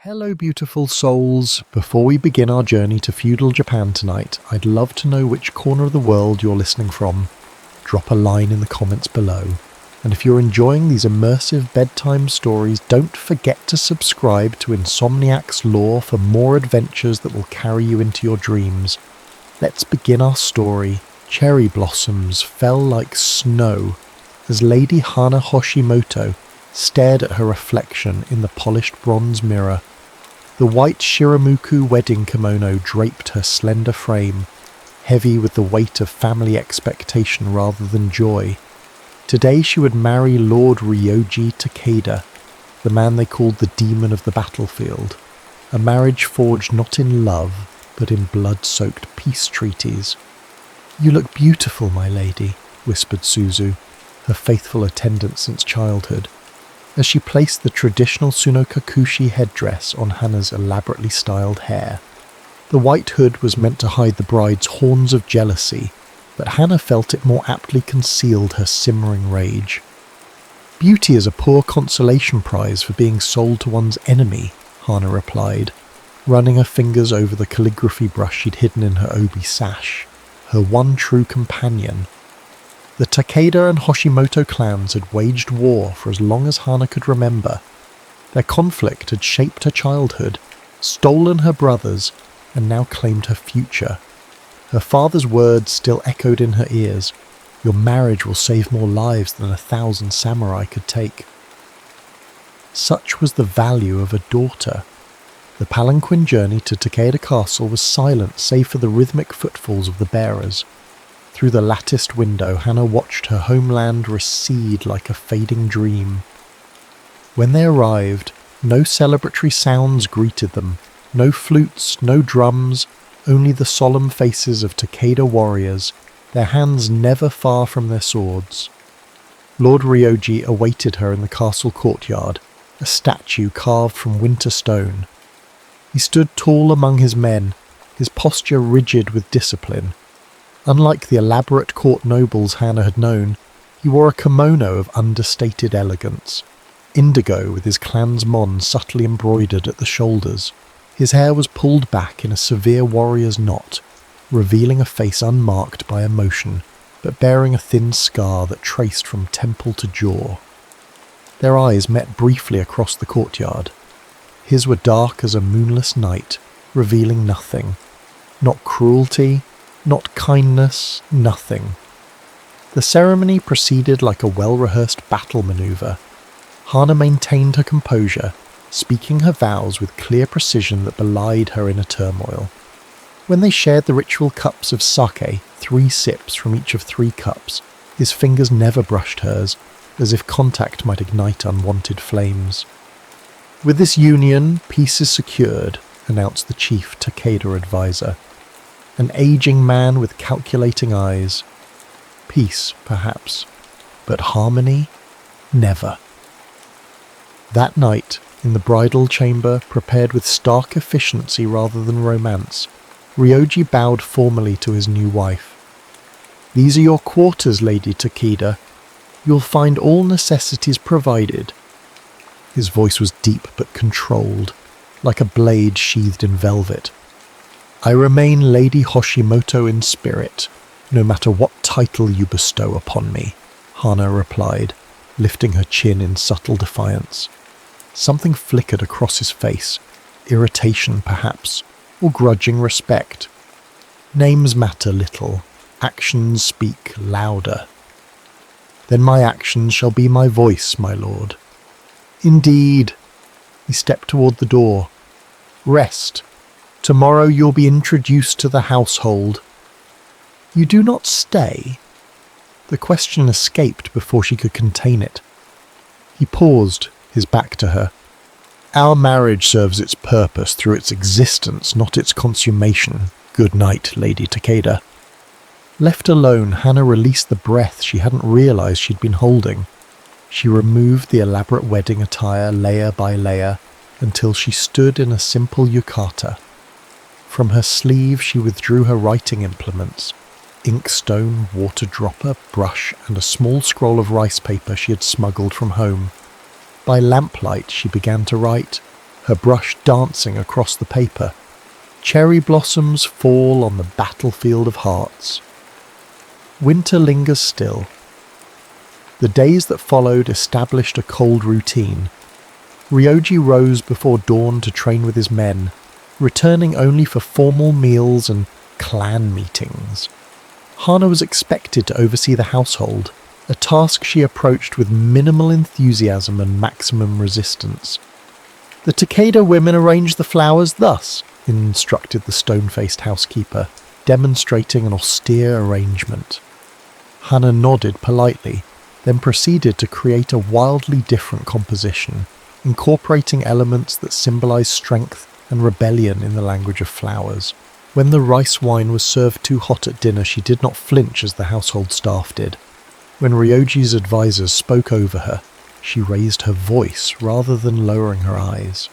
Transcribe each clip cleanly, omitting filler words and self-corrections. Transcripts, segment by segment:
Hello beautiful souls, before we begin our journey to feudal Japan tonight, I'd love to know which corner of the world you're listening from. Drop a line in the comments below. And if you're enjoying these immersive bedtime stories, don't forget to subscribe to Insomniac's Lore for more adventures that will carry you into your dreams. Let's begin our story. Cherry blossoms fell like snow as Lady Hana Hoshimoto stared at her reflection in the polished bronze mirror. The white shiramuku wedding kimono draped her slender frame, heavy with the weight of family expectation rather than joy. Today she would marry Lord Ryoji Takeda, the man they called the demon of the battlefield, a marriage forged not in love, but in blood-soaked peace treaties. "You look beautiful, my lady," whispered Suzu, her faithful attendant since childhood, as she placed the traditional Tsunokakushi headdress on Hana's elaborately styled hair. The white hood was meant to hide the bride's horns of jealousy, but Hana felt it more aptly concealed her simmering rage. "Beauty is a poor consolation prize for being sold to one's enemy," Hana replied, running her fingers over the calligraphy brush she'd hidden in her obi sash, her one true companion. The Takeda and Hoshimoto clans had waged war for as long as Hana could remember. Their conflict had shaped her childhood, stolen her brothers, and now claimed her future. Her father's words still echoed in her ears. "Your marriage will save more lives than 1,000 samurai could take." Such was the value of a daughter. The palanquin journey to Takeda Castle was silent save for the rhythmic footfalls of the bearers. Through the latticed window, Hana watched her homeland recede like a fading dream. When they arrived, no celebratory sounds greeted them, no flutes, no drums, only the solemn faces of Takeda warriors, their hands never far from their swords. Lord Ryoji awaited her in the castle courtyard, a statue carved from winter stone. He stood tall among his men, his posture rigid with discipline. Unlike the elaborate court nobles Hana had known, he wore a kimono of understated elegance, indigo with his clan's mon subtly embroidered at the shoulders. His hair was pulled back in a severe warrior's knot, revealing a face unmarked by emotion, but bearing a thin scar that traced from temple to jaw. Their eyes met briefly across the courtyard. His were dark as a moonless night, revealing nothing. Not cruelty, not kindness, nothing. The ceremony proceeded like a well-rehearsed battle maneuver. Hana maintained her composure, speaking her vows with clear precision that belied her inner turmoil. When they shared the ritual cups of sake, 3 sips from each of 3 cups, his fingers never brushed hers, as if contact might ignite unwanted flames. "With this union, peace is secured," announced the chief Takeda advisor. An aging man with calculating eyes. Peace, perhaps, but harmony? Never. That night, in the bridal chamber, prepared with stark efficiency rather than romance, Ryoji bowed formally to his new wife. "These are your quarters, Lady Takeda. You'll find all necessities provided." His voice was deep but controlled, like a blade sheathed in velvet. "I remain Lady Hoshimoto in spirit, no matter what title you bestow upon me," Hana replied, lifting her chin in subtle defiance. Something flickered across his face, irritation perhaps, or grudging respect. Names matter little, actions speak louder. "Then my actions shall be my voice, my lord." "Indeed." He stepped toward the door. "Rest. Tomorrow you'll be introduced to the household." "You do not stay?" The question escaped before she could contain it. He paused, his back to her. "Our marriage serves its purpose through its existence, not its consummation. Good night, Lady Takeda." Left alone, Hana released the breath she hadn't realized she'd been holding. She removed the elaborate wedding attire layer by layer until she stood in a simple yukata. From her sleeve she withdrew her writing implements, inkstone, water dropper, brush, and a small scroll of rice paper she had smuggled from home. By lamplight she began to write, her brush dancing across the paper. Cherry blossoms fall on the battlefield of hearts. Winter lingers still. The days that followed established a cold routine. Ryoji rose before dawn to train with his men, returning only for formal meals and clan meetings. Hana was expected to oversee the household, a task she approached with minimal enthusiasm and maximum resistance. "The Takeda women arranged the flowers thus," instructed the stone-faced housekeeper, demonstrating an austere arrangement. Hana nodded politely, then proceeded to create a wildly different composition, incorporating elements that symbolized strength and rebellion in the language of flowers. When the rice wine was served too hot at dinner, she did not flinch as the household staff did. When Ryoji's advisors spoke over her, she raised her voice rather than lowering her eyes.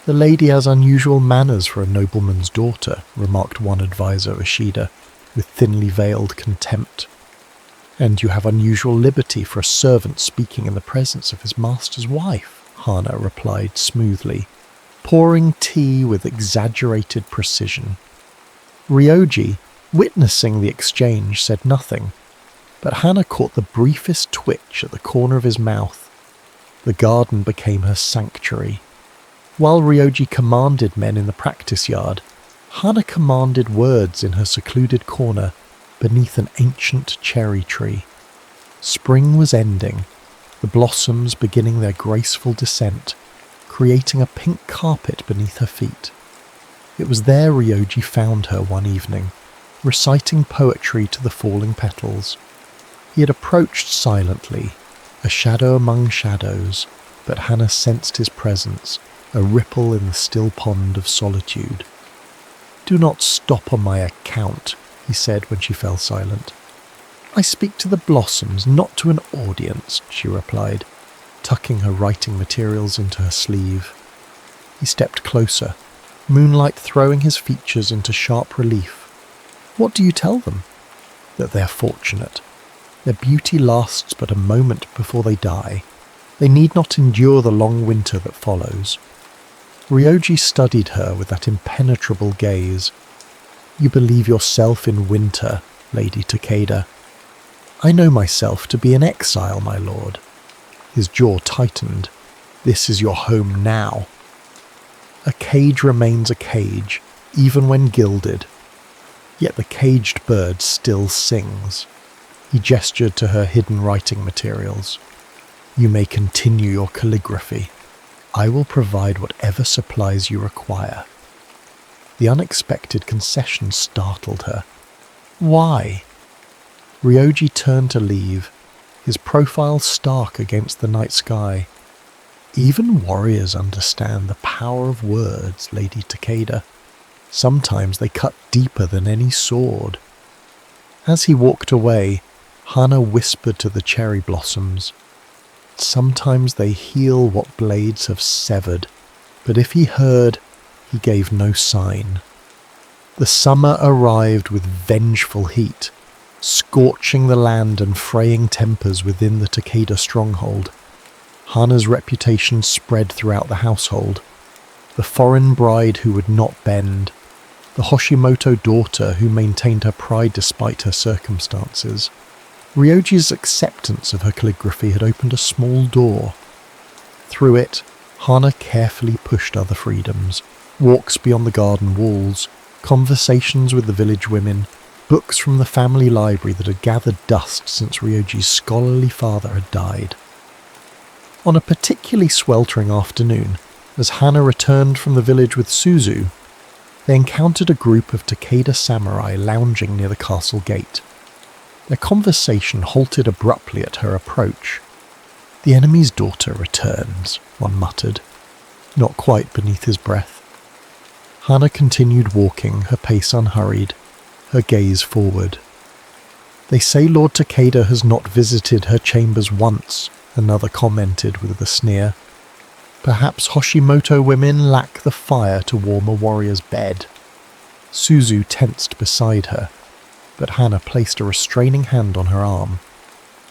"The lady has unusual manners for a nobleman's daughter," remarked one advisor, Ishida, with thinly veiled contempt. "And you have unusual liberty for a servant speaking in the presence of his master's wife," Hana replied smoothly, pouring tea with exaggerated precision. Ryoji, witnessing the exchange, said nothing, but Hana caught the briefest twitch at the corner of his mouth. The garden became her sanctuary. While Ryoji commanded men in the practice yard, Hana commanded words in her secluded corner beneath an ancient cherry tree. Spring was ending, the blossoms beginning their graceful descent, creating a pink carpet beneath her feet. It was there Ryoji found her one evening, reciting poetry to the falling petals. He had approached silently, a shadow among shadows, but Hana sensed his presence, a ripple in the still pond of solitude. "Do not stop on my account," he said when she fell silent. "I speak to the blossoms, not to an audience," she replied, tucking her writing materials into her sleeve. He stepped closer, moonlight throwing his features into sharp relief. "What do you tell them?" "That they are fortunate. Their beauty lasts but a moment before they die. They need not endure the long winter that follows." Ryoji studied her with that impenetrable gaze. "You believe yourself in winter, Lady Takeda." "I know myself to be in exile, my lord." His jaw tightened. "This is your home now." A cage remains a cage, even when gilded. Yet the caged bird still sings. He gestured to her hidden writing materials. "You may continue your calligraphy. I will provide whatever supplies you require." The unexpected concession startled her. "Why?" Ryoji turned to leave, his profile stark against the night sky. "Even warriors understand the power of words, Lady Takeda. Sometimes they cut deeper than any sword." As he walked away, Hana whispered to the cherry blossoms, "Sometimes they heal what blades have severed." But if he heard, he gave no sign. The summer arrived with vengeful heat, scorching the land and fraying tempers within the Takeda stronghold. Hana's reputation spread throughout the household. The foreign bride who would not bend, the Hoshimoto daughter who maintained her pride despite her circumstances. Ryoji's acceptance of her calligraphy had opened a small door. Through it, Hana carefully pushed other freedoms, walks beyond the garden walls, conversations with the village women, books from the family library that had gathered dust since Ryoji's scholarly father had died. On a particularly sweltering afternoon, as Hana returned from the village with Suzu, they encountered a group of Takeda samurai lounging near the castle gate. Their conversation halted abruptly at her approach. "The enemy's daughter returns," one muttered, not quite beneath his breath. Hana continued walking, her pace unhurried, her gaze forward. "They say Lord Takeda has not visited her chambers once," another commented with a sneer. "Perhaps Hoshimoto women lack the fire to warm a warrior's bed." Suzu tensed beside her, but Hana placed a restraining hand on her arm.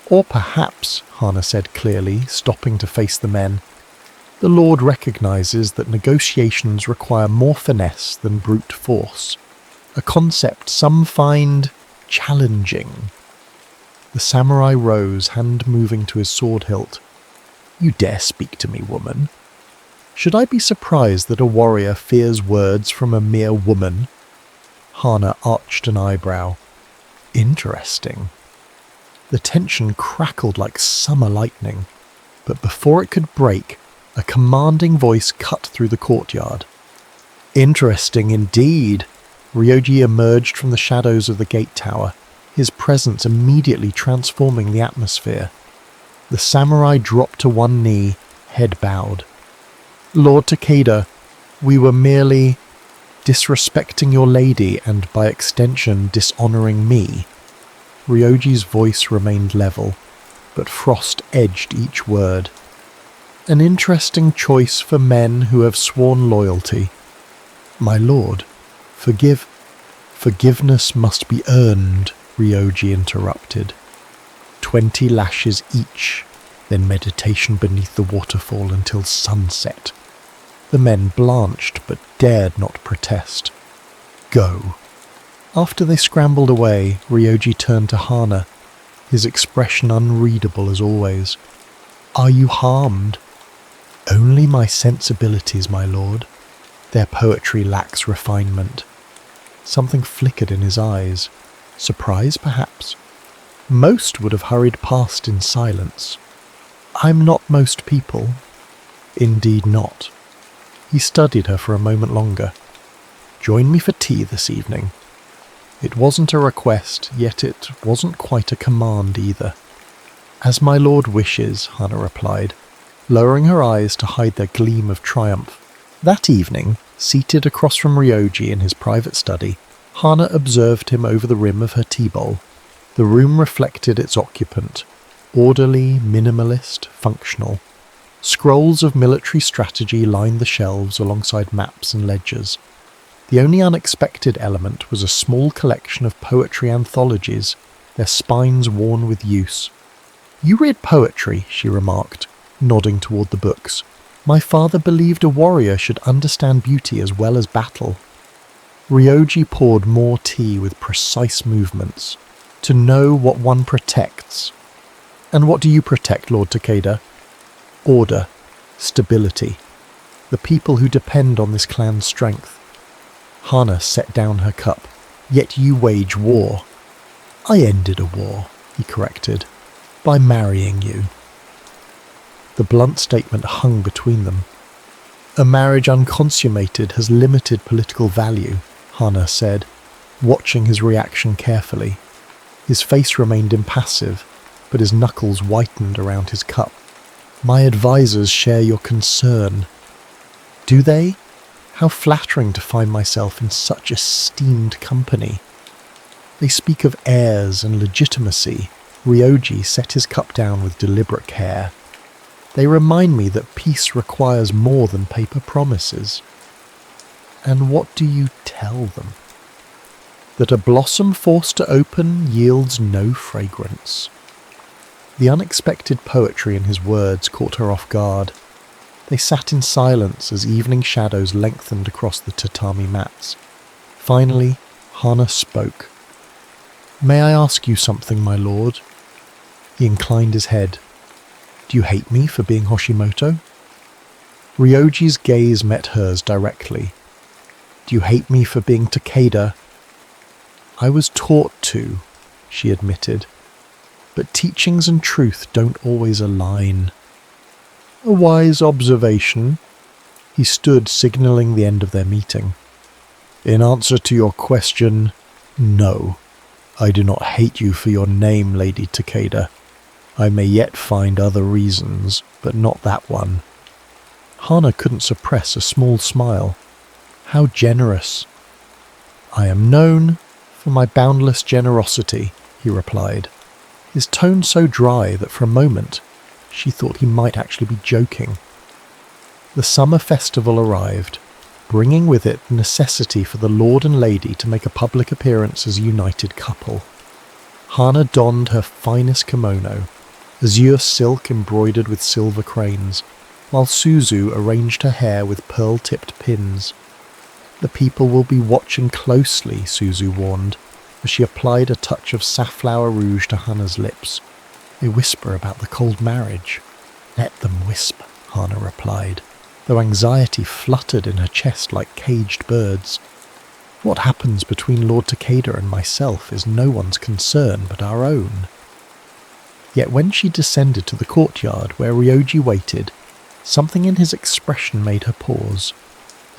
"Or perhaps," Hana said clearly, stopping to face the men, The Lord recognizes that negotiations require more finesse than brute force, a concept some find challenging. The samurai rose, hand moving to his sword hilt. You dare speak to me, woman? Should I be surprised that a warrior fears words from a mere woman? Hana arched an eyebrow. Interesting. The tension crackled like summer lightning, but before it could break, a commanding voice cut through the courtyard. Interesting indeed. Ryoji emerged from the shadows of the gate tower, his presence immediately transforming the atmosphere. The samurai dropped to one knee, head bowed. Lord Takeda, we were merely disrespecting your lady and, by extension, dishonouring me. Ryoji's voice remained level, but frost edged each word. An interesting choice for men who have sworn loyalty. My lord, forgiveness must be earned, Ryoji interrupted. 20 lashes each, then meditation beneath the waterfall until sunset. The men blanched but dared not protest. Go. After they scrambled away, Ryoji turned to Hana, his expression unreadable as always. Are you harmed? Only my sensibilities, my lord. Their poetry lacks refinement. Something flickered in his eyes. Surprise, perhaps? Most would have hurried past in silence. I'm not most people. Indeed not. He studied her for a moment longer. Join me for tea this evening. It wasn't a request, yet it wasn't quite a command either. As my lord wishes, Hana replied, lowering her eyes to hide their gleam of triumph. That evening, seated across from Ryoji in his private study, Hana observed him over the rim of her tea bowl. The room reflected its occupant, orderly, minimalist, functional. Scrolls of military strategy lined the shelves alongside maps and ledgers. The only unexpected element was a small collection of poetry anthologies, their spines worn with use. You read poetry, she remarked, nodding toward the books. My father believed a warrior should understand beauty as well as battle. Ryoji poured more tea with precise movements. To know what one protects. And what do you protect, Lord Takeda? Order, stability, the people who depend on this clan's strength. Hana set down her cup. Yet you wage war. I ended a war, he corrected, by marrying you. The blunt statement hung between them. A marriage unconsummated has limited political value, Hana said, watching his reaction carefully. His face remained impassive, but his knuckles whitened around his cup. My advisors share your concern. Do they? How flattering to find myself in such esteemed company. They speak of heirs and legitimacy. Ryoji set his cup down with deliberate care. They remind me that peace requires more than paper promises. And what do you tell them? That a blossom forced to open yields no fragrance. The unexpected poetry in his words caught her off guard. They sat in silence as evening shadows lengthened across the tatami mats. Finally, Hana spoke. May I ask you something, my lord? He inclined his head. Do you hate me for being Hoshimoto? Ryoji's gaze met hers directly. Do you hate me for being Takeda? I was taught to, she admitted. But teachings and truth don't always align. A wise observation. He stood, signalling the end of their meeting. In answer to your question, no. I do not hate you for your name, Lady Takeda. I may yet find other reasons, but not that one. Hana couldn't suppress a small smile. How generous. I am known for my boundless generosity, he replied, his tone so dry that for a moment she thought he might actually be joking. The summer festival arrived, bringing with it the necessity for the lord and lady to make a public appearance as a united couple. Hana donned her finest kimono, azure silk embroidered with silver cranes, while Suzu arranged her hair with pearl-tipped pins. "The people will be watching closely," Suzu warned, as she applied a touch of safflower rouge to Hana's lips. "They whisper about the cold marriage." "Let them whisper," Hana replied, though anxiety fluttered in her chest like caged birds. "What happens between Lord Takeda and myself is no one's concern but our own." Yet when she descended to the courtyard where Ryoji waited, something in his expression made her pause.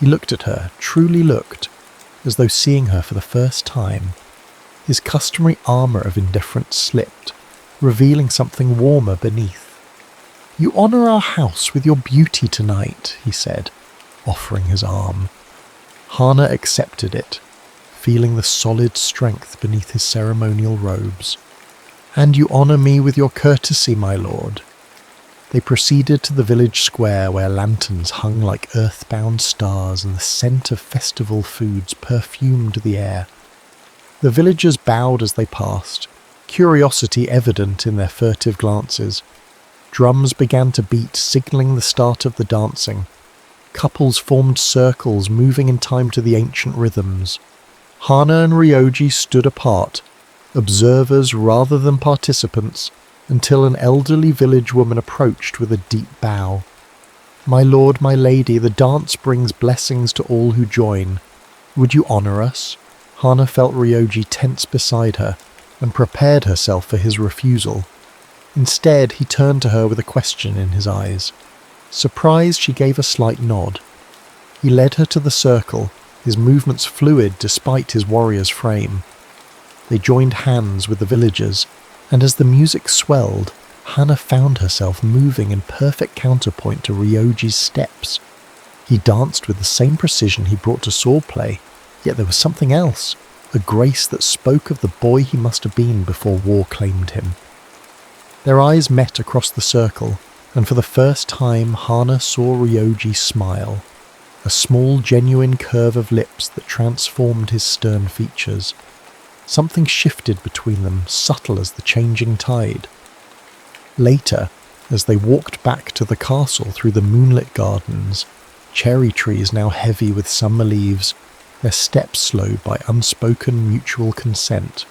He looked at her, truly looked, as though seeing her for the first time. His customary armour of indifference slipped, revealing something warmer beneath. "You honour our house with your beauty tonight," he said, offering his arm. Hana accepted it, feeling the solid strength beneath his ceremonial robes. "And you honour me with your courtesy, my lord." They proceeded to the village square where lanterns hung like earthbound stars and the scent of festival foods perfumed the air. The villagers bowed as they passed, curiosity evident in their furtive glances. Drums began to beat, signalling the start of the dancing. Couples formed circles, moving in time to the ancient rhythms. Hana and Ryoji stood apart, observers rather than participants, until an elderly village woman approached with a deep bow. "My lord, my lady, the dance brings blessings to all who join. Would you honour us?" Hana felt Ryoji tense beside her, and prepared herself for his refusal. Instead, he turned to her with a question in his eyes. Surprised, she gave a slight nod. He led her to the circle, his movements fluid despite his warrior's frame. They joined hands with the villagers, and as the music swelled, Hana found herself moving in perfect counterpoint to Ryoji's steps. He danced with the same precision he brought to swordplay, yet there was something else, a grace that spoke of the boy he must have been before war claimed him. Their eyes met across the circle, and for the first time Hana saw Ryoji smile, a small genuine curve of lips that transformed his stern features. Something shifted between them, subtle as the changing tide. Later, as they walked back to the castle through the moonlit gardens, cherry trees now heavy with summer leaves, their steps slowed by unspoken mutual consent.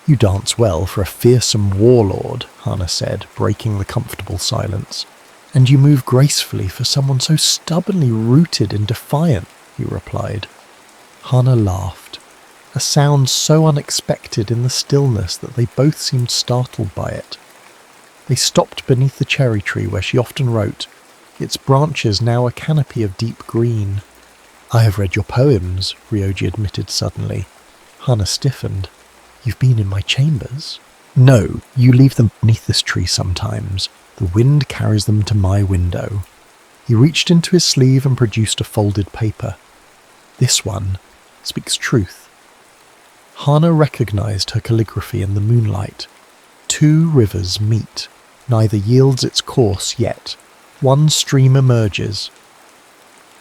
"You dance well for a fearsome warlord," Hana said, breaking the comfortable silence. "And you move gracefully for someone so stubbornly rooted and defiant," he replied. Hana laughed, a sound so unexpected in the stillness that they both seemed startled by it. They stopped beneath the cherry tree where she often wrote, its branches now a canopy of deep green. "I have read your poems," Ryoji admitted suddenly. Hana stiffened. "You've been in my chambers?" "No, you leave them beneath this tree sometimes. The wind carries them to my window." He reached into his sleeve and produced a folded paper. "This one speaks truth." Hana recognized her calligraphy in the moonlight. "Two rivers meet. Neither yields its course yet. One stream emerges."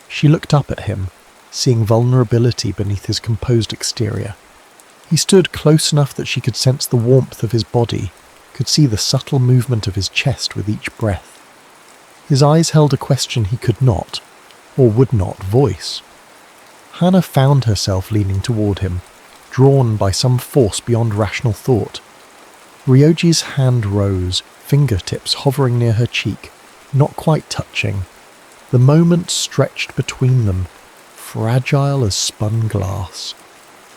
She looked up at him, seeing vulnerability beneath his composed exterior. He stood close enough that she could sense the warmth of his body, could see the subtle movement of his chest with each breath. His eyes held a question he could not, or would not, voice. Hana found herself leaning toward him, drawn by some force beyond rational thought. Ryoji's hand rose, fingertips hovering near her cheek, not quite touching. The moment stretched between them, fragile as spun glass.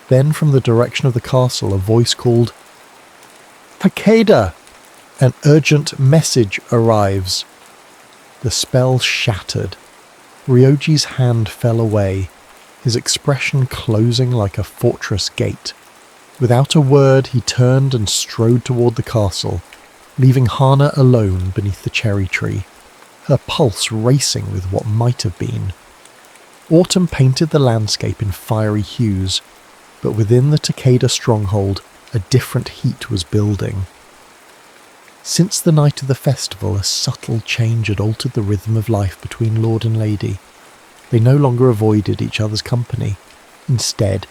Then from the direction of the castle a voice called, "Takeda! An urgent message arrives." The spell shattered. Ryoji's hand fell away, his expression closing like a fortress gate. Without a word he turned and strode toward the castle, leaving Hana alone beneath the cherry tree, her pulse racing with what might have been. Autumn painted the landscape in fiery hues, but within the Takeda stronghold a different heat was building. Since the night of the festival, a subtle change had altered the rhythm of life between lord and lady. They no longer avoided each other's company. Instead,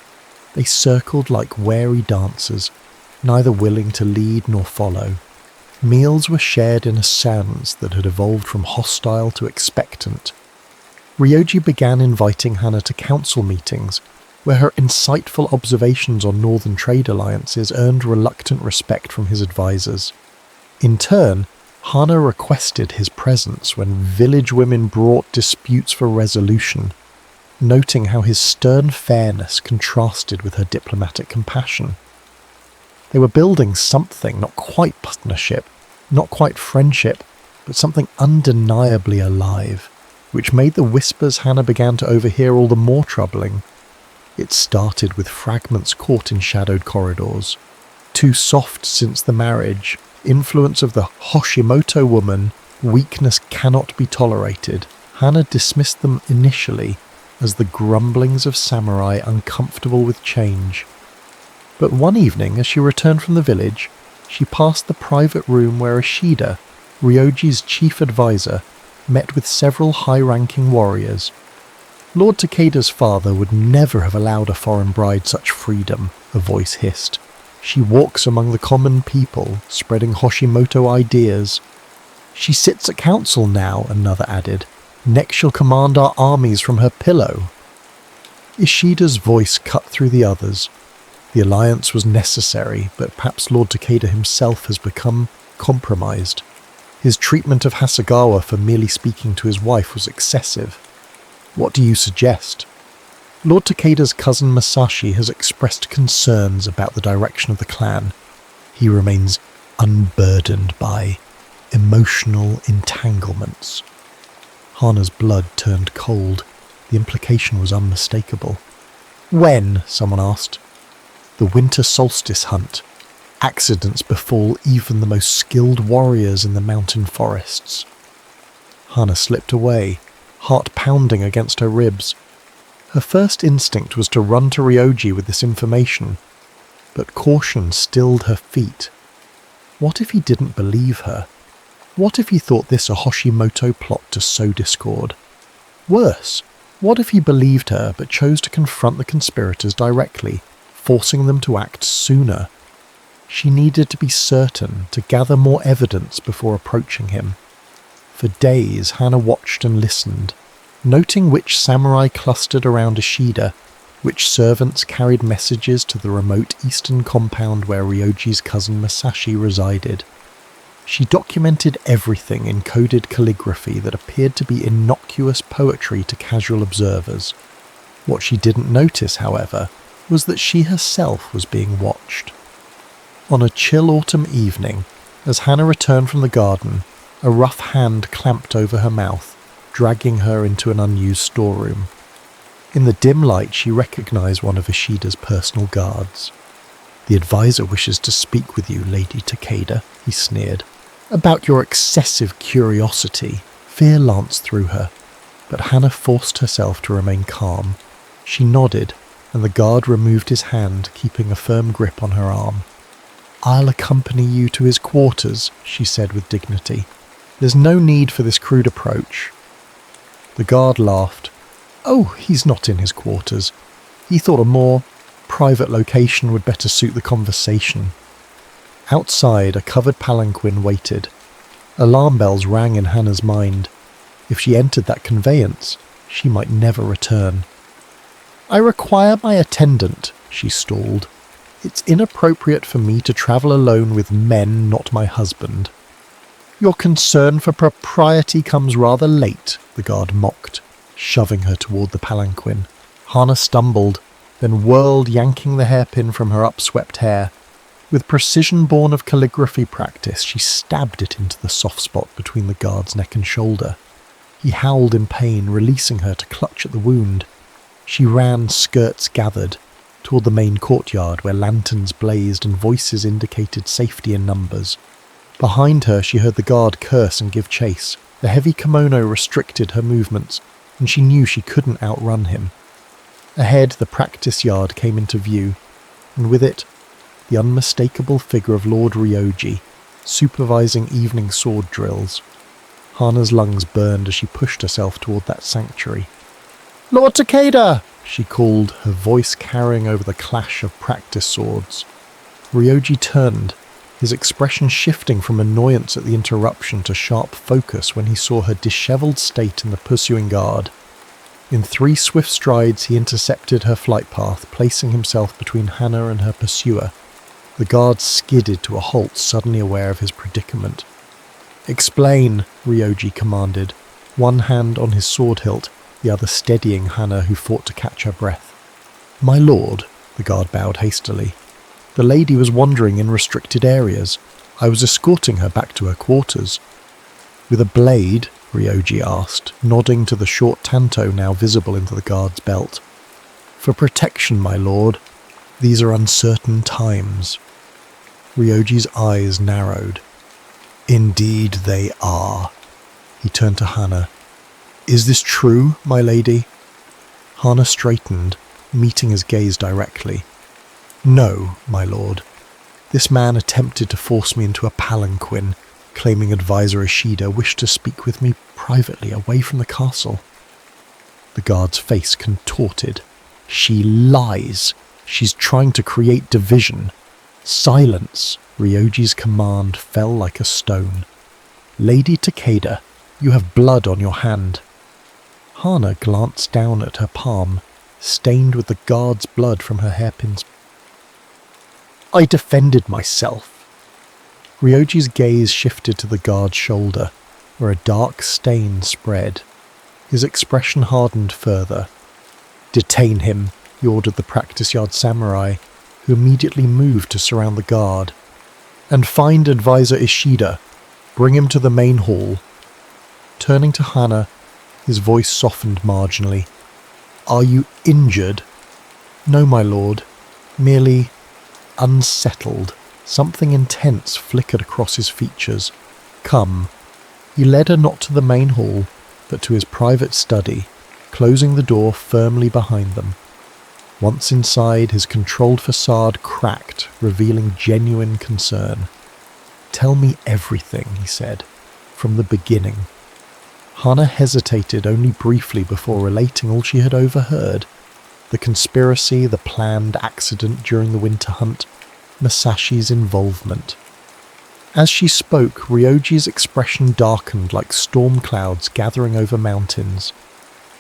they circled like wary dancers, neither willing to lead nor follow. Meals were shared in a seance that had evolved from hostile to expectant. Ryoji began inviting Hana to council meetings, where her insightful observations on northern trade alliances earned reluctant respect from his advisors. In turn, Hana requested his presence when village women brought disputes for resolution, noting how his stern fairness contrasted with her diplomatic compassion. They were building something not quite partnership, not quite friendship, but something undeniably alive, which made the whispers Hana began to overhear all the more troubling. It started with fragments caught in shadowed corridors. Too soft since the marriage, influence of the Hoshimoto woman, weakness cannot be tolerated. Hana dismissed them initially as the grumblings of samurai uncomfortable with change. But one evening, as she returned from the village, she passed the private room where Ishida, Ryoji's chief advisor, met with several high-ranking warriors. Lord Takeda's father would never have allowed a foreign bride such freedom, a voice hissed. She walks among the common people, spreading Hoshimoto ideas. She sits at council now, another added. Next she'll command our armies from her pillow. Ishida's voice cut through the others. The alliance was necessary, but perhaps Lord Takeda himself has become compromised. His treatment of Hasegawa for merely speaking to his wife was excessive. What do you suggest? Lord Takeda's cousin Masashi has expressed concerns about the direction of the clan. He remains unburdened by emotional entanglements. Hana's blood turned cold. The implication was unmistakable. When? Someone asked. The winter solstice hunt. Accidents befall even the most skilled warriors in the mountain forests. Hana slipped away, heart pounding against her ribs. Her first instinct was to run to Ryoji with this information, but caution stilled her feet. What if he didn't believe her? What if he thought this a Hoshimoto plot to sow discord? Worse, what if he believed her but chose to confront the conspirators directly, forcing them to act sooner? She needed to be certain, to gather more evidence before approaching him. For days Hana watched and listened, noting which samurai clustered around Ishida, which servants carried messages to the remote eastern compound where Ryoji's cousin Masashi resided. She documented everything in coded calligraphy that appeared to be innocuous poetry to casual observers. What she didn't notice, however, was that she herself was being watched. On a chill autumn evening, as Hana returned from the garden, a rough hand clamped over her mouth, dragging her into an unused storeroom. In the dim light, she recognized one of Ishida's personal guards. "The advisor wishes to speak with you, Lady Takeda," he sneered. "About your excessive curiosity." Fear lanced through her, but Hana forced herself to remain calm. She nodded, and the guard removed his hand, keeping a firm grip on her arm. "I'll accompany you to his quarters," she said with dignity. "There's no need for this crude approach." The guard laughed. "Oh, he's not in his quarters. He thought a more private location would better suit the conversation." Outside, a covered palanquin waited. Alarm bells rang in Hana's mind. If she entered that conveyance, she might never return. "I require my attendant," she stalled. "It's inappropriate for me to travel alone with men, not my husband." "Your concern for propriety comes rather late," the guard mocked, shoving her toward the palanquin. Hana stumbled, then whirled, yanking the hairpin from her upswept hair. With precision born of calligraphy practice, she stabbed it into the soft spot between the guard's neck and shoulder. He howled in pain, releasing her to clutch at the wound. She ran, skirts gathered, toward the main courtyard where lanterns blazed and voices indicated safety in numbers. Behind her, she heard the guard curse and give chase. The heavy kimono restricted her movements, and she knew she couldn't outrun him. Ahead, the practice yard came into view, and with it, the unmistakable figure of Lord Ryoji, supervising evening sword drills. Hana's lungs burned as she pushed herself toward that sanctuary. "Lord Takeda!" she called, her voice carrying over the clash of practice swords. Ryoji turned, his expression shifting from annoyance at the interruption to sharp focus when he saw her dishevelled state in the pursuing guard. In 3 swift strides he intercepted her flight path, placing himself between Hannah and her pursuer. The guard skidded to a halt, suddenly aware of his predicament. "Explain," Ryoji commanded, one hand on his sword hilt, the other steadying Hannah, who fought to catch her breath. "My lord," the guard bowed hastily. "The lady was wandering in restricted areas. I was escorting her back to her quarters." "With a blade?" Ryoji asked, nodding to the short tanto now visible into the guard's belt. "For protection, my lord. These are uncertain times." Ryoji's eyes narrowed. "Indeed they are." He turned to Hannah. "Is this true, my lady?" Hannah straightened, meeting his gaze directly. "No, my lord. This man attempted to force me into a palanquin, claiming Advisor Ishida wished to speak with me privately away from the castle." The guard's face contorted. "She lies. She's trying to create division." "Silence!" Ryoji's command fell like a stone. "Lady Takeda, you have blood on your hand." Hannah glanced down at her palm, stained with the guard's blood from her hairpins. "I defended myself." Ryoji's gaze shifted to the guard's shoulder, where a dark stain spread. His expression hardened further. "Detain him," he ordered the practice-yard samurai, who immediately moved to surround the guard. "And find Advisor Ishida. Bring him to the main hall." Turning to Hannah, his voice softened marginally. "Are you injured?" "No, my lord. Merely unsettled." Something intense flickered across his features. "Come." He led her not to the main hall, but to his private study, closing the door firmly behind them. Once inside, his controlled facade cracked, revealing genuine concern. "Tell me everything," he said, "from the beginning." Hannah hesitated only briefly before relating all she had overheard. The conspiracy, the planned accident during the winter hunt, Masashi's involvement. As she spoke, Ryoji's expression darkened like storm clouds gathering over mountains.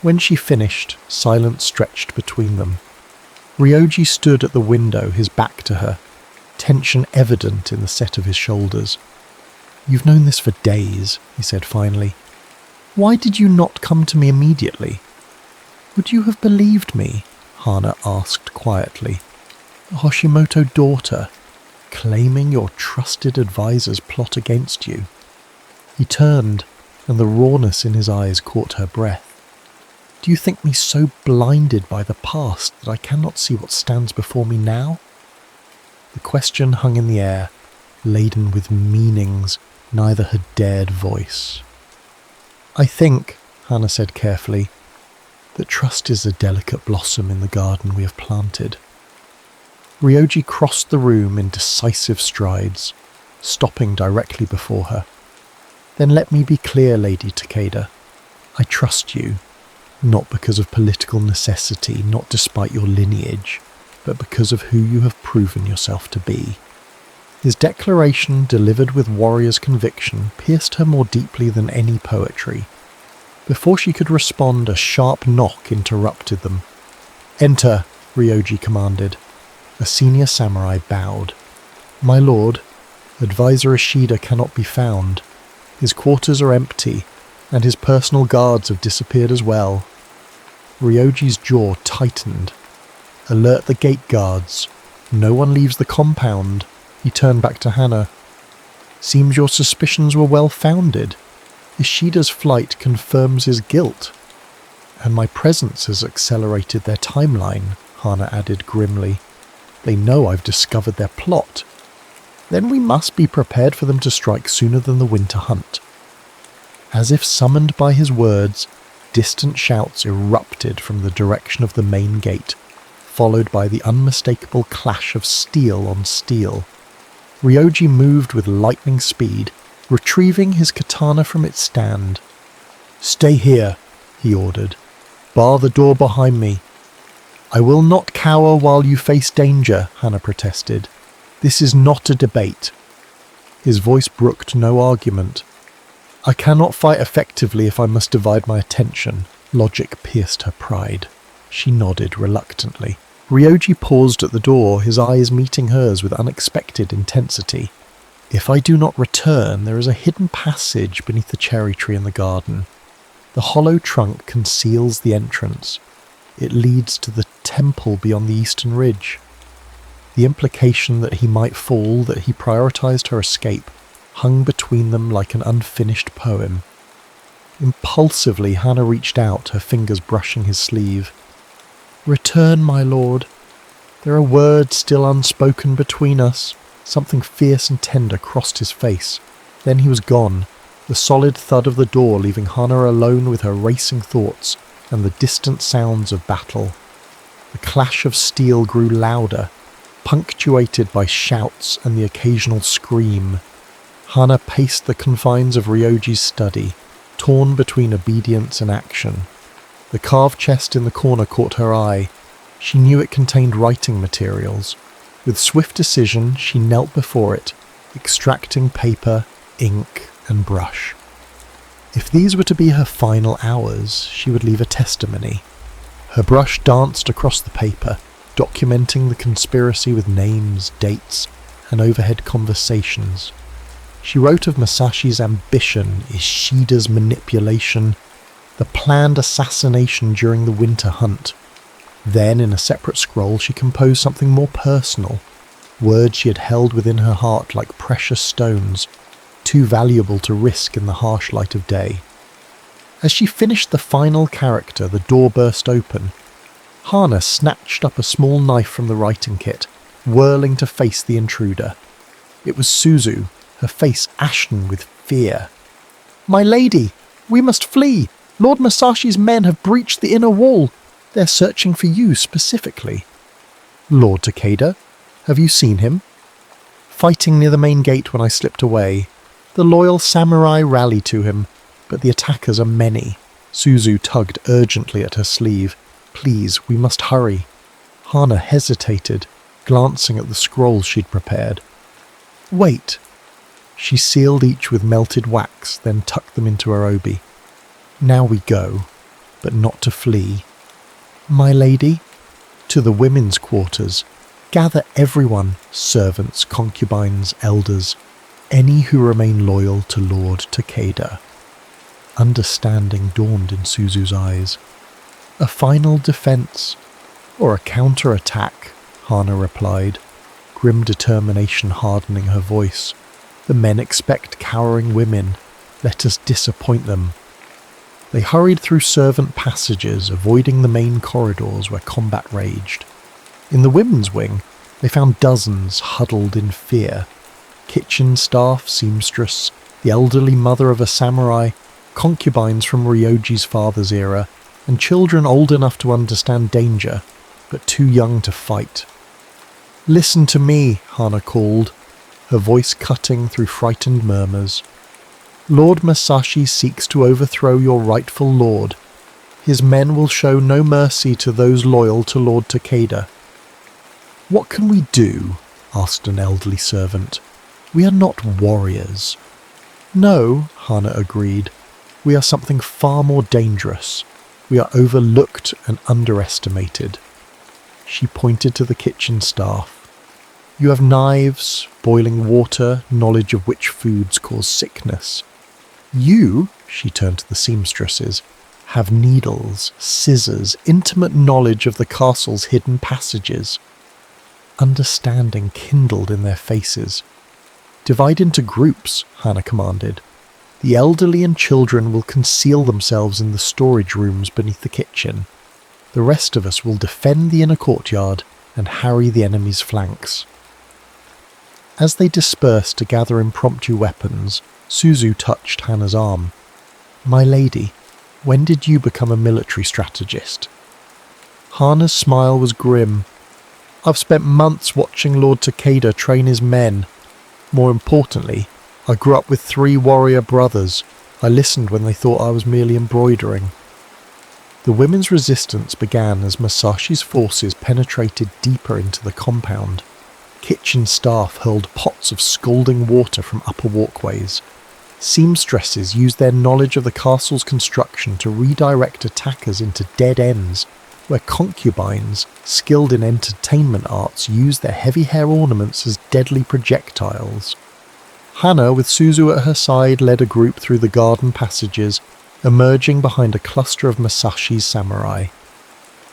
When she finished, silence stretched between them. Ryoji stood at the window, his back to her, tension evident in the set of his shoulders. "You've known this for days," he said finally. "Why did you not come to me immediately?" "Would you have believed me?" Hannah asked quietly. "A Hoshimoto daughter, claiming your trusted advisor's plot against you." He turned, and the rawness in his eyes caught her breath. "Do you think me so blinded by the past that I cannot see what stands before me now?" The question hung in the air, laden with meanings neither had dared voice. "I think," Hannah said carefully, "that trust is a delicate blossom in the garden we have planted." Ryoji crossed the room in decisive strides, stopping directly before her. "Then let me be clear, Lady Takeda. I trust you, not because of political necessity, not despite your lineage, but because of who you have proven yourself to be." His declaration, delivered with warrior's conviction, pierced her more deeply than any poetry. Before she could respond, a sharp knock interrupted them. "Enter," Ryoji commanded. A senior samurai bowed. "My lord, Advisor Ishida cannot be found. His quarters are empty, and his personal guards have disappeared as well." Ryoji's jaw tightened. "Alert the gate guards. No one leaves the compound." He turned back to Hannah. "Seems your suspicions were well founded. Ishida's flight confirms his guilt." "And my presence has accelerated their timeline," Hannah added grimly. "They know I've discovered their plot. Then we must be prepared for them to strike sooner than the winter hunt." As if summoned by his words, distant shouts erupted from the direction of the main gate, followed by the unmistakable clash of steel on steel. Ryoji moved with lightning speed, retrieving his katana from its stand. "Stay here," he ordered. "Bar the door behind me." "I will not cower while you face danger," Hannah protested. "This is not a debate." His voice brooked no argument. I cannot fight effectively if I must divide my attention. Logic pierced her pride. She nodded reluctantly. Ryoji paused at the door, his eyes meeting hers with unexpected intensity. If I do not return, there is a hidden passage beneath the cherry tree in the garden. The hollow trunk conceals the entrance. It leads to the temple beyond the eastern ridge. The implication that he might fall, that he prioritized her escape, hung between them like an unfinished poem. Impulsively, Hannah reached out, her fingers brushing his sleeve. Return, my lord. There are words still unspoken between us. Something fierce and tender crossed his face. Then he was gone, the solid thud of the door leaving Hannah alone with her racing thoughts and the distant sounds of battle. The clash of steel grew louder, punctuated by shouts and the occasional scream. Hannah paced the confines of Ryoji's study, torn between obedience and action. The carved chest in the corner caught her eye. She knew it contained writing materials. With swift decision, she knelt before it, extracting paper, ink, and brush. If these were to be her final hours, she would leave a testimony. Her brush danced across the paper, documenting the conspiracy with names, dates, and overhead conversations. She wrote of Masashi's ambition, Ishida's manipulation, the planned assassination during the winter hunt. Then, in a separate scroll, she composed something more personal, words she had held within her heart like precious stones, too valuable to risk in the harsh light of day. As she finished the final character, the door burst open. Hannah snatched up a small knife from the writing kit, whirling to face the intruder. It was Suzu, her face ashen with fear. "My lady, we must flee! Lord Masashi's men have breached the inner wall. They're searching for you specifically." "Lord Takeda? Have you seen him?" "Fighting near the main gate when I slipped away. The loyal samurai rally to him, but the attackers are many." Suzu tugged urgently at her sleeve. "Please, we must hurry." Hannah hesitated, glancing at the scrolls she'd prepared. "Wait." She sealed each with melted wax, then tucked them into her obi. "Now we go, but not to flee." "My lady?" "To the women's quarters. Gather everyone, servants, concubines, elders, any who remain loyal to Lord Takeda." Understanding dawned in Suzu's eyes. "A final defense, or a counter-attack," Hannah replied, grim determination hardening her voice. "The men expect cowering women. Let us disappoint them." They hurried through servant passages, avoiding the main corridors where combat raged. In the women's wing, they found dozens huddled in fear. Kitchen staff, seamstress, the elderly mother of a samurai, concubines from Ryoji's father's era, and children old enough to understand danger, but too young to fight. "Listen to me," Hannah called, her voice cutting through frightened murmurs. "Lord Masashi seeks to overthrow your rightful lord. His men will show no mercy to those loyal to Lord Takeda." "What can we do?" asked an elderly servant. "We are not warriors." "No," Hannah agreed. "We are something far more dangerous. We are overlooked and underestimated." She pointed to the kitchen staff. "You have knives, boiling water, knowledge of which foods cause sickness. You," she turned to the seamstresses, "have needles, scissors, intimate knowledge of the castle's hidden passages." Understanding kindled in their faces. "Divide into groups," Hannah commanded. "The elderly and children will conceal themselves in the storage rooms beneath the kitchen. The rest of us will defend the inner courtyard and harry the enemy's flanks." As they dispersed to gather impromptu weapons, Suzu touched Hannah's arm. "My lady, when did you become a military strategist?" Hannah's smile was grim. "I've spent months watching Lord Takeda train his men. More importantly, I grew up with 3 warrior brothers. I listened when they thought I was merely embroidering." The women's resistance began as Masashi's forces penetrated deeper into the compound. Kitchen staff hurled pots of scalding water from upper walkways. Seamstresses used their knowledge of the castle's construction to redirect attackers into dead ends, where concubines, skilled in entertainment arts, used their heavy hair ornaments as deadly projectiles. Hannah, with Suzu at her side, led a group through the garden passages, emerging behind a cluster of Masashi's samurai.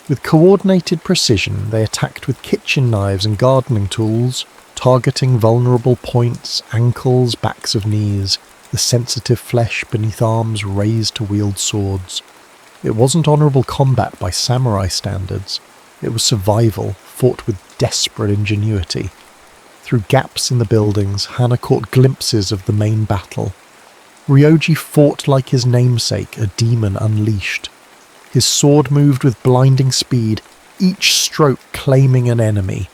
With coordinated precision, they attacked with kitchen knives and gardening tools, targeting vulnerable points, ankles, backs of knees, the sensitive flesh beneath arms raised to wield swords. It wasn't honourable combat by samurai standards. It was survival, fought with desperate ingenuity. Through gaps in the buildings, Hannah caught glimpses of the main battle. Ryoji fought like his namesake, a demon unleashed. His sword moved with blinding speed, each stroke claiming an enemy.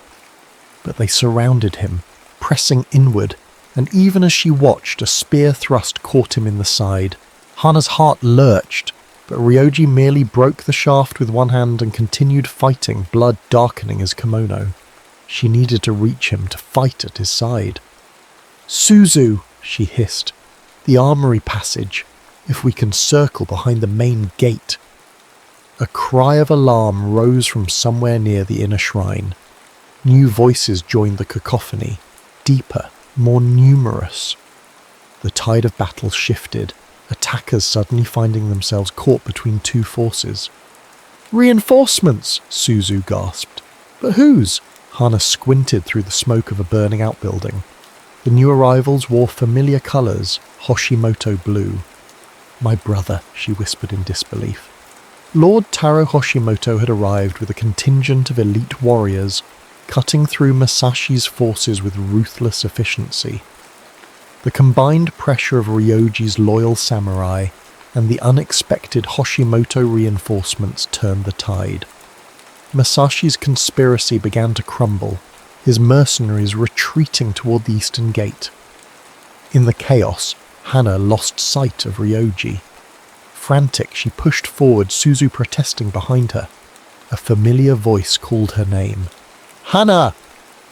But they surrounded him, pressing inward, and even as she watched, a spear thrust caught him in the side. Hannah's heart lurched, but Ryoji merely broke the shaft with one hand and continued fighting, blood darkening his kimono. She needed to reach him, to fight at his side. "Suzu," she hissed. "The armory passage, if we can circle behind the main gate." A cry of alarm rose from somewhere near the inner shrine. New voices joined the cacophony, deeper, more numerous. The tide of battle shifted, attackers suddenly finding themselves caught between two forces. "Reinforcements!" Suzu gasped. "But whose?" Hannah squinted through the smoke of a burning outbuilding. The new arrivals wore familiar colours, Hoshimoto blue. "My brother," she whispered in disbelief. Lord Taro Hoshimoto had arrived with a contingent of elite warriors, cutting through Masashi's forces with ruthless efficiency. The combined pressure of Ryoji's loyal samurai and the unexpected Hoshimoto reinforcements turned the tide. Masashi's conspiracy began to crumble, his mercenaries retreating toward the eastern gate. In the chaos, Hannah lost sight of Ryoji. Frantic, she pushed forward, Suzu protesting behind her. A familiar voice called her name. "Hannah!"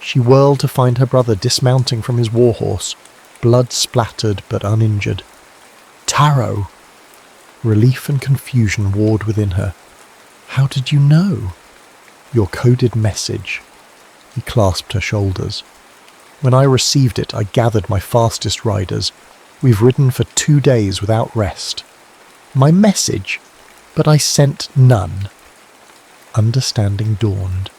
She whirled to find her brother dismounting from his warhorse, blood splattered but uninjured. "Taro!" Relief and confusion warred within her. "How did you know?" "Your coded message." He clasped her shoulders. "When I received it, I gathered my fastest riders. We've ridden for 2 days without rest." "My message? But I sent none." Understanding dawned.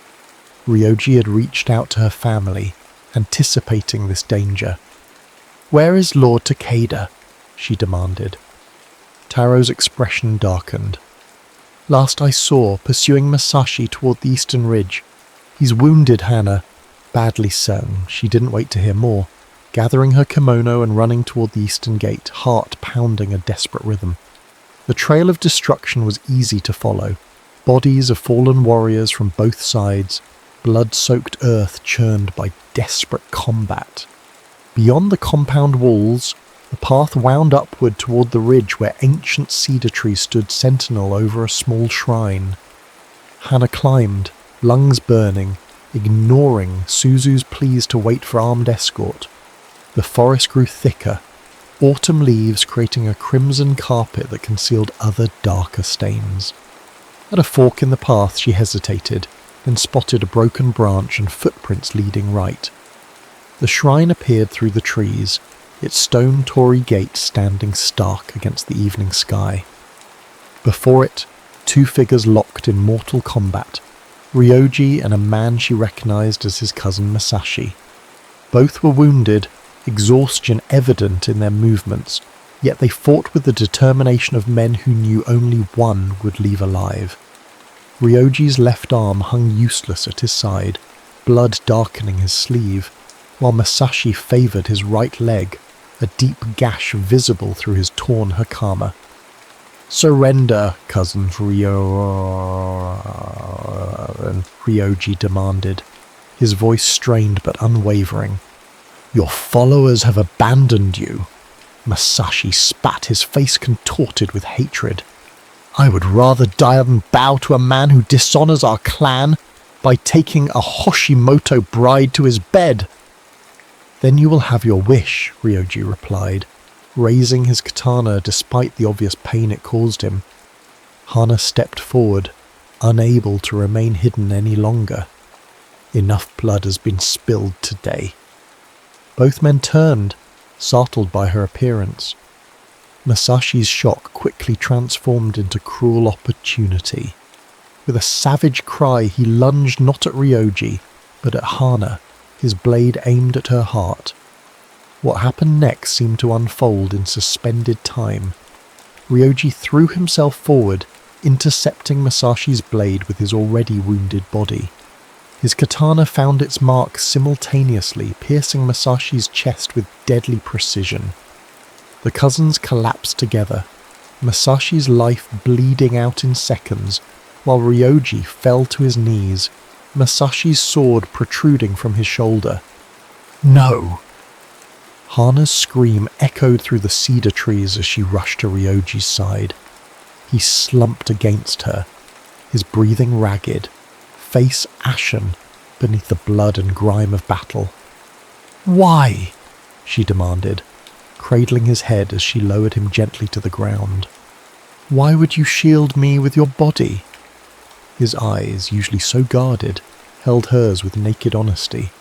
Ryoji had reached out to her family, anticipating this danger. "Where is Lord Takeda?" she demanded. Taro's expression darkened. "Last I saw, pursuing Masashi toward the eastern ridge. He's wounded, Hannah." Badly so. She didn't wait to hear more, gathering her kimono and running toward the eastern gate, heart pounding a desperate rhythm. The trail of destruction was easy to follow. Bodies of fallen warriors from both sides, blood-soaked earth churned by desperate combat. Beyond the compound walls, the path wound upward toward the ridge where ancient cedar trees stood sentinel over a small shrine. Hannah climbed, lungs burning, ignoring Suzu's pleas to wait for armed escort. The forest grew thicker, autumn leaves creating a crimson carpet that concealed other darker stains. At a fork in the path she hesitated, then spotted a broken branch and footprints leading right. The shrine appeared through the trees, its stone torii gate standing stark against the evening sky. Before it, 2 figures locked in mortal combat, Ryoji and a man she recognized as his cousin Masashi. Both were wounded, exhaustion evident in their movements, yet they fought with the determination of men who knew only one would leave alive. Ryoji's left arm hung useless at his side, blood darkening his sleeve, while Masashi favoured his right leg, a deep gash visible through his torn hakama. "Surrender, cousin Ryoji demanded, his voice strained but unwavering. "Your followers have abandoned you." Masashi spat, his face contorted with hatred. "I would rather die than bow to a man who dishonours our clan. by taking a Hoshimoto bride to his bed." "Then you will have your wish," Ryoji replied, raising his katana despite the obvious pain it caused him. Hana stepped forward, unable to remain hidden any longer. "Enough blood has been spilled today." Both men turned, startled by her appearance. Masashi's shock quickly transformed into cruel opportunity. With a savage cry, he lunged not at Ryoji, but at Hana, his blade aimed at her heart. What happened next seemed to unfold in suspended time. Ryoji threw himself forward, intercepting Masashi's blade with his already wounded body. His katana found its mark simultaneously, piercing Masashi's chest with deadly precision. The cousins collapsed together, Masashi's life bleeding out in seconds, while Ryoji fell to his knees, Masashi's sword protruding from his shoulder. "No!" Hana's scream echoed through the cedar trees as she rushed to Ryoji's side. He slumped against her, his breathing ragged, face ashen beneath the blood and grime of battle. "Why?" she demanded, cradling his head as she lowered him gently to the ground. "Why would you shield me with your body?" His eyes, usually so guarded, held hers with naked honesty.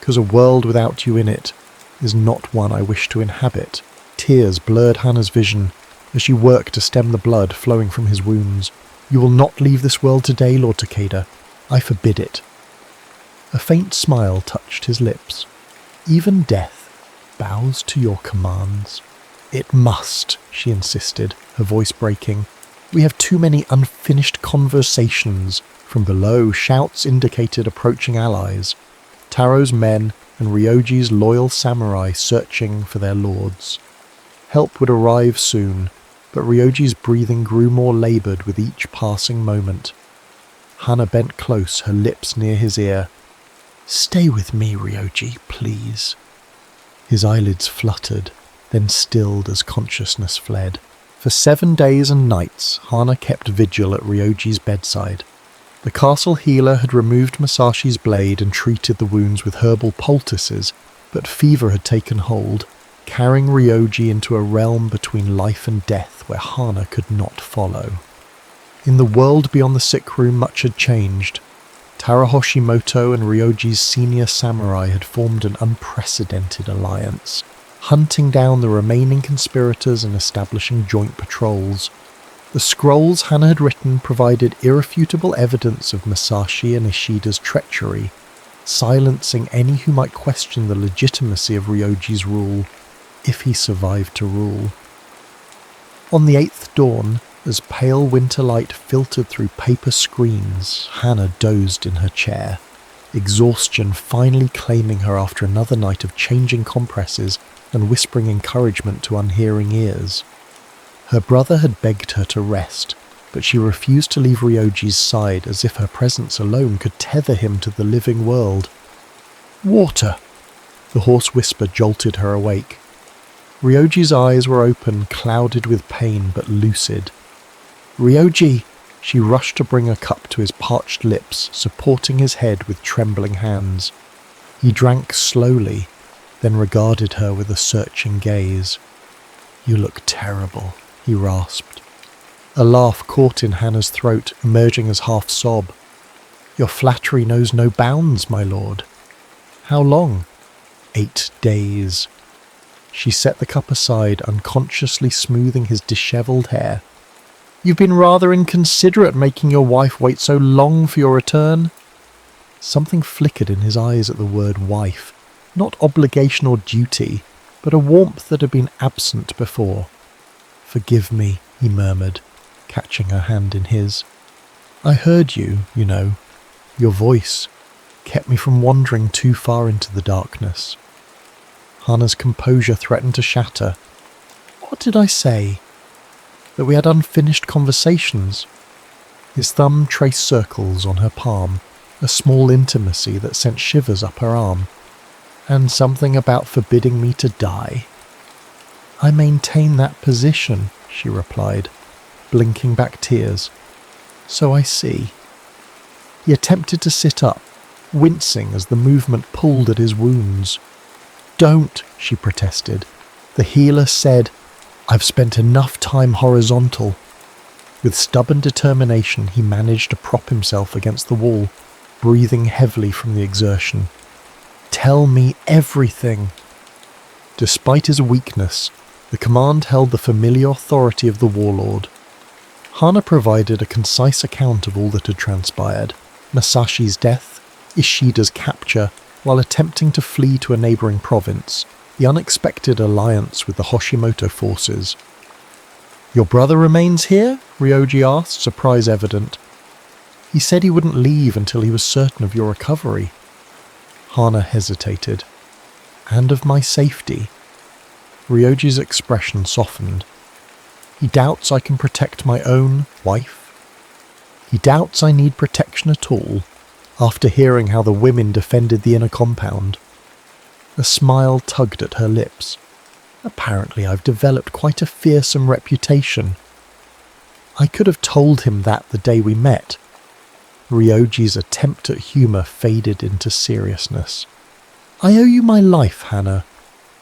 "'Cause a world without you in it is not one I wish to inhabit." Tears blurred Hana's vision as she worked to stem the blood flowing from his wounds. "You will not leave this world today, Lord Takeda. I forbid it." A faint smile touched his lips. "Even death bows to your commands." "It must," she insisted, her voice breaking. "We have too many unfinished conversations." From below, shouts indicated approaching allies. Taro's men and Ryoji's loyal samurai searching for their lords. Help would arrive soon, but Ryoji's breathing grew more laboured with each passing moment. Hana bent close, her lips near his ear. "Stay with me, Ryoji, please." His eyelids fluttered, then stilled as consciousness fled. For 7 days and nights, Hana kept vigil at Ryoji's bedside. The castle healer had removed Masashi's blade and treated the wounds with herbal poultices, but fever had taken hold, carrying Ryoji into a realm between life and death where Hana could not follow. In the world beyond the sick room, much had changed. Taro Hoshimoto and Ryoji's senior samurai had formed an unprecedented alliance, hunting down the remaining conspirators and establishing joint patrols. The scrolls Hana had written provided irrefutable evidence of Masashi and Ishida's treachery, silencing any who might question the legitimacy of Ryoji's rule, if he survived to rule. On the 8th dawn, as pale winter light filtered through paper screens, Hana dozed in her chair, exhaustion finally claiming her after another night of changing compresses and whispering encouragement to unhearing ears. Her brother had begged her to rest, but she refused to leave Ryoji's side as if her presence alone could tether him to the living world. "Water!" The hoarse whisper jolted her awake. Ryoji's eyes were open, clouded with pain but lucid. "Ryoji!" She rushed to bring a cup to his parched lips, supporting his head with trembling hands. He drank slowly, then regarded her with a searching gaze. "You look terrible," he rasped. A laugh caught in Hana's throat, emerging as half-sob. "Your flattery knows no bounds, my lord." "How long?" 8 days. She set the cup aside, unconsciously smoothing his dishevelled hair. "You've been rather inconsiderate making your wife wait so long for your return." Something flickered in his eyes at the word wife, not obligation or duty, but a warmth that had been absent before. "Forgive me," he murmured, catching her hand in his. "I heard you, you know. Your voice kept me from wandering too far into the darkness." Hana's composure threatened to shatter. "What did I say? That we had unfinished conversations?" His thumb traced circles on her palm, a small intimacy that sent shivers up her arm. "And something about forbidding me to die?" "I maintain that position," she replied, blinking back tears. "So I see." He attempted to sit up, wincing as the movement pulled at his wounds. "Don't," she protested. The healer said, "I've spent enough time horizontal." With stubborn determination, he managed to prop himself against the wall, breathing heavily from the exertion. "Tell me everything." Despite his weakness, the command held the familiar authority of the warlord. Hana provided a concise account of all that had transpired: Masashi's death, Ishida's capture, while attempting to flee to a neighbouring province, the unexpected alliance with the Hoshimoto forces. "Your brother remains here?" Ryoji asked, surprise evident. "He said he wouldn't leave until he was certain of your recovery." Hana hesitated. "And of my safety?" Ryoji's expression softened. "He doubts I can protect my own wife. He doubts I need protection at all, after hearing how the women defended the inner compound." A smile tugged at her lips. "Apparently I've developed quite a fearsome reputation." I could have told him that the day we met. Ryoji's attempt at humour faded into seriousness. "I owe you my life, Hana.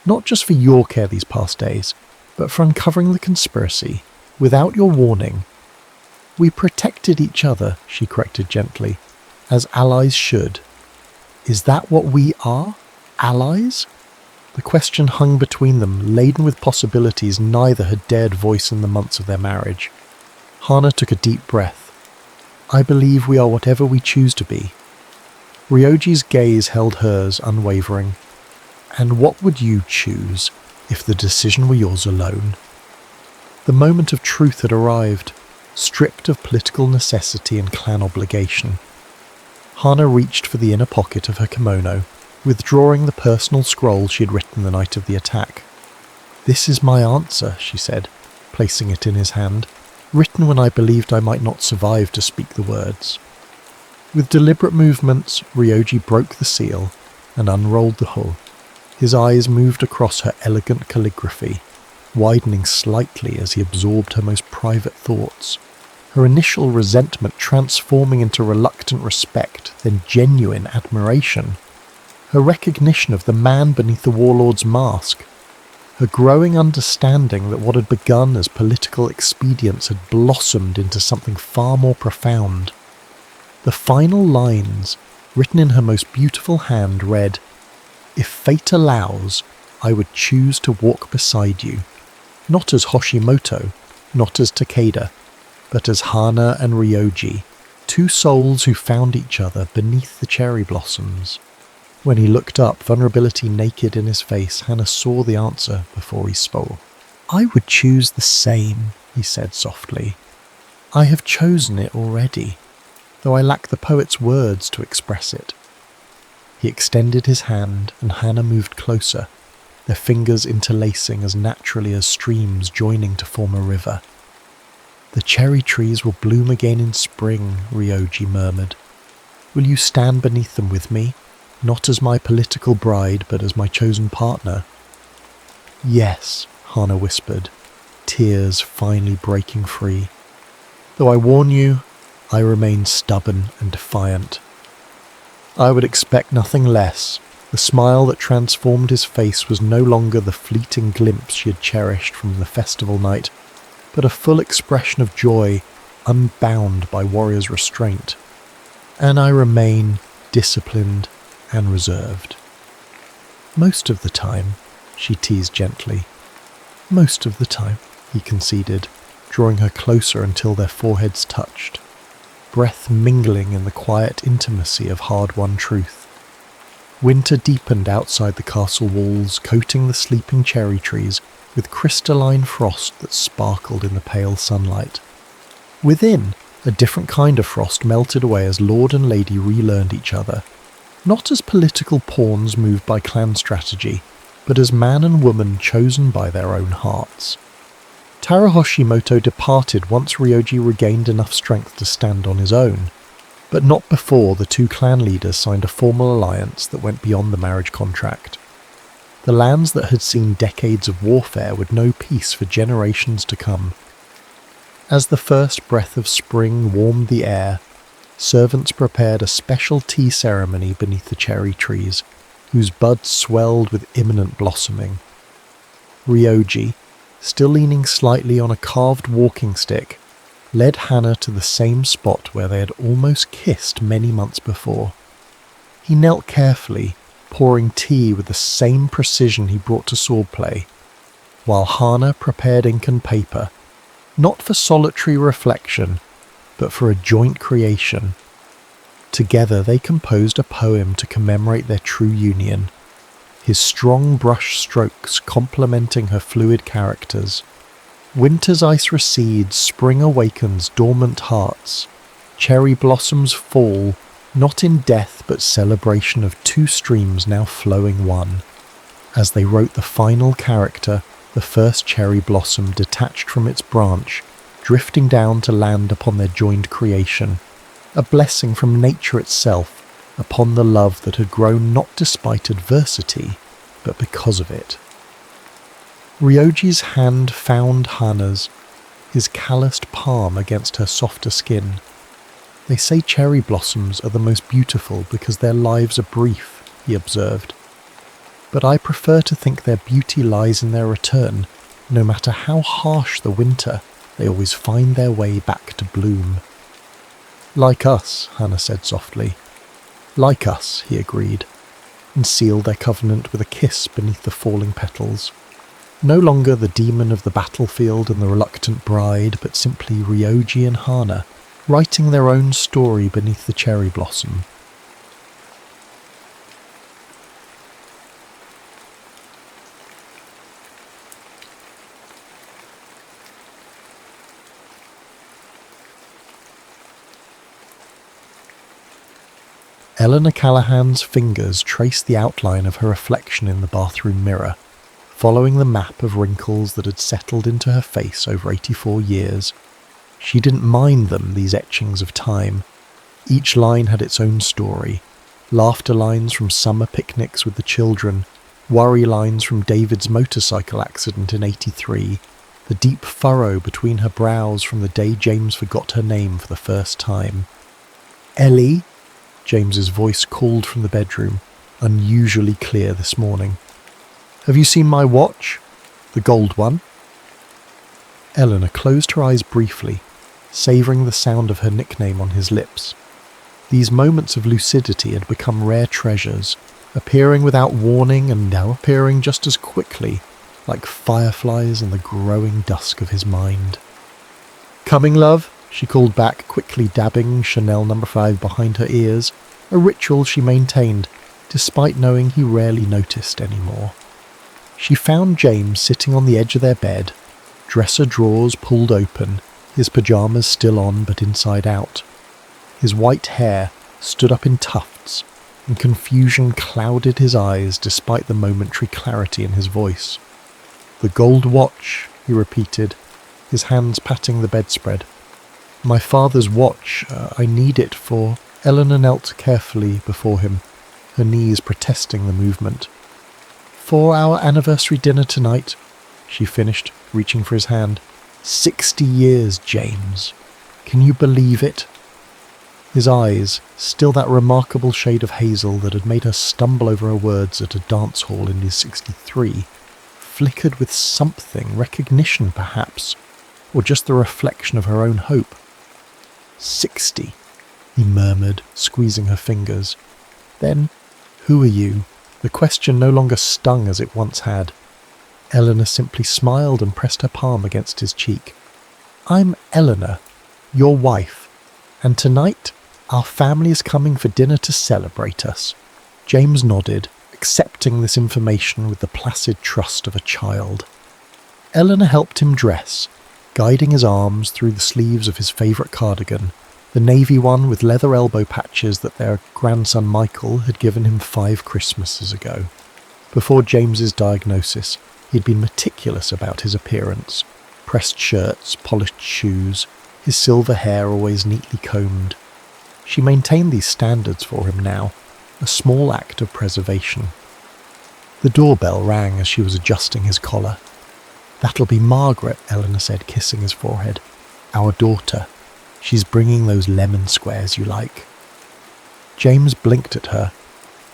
Not just for your care these past days, but for uncovering the conspiracy, without your warning." "We protected each other," she corrected gently, "as allies should." "Is that what we are? Allies?" The question hung between them, laden with possibilities neither had dared voice in the months of their marriage. Hana took a deep breath. "I believe we are whatever we choose to be." Ryoji's gaze held hers, unwavering. "And what would you choose, if the decision were yours alone?" The moment of truth had arrived, stripped of political necessity and clan obligation. Hana reached for the inner pocket of her kimono, withdrawing the personal scroll she had written the night of the attack. "This is my answer," she said, placing it in his hand, "written when I believed I might not survive to speak the words." With deliberate movements, Ryoji broke the seal and unrolled the hull. His eyes moved across her elegant calligraphy, widening slightly as he absorbed her most private thoughts. Her initial resentment transforming into reluctant respect, then genuine admiration. Her recognition of the man beneath the warlord's mask. Her growing understanding that what had begun as political expedients had blossomed into something far more profound. The final lines, written in her most beautiful hand, read, "If fate allows, I would choose to walk beside you, not as Hoshimoto, not as Takeda, but as Hana and Ryoji, two souls who found each other beneath the cherry blossoms." When he looked up, vulnerability naked in his face, Hana saw the answer before he spoke. "I would choose the same," he said softly. "I have chosen it already, though I lack the poet's words to express it." He extended his hand, and Hana moved closer, their fingers interlacing as naturally as streams joining to form a river. "The cherry trees will bloom again in spring," Ryoji murmured. "Will you stand beneath them with me, not as my political bride, but as my chosen partner?" "Yes," Hana whispered, tears finally breaking free. "Though I warn you, I remain stubborn and defiant." "I would expect nothing less." The smile that transformed his face was no longer the fleeting glimpse she had cherished from the festival night, but a full expression of joy, unbound by warrior's restraint. "And I remain disciplined and reserved." "Most of the time," she teased gently. "Most of the time," he conceded, drawing her closer until their foreheads touched, breath mingling in the quiet intimacy of hard-won truth. Winter deepened outside the castle walls, coating the sleeping cherry trees with crystalline frost that sparkled in the pale sunlight. Within, a different kind of frost melted away as Lord and Lady relearned each other, not as political pawns moved by clan strategy, but as man and woman chosen by their own hearts. Taro Hoshimoto departed once Ryoji regained enough strength to stand on his own, but not before the two clan leaders signed a formal alliance that went beyond the marriage contract. The lands that had seen decades of warfare would know peace for generations to come. As the first breath of spring warmed the air, servants prepared a special tea ceremony beneath the cherry trees, whose buds swelled with imminent blossoming. Ryoji, still leaning slightly on a carved walking stick, led Hana to the same spot where they had almost kissed many months before. He knelt carefully, pouring tea with the same precision he brought to swordplay, while Hana prepared ink and paper, not for solitary reflection, but for a joint creation. Together they composed a poem to commemorate their true union, his strong brush strokes complementing her fluid characters. Winter's ice recedes, spring awakens dormant hearts. Cherry blossoms fall, not in death but celebration of two streams now flowing one. As they wrote the final character, the first cherry blossom detached from its branch, drifting down to land upon their joined creation, a blessing from nature itself upon the love that had grown not despite adversity, but because of it. Ryoji's hand found Hana's, his calloused palm against her softer skin. They say cherry blossoms are the most beautiful because their lives are brief, he observed. But I prefer to think their beauty lies in their return. No matter how harsh the winter, they always find their way back to bloom. Like us, Hana said softly. Like us, he agreed, and sealed their covenant with a kiss beneath the falling petals. No longer the demon of the battlefield and the reluctant bride, but simply Ryoji and Hana, writing their own story beneath the cherry blossom. Eleanor Callahan's fingers traced the outline of her reflection in the bathroom mirror, following the map of wrinkles that had settled into her face over 84 years. She didn't mind them, these etchings of time. Each line had its own story. Laughter lines from summer picnics with the children, worry lines from David's motorcycle accident in 83, the deep furrow between her brows from the day James forgot her name for the first time. Ellie? James's voice called from the bedroom, unusually clear this morning. Have you seen my watch? The gold one? Eleanor closed her eyes briefly, savouring the sound of her nickname on his lips. These moments of lucidity had become rare treasures, appearing without warning and now appearing just as quickly, like fireflies in the growing dusk of his mind. Coming, love? She called back, quickly dabbing Chanel No. 5 behind her ears, a ritual she maintained, despite knowing he rarely noticed anymore. She found James sitting on the edge of their bed, dresser drawers pulled open, his pyjamas still on but inside out. His white hair stood up in tufts, and confusion clouded his eyes despite the momentary clarity in his voice. The gold watch, he repeated, his hands patting the bedspread. My father's watch, I need it for... Eleanor knelt carefully before him, her knees protesting the movement. For our anniversary dinner tonight, she finished, reaching for his hand. 60 years, James. Can you believe it? His eyes, still that remarkable shade of hazel that had made her stumble over her words at a dance hall in his 63, flickered with something, recognition perhaps, or just the reflection of her own hope. 60, he murmured, squeezing her fingers. Then, who are you? The question no longer stung as it once had. Eleanor simply smiled and pressed her palm against his cheek. I'm Eleanor, your wife, and tonight our family is coming for dinner to celebrate us. James nodded, accepting this information with the placid trust of a child. Eleanor helped him dress, guiding his arms through the sleeves of his favourite cardigan, the navy one with leather elbow patches that their grandson Michael had given him 5 Christmases ago. Before James's diagnosis, he'd been meticulous about his appearance. Pressed shirts, polished shoes, his silver hair always neatly combed. She maintained these standards for him now, a small act of preservation. The doorbell rang as she was adjusting his collar. That'll be Margaret, Eleanor said, kissing his forehead. Our daughter. She's bringing those lemon squares you like." James blinked at her,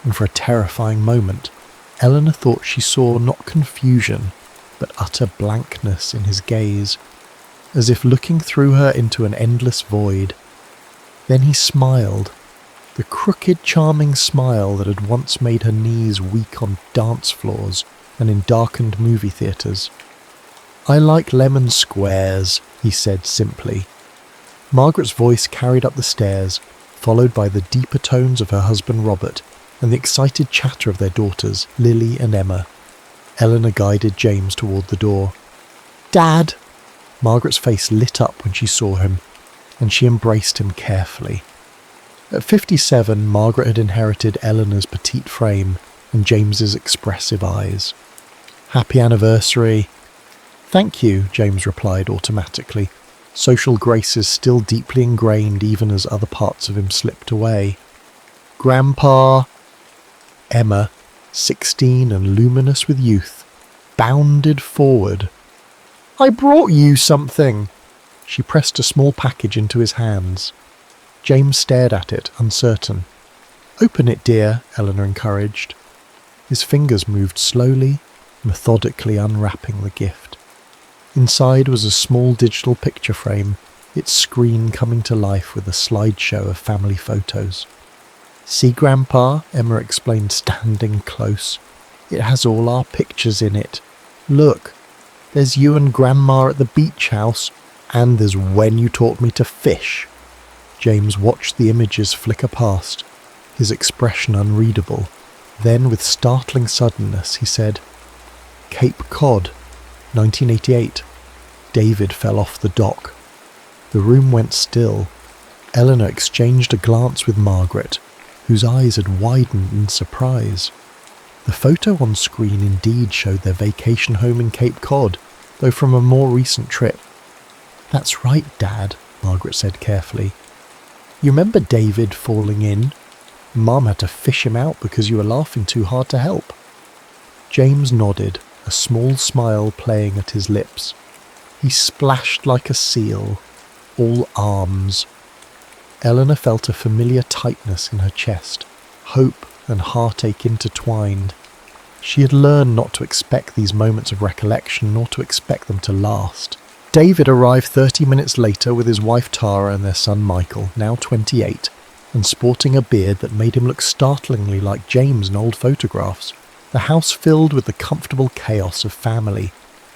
and for a terrifying moment, Eleanor thought she saw not confusion, but utter blankness in his gaze, as if looking through her into an endless void. Then he smiled, the crooked, charming smile that had once made her knees weak on dance floors and in darkened movie theatres. "I like lemon squares," he said simply. Margaret's voice carried up the stairs, followed by the deeper tones of her husband Robert and the excited chatter of their daughters, Lily and Emma. Eleanor guided James toward the door. "Dad!" Margaret's face lit up when she saw him, and she embraced him carefully. At 57, Margaret had inherited Eleanor's petite frame and James's expressive eyes. "Happy anniversary." "Thank you," James replied automatically, social graces still deeply ingrained even as other parts of him slipped away. "Grandpa." Emma, 16 and luminous with youth, bounded forward. "I brought you something." She pressed a small package into his hands. James stared at it, uncertain. "Open it, dear," Eleanor encouraged. His fingers moved slowly, methodically unwrapping the gift. Inside was a small digital picture frame, its screen coming to life with a slideshow of family photos. "See, Grandpa," Emma explained, standing close. "It has all our pictures in it. Look, there's you and Grandma at the beach house, and there's when you taught me to fish." James watched the images flicker past, his expression unreadable. Then, with startling suddenness, he said, "Cape Cod, 1988. David fell off the dock." The room went still. Eleanor exchanged a glance with Margaret, whose eyes had widened in surprise. The photo on screen indeed showed their vacation home in Cape Cod, though from a more recent trip. "That's right, Dad," Margaret said carefully. "You remember David falling in? Mum had to fish him out because you were laughing too hard to help." James nodded, a small smile playing at his lips. He splashed like a seal, all arms. Eleanor felt a familiar tightness in her chest, hope and heartache intertwined. She had learned not to expect these moments of recollection, nor to expect them to last. David arrived 30 minutes later with his wife Tara and their son Michael, now 28, and sporting a beard that made him look startlingly like James in old photographs. The house filled with the comfortable chaos of family,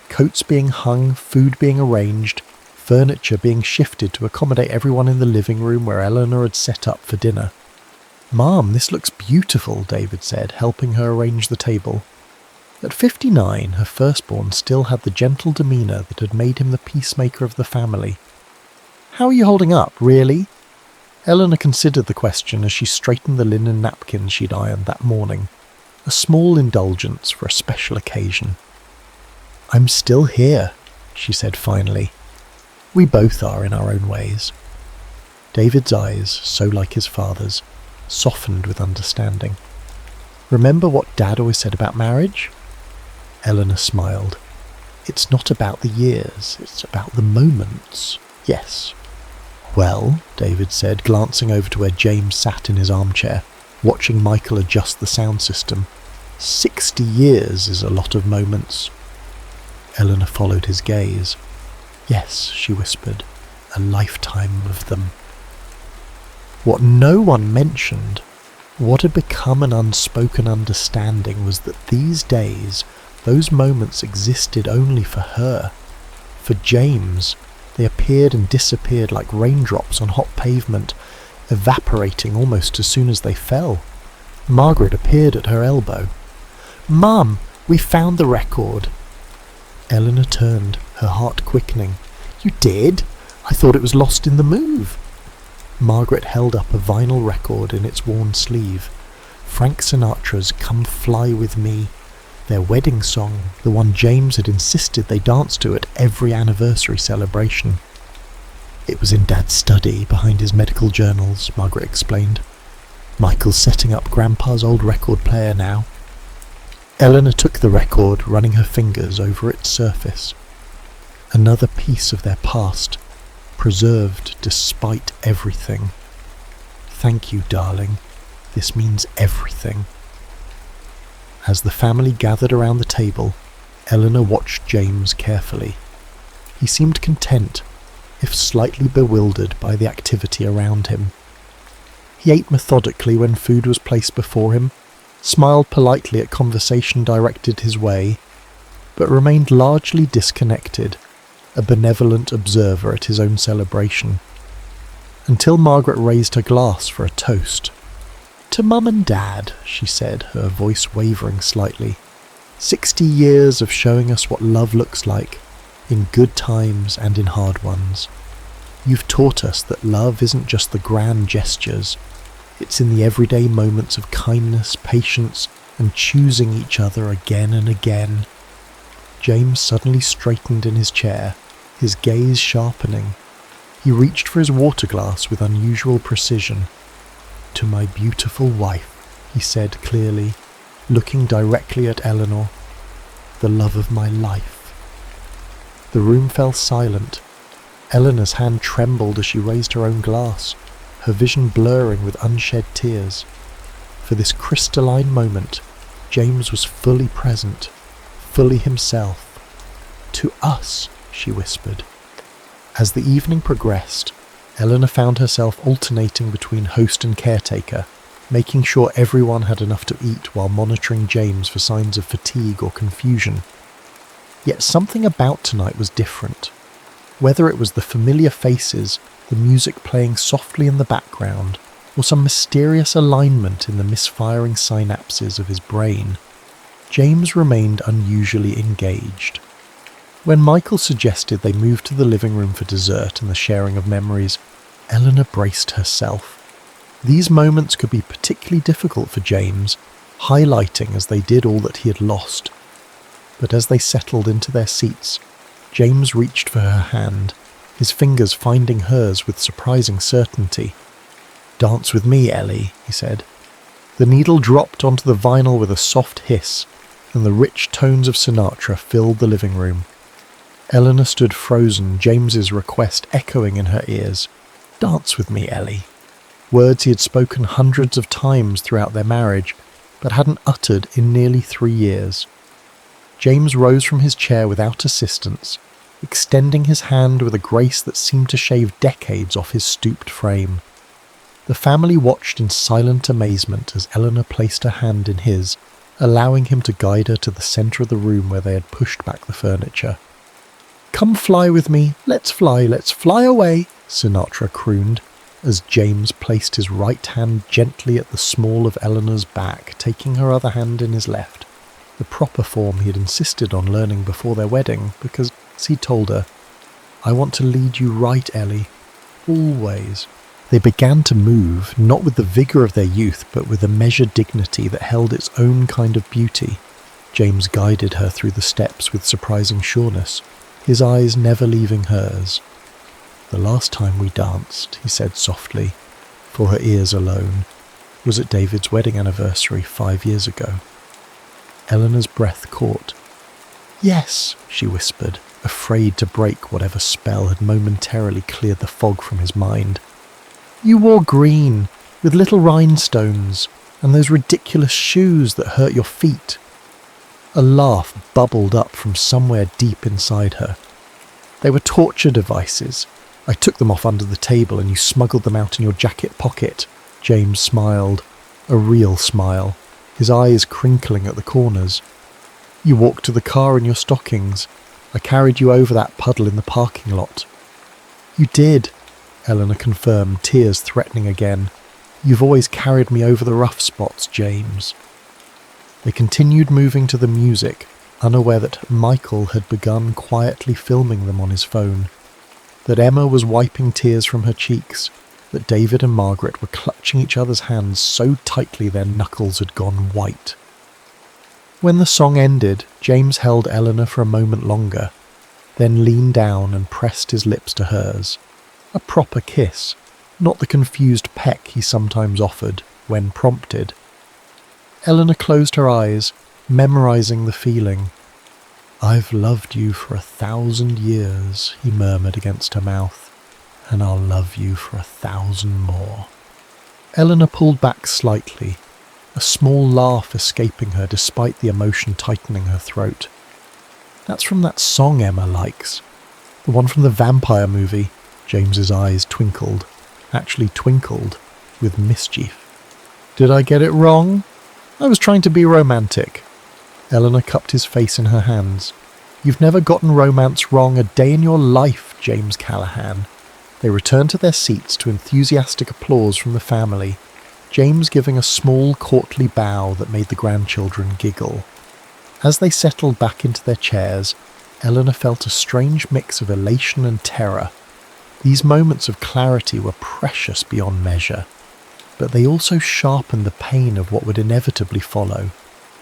coats being hung, food being arranged, furniture being shifted to accommodate everyone in the living room where Eleanor had set up for dinner. "Mom, this looks beautiful," David said, helping her arrange the table. At 59, her firstborn still had the gentle demeanour that had made him the peacemaker of the family. "How are you holding up, really?" Eleanor considered the question as she straightened the linen napkins she'd ironed that morning, a small indulgence for a special occasion. "I'm still here," she said finally. "We both are in our own ways." David's eyes, so like his father's, softened with understanding. "Remember what Dad always said about marriage?" Eleanor smiled. "It's not about the years, it's about the moments." "Yes." "Well," David said, glancing over to where James sat in his armchair, watching Michael adjust the sound system, 60 years is a lot of moments." Eleanor followed his gaze. "Yes," she whispered, "a lifetime of them." What no one mentioned, what had become an unspoken understanding, was that these days, those moments existed only for her. For James, they appeared and disappeared like raindrops on hot pavement, evaporating almost as soon as they fell. Margaret appeared at her elbow. "Mum, we found the record." Eleanor turned, her heart quickening. "You did? I thought it was lost in the move." Margaret held up a vinyl record in its worn sleeve. Frank Sinatra's "Come Fly With Me," their wedding song, the one James had insisted they dance to at every anniversary celebration. "It was in Dad's study behind his medical journals," Margaret explained. "Michael's setting up Grandpa's old record player now." Eleanor took the record, running her fingers over its surface. Another piece of their past, preserved despite everything. Thank you, darling. This means everything. As the family gathered around the table, Eleanor watched James carefully. He seemed content, if slightly bewildered by the activity around him. He ate methodically when food was placed before him, smiled politely at conversation directed his way, but remained largely disconnected, a benevolent observer at his own celebration, until Margaret raised her glass for a toast. "To Mum and Dad," she said, her voice wavering slightly. 60 years of showing us what love looks like, in good times and in hard ones. You've taught us that love isn't just the grand gestures, it's in the everyday moments of kindness, patience, and choosing each other again and again. James suddenly straightened in his chair, his gaze sharpening. He reached for his water glass with unusual precision. "To my beautiful wife," he said clearly, looking directly at Eleanor, "the love of my life." The room fell silent. Eleanor's hand trembled as she raised her own glass, her vision blurring with unshed tears. For this crystalline moment, James was fully present, fully himself. "To us," she whispered. As the evening progressed, Eleanor found herself alternating between host and caretaker, making sure everyone had enough to eat while monitoring James for signs of fatigue or confusion. Yet something about tonight was different. Whether it was the familiar faces, the music playing softly in the background, or some mysterious alignment in the misfiring synapses of his brain, James remained unusually engaged. When Michael suggested they move to the living room for dessert and the sharing of memories, Eleanor braced herself. These moments could be particularly difficult for James, highlighting as they did all that he had lost. But as they settled into their seats, James reached for her hand, his fingers finding hers with surprising certainty. "Dance with me, Ellie," he said. The needle dropped onto the vinyl with a soft hiss, and the rich tones of Sinatra filled the living room. Eleanor stood frozen, James's request echoing in her ears. "Dance with me, Ellie." Words he had spoken hundreds of times throughout their marriage, but hadn't uttered in nearly 3 years. James rose from his chair without assistance, extending his hand with a grace that seemed to shave decades off his stooped frame. The family watched in silent amazement as Eleanor placed her hand in his, allowing him to guide her to the centre of the room where they had pushed back the furniture. "Come fly with me, let's fly away," Sinatra crooned, as James placed his right hand gently at the small of Eleanor's back, taking her other hand in his left, the proper form he had insisted on learning before their wedding, because, as he told her, "I want to lead you right, Ellie, always." They began to move, not with the vigour of their youth, but with a measured dignity that held its own kind of beauty. James guided her through the steps with surprising sureness, his eyes never leaving hers. "The last time we danced," he said softly, for her ears alone, "was at David's wedding anniversary 5 years ago." Eleanor's breath caught. "Yes," she whispered, afraid to break whatever spell had momentarily cleared the fog from his mind. "You wore green, with little rhinestones, and those ridiculous shoes that hurt your feet." A laugh bubbled up from somewhere deep inside her. "They were torture devices. I took them off under the table and you smuggled them out in your jacket pocket." James smiled, a real smile, his eyes crinkling at the corners. "You walked to the car in your stockings. I carried you over that puddle in the parking lot." "You did," Eleanor confirmed, tears threatening again. "You've always carried me over the rough spots, James." They continued moving to the music, unaware that Michael had begun quietly filming them on his phone, that Emma was wiping tears from her cheeks, that David and Margaret were clutching each other's hands so tightly their knuckles had gone white. When the song ended, James held Eleanor for a moment longer, then leaned down and pressed his lips to hers. A proper kiss, not the confused peck he sometimes offered, when prompted. Eleanor closed her eyes, memorizing the feeling. "I've loved you for 1,000 years," he murmured against her mouth. and I'll love you for 1,000 more. Eleanor pulled back slightly, a small laugh escaping her despite the emotion tightening her throat. That's from that song Emma likes. The one from the vampire movie. James's eyes twinkled. Actually twinkled with mischief. Did I get it wrong? I was trying to be romantic. Eleanor cupped his face in her hands. You've never gotten romance wrong a day in your life, James Callahan. They returned to their seats to enthusiastic applause from the family, James giving a small courtly bow that made the grandchildren giggle. As they settled back into their chairs, Eleanor felt a strange mix of elation and terror. These moments of clarity were precious beyond measure, but they also sharpened the pain of what would inevitably follow,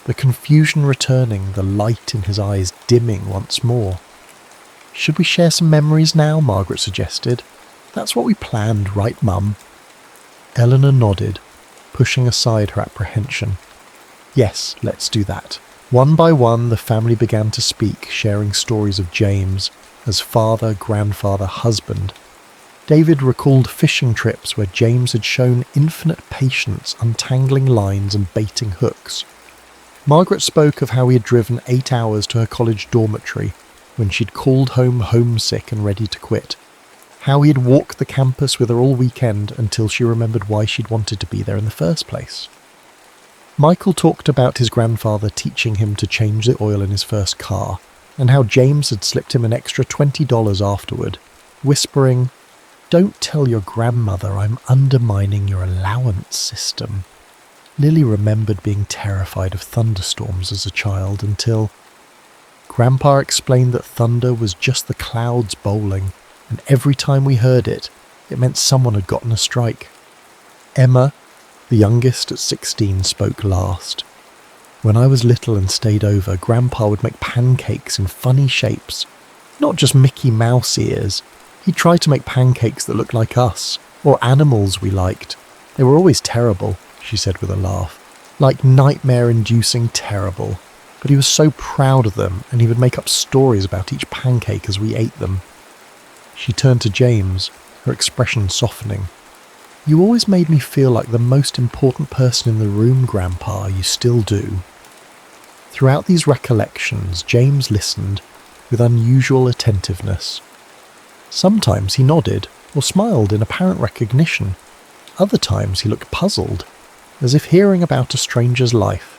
the confusion returning, the light in his eyes dimming once more. Should we share some memories now? Margaret suggested. That's what we planned, right, Mum? Eleanor nodded, pushing aside her apprehension. Yes, let's do that. One by one, the family began to speak, sharing stories of James as father, grandfather, husband. David recalled fishing trips where James had shown infinite patience untangling lines and baiting hooks. Margaret spoke of how he had driven 8 hours to her college dormitory when she'd called home homesick and ready to quit. How he had walked the campus with her all weekend until she remembered why she'd wanted to be there in the first place. Michael talked about his grandfather teaching him to change the oil in his first car, and how James had slipped him an extra $20 afterward, whispering, "Don't tell your grandmother I'm undermining your allowance system." Lily remembered being terrified of thunderstorms as a child until Grandpa explained that thunder was just the clouds bowling, and every time we heard it, it meant someone had gotten a strike. Emma, the youngest at 16, spoke last. When I was little and stayed over, Grandpa would make pancakes in funny shapes, not just Mickey Mouse ears. He'd try to make pancakes that looked like us, or animals we liked. They were always terrible, she said with a laugh, like nightmare-inducing terrible. But he was so proud of them, and he would make up stories about each pancake as we ate them. She turned to James, her expression softening. You always made me feel like the most important person in the room, Grandpa. You still do. Throughout these recollections, James listened with unusual attentiveness. Sometimes he nodded or smiled in apparent recognition. Other times he looked puzzled, as if hearing about a stranger's life.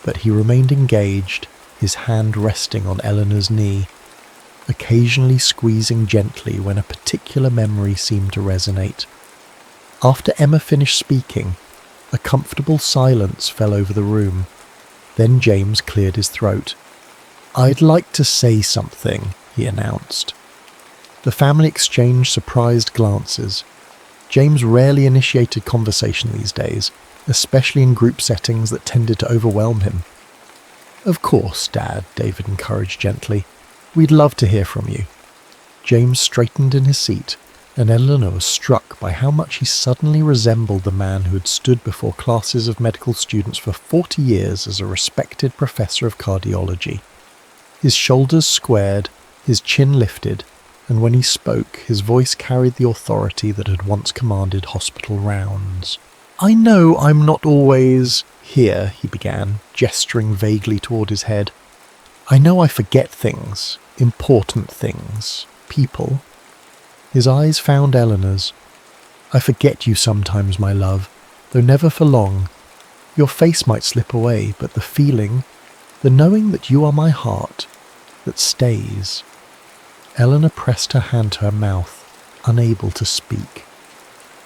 But he remained engaged, his hand resting on Eleanor's knee, occasionally squeezing gently when a particular memory seemed to resonate. After Emma finished speaking, a comfortable silence fell over the room. Then James cleared his throat. I'd like to say something, he announced. The family exchanged surprised glances. James rarely initiated conversation these days, especially in group settings that tended to overwhelm him. Of course, Dad, David encouraged gently. We'd love to hear from you. James straightened in his seat, and Eleanor was struck by how much he suddenly resembled the man who had stood before classes of medical students for 40 years as a respected professor of cardiology. His shoulders squared, his chin lifted, and when he spoke, his voice carried the authority that had once commanded hospital rounds. I know I'm not always here, he began, gesturing vaguely toward his head. I know I forget things, important things, people. His eyes found Eleanor's. I forget you sometimes, my love, though never for long. Your face might slip away, but the feeling, the knowing that you are my heart, that stays. Eleanor pressed her hand to her mouth, unable to speak.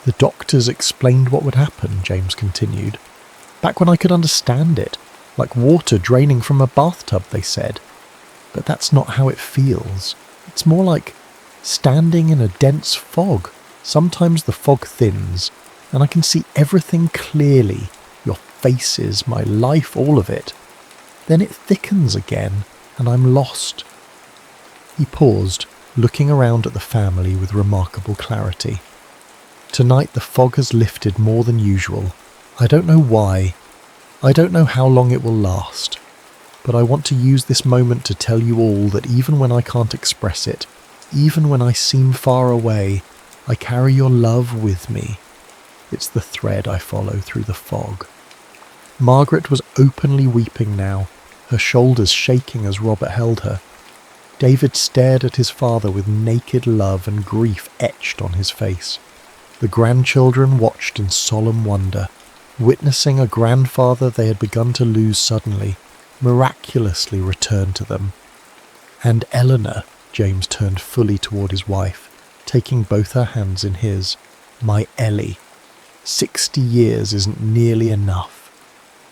The doctors explained what would happen, James continued. Back when I could understand it, like water draining from a bathtub, they said. But that's not how it feels. It's more like standing in a dense fog. Sometimes the fog thins, and I can see everything clearly. Your faces, my life, all of it. Then it thickens again, and I'm lost. He paused, looking around at the family with remarkable clarity. Tonight the fog has lifted more than usual. I don't know why. I don't know how long it will last. But I want to use this moment to tell you all that even when I can't express it, even when I seem far away, I carry your love with me. It's the thread I follow through the fog. Margaret was openly weeping now, her shoulders shaking as Robert held her. David stared at his father with naked love and grief etched on his face. The grandchildren watched in solemn wonder, witnessing a grandfather they had begun to lose suddenly, miraculously return to them. And Eleanor, James turned fully toward his wife, taking both her hands in his. My Ellie, 60 years isn't nearly enough.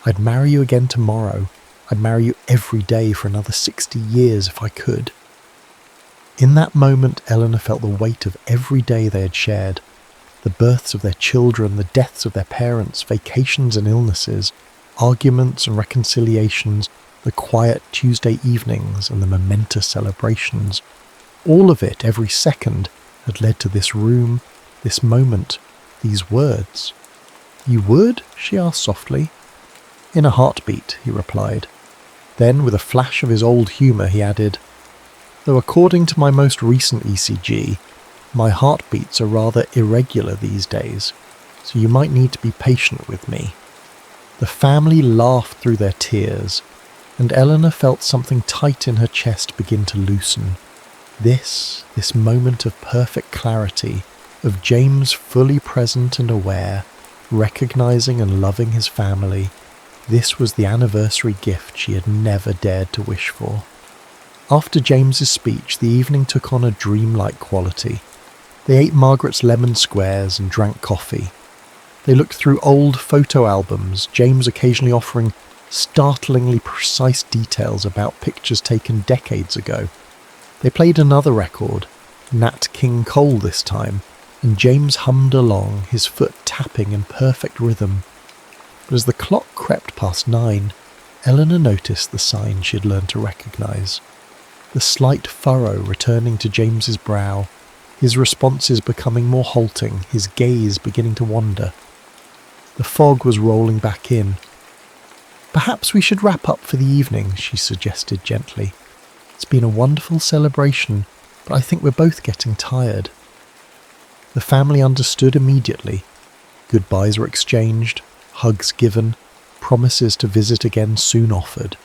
I'd marry you again tomorrow. I'd marry you every day for another 60 years if I could. In that moment, Eleanor felt the weight of every day they had shared. The births of their children, the deaths of their parents, vacations and illnesses, arguments and reconciliations, the quiet Tuesday evenings and the momentous celebrations. All of it, every second, had led to this room, this moment, these words. You would? She asked softly. In a heartbeat, he replied. Then, with a flash of his old humour, he added, though according to my most recent ECG, my heartbeats are rather irregular these days, so you might need to be patient with me. The family laughed through their tears, and Eleanor felt something tight in her chest begin to loosen. This moment of perfect clarity, of James fully present and aware, recognising and loving his family, this was the anniversary gift she had never dared to wish for. After James's speech, the evening took on a dreamlike quality. They ate Margaret's lemon squares and drank coffee. They looked through old photo albums, James occasionally offering startlingly precise details about pictures taken decades ago. They played another record, Nat King Cole this time, and James hummed along, his foot tapping in perfect rhythm. But as the clock crept past 9, Eleanor noticed the sign she had learned to recognise. The slight furrow returning to James's brow, his responses becoming more halting, his gaze beginning to wander. The fog was rolling back in. Perhaps we should wrap up for the evening, she suggested gently. It's been a wonderful celebration, but I think we're both getting tired. The family understood immediately. Goodbyes were exchanged, hugs given, promises to visit again soon offered.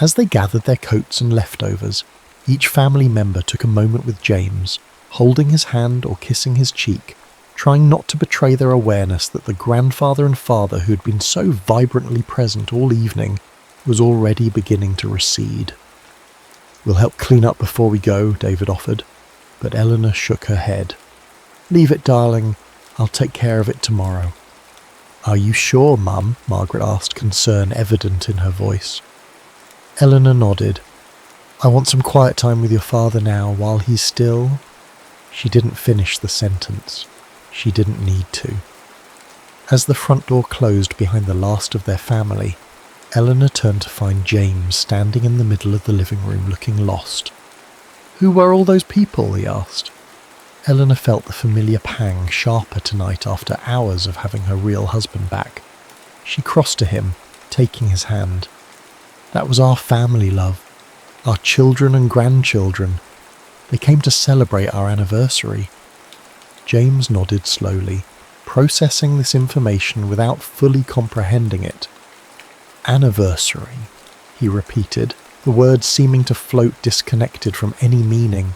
As they gathered their coats and leftovers, each family member took a moment with James, holding his hand or kissing his cheek, trying not to betray their awareness that the grandfather and father who had been so vibrantly present all evening was already beginning to recede. We'll help clean up before we go, David offered, but Eleanor shook her head. Leave it, darling. I'll take care of it tomorrow. Are you sure, Mum? Margaret asked, concern evident in her voice. Eleanor nodded. I want some quiet time with your father now while he's still... She didn't finish the sentence. She didn't need to. As the front door closed behind the last of their family, Eleanor turned to find James standing in the middle of the living room looking lost. Who were all those people? He asked. Eleanor felt the familiar pang sharper tonight after hours of having her real husband back. She crossed to him, taking his hand. That was our family, love. Our children and grandchildren. They came to celebrate our anniversary. James nodded slowly, processing this information without fully comprehending it. Anniversary, he repeated, the words seeming to float disconnected from any meaning.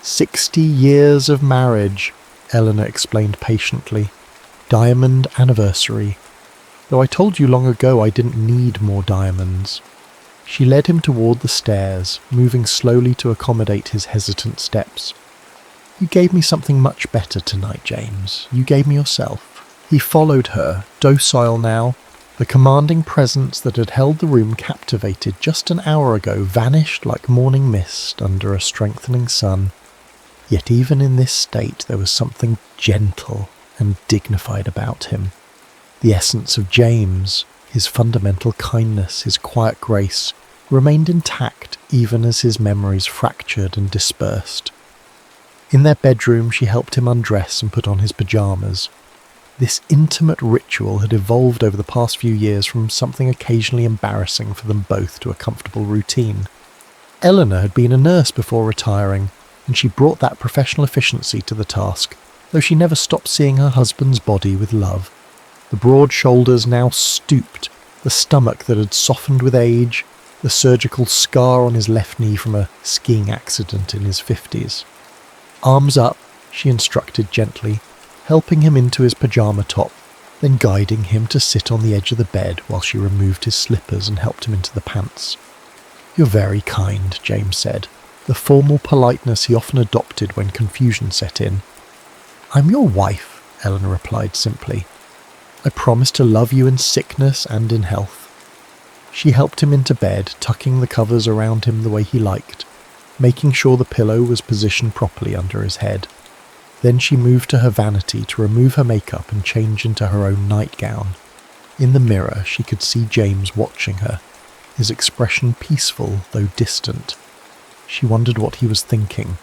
60 years of marriage, Eleanor explained patiently. Diamond anniversary. Though I told you long ago I didn't need more diamonds. She led him toward the stairs, moving slowly to accommodate his hesitant steps. You gave me something much better tonight, James. You gave me yourself. He followed her, docile now. The commanding presence that had held the room captivated just an hour ago vanished like morning mist under a strengthening sun. Yet even in this state there was something gentle and dignified about him. The essence of James, his fundamental kindness, his quiet grace, remained intact even as his memories fractured and dispersed. In their bedroom she helped him undress and put on his pyjamas. This intimate ritual had evolved over the past few years from something occasionally embarrassing for them both to a comfortable routine. Eleanor had been a nurse before retiring, and she brought that professional efficiency to the task, though she never stopped seeing her husband's body with love. The broad shoulders now stooped, the stomach that had softened with age, the surgical scar on his left knee from a skiing accident in his 50s. Arms up, she instructed gently, helping him into his pyjama top, then guiding him to sit on the edge of the bed while she removed his slippers and helped him into the pants. "You're very kind," James said, the formal politeness he often adopted when confusion set in. "I'm your wife," Eleanor replied simply. "I promise to love you in sickness and in health." She helped him into bed, tucking the covers around him the way he liked, making sure the pillow was positioned properly under his head. Then she moved to her vanity to remove her makeup and change into her own nightgown. In the mirror, she could see James watching her, his expression peaceful though distant. She wondered what he was thinking,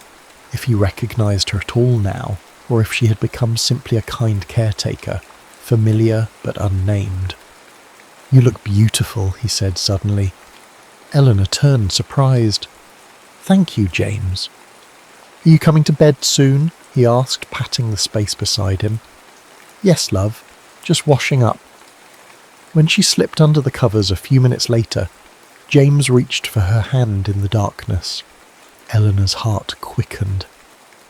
if he recognised her at all now, or if she had become simply a kind caretaker, familiar but unnamed. "You look beautiful," he said suddenly. Eleanor turned, surprised. "Thank you, James." "Are you coming to bed soon?" he asked, patting the space beside him. "Yes, love. Just washing up." When she slipped under the covers a few minutes later, James reached for her hand in the darkness. Eleanor's heart quickened.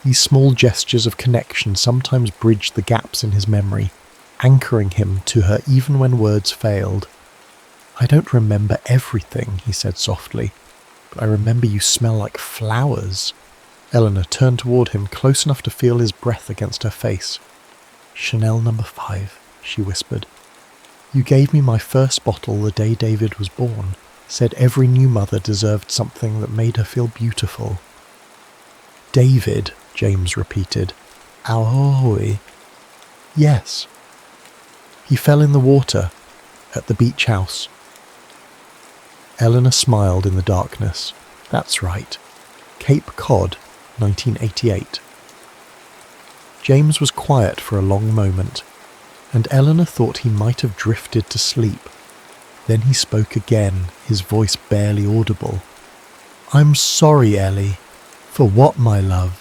These small gestures of connection sometimes bridged the gaps in his memory, anchoring him to her even when words failed. "I don't remember everything," he said softly, "but I remember you smell like flowers." Eleanor turned toward him, close enough to feel his breath against her face. "Chanel No. 5, she whispered. "You gave me my first bottle the day David was born, said every new mother deserved something that made her feel beautiful." "David," James repeated. "Ahoy." "Yes." "He fell in the water, at the beach house." Eleanor smiled in the darkness. "That's right. Cape Cod, 1988. James was quiet for a long moment, and Eleanor thought he might have drifted to sleep. Then he spoke again, his voice barely audible. "I'm sorry, Ellie." "For what, my love?"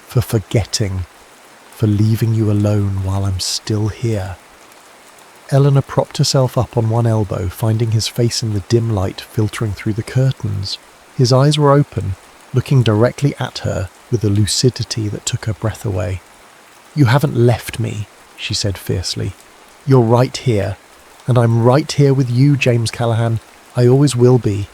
"For forgetting. For leaving you alone while I'm still here." Eleanor propped herself up on one elbow, finding his face in the dim light filtering through the curtains. His eyes were open, looking directly at her with a lucidity that took her breath away. "You haven't left me," she said fiercely. "You're right here, and I'm right here with you, James Callahan. I always will be."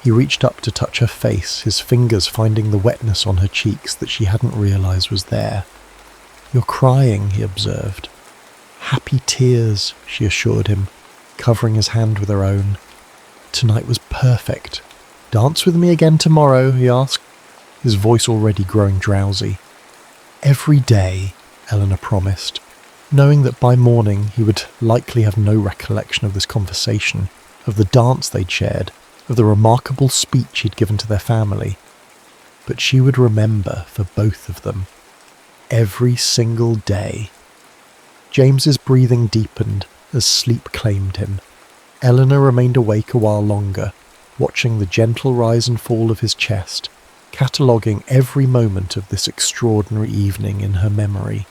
He reached up to touch her face, his fingers finding the wetness on her cheeks that she hadn't realised was there. "You're crying," he observed. "Happy tears," she assured him, covering his hand with her own. "Tonight was perfect. Dance with me again tomorrow?" he asked, his voice already growing drowsy. "Every day," Eleanor promised, knowing that by morning he would likely have no recollection of this conversation, of the dance they'd shared, of the remarkable speech he'd given to their family. But she would remember for both of them. Every single day. James's breathing deepened as sleep claimed him. Eleanor remained awake a while longer, watching the gentle rise and fall of his chest, cataloguing every moment of this extraordinary evening in her memory.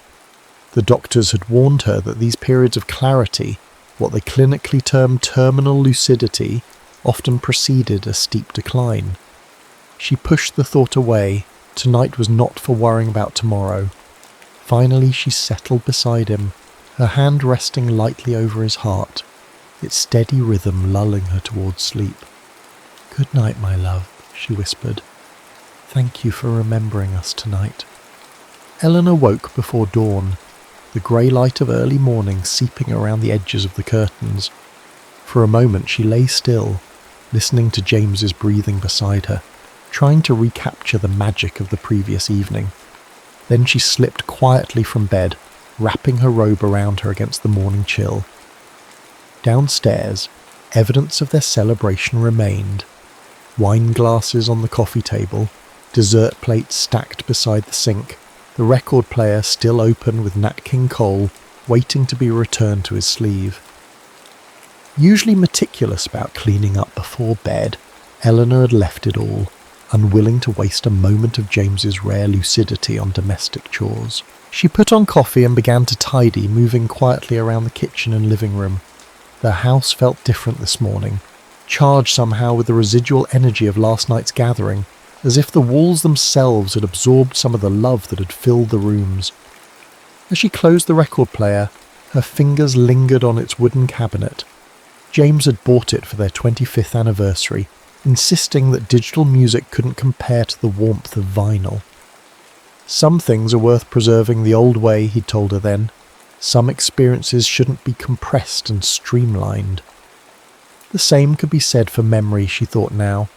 The doctors had warned her that these periods of clarity, what they clinically term terminal lucidity, often preceded a steep decline. She pushed the thought away. Tonight was not for worrying about tomorrow. Finally she settled beside him, her hand resting lightly over his heart, its steady rhythm lulling her towards sleep. "Good night, my love," she whispered. "Thank you for remembering us tonight." Eleanor woke before dawn, the grey light of early morning seeping around the edges of the curtains. For a moment she lay still, listening to James's breathing beside her, trying to recapture the magic of the previous evening. Then she slipped quietly from bed, wrapping her robe around her against the morning chill. Downstairs, evidence of their celebration remained. Wine glasses on the coffee table, dessert plates stacked beside the sink, the record player still open with Nat King Cole, waiting to be returned to his sleeve. Usually meticulous about cleaning up before bed, Eleanor had left it all, unwilling to waste a moment of James's rare lucidity on domestic chores. She put on coffee and began to tidy, moving quietly around the kitchen and living room. Their house felt different this morning, charged somehow with the residual energy of last night's gathering, as if the walls themselves had absorbed some of the love that had filled the rooms. As she closed the record player, her fingers lingered on its wooden cabinet. James had bought it for their 25th anniversary, insisting that digital music couldn't compare to the warmth of vinyl. Some things are worth preserving the old way, he'd told her then. Some experiences shouldn't be compressed and streamlined. The same could be said for memory, she thought now.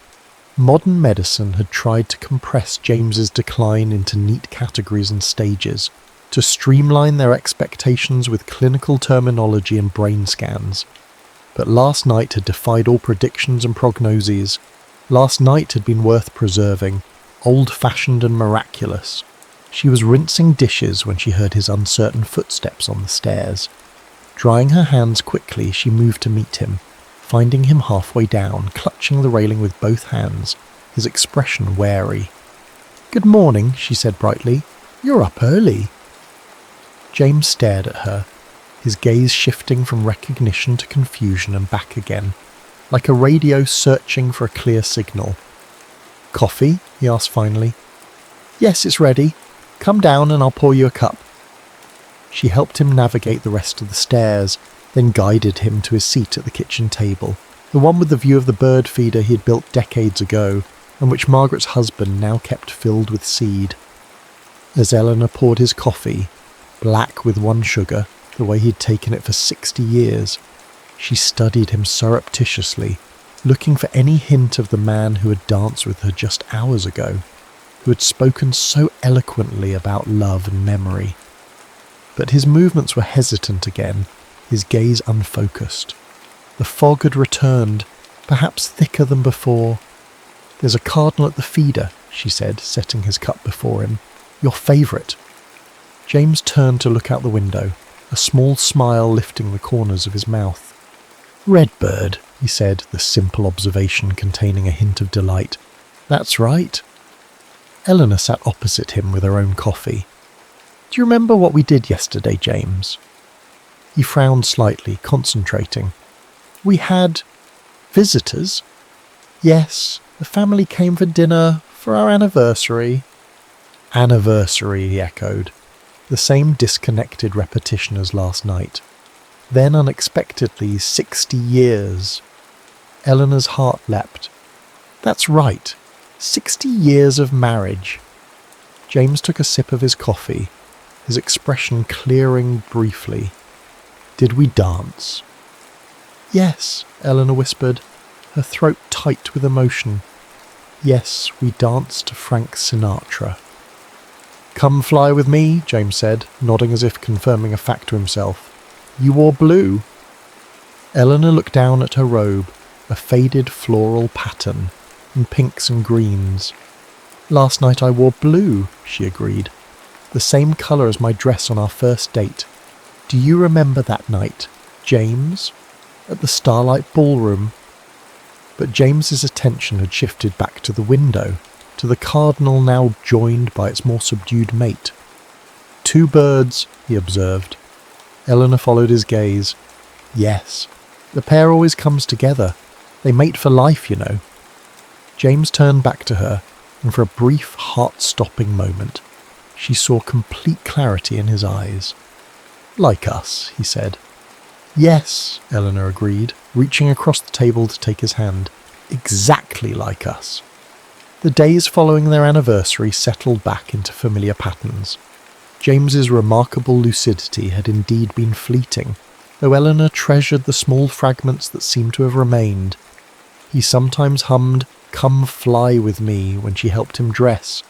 Modern medicine had tried to compress James's decline into neat categories and stages, to streamline their expectations with clinical terminology and brain scans. But last night had defied all predictions and prognoses. Last night had been worth preserving, old-fashioned and miraculous. She was rinsing dishes when she heard his uncertain footsteps on the stairs. Drying her hands quickly, she moved to meet him, finding him halfway down, clutching the railing with both hands, his expression wary. "Good morning," she said brightly. "You're up early." James stared at her, his gaze shifting from recognition to confusion and back again, like a radio searching for a clear signal. "Coffee?" he asked finally. "Yes, it's ready. Come down and I'll pour you a cup." She helped him navigate the rest of the stairs, then guided him to his seat at the kitchen table, the one with the view of the bird feeder he had built decades ago, and which Margaret's husband now kept filled with seed. As Eleanor poured his coffee, black with one sugar, the way he'd taken it for 60 years, she studied him surreptitiously, looking for any hint of the man who had danced with her just hours ago, who had spoken so eloquently about love and memory. But his movements were hesitant again, his gaze unfocused. The fog had returned, perhaps thicker than before. "There's a cardinal at the feeder," she said, setting his cup before him. "Your favourite." James turned to look out the window, a small smile lifting the corners of his mouth. "Redbird," he said, the simple observation containing a hint of delight. "That's right." Eleanor sat opposite him with her own coffee. "Do you remember what we did yesterday, James?" He frowned slightly, concentrating. "We had visitors." "Yes, the family came for dinner for our anniversary." "Anniversary," he echoed, the same disconnected repetition as last night. Then unexpectedly, 60 years. Eleanor's heart leapt. "That's right, 60 years of marriage." James took a sip of his coffee, his expression clearing briefly. "Did we dance?" "Yes," Eleanor whispered, her throat tight with emotion. "Yes, we danced to Frank Sinatra." "Come fly with me," James said, nodding as if confirming a fact to himself. "You wore blue." Eleanor looked down at her robe, a faded floral pattern, in pinks and greens. "Last night I wore blue," she agreed. "The same colour as my dress on our first date. Do you remember that night, James? At the Starlight Ballroom?" But James's attention had shifted back to the window, to the cardinal now joined by its more subdued mate. "Two birds," he observed. Eleanor followed his gaze. "Yes, the pair always comes together. They mate for life, you know." James turned back to her, and for a brief, heart-stopping moment, she saw complete clarity in his eyes. "Like us," he said. "Yes," Eleanor agreed, reaching across the table to take his hand. "Exactly like us." The days following their anniversary settled back into familiar patterns. James's remarkable lucidity had indeed been fleeting, though Eleanor treasured the small fragments that seemed to have remained. He sometimes hummed "Come Fly With Me" when she helped him dress,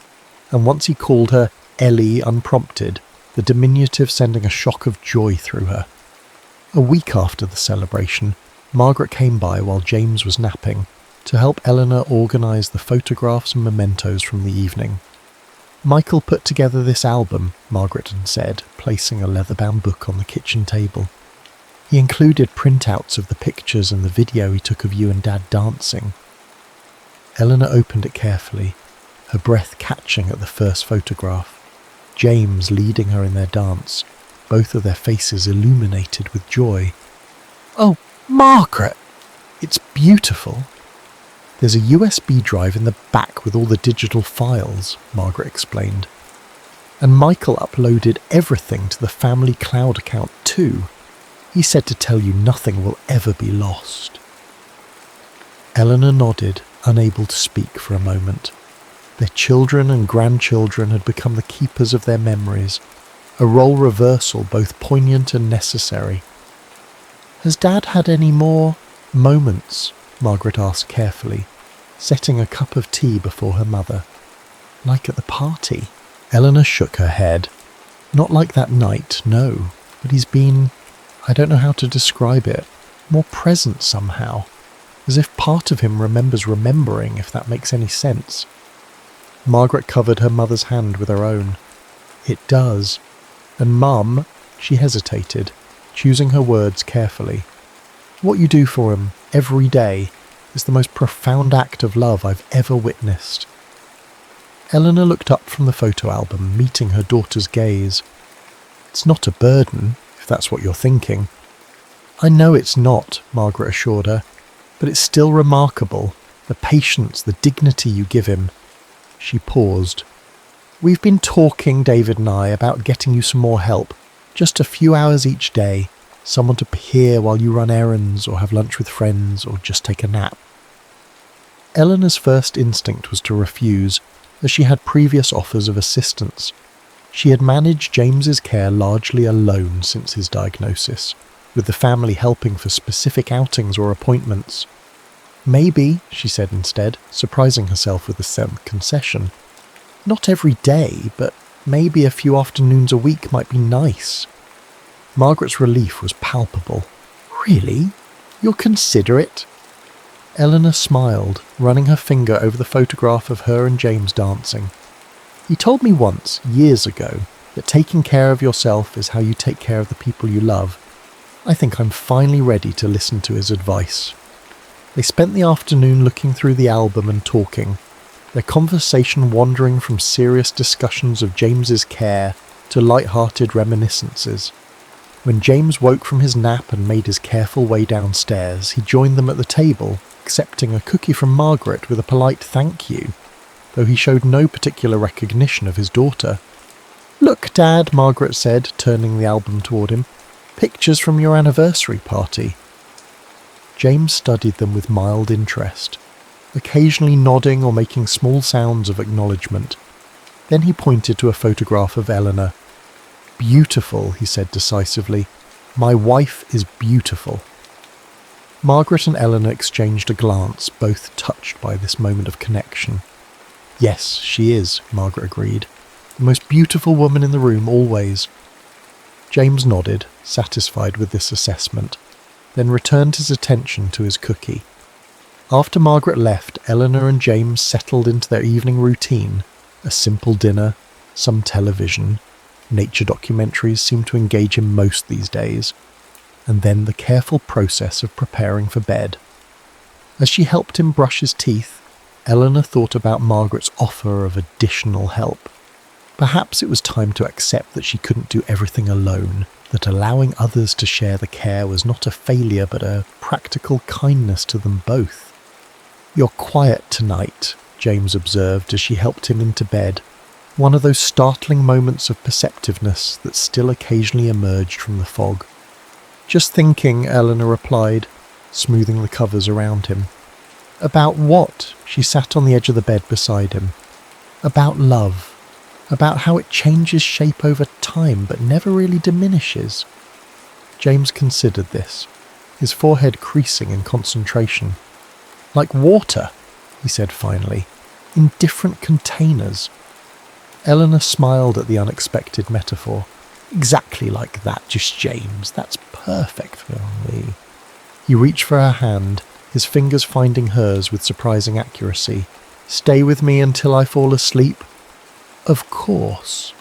and once he called her Ellie unprompted, the diminutive sending a shock of joy through her. A week after the celebration, Margaret came by while James was napping, to help Eleanor organise the photographs and mementos from the evening. "Michael put together this album," Margaret had said, placing a leather-bound book on the kitchen table. "He included printouts of the pictures and the video he took of you and Dad dancing." Eleanor opened it carefully, her breath catching at the first photograph. James leading her in their dance, both of their faces illuminated with joy. "Oh, Margaret! It's beautiful." "There's a USB drive in the back with all the digital files," Margaret explained. "And Michael uploaded everything to the family cloud account too. He said to tell you nothing will ever be lost." Eleanor nodded, unable to speak for a moment. Their children and grandchildren had become the keepers of their memories, a role reversal both poignant and necessary. "Has Dad had any more moments?" Margaret asked carefully, setting a cup of tea before her mother. "Like at the party?" Eleanor shook her head. "Not like that night, no, but he's been, I don't know how to describe it, more present somehow, as if part of him remembers remembering, if that makes any sense." Margaret covered her mother's hand with her own. "It does. And Mum," she hesitated, choosing her words carefully, "what you do for him every day is the most profound act of love I've ever witnessed." Eleanor looked up from the photo album, meeting her daughter's gaze. "It's not a burden, if that's what you're thinking." "I know it's not," Margaret assured her, "but it's still remarkable, the patience, the dignity you give him." She paused. "We've been talking, David and I, about getting you some more help, just a few hours each day, someone to hear while you run errands or have lunch with friends or just take a nap." Eleanor's first instinct was to refuse, as she had previous offers of assistance. She had managed James's care largely alone since his diagnosis, with the family helping for specific outings or appointments. "Maybe," she said instead, surprising herself with a concession. "Not every day, but maybe a few afternoons a week might be nice." Margaret's relief was palpable. "Really? You'll consider it?" Eleanor smiled, running her finger over the photograph of her and James dancing. "He told me once, years ago, that taking care of yourself is how you take care of the people you love. I think I'm finally ready to listen to his advice." They spent the afternoon looking through the album and talking, their conversation wandering from serious discussions of James's care to light-hearted reminiscences. When James woke from his nap and made his careful way downstairs, he joined them at the table, accepting a cookie from Margaret with a polite thank you, though he showed no particular recognition of his daughter. "Look, Dad," Margaret said, turning the album toward him. "Pictures from your anniversary party." James studied them with mild interest, occasionally nodding or making small sounds of acknowledgement. Then he pointed to a photograph of Eleanor. "Beautiful," he said decisively. "My wife is beautiful." Margaret and Eleanor exchanged a glance, both touched by this moment of connection. "Yes, she is," Margaret agreed. "The most beautiful woman in the room, always." James nodded, satisfied with this assessment, then returned his attention to his cookie. After Margaret left, Eleanor and James settled into their evening routine, a simple dinner, some television. Nature documentaries seemed to engage him most these days, and then the careful process of preparing for bed. As she helped him brush his teeth, Eleanor thought about Margaret's offer of additional help. Perhaps it was time to accept that she couldn't do everything alone, that allowing others to share the care was not a failure but a practical kindness to them both. "You're quiet tonight," James observed as she helped him into bed, one of those startling moments of perceptiveness that still occasionally emerged from the fog. "Just thinking," Eleanor replied, smoothing the covers around him. "About what?" She sat on the edge of the bed beside him. "About love. About how it changes shape over time but never really diminishes." James considered this, his forehead creasing in concentration. "Like water," he said finally, "in different containers." Eleanor smiled at the unexpected metaphor. "Exactly like that, just James. That's perfect for me." He reached for her hand, his fingers finding hers with surprising accuracy. "Stay with me until I fall asleep?" "Of course."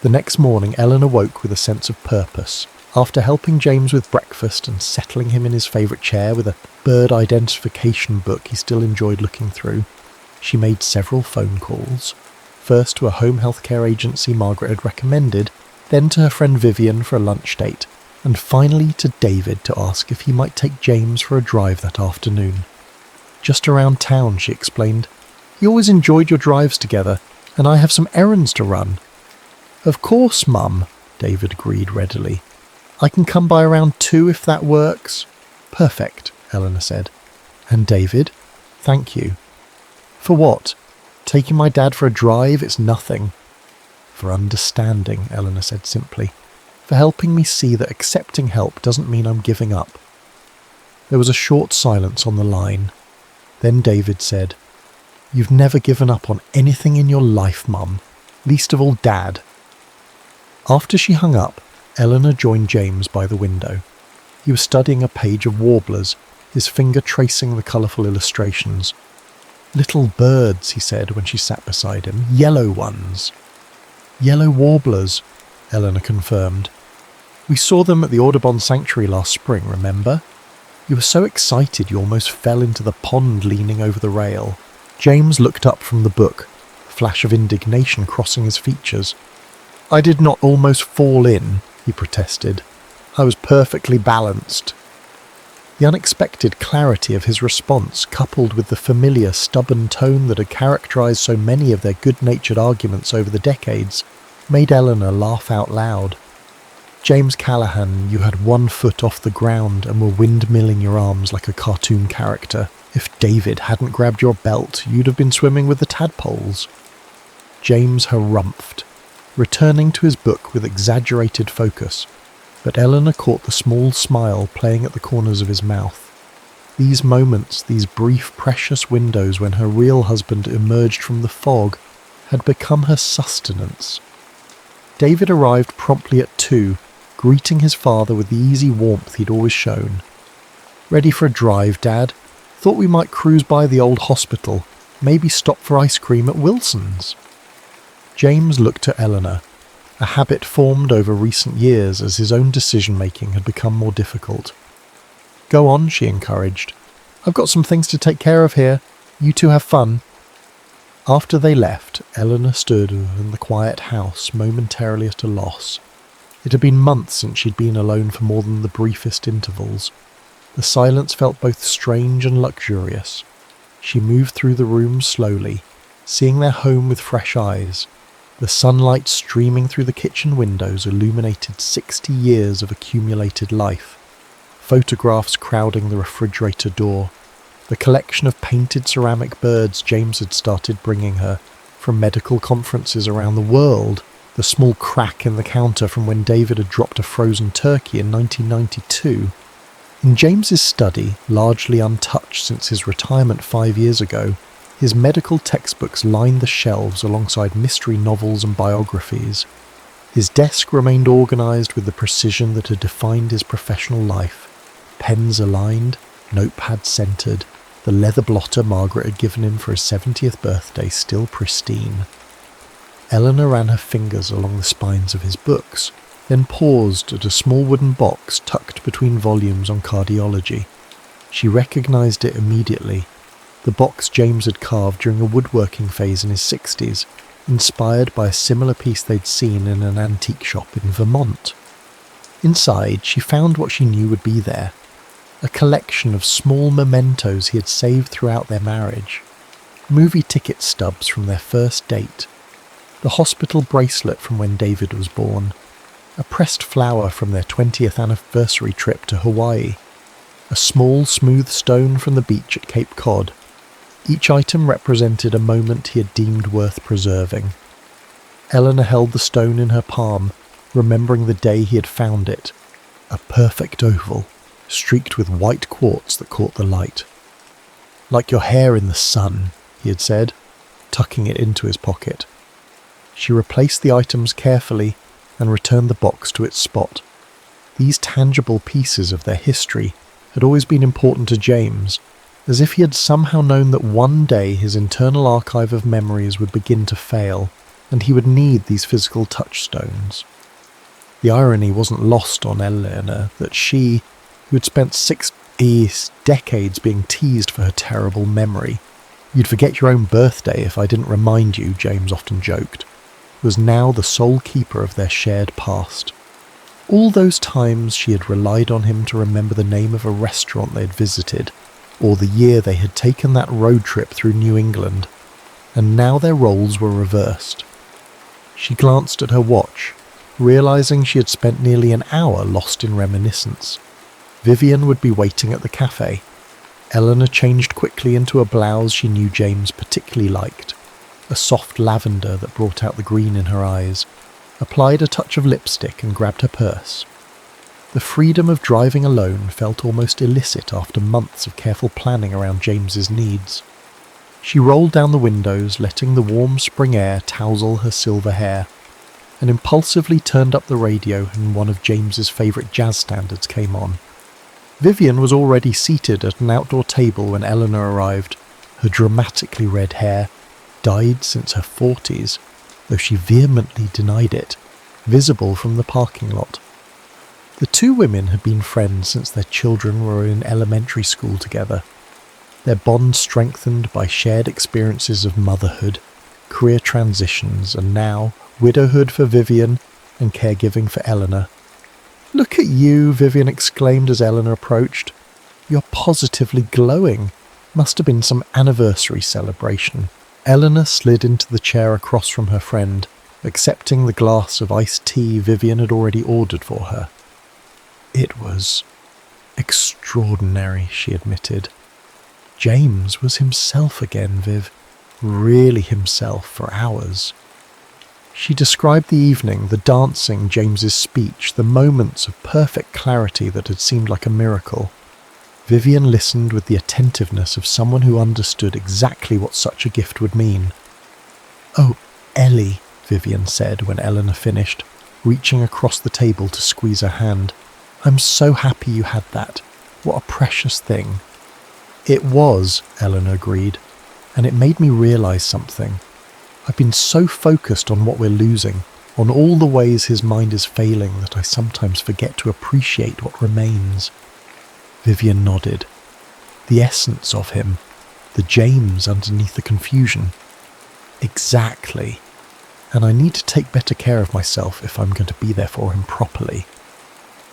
The next morning, Eleanor woke with a sense of purpose, After helping James with breakfast and settling him in his favourite chair with a bird identification book he still enjoyed looking through, she made several phone calls. First to a home healthcare agency Margaret had recommended, then to her friend Vivian for a lunch date, and finally to David to ask if he might take James for a drive that afternoon. Just around town, she explained. He always enjoyed your drives together, and I have some errands to run. Of course, Mum, David agreed readily. I can come by around 2 if that works. Perfect, Eleanor said. And David, thank you. For what? Taking my dad for a drive? It's nothing. For understanding, Eleanor said simply. For helping me see that accepting help doesn't mean I'm giving up. There was a short silence on the line. Then David said, You've never given up on anything in your life, Mum, least of all Dad. After she hung up, Eleanor joined James by the window. He was studying a page of warblers, his finger tracing the colourful illustrations. Little birds, he said when she sat beside him. Yellow ones. Yellow warblers, Eleanor confirmed. We saw them at the Audubon Sanctuary last spring, remember? You were so excited you almost fell into the pond leaning over the rail. James looked up from the book, a flash of indignation crossing his features. I did not almost fall in, he protested. I was perfectly balanced. The unexpected clarity of his response, coupled with the familiar, stubborn tone that had characterized so many of their good-natured arguments over the decades, made Eleanor laugh out loud. James Callaghan, you had 1 foot off the ground and were windmilling your arms like a cartoon character. If David hadn't grabbed your belt, you'd have been swimming with the tadpoles. James harumphed, returning to his book with exaggerated focus, but Eleanor caught the small smile playing at the corners of his mouth. These moments, these brief, precious windows when her real husband emerged from the fog, had become her sustenance. David arrived promptly at 2, greeting his father with the easy warmth he'd always shown. Ready for a drive, Dad? Thought we might cruise by the old hospital, maybe stop for ice cream at Wilson's. James looked at Eleanor, a habit formed over recent years as his own decision-making had become more difficult. Go on, she encouraged. I've got some things to take care of here. You two have fun. After they left, Eleanor stood in the quiet house, momentarily at a loss. It had been months since she'd been alone for more than the briefest intervals. The silence felt both strange and luxurious. She moved through the rooms slowly, seeing their home with fresh eyes. The sunlight streaming through the kitchen windows illuminated 60 years of accumulated life. Photographs crowding the refrigerator door. The collection of painted ceramic birds James had started bringing her from medical conferences around the world. The small crack in the counter from when David had dropped a frozen turkey in 1992. In James's study, largely untouched since his retirement 5 years ago, his medical textbooks lined the shelves alongside mystery novels and biographies. His desk remained organised with the precision that had defined his professional life. Pens aligned, notepad centred, the leather blotter Margaret had given him for his 70th birthday still pristine. Eleanor ran her fingers along the spines of his books, then paused at a small wooden box tucked between volumes on cardiology. She recognised it immediately. The box James had carved during a woodworking phase in his 60s, inspired by a similar piece they'd seen in an antique shop in Vermont. Inside, she found what she knew would be there, a collection of small mementos he had saved throughout their marriage. Movie ticket stubs from their first date, the hospital bracelet from when David was born, a pressed flower from their 20th anniversary trip to Hawaii, a small smooth stone from the beach at Cape Cod. Each item represented a moment he had deemed worth preserving. Eleanor held the stone in her palm, remembering the day he had found it, a perfect oval, streaked with white quartz that caught the light. Like your hair in the sun, he had said, tucking it into his pocket. She replaced the items carefully and returned the box to its spot. These tangible pieces of their history had always been important to James, as if he had somehow known that one day his internal archive of memories would begin to fail, and he would need these physical touchstones. The irony wasn't lost on Eleanor that she, who had spent 6 decades being teased for her terrible memory, "You'd forget your own birthday if I didn't remind you," James often joked, was now the sole keeper of their shared past. All those times she had relied on him to remember the name of a restaurant they had visited, or the year they had taken that road trip through New England, and now their roles were reversed. She glanced at her watch, realizing she had spent nearly an hour lost in reminiscence. Vivian would be waiting at the cafe. Eleanor changed quickly into a blouse she knew James particularly liked, a soft lavender that brought out the green in her eyes, applied a touch of lipstick and grabbed her purse. The freedom of driving alone felt almost illicit after months of careful planning around James's needs. She rolled down the windows, letting the warm spring air tousle her silver hair, and impulsively turned up the radio when one of James's favourite jazz standards came on. Vivian was already seated at an outdoor table when Eleanor arrived, her dramatically red hair, dyed since her 40s, though she vehemently denied it, visible from the parking lot. The two women had been friends since their children were in elementary school together, their bond strengthened by shared experiences of motherhood, career transitions, and now widowhood for Vivian and caregiving for Eleanor. "Look at you," Vivian exclaimed as Eleanor approached. "You're positively glowing. Must have been some anniversary celebration." Eleanor slid into the chair across from her friend, accepting the glass of iced tea Vivian had already ordered for her. "It was extraordinary," she admitted. James was himself again, Viv. Really himself for hours. She described the evening, the dancing, James's speech, the moments of perfect clarity that had seemed like a miracle. Vivian listened with the attentiveness of someone who understood exactly what such a gift would mean. "Oh, Ellie," Vivian said when Eleanor finished, reaching across the table to squeeze her hand. "I'm so happy you had that. What a precious thing." "It was," Eleanor agreed, "and it made me realise something. I've been so focused on what we're losing, on all the ways his mind is failing, that I sometimes forget to appreciate what remains." Vivian nodded. The essence of him, the James underneath the confusion. "Exactly. And I need to take better care of myself if I'm going to be there for him properly."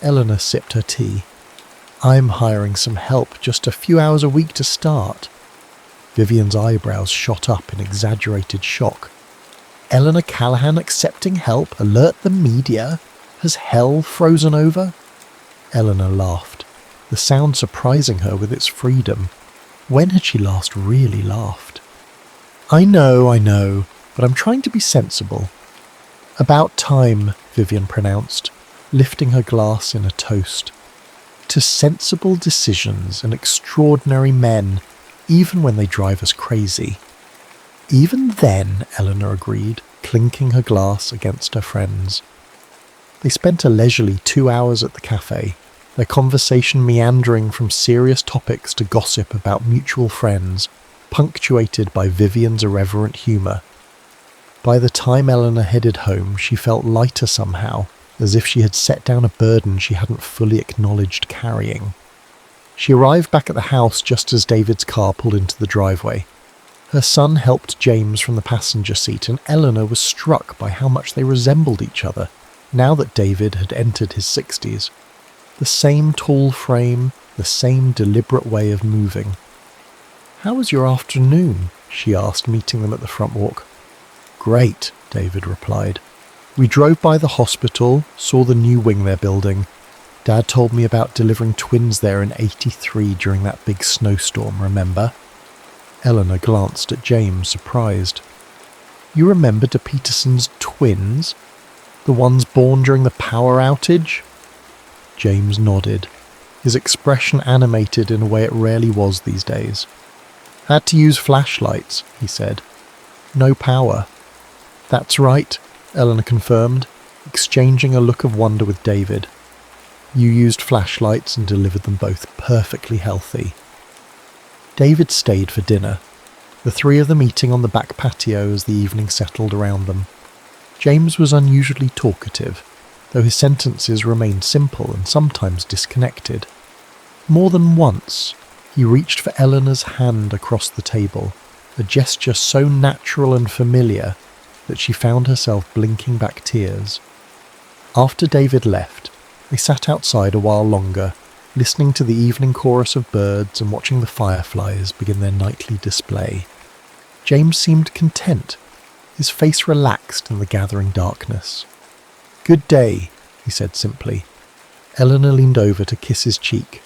Eleanor sipped her tea. "I'm hiring some help, just a few hours a week to start." Vivian's eyebrows shot up in exaggerated shock. "Eleanor Callahan accepting help? Alert the media? Has hell frozen over?" Eleanor laughed, the sound surprising her with its freedom. When had she last really laughed? I know, but I'm trying to be sensible." "About time," Vivian pronounced, lifting her glass in a toast. "To sensible decisions and extraordinary men, even when they drive us crazy." "Even then," Eleanor agreed, clinking her glass against her friend's. They spent a leisurely 2 hours at the cafe, their conversation meandering from serious topics to gossip about mutual friends, punctuated by Vivian's irreverent humour. By the time Eleanor headed home, she felt lighter somehow, as if she had set down a burden she hadn't fully acknowledged carrying. She arrived back at the house just as David's car pulled into the driveway. Her son helped James from the passenger seat, and Eleanor was struck by how much they resembled each other, now that David had entered his 60s. The same tall frame, the same deliberate way of moving. "How was your afternoon?" she asked, meeting them at the front walk. "Great," David replied. "We drove by the hospital, saw the new wing they're building. Dad told me about delivering twins there in '83 during that big snowstorm, remember?" Eleanor glanced at James, surprised. "You remember De Peterson's twins? The ones born during the power outage?" James nodded, his expression animated in a way it rarely was these days. "Had to use flashlights," he said. "No power." "That's right," Eleanor confirmed, exchanging a look of wonder with David. "You used flashlights and delivered them both perfectly healthy." David stayed for dinner, the three of them eating on the back patio as the evening settled around them. James was unusually talkative. though his sentences remained simple and sometimes disconnected. More than once, he reached for Eleanor's hand across the table, a gesture so natural and familiar that she found herself blinking back tears. After David left, they sat outside a while longer, listening to the evening chorus of birds and watching the fireflies begin their nightly display. James seemed content, his face relaxed in the gathering darkness. "Good day," he said simply. Eleanor leaned over to kiss his cheek.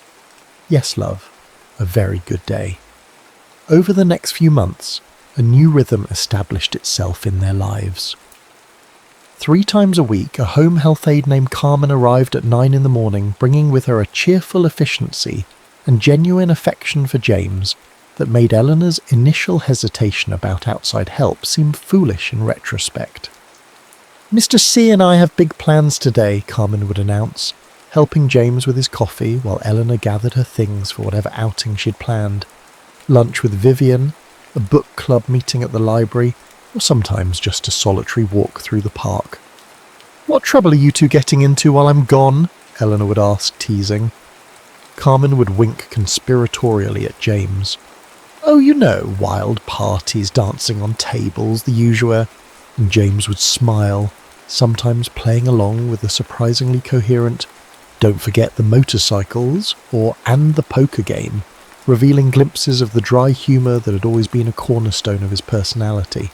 "Yes, love, a very good day." Over the next few months, a new rhythm established itself in their lives. 3 times a week, a home health aide named Carmen arrived at 9 in the morning, bringing with her a cheerful efficiency and genuine affection for James that made Eleanor's initial hesitation about outside help seem foolish in retrospect. "Mr. C and I have big plans today," Carmen would announce, helping James with his coffee while Eleanor gathered her things for whatever outing she'd planned. Lunch with Vivian, a book club meeting at the library, or sometimes just a solitary walk through the park. "What trouble are you two getting into while I'm gone?" Eleanor would ask, teasing. Carmen would wink conspiratorially at James. "Oh, you know, wild parties, dancing on tables, the usual," and James would smile, sometimes playing along with a surprisingly coherent "don't forget the motorcycles" or "and the poker game," revealing glimpses of the dry humour that had always been a cornerstone of his personality.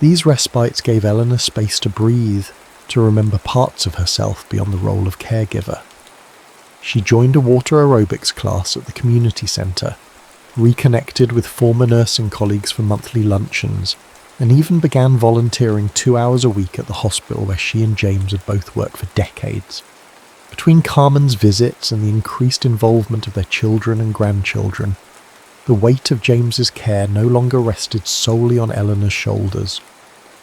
These respites gave Eleanor space to breathe, to remember parts of herself beyond the role of caregiver. She joined a water aerobics class at the community centre, reconnected with former nursing colleagues for monthly luncheons, and even began volunteering 2 hours a week at the hospital where she and James had both worked for decades. Between Carmen's visits and the increased involvement of their children and grandchildren, the weight of James's care no longer rested solely on Eleanor's shoulders.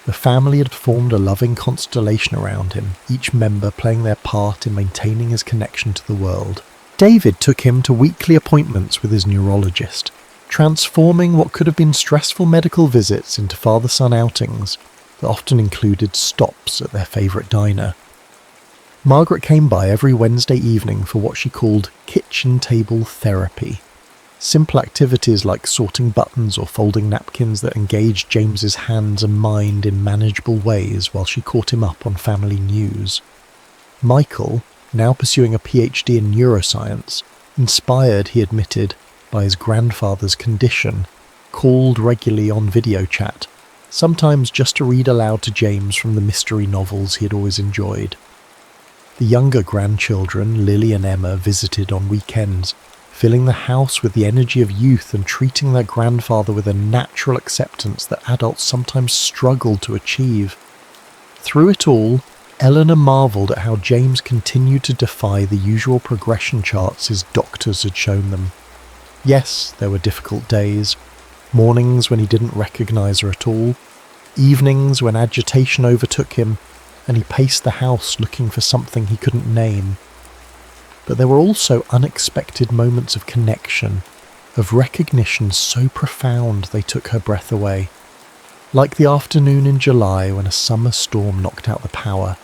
The family had formed a loving constellation around him, each member playing their part in maintaining his connection to the world. David took him to weekly appointments with his neurologist, transforming what could have been stressful medical visits into father-son outings that often included stops at their favourite diner. Margaret came by every Wednesday evening for what she called kitchen table therapy. Simple activities like sorting buttons or folding napkins that engaged James's hands and mind in manageable ways while she caught him up on family news. Michael, now pursuing a PhD in neuroscience, inspired, he admitted, by his grandfather's condition, called regularly on video chat, sometimes just to read aloud to James from the mystery novels he had always enjoyed. The younger grandchildren, Lily and Emma, visited on weekends, filling the house with the energy of youth and treating their grandfather with a natural acceptance that adults sometimes struggle to achieve. Through it all, Eleanor marvelled at how James continued to defy the usual progression charts his doctors had shown them. Yes, there were difficult days, mornings when he didn't recognise her at all, evenings when agitation overtook him and he paced the house looking for something he couldn't name. But there were also unexpected moments of connection, of recognition so profound they took her breath away. Like the afternoon in July when a summer storm knocked out the power,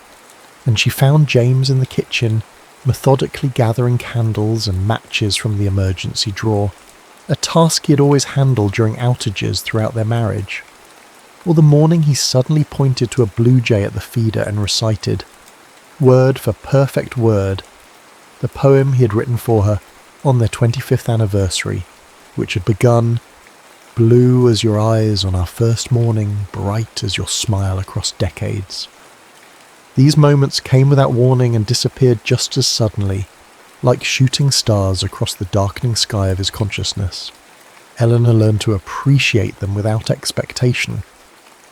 and she found James in the kitchen, methodically gathering candles and matches from the emergency drawer, a task he had always handled during outages throughout their marriage. Or the morning he suddenly pointed to a blue jay at the feeder and recited, word for perfect word, the poem he had written for her on their 25th anniversary, which had begun, "Blue as your eyes on our first morning, bright as your smile across decades." These moments came without warning and disappeared just as suddenly, like shooting stars across the darkening sky of his consciousness. Eleanor learned to appreciate them without expectation,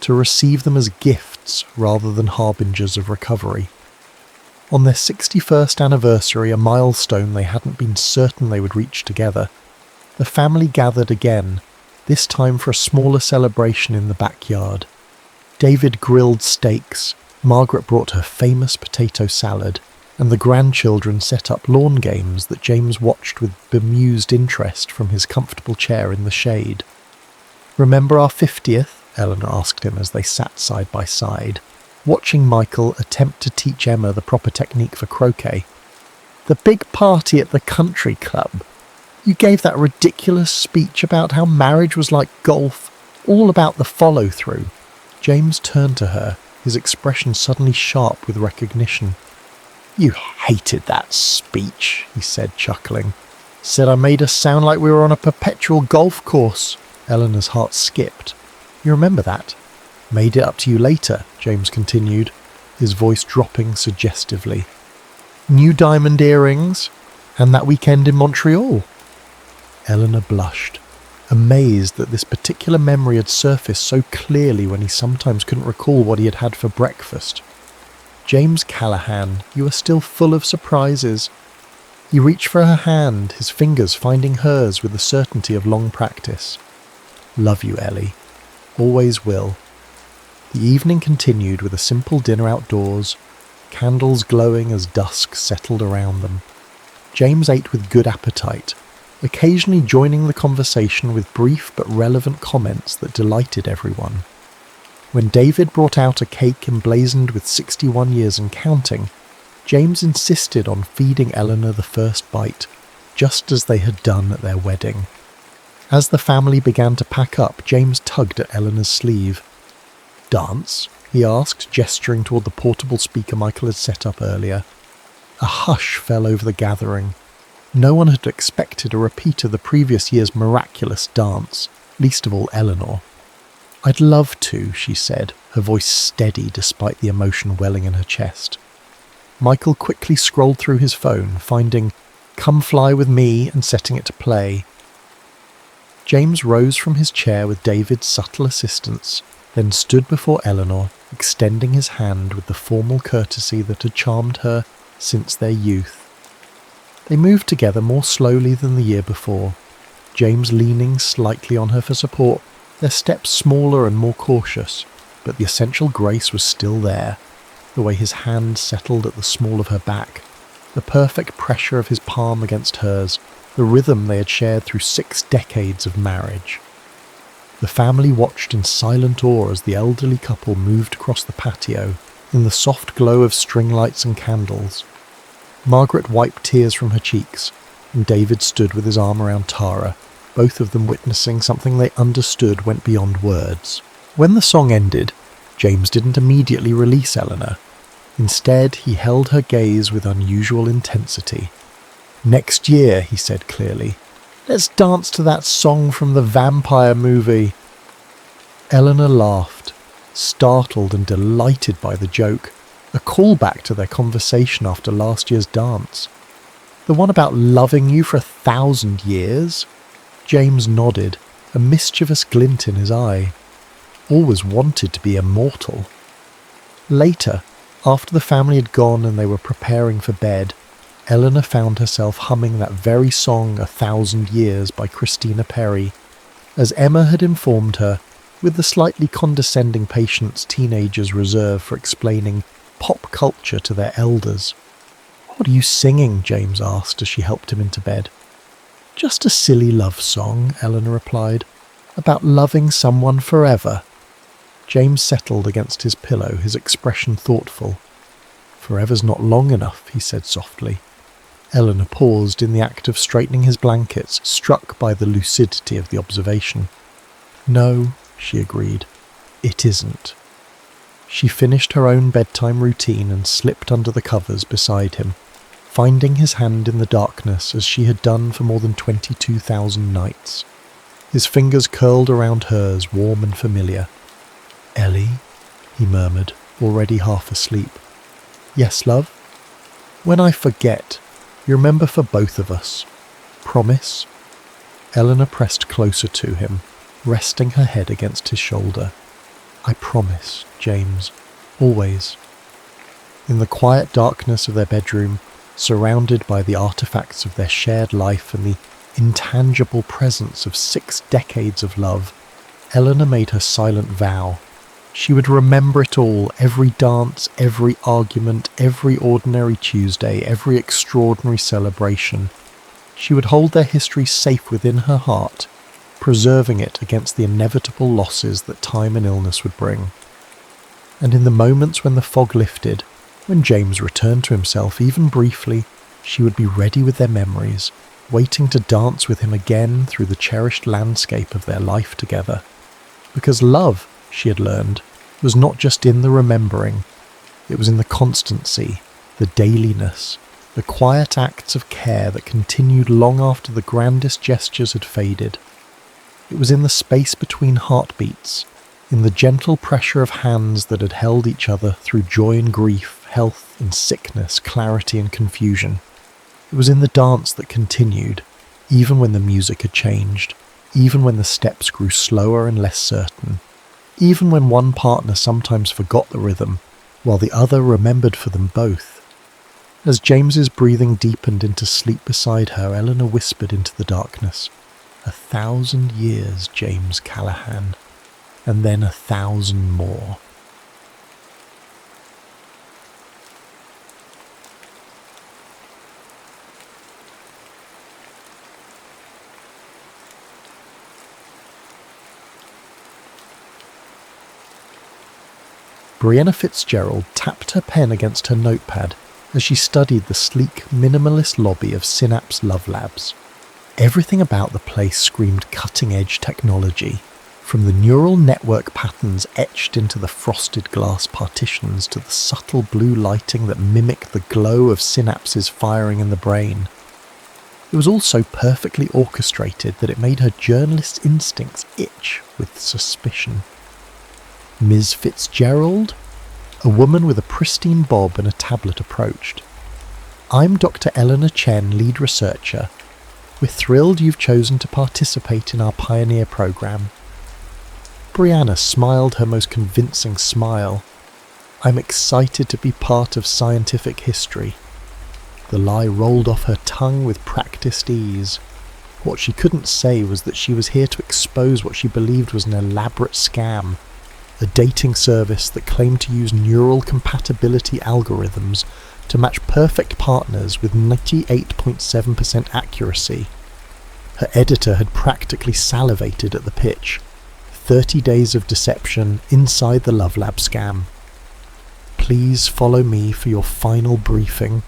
to receive them as gifts rather than harbingers of recovery. On their 61st anniversary, a milestone they hadn't been certain they would reach together, the family gathered again, this time for a smaller celebration in the backyard. David grilled steaks, Margaret brought her famous potato salad, and the grandchildren set up lawn games that James watched with bemused interest from his comfortable chair in the shade. "Remember our 50th?" Eleanor asked him as they sat side by side. watching Michael attempt to teach Emma the proper technique for croquet. The big party at the country club. You gave that ridiculous speech about how marriage was like golf, all about the follow-through. James turned to her, his expression suddenly sharp with recognition. You hated that speech, he said, chuckling. Said I made us sound like we were on a perpetual golf course. Eleanor's heart skipped. You remember that? Made it up to you later, James continued, his voice dropping suggestively. New diamond earrings, and that weekend in Montreal. Eleanor blushed, amazed that this particular memory had surfaced so clearly when he sometimes couldn't recall what he had had for breakfast. James Callahan, you are still full of surprises. He reached for her hand, his fingers finding hers with the certainty of long practice. Love you, Ellie. Always will. The evening continued with a simple dinner outdoors, candles glowing as dusk settled around them. James ate with good appetite, occasionally joining the conversation with brief but relevant comments that delighted everyone. When David brought out a cake emblazoned with 61 years and counting, James insisted on feeding Eleanor the first bite, just as they had done at their wedding. As the family began to pack up, James tugged at Eleanor's sleeve. Dance? He asked, gesturing toward the portable speaker Michael had set up earlier. A hush fell over the gathering. No one had expected a repeat of the previous year's miraculous dance, least of all Eleanor. I'd love to, she said, her voice steady despite the emotion welling in her chest. Michael quickly scrolled through his phone, finding Come Fly With Me and setting it to play. James rose from his chair with David's subtle assistance, then stood before Eleanor, extending his hand with the formal courtesy that had charmed her since their youth. They moved together more slowly than the year before, James leaning slightly on her for support, their steps smaller and more cautious, but the essential grace was still there, the way his hand settled at the small of her back, the perfect pressure of his palm against hers, the rhythm they had shared through 6 decades of marriage. The family watched in silent awe as the elderly couple moved across the patio, in the soft glow of string lights and candles. Margaret wiped tears from her cheeks, and David stood with his arm around Tara, both of them witnessing something they understood went beyond words. When the song ended, James didn't immediately release Eleanor. Instead, he held her gaze with unusual intensity. Next year, he said clearly, let's dance to that song from the vampire movie. Eleanor laughed, startled and delighted by the joke, a callback to their conversation after last year's dance. The one about loving you for 1,000 years? James nodded, a mischievous glint in his eye. Always wanted to be immortal. Later, after the family had gone and they were preparing for bed, Eleanor found herself humming that very song 1,000 Years by Christina Perri, as Emma had informed her, with the slightly condescending patience teenagers reserve for explaining pop culture to their elders. What are you singing? James asked as she helped him into bed. Just a silly love song, Eleanor replied, about loving someone forever. James settled against his pillow, his expression thoughtful. Forever's not long enough, he said softly. Eleanor paused in the act of straightening his blankets, struck by the lucidity of the observation. No, she agreed, it isn't. She finished her own bedtime routine and slipped under the covers beside him, finding his hand in the darkness as she had done for more than 22,000 nights. His fingers curled around hers, warm and familiar. Ellie, he murmured, already half asleep. Yes, love? When I forget, you remember for both of us. Promise? Eleanor pressed closer to him, resting her head against his shoulder. I promise, James. Always. In the quiet darkness of their bedroom, surrounded by the artifacts of their shared life and the intangible presence of 6 decades of love, Eleanor made her silent vow. She would remember it all, every dance, every argument, every ordinary Tuesday, every extraordinary celebration. She would hold their history safe within her heart, preserving it against the inevitable losses that time and illness would bring. And in the moments when the fog lifted, when James returned to himself even briefly, she would be ready with their memories, waiting to dance with him again through the cherished landscape of their life together. Because love, she had learned, was not just in the remembering, it was in the constancy, the dailiness, the quiet acts of care that continued long after the grandest gestures had faded. It was in the space between heartbeats, in the gentle pressure of hands that had held each other through joy and grief, health and sickness, clarity and confusion. It was in the dance that continued, even when the music had changed, even when the steps grew slower and less certain, even when one partner sometimes forgot the rhythm, while the other remembered for them both. As James's breathing deepened into sleep beside her, Eleanor whispered into the darkness, 1,000 years, James Callahan, and then 1,000 more. Brianna Fitzgerald tapped her pen against her notepad as she studied the sleek, minimalist lobby of Synapse Love Labs. Everything about the place screamed cutting-edge technology, from the neural network patterns etched into the frosted glass partitions to the subtle blue lighting that mimicked the glow of synapses firing in the brain. It was all so perfectly orchestrated that it made her journalist's instincts itch with suspicion. Ms. Fitzgerald? A woman with a pristine bob and a tablet approached. I'm Dr. Eleanor Chen, lead researcher. We're thrilled you've chosen to participate in our pioneer program. Brianna smiled her most convincing smile. I'm excited to be part of scientific history. The lie rolled off her tongue with practiced ease. What she couldn't say was that she was here to expose what she believed was an elaborate scam, a dating service that claimed to use neural compatibility algorithms to match perfect partners with 98.7% accuracy. Her editor had practically salivated at the pitch. 30 days of deception inside the Love Lab scam. Please follow me for your final briefing.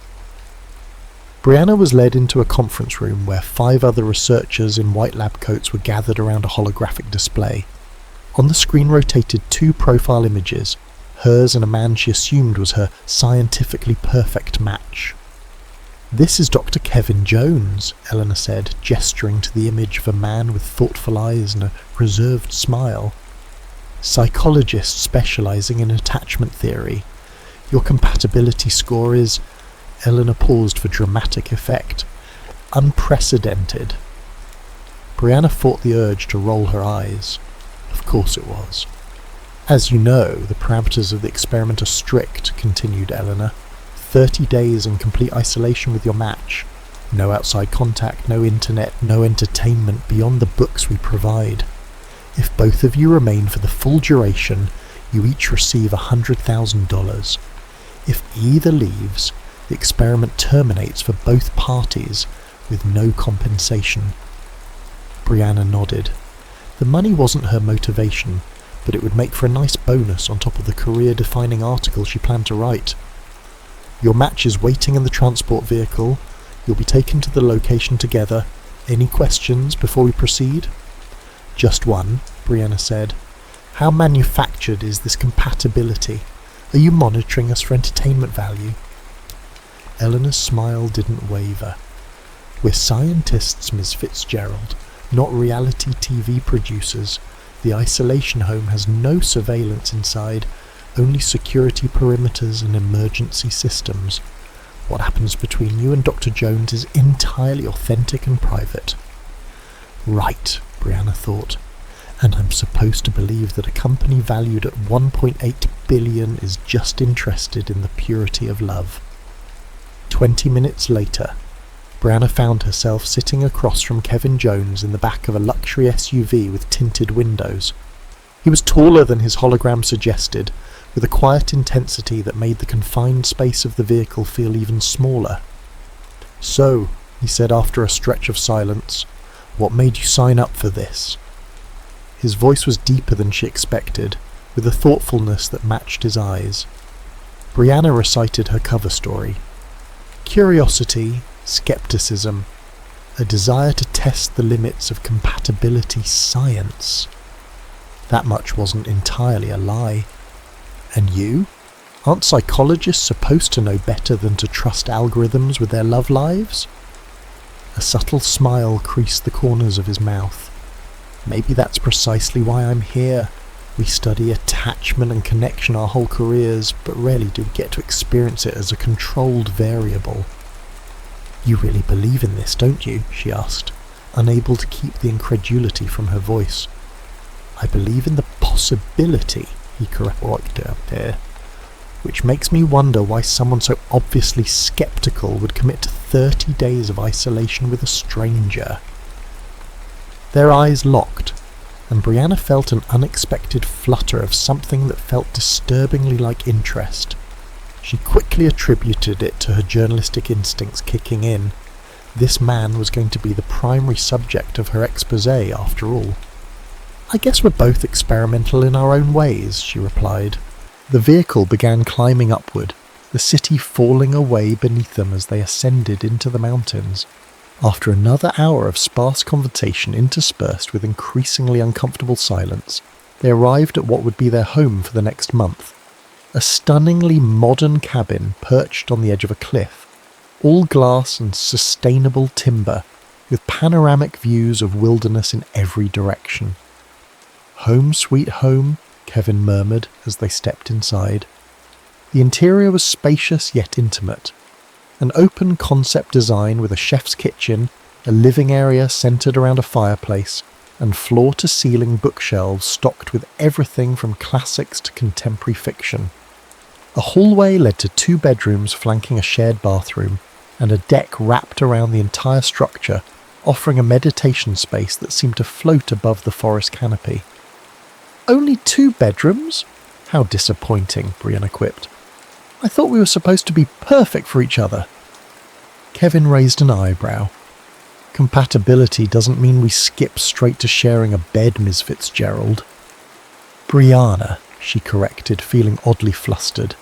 Brianna was led into a conference room where 5 other researchers in white lab coats were gathered around a holographic display. On the screen rotated 2 profile images, hers and a man she assumed was her scientifically perfect match. This is Dr. Kevin Jones, Eleanor said, gesturing to the image of a man with thoughtful eyes and a reserved smile. Psychologist specializing in attachment theory. Your compatibility score is... Eleanor paused for dramatic effect. Unprecedented. Brianna fought the urge to roll her eyes. Of course it was. As you know, the parameters of the experiment are strict, continued Eleanor. 30 days in complete isolation with your match. No outside contact, no internet, no entertainment beyond the books we provide. If both of you remain for the full duration, you each receive $100,000. If either leaves, the experiment terminates for both parties with no compensation. Brianna nodded. The money wasn't her motivation, but it would make for a nice bonus on top of the career-defining article she planned to write. Your match is waiting in the transport vehicle. You'll be taken to the location together. Any questions before we proceed? Just one, Brianna said. How manufactured is this compatibility? Are you monitoring us for entertainment value? Eleanor's smile didn't waver. We're scientists, Ms. Fitzgerald, not reality TV producers. The isolation home has no surveillance inside, only security perimeters and emergency systems. What happens between you and Dr. Jones is entirely authentic and private. Right, Brianna thought. And I'm supposed to believe that a company valued at $1.8 billion is just interested in the purity of love. 20 minutes later, Brianna found herself sitting across from Kevin Jones in the back of a luxury SUV with tinted windows. He was taller than his hologram suggested, with a quiet intensity that made the confined space of the vehicle feel even smaller. So, he said after a stretch of silence, what made you sign up for this? His voice was deeper than she expected, with a thoughtfulness that matched his eyes. Brianna recited her cover story. Curiosity, skepticism, a desire to test the limits of compatibility science. That much wasn't entirely a lie. And you? Aren't psychologists supposed to know better than to trust algorithms with their love lives? A subtle smile creased the corners of his mouth. Maybe that's precisely why I'm here. We study attachment and connection our whole careers, but rarely do we get to experience it as a controlled variable. You really believe in this, don't you? She asked, unable to keep the incredulity from her voice. I believe in the possibility, he corrected, which makes me wonder why someone so obviously skeptical would commit to 30 days of isolation with a stranger. Their eyes locked, and Brianna felt an unexpected flutter of something that felt disturbingly like interest. She quickly attributed it to her journalistic instincts kicking in. This man was going to be the primary subject of her exposé after all. I guess we're both experimental in our own ways, she replied. The vehicle began climbing upward, the city falling away beneath them as they ascended into the mountains. After another hour of sparse conversation interspersed with increasingly uncomfortable silence, they arrived at what would be their home for the next month. A stunningly modern cabin perched on the edge of a cliff, all glass and sustainable timber, with panoramic views of wilderness in every direction. Home sweet home, Kevin murmured as they stepped inside. The interior was spacious yet intimate. An open concept design with a chef's kitchen, a living area centered around a fireplace, and floor-to-ceiling bookshelves stocked with everything from classics to contemporary fiction. A hallway led to 2 bedrooms flanking a shared bathroom, and a deck wrapped around the entire structure, offering a meditation space that seemed to float above the forest canopy. Only 2 bedrooms? How disappointing, Brianna quipped. I thought we were supposed to be perfect for each other. Kevin raised an eyebrow. Compatibility doesn't mean we skip straight to sharing a bed, Ms. Fitzgerald. Brianna, she corrected, feeling oddly flustered.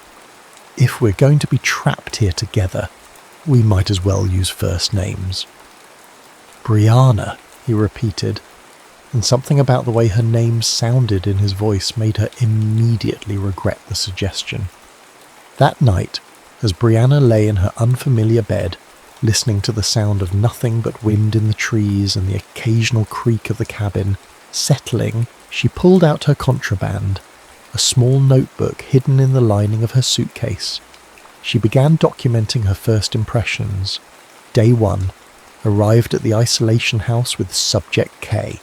If we're going to be trapped here together, we might as well use first names. Brianna, he repeated, and something about the way her name sounded in his voice made her immediately regret the suggestion. That night, as Brianna lay in her unfamiliar bed, listening to the sound of nothing but wind in the trees and the occasional creak of the cabin, settling, she pulled out her contraband, a small notebook hidden in the lining of her suitcase. She began documenting her first impressions. Day 1, arrived at the isolation house with subject K.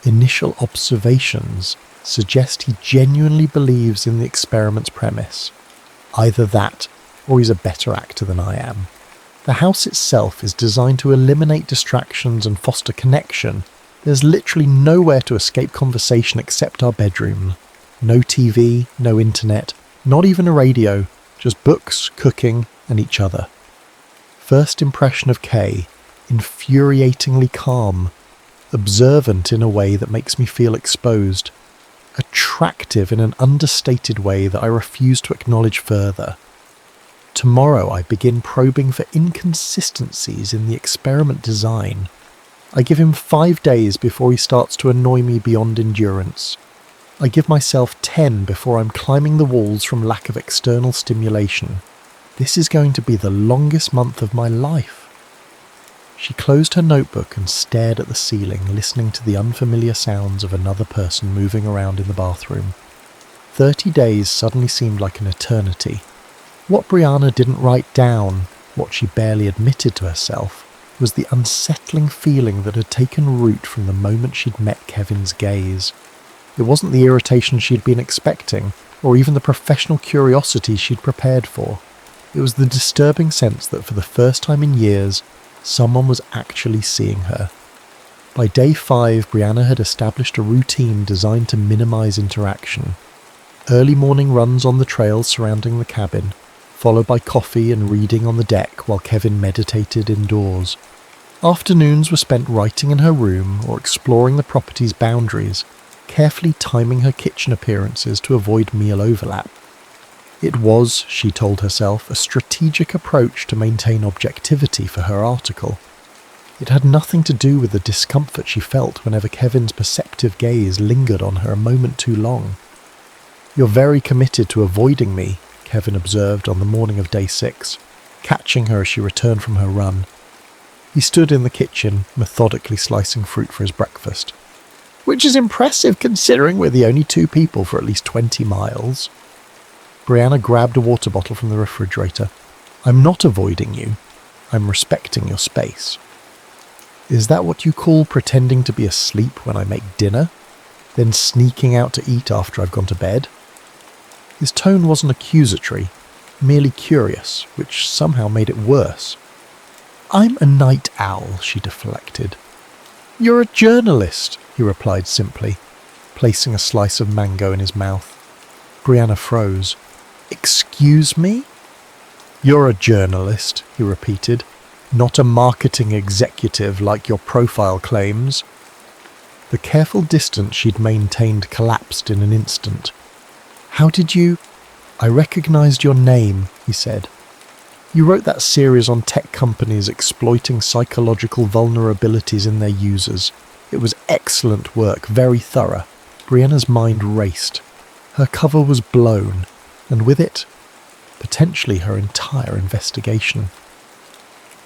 Initial observations suggest he genuinely believes in the experiment's premise. Either that, or he's a better actor than I am. The house itself is designed to eliminate distractions and foster connection. There's literally nowhere to escape conversation except our bedroom. No TV, no internet, not even a radio, just books, cooking, and each other. First impression of Kay, infuriatingly calm, observant in a way that makes me feel exposed, attractive in an understated way that I refuse to acknowledge further. Tomorrow I begin probing for inconsistencies in the experiment design. I give him 5 days before he starts to annoy me beyond endurance. I give myself 10 before I'm climbing the walls from lack of external stimulation. This is going to be the longest month of my life. She closed her notebook and stared at the ceiling, listening to the unfamiliar sounds of another person moving around in the bathroom. 30 days suddenly seemed like an eternity. What Brianna didn't write down, what she barely admitted to herself, was the unsettling feeling that had taken root from the moment she'd met Kevin's gaze. It wasn't the irritation she'd been expecting, or even the professional curiosity she'd prepared for. It was the disturbing sense that for the first time in years, someone was actually seeing her. By day 5, Brianna had established a routine designed to minimize interaction. Early morning runs on the trails surrounding the cabin, followed by coffee and reading on the deck while Kevin meditated indoors. Afternoons were spent writing in her room or exploring the property's boundaries, carefully timing her kitchen appearances to avoid meal overlap. It was, she told herself, a strategic approach to maintain objectivity for her article. It had nothing to do with the discomfort she felt whenever Kevin's perceptive gaze lingered on her a moment too long. "You're very committed to avoiding me," Kevin observed on the morning of day 6, catching her as she returned from her run. He stood in the kitchen, methodically slicing fruit for his breakfast. "Which is impressive considering we're the only 2 people for at least 20 miles. Brianna grabbed a water bottle from the refrigerator. "I'm not avoiding you. I'm respecting your space." "Is that what you call pretending to be asleep when I make dinner? Then sneaking out to eat after I've gone to bed?" His tone wasn't accusatory, merely curious, which somehow made it worse. "I'm a night owl," she deflected. "You're a journalist," he replied simply, placing a slice of mango in his mouth. Brianna froze. "Excuse me?" "You're a journalist," he repeated, "not a marketing executive like your profile claims." The careful distance she'd maintained collapsed in an instant. "How did you—" "I recognized your name," he said. "You wrote that series on tech companies exploiting psychological vulnerabilities in their users. It was excellent work, very thorough." Brianna's mind raced. Her cover was blown, and with it, potentially her entire investigation.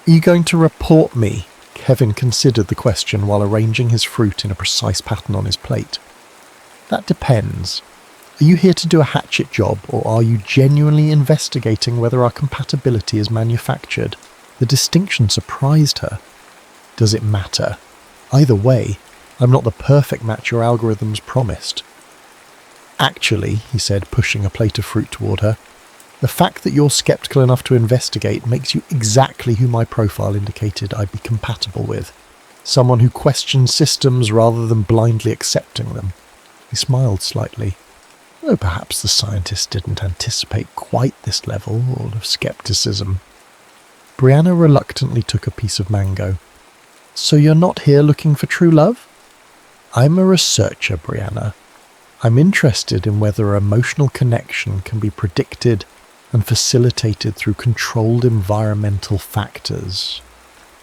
"Are you going to report me?" Kevin considered the question while arranging his fruit in a precise pattern on his plate. "That depends. Are you here to do a hatchet job, or are you genuinely investigating whether our compatibility is manufactured?" The distinction surprised her. "Does it matter? Either way, I'm not the perfect match your algorithms promised." "Actually," he said, pushing a plate of fruit toward her, "the fact that you're skeptical enough to investigate makes you exactly who my profile indicated I'd be compatible with. Someone who questions systems rather than blindly accepting them." He smiled slightly. Though perhaps the scientist didn't anticipate quite this level of skepticism. Brianna reluctantly took a piece of mango. "So you're not here looking for true love?" "I'm a researcher, Brianna. I'm interested in whether emotional connection can be predicted and facilitated through controlled environmental factors.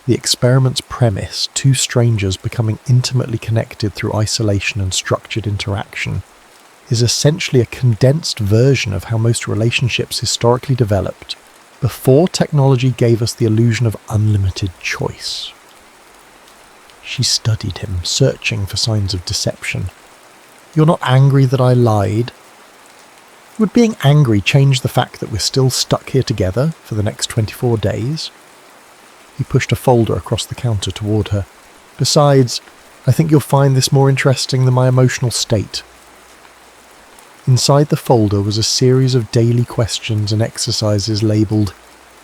The experiment's premise, 2 strangers becoming intimately connected through isolation and structured interaction, is essentially a condensed version of how most relationships historically developed, before technology gave us the illusion of unlimited choice." She studied him, searching for signs of deception. "You're not angry that I lied?" "Would being angry change the fact that we're still stuck here together for the next 24 days? He pushed a folder across the counter toward her. "Besides, I think you'll find this more interesting than my emotional state." Inside the folder was a series of daily questions and exercises labelled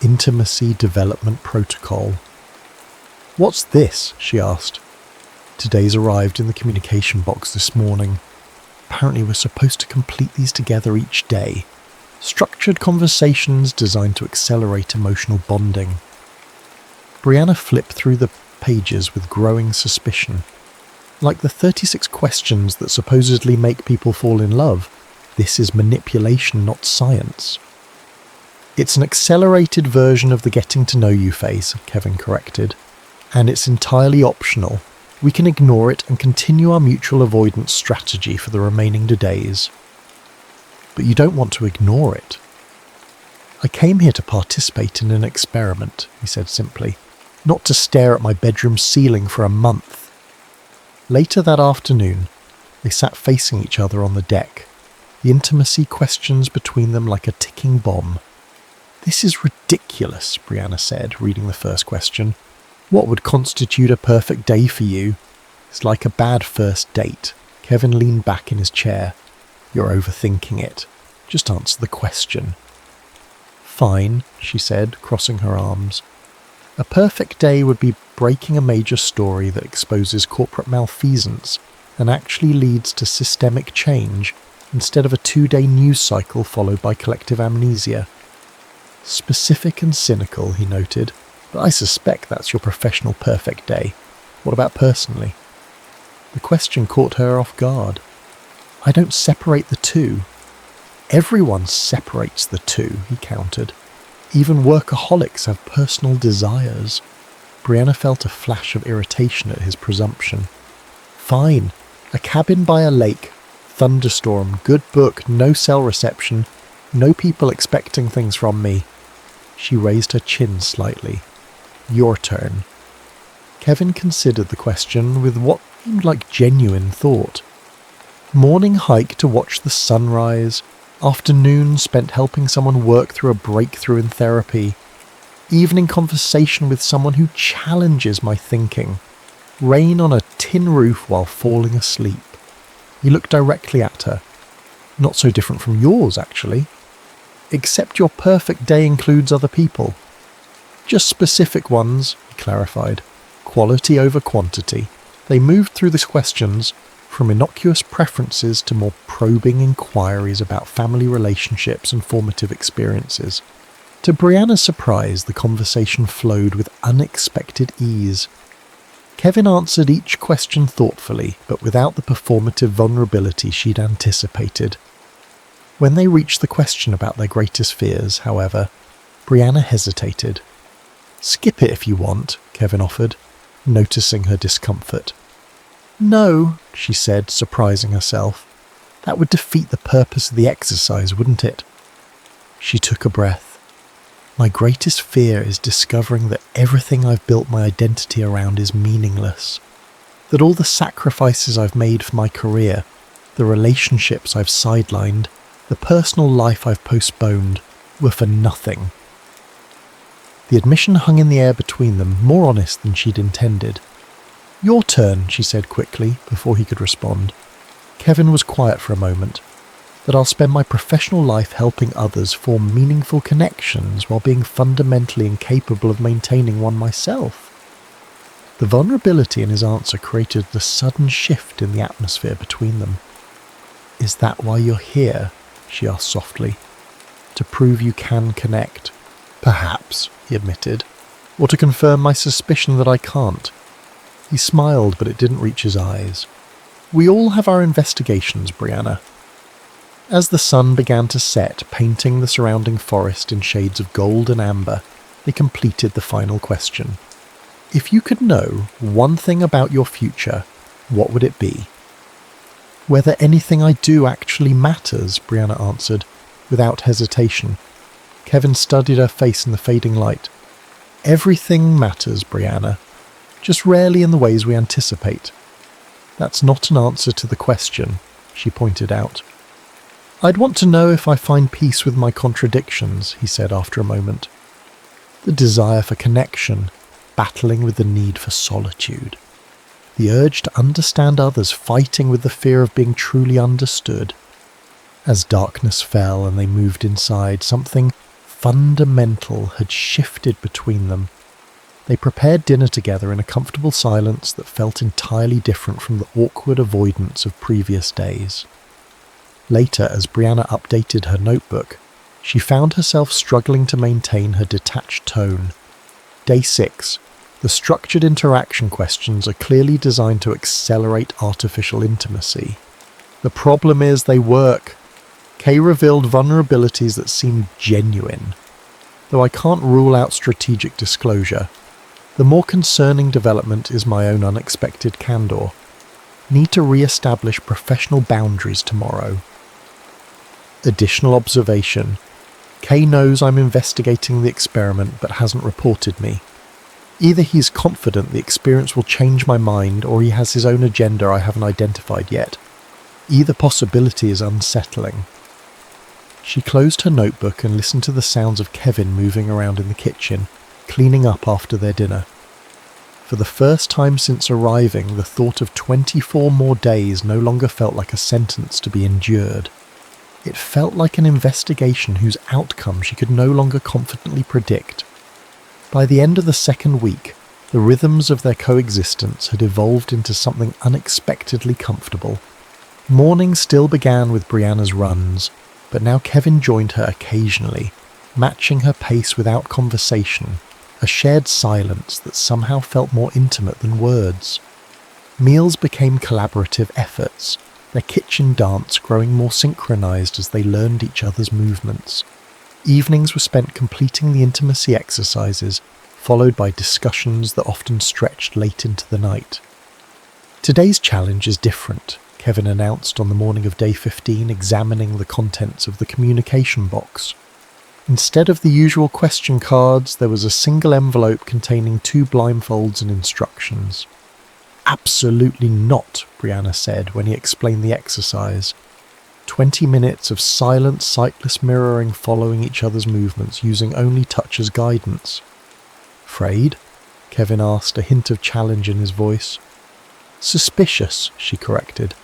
Intimacy Development Protocol. "What's this?" she asked. "Today's arrived in the communication box this morning. Apparently we're supposed to complete these together each day. Structured conversations designed to accelerate emotional bonding." Brianna flipped through the pages with growing suspicion. Like the 36 questions that supposedly make people fall in love, this is manipulation, not science. "It's an accelerated version of the getting to know you phase," Kevin corrected, "and it's entirely optional. We can ignore it and continue our mutual avoidance strategy for the remaining days." "But you don't want to ignore it." "I came here to participate in an experiment," he said simply, "not to stare at my bedroom ceiling for a month." Later that afternoon, they sat facing each other on the deck, the intimacy questions between them like a ticking bomb. "This is ridiculous," Brianna said, reading the first question. "What would constitute a perfect day for you?" "It's like a bad first date." Kevin leaned back in his chair. "You're overthinking it. Just answer the question." "Fine," she said, crossing her arms. "A perfect day would be breaking a major story that exposes corporate malfeasance and actually leads to systemic change instead of a 2-day news cycle followed by collective amnesia." "Specific and cynical," he noted, "but I suspect that's your professional perfect day. What about personally?" The question caught her off guard. I don't separate the two. Everyone separates the two, he countered. Even workaholics have personal desires. Brianna felt a flash of irritation at his presumption. Fine, a cabin by a lake, thunderstorm, good book, no cell reception, no people expecting things from me. She raised her chin slightly. Your turn. Kevin considered the question with what seemed like genuine thought. Morning hike to watch the sunrise, afternoon spent helping someone work through a breakthrough in therapy, evening conversation with someone who challenges my thinking, rain on a tin roof while falling asleep. He looked directly at her. Not so different from yours, actually. Except your perfect day includes other people. Just specific ones, he clarified. Quality over quantity. They moved through these questions from innocuous preferences to more probing inquiries about family relationships and formative experiences. To Brianna's surprise, the conversation flowed with unexpected ease. Kevin answered each question thoughtfully, but without the performative vulnerability she'd anticipated. When they reached the question about their greatest fears, however, Brianna hesitated. Skip it if you want, Kevin offered, noticing her discomfort. No, she said, surprising herself. That would defeat the purpose of the exercise, wouldn't it? She took a breath. My greatest fear is discovering that everything I've built my identity around is meaningless. That all the sacrifices I've made for my career, the relationships I've sidelined, the personal life I've postponed, were for nothing. The admission hung in the air between them, more honest than she'd intended. Your turn, she said quickly, before he could respond. Kevin was quiet for a moment. That I'll spend my professional life helping others form meaningful connections while being fundamentally incapable of maintaining one myself. The vulnerability in his answer created the sudden shift in the atmosphere between them. Is that why you're here? She asked softly. To prove you can connect. Perhaps, he admitted, or to confirm my suspicion that I can't. He smiled, but it didn't reach his eyes. We all have our investigations, Brianna. As the sun began to set, painting the surrounding forest in shades of gold and amber, they completed the final question. If you could know one thing about your future, what would it be? Whether anything I do actually matters, Brianna answered, without hesitation. Kevin studied her face in the fading light. Everything matters, Brianna, just rarely in the ways we anticipate. That's not an answer to the question, she pointed out. I'd want to know if I find peace with my contradictions, he said after a moment. The desire for connection, battling with the need for solitude. The urge to understand others, fighting with the fear of being truly understood. As darkness fell and they moved inside, something fundamental had shifted between them. They prepared dinner together in a comfortable silence that felt entirely different from the awkward avoidance of previous days. Later, as Brianna updated her notebook, she found herself struggling to maintain her detached tone. Day 6. The structured interaction questions are clearly designed to accelerate artificial intimacy. The problem is they work. Kay revealed vulnerabilities that seemed genuine. Though I can't rule out strategic disclosure, the more concerning development is my own unexpected candor. Need to re-establish professional boundaries tomorrow. Additional observation. Kay knows I'm investigating the experiment but hasn't reported me. Either he's confident the experience will change my mind or he has his own agenda I haven't identified yet. Either possibility is unsettling. She closed her notebook and listened to the sounds of Kevin moving around in the kitchen, cleaning up after their dinner. For the first time since arriving, the thought of 24 more days no longer felt like a sentence to be endured. It felt like an investigation whose outcome she could no longer confidently predict. By the end of the second week, the rhythms of their coexistence had evolved into something unexpectedly comfortable. Morning still began with Brianna's runs, but now Kevin joined her occasionally, matching her pace without conversation, a shared silence that somehow felt more intimate than words. Meals became collaborative efforts, their kitchen dance growing more synchronized as they learned each other's movements. Evenings were spent completing the intimacy exercises, followed by discussions that often stretched late into the night. Today's challenge is different, Kevin announced on the morning of day 15, examining the contents of the communication box. Instead of the usual question cards, there was a single envelope containing 2 blindfolds and instructions. "Absolutely not," Brianna said when he explained the exercise. 20 minutes of silent, sightless mirroring following each other's movements, using only touch as guidance. "Afraid?" Kevin asked, a hint of challenge in his voice. "Suspicious," she corrected.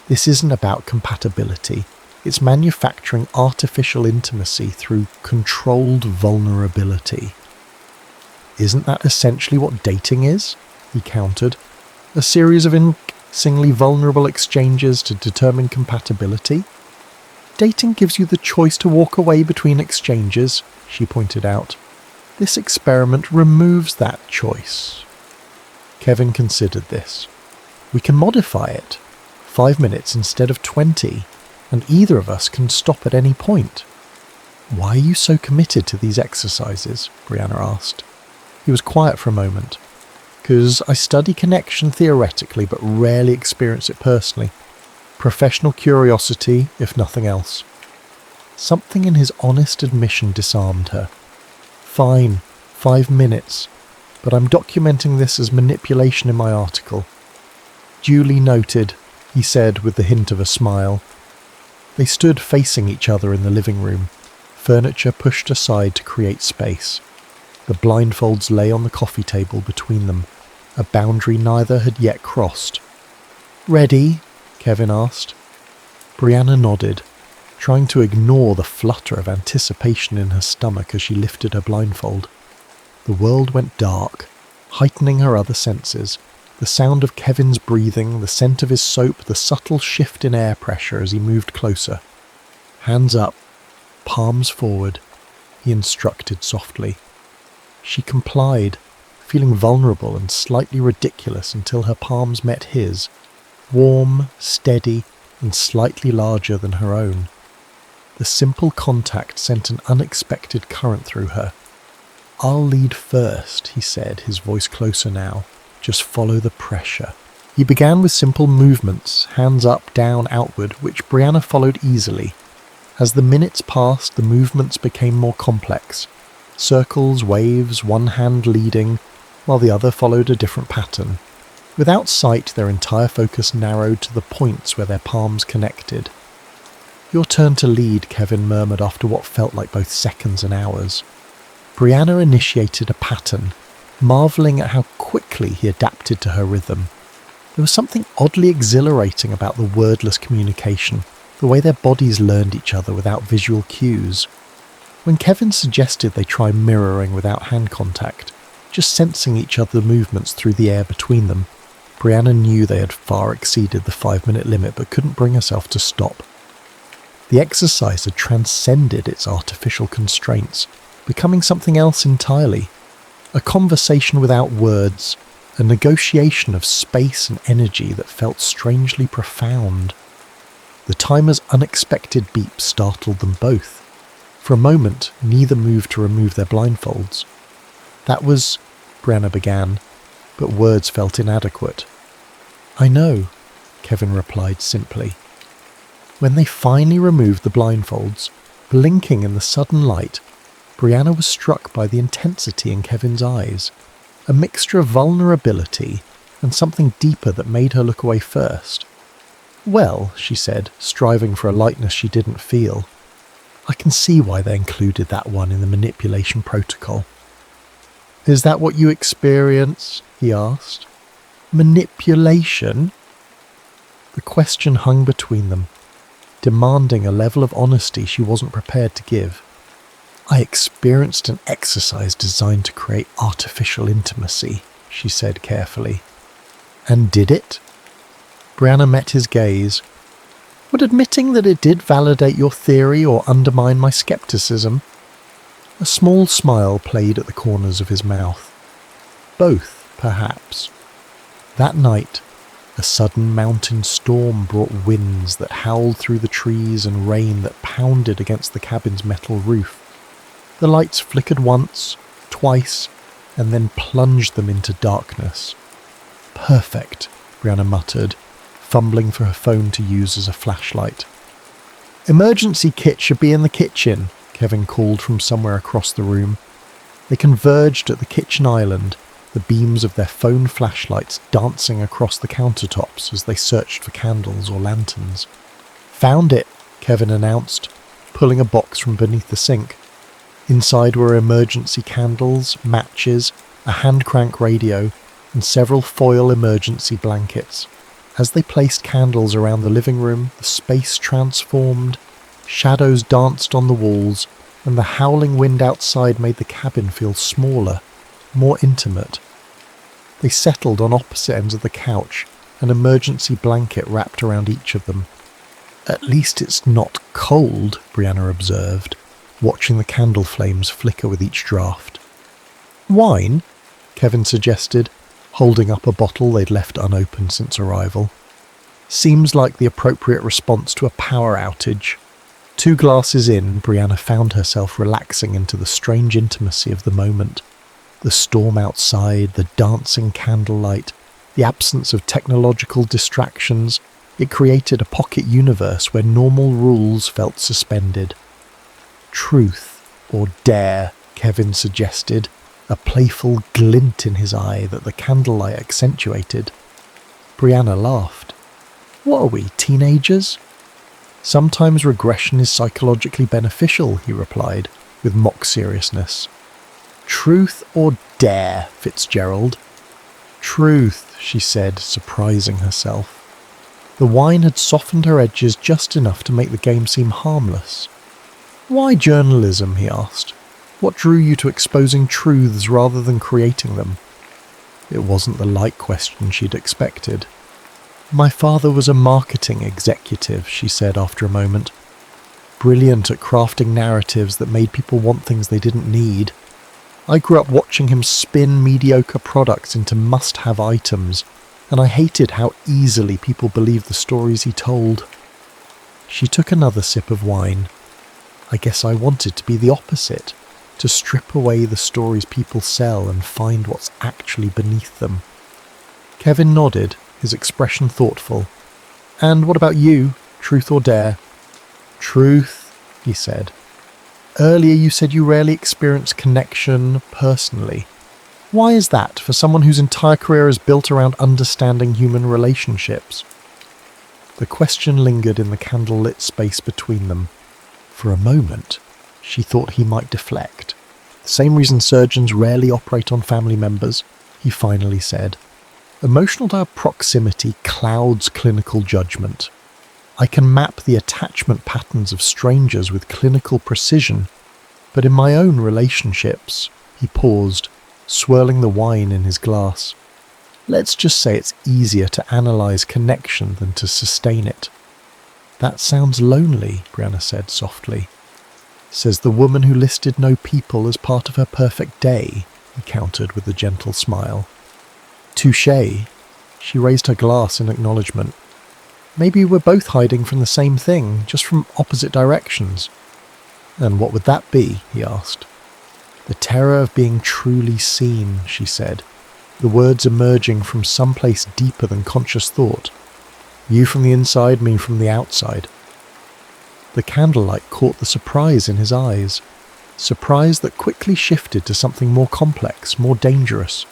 "This isn't about compatibility. It's manufacturing artificial intimacy through controlled vulnerability." "Isn't that essentially what dating is?" he countered. "A series of increasingly vulnerable exchanges to determine compatibility?" "Dating gives you the choice to walk away between exchanges," she pointed out. "This experiment removes that choice." Kevin considered this. "We can modify it. 5 minutes instead of 20. And either of us can stop at any point." "Why are you so committed to these exercises?" Brianna asked. He was quiet for a moment. "'Cause I study connection theoretically but rarely experience it personally. Professional curiosity, if nothing else." Something in his honest admission disarmed her. "Fine, 5 minutes, but I'm documenting this as manipulation in my article." "Duly noted," he said with the hint of a smile. They stood facing each other in the living room, furniture pushed aside to create space. The blindfolds lay on the coffee table between them, a boundary neither had yet crossed. "Ready?" Kevin asked. Brianna nodded, trying to ignore the flutter of anticipation in her stomach as she lifted her blindfold. The world went dark, heightening her other senses. The sound of Kevin's breathing, the scent of his soap, the subtle shift in air pressure as he moved closer. "Hands up, palms forward," he instructed softly. She complied, feeling vulnerable and slightly ridiculous until her palms met his, warm, steady, and slightly larger than her own. The simple contact sent an unexpected current through her. "I'll lead first," he said, his voice closer now. "Just follow the pressure." He began with simple movements, hands up, down, outward, which Brianna followed easily. As the minutes passed, the movements became more complex. Circles, waves, one hand leading, while the other followed a different pattern. Without sight, their entire focus narrowed to the points where their palms connected. "Your turn to lead," Kevin murmured after what felt like both seconds and hours. Brianna initiated a pattern, marvelling at how quickly he adapted to her rhythm. There was something oddly exhilarating about the wordless communication, the way their bodies learned each other without visual cues. When Kevin suggested they try mirroring without hand contact, just sensing each other's movements through the air between them, Brianna knew they had far exceeded the 5-minute limit but couldn't bring herself to stop. The exercise had transcended its artificial constraints, becoming something else entirely. A conversation without words, a negotiation of space and energy that felt strangely profound. The timer's unexpected beep startled them both. For a moment, neither moved to remove their blindfolds. "That was," Brianna began, but words felt inadequate. "I know," Kevin replied simply. When they finally removed the blindfolds, blinking in the sudden light, Brianna was struck by the intensity in Kevin's eyes, a mixture of vulnerability and something deeper that made her look away first. "Well," she said, striving for a lightness she didn't feel, "I can see why they included that one in the manipulation protocol." "Is that what you experience?" he asked. "Manipulation?" The question hung between them, demanding a level of honesty she wasn't prepared to give. "I experienced an exercise designed to create artificial intimacy," she said carefully. "And did it?" Brianna met his gaze. "Would admitting that it did validate your theory or undermine my skepticism?" A small smile played at the corners of his mouth. "Both, perhaps." That night, A sudden mountain storm brought winds that howled through the trees and rain that pounded against the cabin's metal roof. The lights flickered once, twice, and then plunged them into darkness. "Perfect," Brianna muttered, fumbling for her phone to use as a flashlight. "Emergency kit should be in the kitchen," Kevin called from somewhere across the room. They converged at the kitchen island, the beams of their phone flashlights dancing across the countertops as they searched for candles or lanterns. "Found it," Kevin announced, pulling a box from beneath the sink. Inside were emergency candles, matches, a hand-crank radio, and several foil emergency blankets. As they placed candles around the living room, the space transformed, shadows danced on the walls, and the howling wind outside made the cabin feel smaller, more intimate. They settled on opposite ends of the couch, an emergency blanket wrapped around each of them. "At least it's not cold," Brianna observed, watching the candle flames flicker with each draft. "Wine?" Kevin suggested, holding up a bottle they'd left unopened since arrival. "Seems like the appropriate response to a power outage." 2 glasses in, Brianna found herself relaxing into the strange intimacy of the moment. The storm outside, the dancing candlelight, the absence of technological distractions, it created a pocket universe where normal rules felt suspended. "Truth or dare," Kevin suggested, a playful glint in his eye that the candlelight accentuated. Brianna laughed. "What are we, teenagers?" "Sometimes regression is psychologically beneficial," he replied, with mock seriousness. "Truth or dare, Fitzgerald?" "Truth," she said, surprising herself. The wine had softened her edges just enough to make the game seem harmless. "Why journalism?" he asked. "What drew you to exposing truths rather than creating them?" It wasn't the light question she'd expected. "My father was a marketing executive," she said after a moment. "Brilliant at crafting narratives that made people want things they didn't need. I grew up watching him spin mediocre products into must-have items, and I hated how easily people believed the stories he told." She took another sip of wine. "I guess I wanted to be the opposite, to strip away the stories people sell and find what's actually beneath them." Kevin nodded, his expression thoughtful. "And what about you? Truth or dare?" "Truth," he said. "Earlier you said you rarely experience connection personally. Why is that for someone whose entire career is built around understanding human relationships?" The question lingered in the candle-lit space between them. For a moment, she thought he might deflect. "The same reason surgeons rarely operate on family members," he finally said. "Emotional proximity clouds clinical judgment. I can map the attachment patterns of strangers with clinical precision, but in my own relationships," he paused, swirling the wine in his glass. "Let's just say it's easier to analyze connection than to sustain it." "That sounds lonely," Brianna said softly. "Says the woman who listed no people as part of her perfect day," he countered with a gentle smile. "Touché." She raised her glass in acknowledgement. "Maybe we're both hiding from the same thing, just from opposite directions." "And what would that be?" he asked. "The terror of being truly seen," she said, the words emerging from someplace deeper than conscious thought. "You from the inside, me from the outside." The candlelight caught the surprise in his eyes, surprise that quickly shifted to something more complex, more dangerous.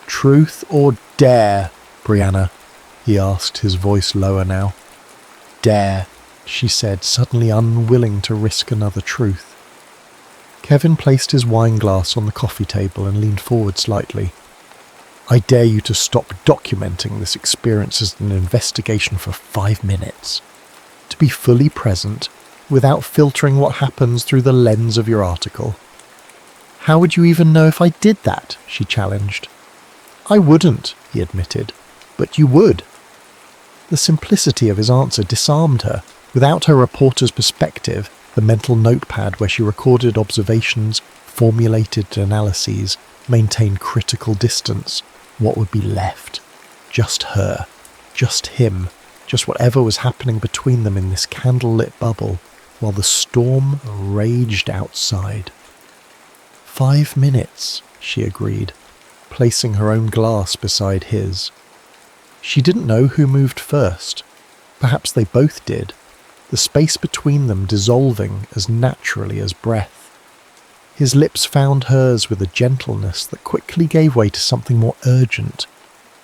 "Truth or dare, Brianna?" he asked, his voice lower now. "Dare," she said, suddenly unwilling to risk another truth. Kevin placed his wine glass on the coffee table and leaned forward slightly. "I dare you to stop documenting this experience as an investigation for 5 minutes. To be fully present, without filtering what happens through the lens of your article." "How would you even know if I did that?" she challenged. "I wouldn't," he admitted, "but you would." The simplicity of his answer disarmed her. Without her reporter's perspective, the mental notepad where she recorded observations, formulated analyses, maintained critical distance, what would be left? Just her. Just him, just whatever was happening between them in this candlelit bubble, while the storm raged outside. 5 minutes, she agreed, placing her own glass beside his. She didn't know who moved first. Perhaps they both did, the space between them dissolving as naturally as breath. His lips found hers with a gentleness that quickly gave way to something more urgent,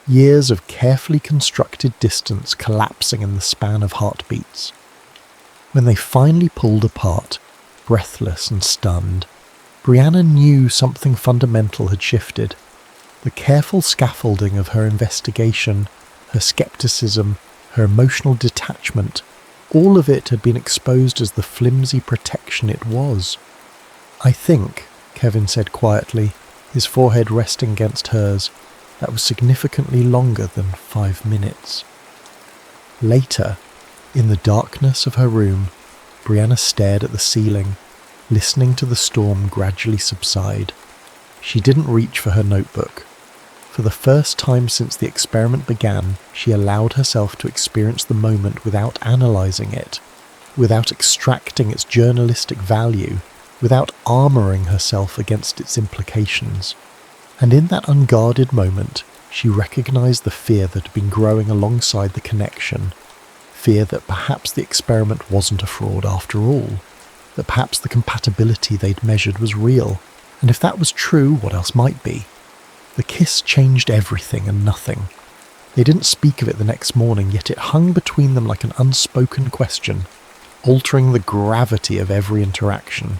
years of carefully constructed distance collapsing in the span of heartbeats. When they finally pulled apart, breathless and stunned, Brianna knew something fundamental had shifted. The careful scaffolding of her investigation, her skepticism, her emotional detachment, all of it had been exposed as the flimsy protection it was. "I think," Kevin said quietly, his forehead resting against hers, "that was significantly longer than 5 minutes. Later, in the darkness of her room, Brianna stared at the ceiling, listening to the storm gradually subside. She didn't reach for her notebook. For the first time since the experiment began, she allowed herself to experience the moment without analysing it, without extracting its journalistic value, without armouring herself against its implications. And in that unguarded moment, she recognised the fear that had been growing alongside the connection. Fear that perhaps the experiment wasn't a fraud after all, that perhaps the compatibility they'd measured was real, and if that was true, what else might be? The kiss changed everything and nothing. They didn't speak of it the next morning, yet it hung between them like an unspoken question, altering the gravity of every interaction.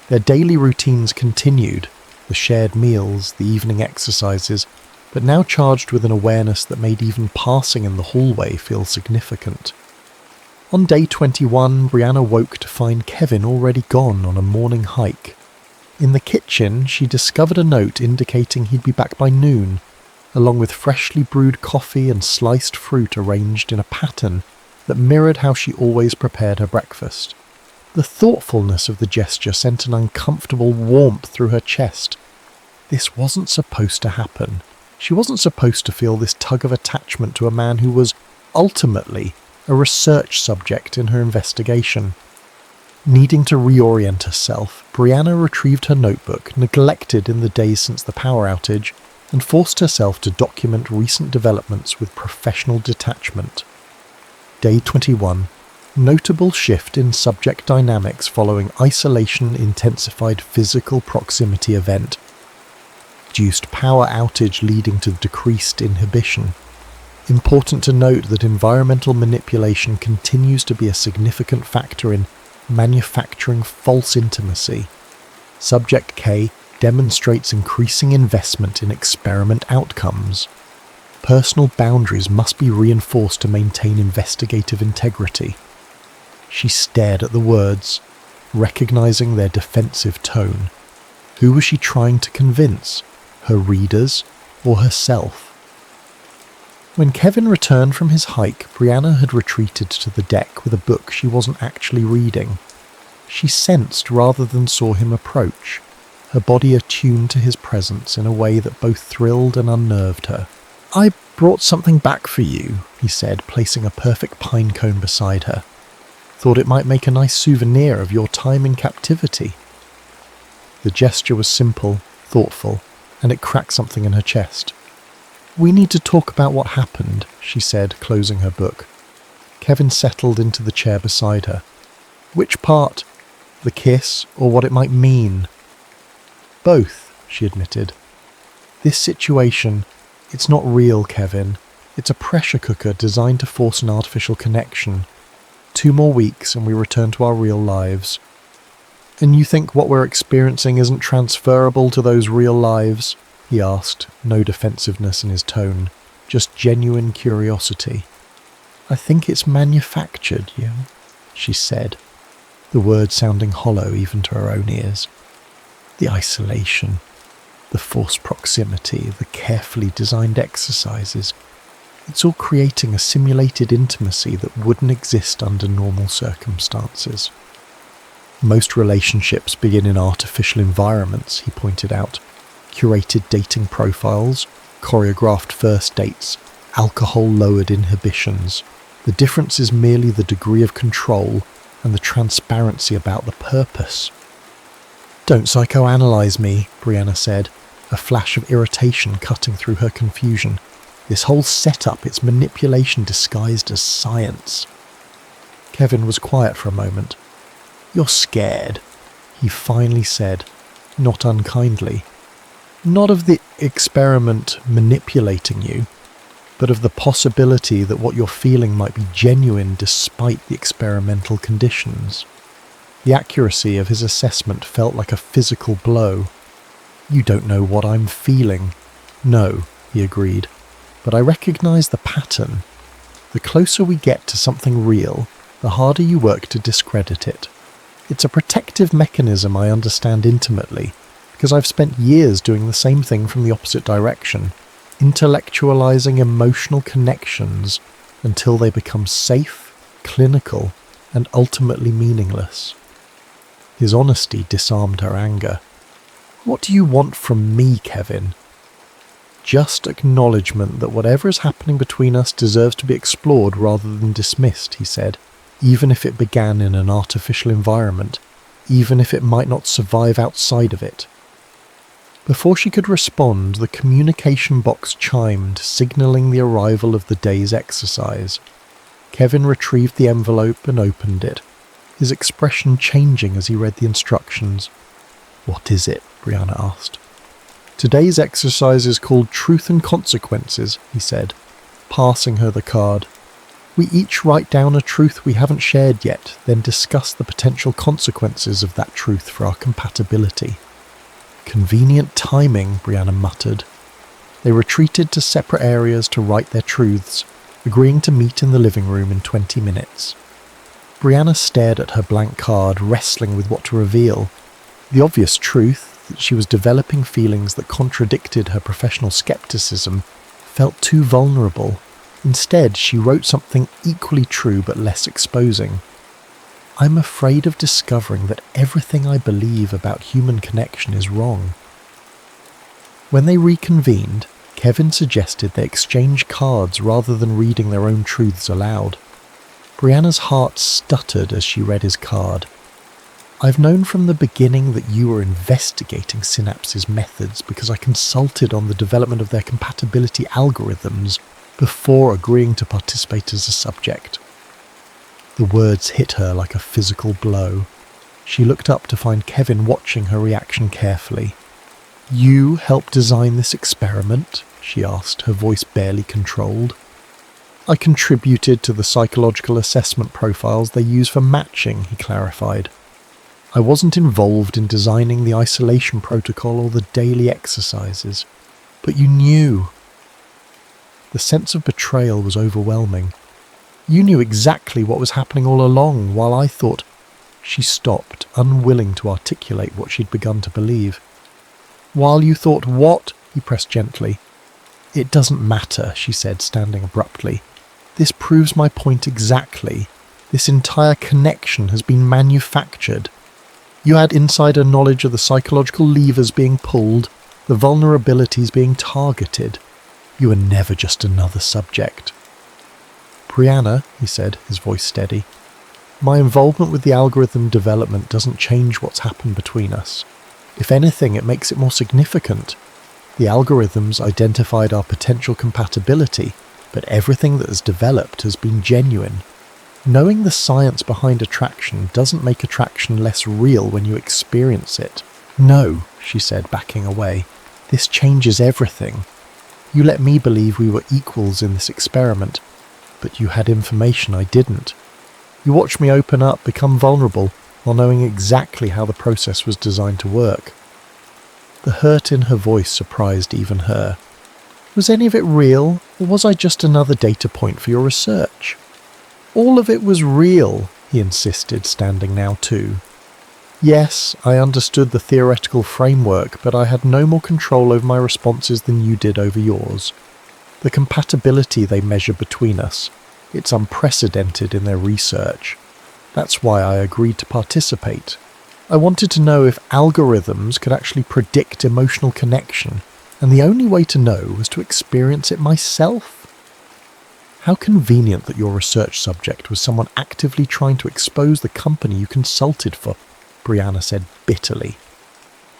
Their daily routines continued, the shared meals, the evening exercises, but now charged with an awareness that made even passing in the hallway feel significant. On day 21, Brianna woke to find Kevin already gone on a morning hike. In the kitchen, she discovered a note indicating he'd be back by noon, along with freshly brewed coffee and sliced fruit arranged in a pattern that mirrored how she always prepared her breakfast. The thoughtfulness of the gesture sent an uncomfortable warmth through her chest. This wasn't supposed to happen. She wasn't supposed to feel this tug of attachment to a man who was, ultimately, a research subject in her investigation. Needing to reorient herself, Brianna retrieved her notebook, neglected in the days since the power outage, and forced herself to document recent developments with professional detachment. Day 21. Notable shift in subject dynamics following isolation-intensified physical proximity event. Reduced power outage leading to decreased inhibition. Important to note that environmental manipulation continues to be a significant factor in manufacturing false intimacy. Subject K demonstrates increasing investment in experiment outcomes. Personal boundaries must be reinforced to maintain investigative integrity. She stared at the words, recognizing their defensive tone. Who was she trying to convince? Her readers or herself? When Kevin returned from his hike, Brianna had retreated to the deck with a book she wasn't actually reading. She sensed rather than saw him approach, her body attuned to his presence in a way that both thrilled and unnerved her. "I brought something back for you," he said, placing a perfect pine cone beside her. "Thought it might make a nice souvenir of your time in captivity." The gesture was simple, thoughtful, and it cracked something in her chest. "We need to talk about what happened," she said, closing her book. Kevin settled into the chair beside her. "Which part? The kiss, or what it might mean?" "Both," she admitted. "This situation, it's not real, Kevin. It's a pressure cooker designed to force an artificial connection. 2 more weeks and we return to our real lives." "And you think what we're experiencing isn't transferable to those real lives?" he asked, no defensiveness in his tone, just genuine curiosity. "I think it's manufactured, she said, the words sounding hollow even to her own ears. The isolation, the forced proximity, the carefully designed exercises, it's all creating a simulated intimacy that wouldn't exist under normal circumstances. Most relationships begin in artificial environments, he pointed out. Curated dating profiles, choreographed first dates, Alcohol lowered inhibitions. The difference is merely the degree of control and the transparency about the purpose. "Don't psychoanalyze me," Brianna said, a flash of irritation cutting through her confusion. "This whole setup, it's manipulation disguised as science." Kevin was quiet for a moment. "You're scared," he finally said, not unkindly. "Not of the experiment manipulating you, but of the possibility that what you're feeling might be genuine despite the experimental conditions." The accuracy of his assessment felt like a physical blow. "You don't know what I'm feeling." "No," he agreed, "but I recognize the pattern. The closer we get to something real, the harder you work to discredit it. It's a protective mechanism I understand intimately, because I've spent years doing the same thing from the opposite direction, intellectualizing emotional connections until they become safe, clinical, and ultimately meaningless." His honesty disarmed her anger. "What do you want from me, Kevin?" "Just acknowledgement that whatever is happening between us deserves to be explored rather than dismissed," he said, "even if it began in an artificial environment, even if it might not survive outside of it." Before she could respond, the communication box chimed, signalling the arrival of the day's exercise. Kevin retrieved the envelope and opened it, his expression changing as he read the instructions. "What is it?" Brianna asked. "Today's exercise is called Truth and Consequences," he said, passing her the card. "We each write down a truth we haven't shared yet, then discuss the potential consequences of that truth for our compatibility." "Convenient timing," Brianna muttered. They retreated to separate areas to write their truths, agreeing to meet in the living room in 20 minutes. Brianna stared at her blank card, wrestling with what to reveal. The obvious truth, that she was developing feelings that contradicted her professional skepticism, felt too vulnerable. Instead, she wrote something equally true but less exposing. "I'm afraid of discovering that everything I believe about human connection is wrong." When they reconvened, Kevin suggested they exchange cards rather than reading their own truths aloud. Brianna's heart stuttered as she read his card. "I've known from the beginning that you were investigating Synapse's methods because I consulted on the development of their compatibility algorithms before agreeing to participate as a subject." The words hit her like a physical blow. She looked up to find Kevin watching her reaction carefully. "You helped design this experiment?" she asked, her voice barely controlled. "I contributed to the psychological assessment profiles they use for matching," he clarified. "I wasn't involved in designing the isolation protocol or the daily exercises. But you knew." The sense of betrayal was overwhelming. "You knew exactly what was happening all along, while I thought—" She stopped, unwilling to articulate what she'd begun to believe. "While you thought what?" he pressed gently. "It doesn't matter," she said, standing abruptly. "This proves my point exactly. This entire connection has been manufactured. You had insider knowledge of the psychological levers being pulled, the vulnerabilities being targeted. You were never just another subject." "Brianna," he said, his voice steady, "my involvement with the algorithm development doesn't change what's happened between us. If anything, it makes it more significant. The algorithms identified our potential compatibility, but everything that has developed has been genuine. Knowing the science behind attraction doesn't make attraction less real when you experience it." "No," she said, backing away. "This changes everything. You let me believe we were equals in this experiment, but you had information I didn't. You watched me open up, become vulnerable, while knowing exactly how the process was designed to work." The hurt in her voice surprised even her. "Was any of it real, or was I just another data point for your research?" "All of it was real," he insisted, standing now too. "Yes, I understood the theoretical framework, but I had no more control over my responses than you did over yours. The compatibility they measure between us, it's unprecedented in their research. That's why I agreed to participate. I wanted to know if algorithms could actually predict emotional connection, and the only way to know was to experience it myself." How convenient that your research subject was someone actively trying to expose the company you consulted for, Brianna said bitterly.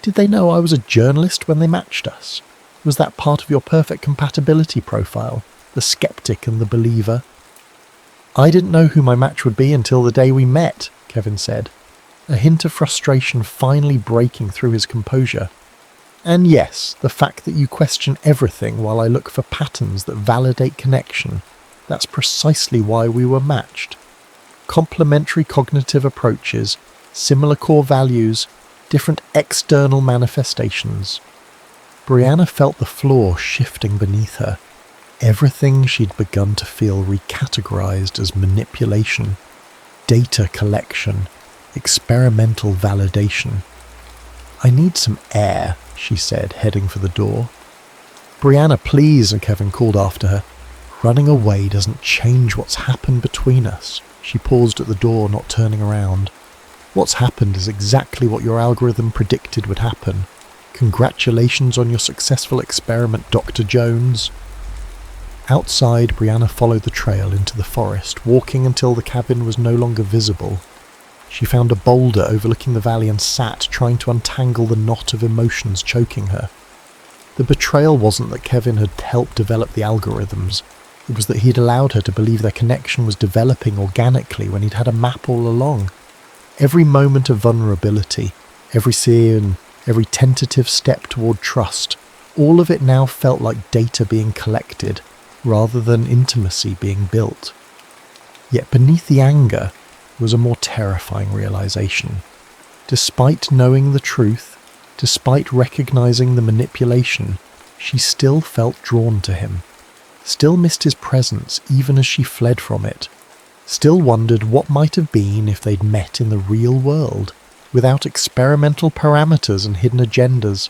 Did they know I was a journalist when they matched us? Was that part of your perfect compatibility profile, the skeptic and the believer? I didn't know who my match would be until the day we met, Kevin said, a hint of frustration finally breaking through his composure. And yes, the fact that you question everything while I look for patterns that validate connection, that's precisely why we were matched. Complementary cognitive approaches, similar core values, different external manifestations. Brianna felt the floor shifting beneath her. Everything she'd begun to feel recategorized as manipulation, data collection, experimental validation. I need some air, she said, heading for the door. Brianna, please, Kevin called after her. Running away doesn't change what's happened between us. She paused at the door, not turning around. What's happened is exactly what your algorithm predicted would happen. Congratulations on your successful experiment, Dr. Jones. Outside, Brianna followed the trail into the forest, walking until the cabin was no longer visible. She found a boulder overlooking the valley and sat, trying to untangle the knot of emotions choking her. The betrayal wasn't that Kevin had helped develop the algorithms. It was that he'd allowed her to believe their connection was developing organically when he'd had a map all along. Every moment of vulnerability, every scene, every tentative step toward trust, all of it now felt like data being collected, rather than intimacy being built. Yet beneath the anger was a more terrifying realization. Despite knowing the truth, despite recognizing the manipulation, she still felt drawn to him. Still missed his presence even as she fled from it. Still wondered what might have been if they'd met in the real world, without experimental parameters and hidden agendas.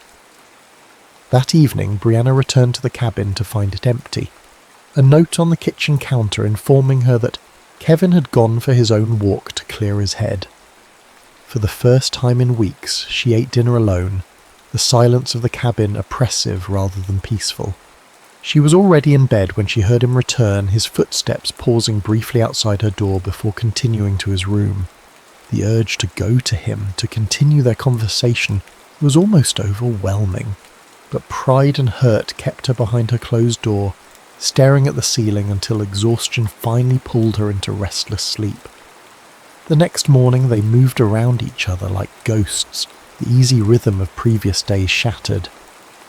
That evening, Brianna returned to the cabin to find it empty. A note on the kitchen counter informing her that Kevin had gone for his own walk to clear his head. For the first time in weeks, she ate dinner alone, the silence of the cabin oppressive rather than peaceful. She was already in bed when she heard him return, his footsteps pausing briefly outside her door before continuing to his room. The urge to go to him, to continue their conversation, was almost overwhelming, but pride and hurt kept her behind her closed door, staring at the ceiling until exhaustion finally pulled her into restless sleep. The next morning they moved around each other like ghosts, the easy rhythm of previous days shattered.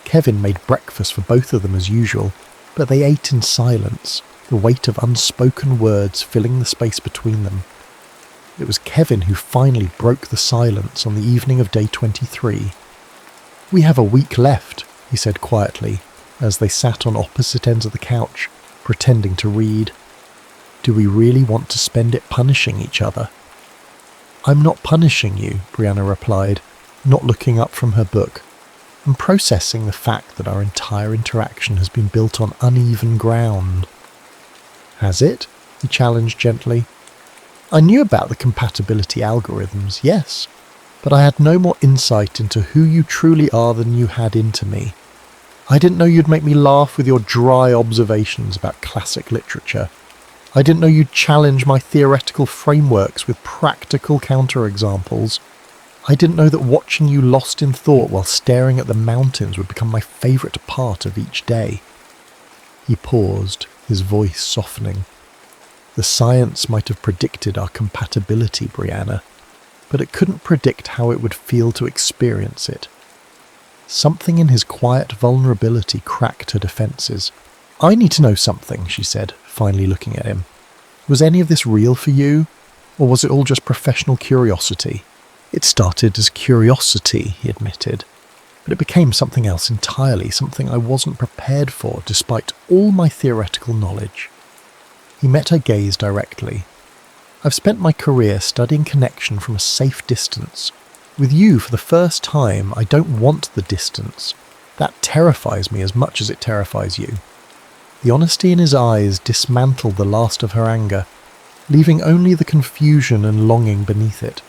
Kevin made breakfast for both of them as usual, but they ate in silence, the weight of unspoken words filling the space between them. It was Kevin who finally broke the silence on the evening of day 23. "We have a week left," he said quietly, as they sat on opposite ends of the couch, pretending to read. "Do we really want to spend it punishing each other?" "I'm not punishing you," Brianna replied, not looking up from her book. "I'm processing the fact that our entire interaction has been built on uneven ground." "Has it?" he challenged gently. "I knew about the compatibility algorithms, yes, but I had no more insight into who you truly are than you had into me. I didn't know you'd make me laugh with your dry observations about classic literature. I didn't know you'd challenge my theoretical frameworks with practical counterexamples. I didn't know that watching you lost in thought while staring at the mountains would become my favourite part of each day." He paused, his voice softening. "The science might have predicted our compatibility, Brianna, but it couldn't predict how it would feel to experience it." Something in his quiet vulnerability cracked her defences. "I need to know something," she said, finally looking at him. "Was any of this real for you, or was it all just professional curiosity?" "It started as curiosity," he admitted, "but it became something else entirely, something I wasn't prepared for despite all my theoretical knowledge." He met her gaze directly. "I've spent my career studying connection from a safe distance. With you, for the first time, I don't want the distance. That terrifies me as much as it terrifies you." The honesty in his eyes dismantled the last of her anger, leaving only the confusion and longing beneath it.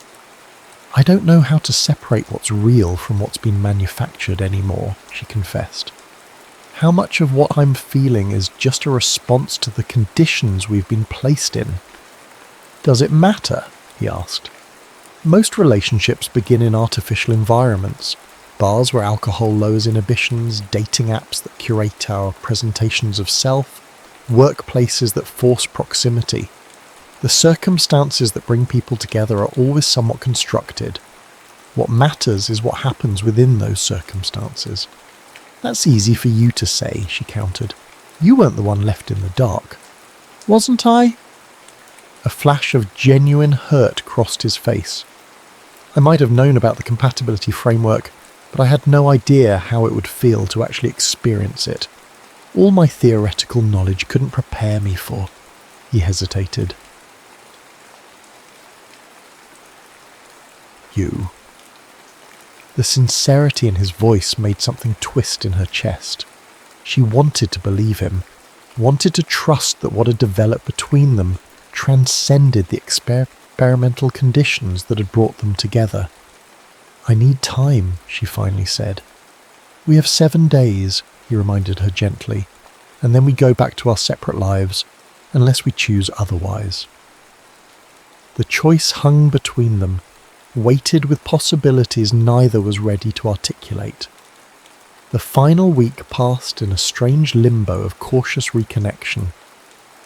"I don't know how to separate what's real from what's been manufactured anymore," she confessed. How much of what I'm feeling is just a response to the conditions we've been placed in? Does it matter? He asked. Most relationships begin in artificial environments. Bars where alcohol lowers inhibitions, dating apps that curate our presentations of self, workplaces that force proximity. The circumstances that bring people together are always somewhat constructed. What matters is what happens within those circumstances. That's easy for you to say, she countered. You weren't the one left in the dark. Wasn't I? A flash of genuine hurt crossed his face. I might have known about the compatibility framework, but I had no idea how it would feel to actually experience it. All my theoretical knowledge couldn't prepare me for. He hesitated. You. The sincerity in his voice made something twist in her chest. She wanted to believe him, wanted to trust that what had developed between them transcended the experimental conditions that had brought them together. I need time, she finally said. We have 7 days, he reminded her gently, and then we go back to our separate lives, unless we choose otherwise. The choice hung between them, weighted with possibilities neither was ready to articulate. The final week passed in a strange limbo of cautious reconnection.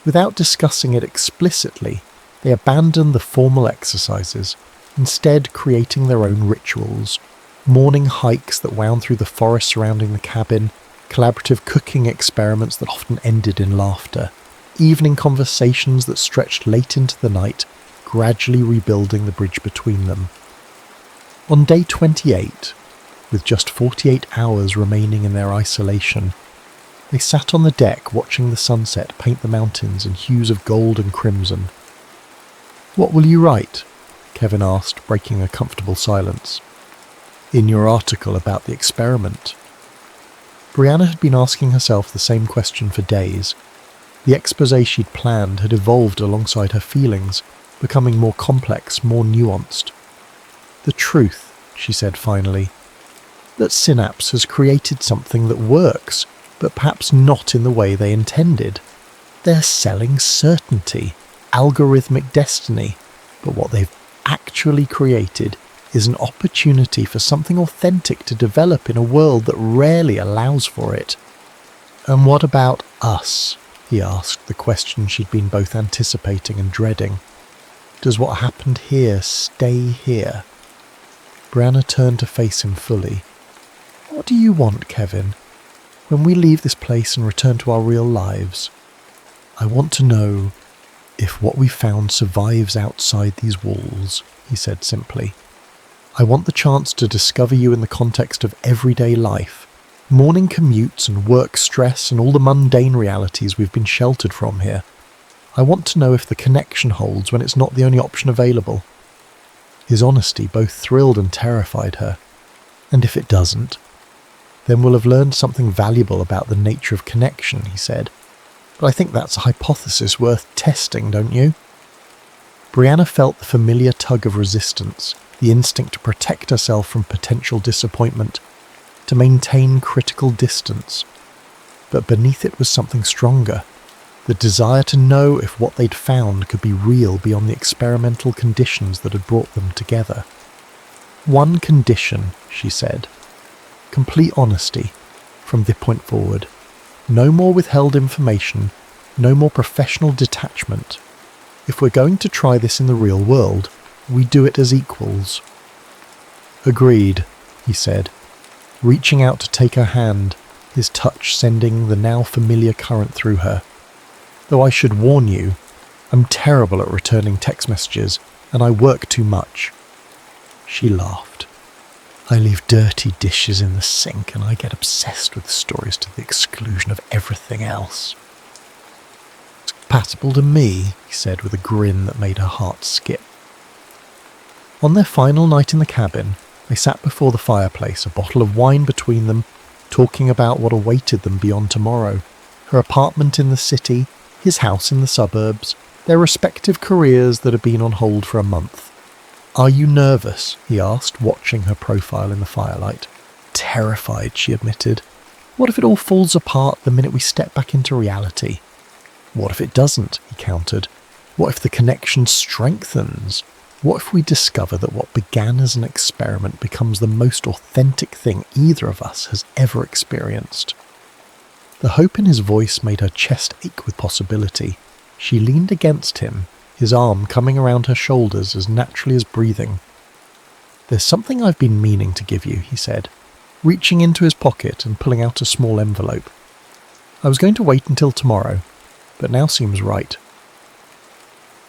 Without discussing it explicitly, they abandoned the formal exercises, instead creating their own rituals, morning hikes that wound through the forest surrounding the cabin, collaborative cooking experiments that often ended in laughter, evening conversations that stretched late into the night, gradually rebuilding the bridge between them. On day 28, with just 48 hours remaining in their isolation, they sat on the deck watching the sunset paint the mountains in hues of gold and crimson. What will you write? Kevin asked, breaking a comfortable silence. In your article about the experiment. Brianna had been asking herself the same question for days. The exposé she'd planned had evolved alongside her feelings, becoming more complex, more nuanced. The truth, she said finally, that Synapse has created something that works, but perhaps not in the way they intended. They're selling certainty, algorithmic destiny, but what they've actually created is an opportunity for something authentic to develop in a world that rarely allows for it. And what about us? He asked, the question she'd been both anticipating and dreading. Does what happened here stay here? Brianna turned to face him fully. What do you want, Kevin? When we leave this place and return to our real lives, I want to know if what we found survives outside these walls, he said simply. I want the chance to discover you in the context of everyday life, morning commutes and work stress and all the mundane realities we've been sheltered from here. I want to know if the connection holds when it's not the only option available. His honesty both thrilled and terrified her. And if it doesn't, then we'll have learned something valuable about the nature of connection, he said. But I think that's a hypothesis worth testing, don't you? Brianna felt the familiar tug of resistance, the instinct to protect herself from potential disappointment, to maintain critical distance. But beneath it was something stronger, the desire to know if what they'd found could be real beyond the experimental conditions that had brought them together. One condition, she said. Complete honesty, from this point forward. No more withheld information, no more professional detachment. If we're going to try this in the real world, we do it as equals. Agreed, he said, reaching out to take her hand, his touch sending the now familiar current through her. Though I should warn you, I'm terrible at returning text messages, and I work too much. She laughed. I leave dirty dishes in the sink, and I get obsessed with stories to the exclusion of everything else. It's compatible to me, he said with a grin that made her heart skip. On their final night in the cabin, they sat before the fireplace, a bottle of wine between them, talking about what awaited them beyond tomorrow, her apartment in the city, his house in the suburbs, their respective careers that had been on hold for a month. Are you nervous? He asked, watching her profile in the firelight. Terrified, she admitted. What if it all falls apart the minute we step back into reality? What if it doesn't, he countered. What if the connection strengthens? What if we discover that what began as an experiment becomes the most authentic thing either of us has ever experienced? The hope in his voice made her chest ache with possibility. She leaned against him, his arm coming around her shoulders as naturally as breathing. "There's something I've been meaning to give you," he said, reaching into his pocket and pulling out a small envelope. "I was going to wait until tomorrow, but now seems right."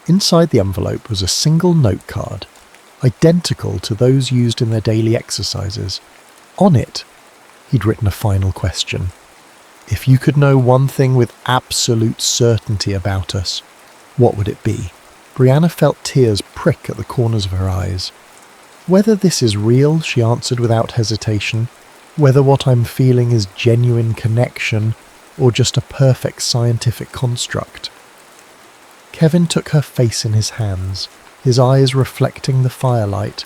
Inside the envelope was a single note card, identical to those used in their daily exercises. On it, he'd written a final question. "If you could know one thing with absolute certainty about us, what would it be?" Brianna felt tears prick at the corners of her eyes. "Whether this is real," she answered without hesitation, "whether what I'm feeling is genuine connection or just a perfect scientific construct." Kevin took her face in his hands, his eyes reflecting the firelight.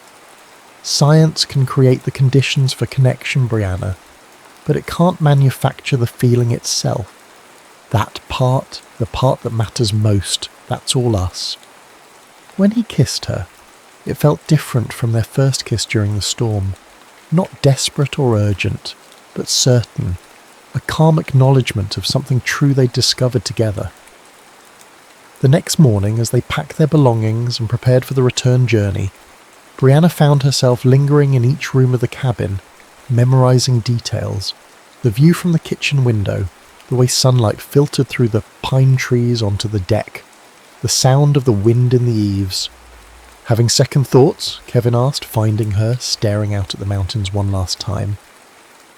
"Science can create the conditions for connection, Brianna, but it can't manufacture the feeling itself. That part, the part that matters most, that's all us." When he kissed her, it felt different from their first kiss during the storm. Not desperate or urgent, but certain. A calm acknowledgement of something true they'd discovered together. The next morning, as they packed their belongings and prepared for the return journey, Brianna found herself lingering in each room of the cabin, memorizing details. The view from the kitchen window, the way sunlight filtered through the pine trees onto the deck, the sound of the wind in the eaves. "Having second thoughts?" Kevin asked, finding her, staring out at the mountains one last time.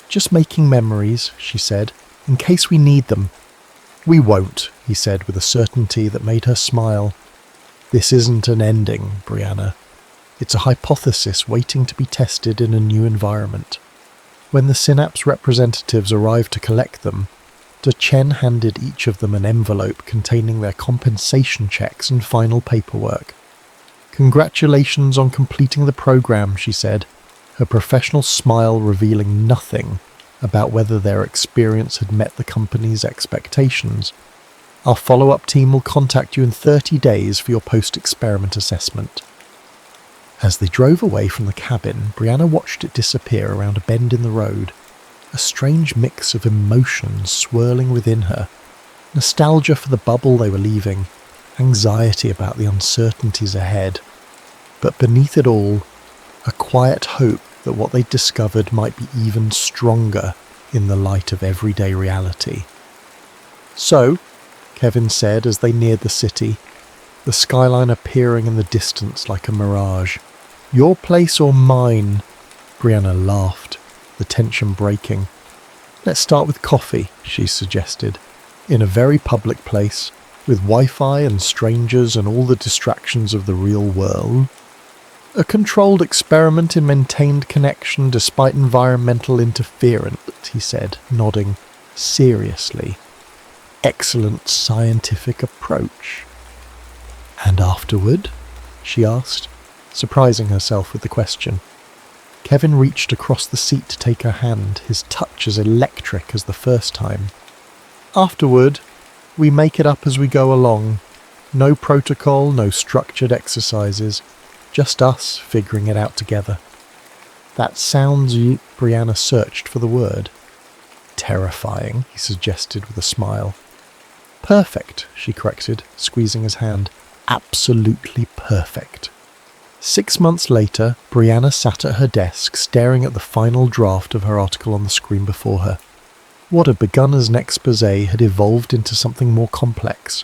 "Just making memories," she said, "in case we need them." "We won't," he said with a certainty that made her smile. "This isn't an ending, Brianna. It's a hypothesis waiting to be tested in a new environment." When the Synapse representatives arrived to collect them, Chen handed each of them an envelope containing their compensation checks and final paperwork. "Congratulations on completing the program," she said, her professional smile revealing nothing about whether their experience had met the company's expectations. "Our follow-up team will contact you in 30 days for your post-experiment assessment." As they drove away from the cabin, Brianna watched it disappear around a bend in the road, a strange mix of emotions swirling within her. Nostalgia for the bubble they were leaving, anxiety about the uncertainties ahead, but beneath it all, a quiet hope that what they'd discovered might be even stronger in the light of everyday reality. "So," Kevin said as they neared the city, the skyline appearing in the distance like a mirage. "Your place or mine?" Brianna laughed, the tension breaking. "Let's start with coffee," she suggested, "in a very public place, with Wi-Fi and strangers and all the distractions of the real world. A controlled experiment in maintained connection despite environmental interference," he said, nodding seriously. "Excellent scientific approach." "And afterward?" she asked, surprising herself with the question. Kevin reached across the seat to take her hand, his touch as electric as the first time. "Afterward, we make it up as we go along. No protocol, no structured exercises. Just us figuring it out together." "That sounds..." Brianna searched for the word. "Terrifying," he suggested with a smile. "Perfect," she corrected, squeezing his hand. "Absolutely perfect." 6 months later, Brianna sat at her desk staring at the final draft of her article on the screen before her. What had begun as an exposé had evolved into something more complex.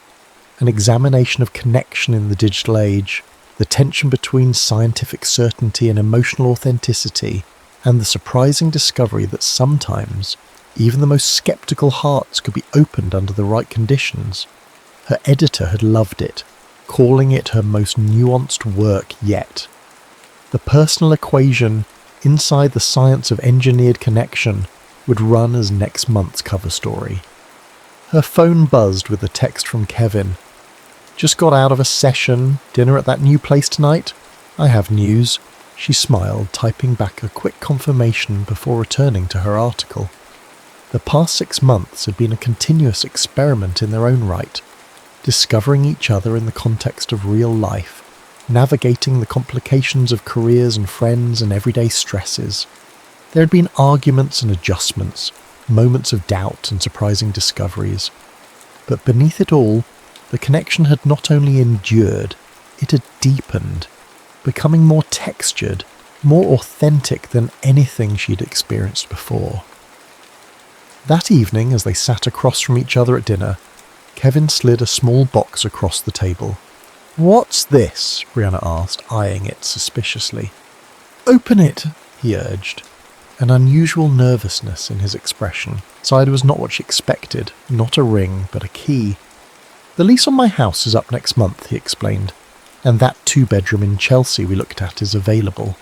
An examination of connection in the digital age, the tension between scientific certainty and emotional authenticity, and the surprising discovery that sometimes even the most skeptical hearts could be opened under the right conditions. Her editor had loved it, calling it her most nuanced work yet. The personal equation inside the science of engineered connection would run as next month's cover story. Her phone buzzed with a text from Kevin. "Just got out of a session. Dinner at that new place tonight? I have news." She smiled, typing back a quick confirmation before returning to her article. The past 6 months had been a continuous experiment in their own right, discovering each other in the context of real life, navigating the complications of careers and friends and everyday stresses. There had been arguments and adjustments, moments of doubt and surprising discoveries. But beneath it all, the connection had not only endured, it had deepened, becoming more textured, more authentic than anything she'd experienced before. That evening, as they sat across from each other at dinner, Kevin slid a small box across the table. "What's this?" Brianna asked, eyeing it suspiciously. "Open it," he urged, an unusual nervousness in his expression. Inside was not what she expected, not a ring, but a key. "The lease on my house is up next month," he explained, "and that 2-bedroom in Chelsea we looked at is available.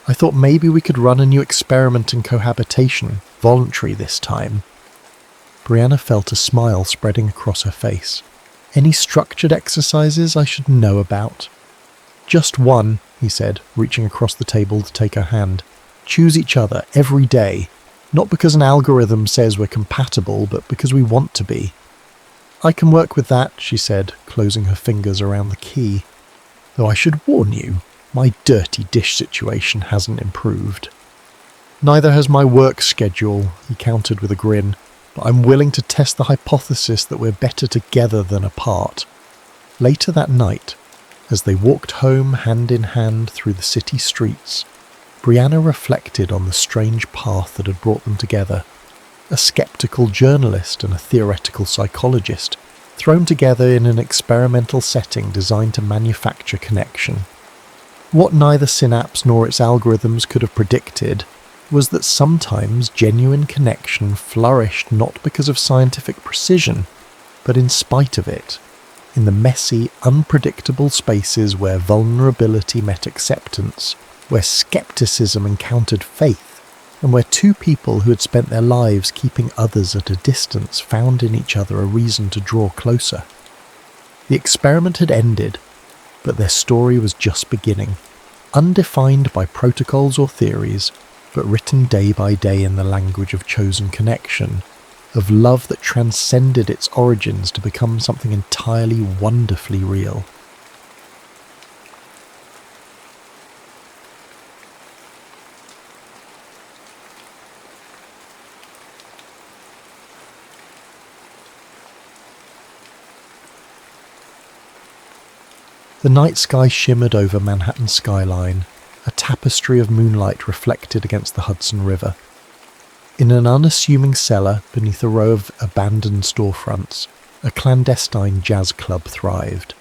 I thought maybe we could run a new experiment in cohabitation, voluntary this time." Brianna felt a smile spreading across her face. "Any structured exercises I should know about?" "Just one," he said, reaching across the table to take her hand. "Choose each other every day, not because an algorithm says we're compatible, but because we want to be." "I can work with that," she said, closing her fingers around the key. "Though I should warn you, my dirty dish situation hasn't improved." "Neither has my work schedule," he countered with a grin, "but I'm willing to test the hypothesis that we're better together than apart." Later that night, as they walked home hand in hand through the city streets, Brianna reflected on the strange path that had brought them together. A skeptical journalist and a theoretical psychologist, thrown together in an experimental setting designed to manufacture connection. What neither Synapse nor its algorithms could have predicted was that sometimes genuine connection flourished not because of scientific precision, but in spite of it, in the messy, unpredictable spaces where vulnerability met acceptance, where skepticism encountered faith, and where two people who had spent their lives keeping others at a distance found in each other a reason to draw closer. The experiment had ended, but their story was just beginning, undefined by protocols or theories, but written day by day in the language of chosen connection, of love that transcended its origins to become something entirely wonderfully real. The night sky shimmered over Manhattan's skyline, a tapestry of moonlight reflected against the Hudson River. In an unassuming cellar beneath a row of abandoned storefronts, a clandestine jazz club thrived.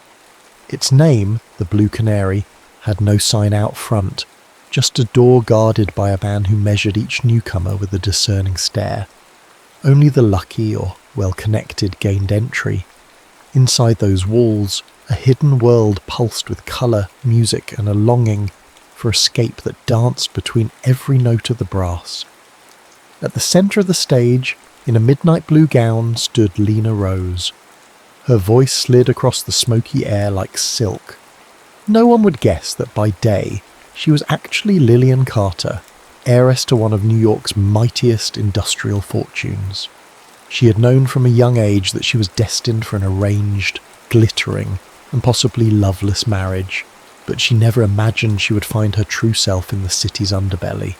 Its name, the Blue Canary, had no sign out front, just a door guarded by a man who measured each newcomer with a discerning stare. Only the lucky or well-connected gained entry. Inside those walls, a hidden world pulsed with colour, music, and a longing for escape that danced between every note of the brass. At the centre of the stage, in a midnight blue gown, stood Lena Rose. Her voice slid across the smoky air like silk. No one would guess that by day, she was actually Lillian Carter, heiress to one of New York's mightiest industrial fortunes. She had known from a young age that she was destined for an arranged, glittering, and possibly loveless marriage, but she never imagined she would find her true self in the city's underbelly.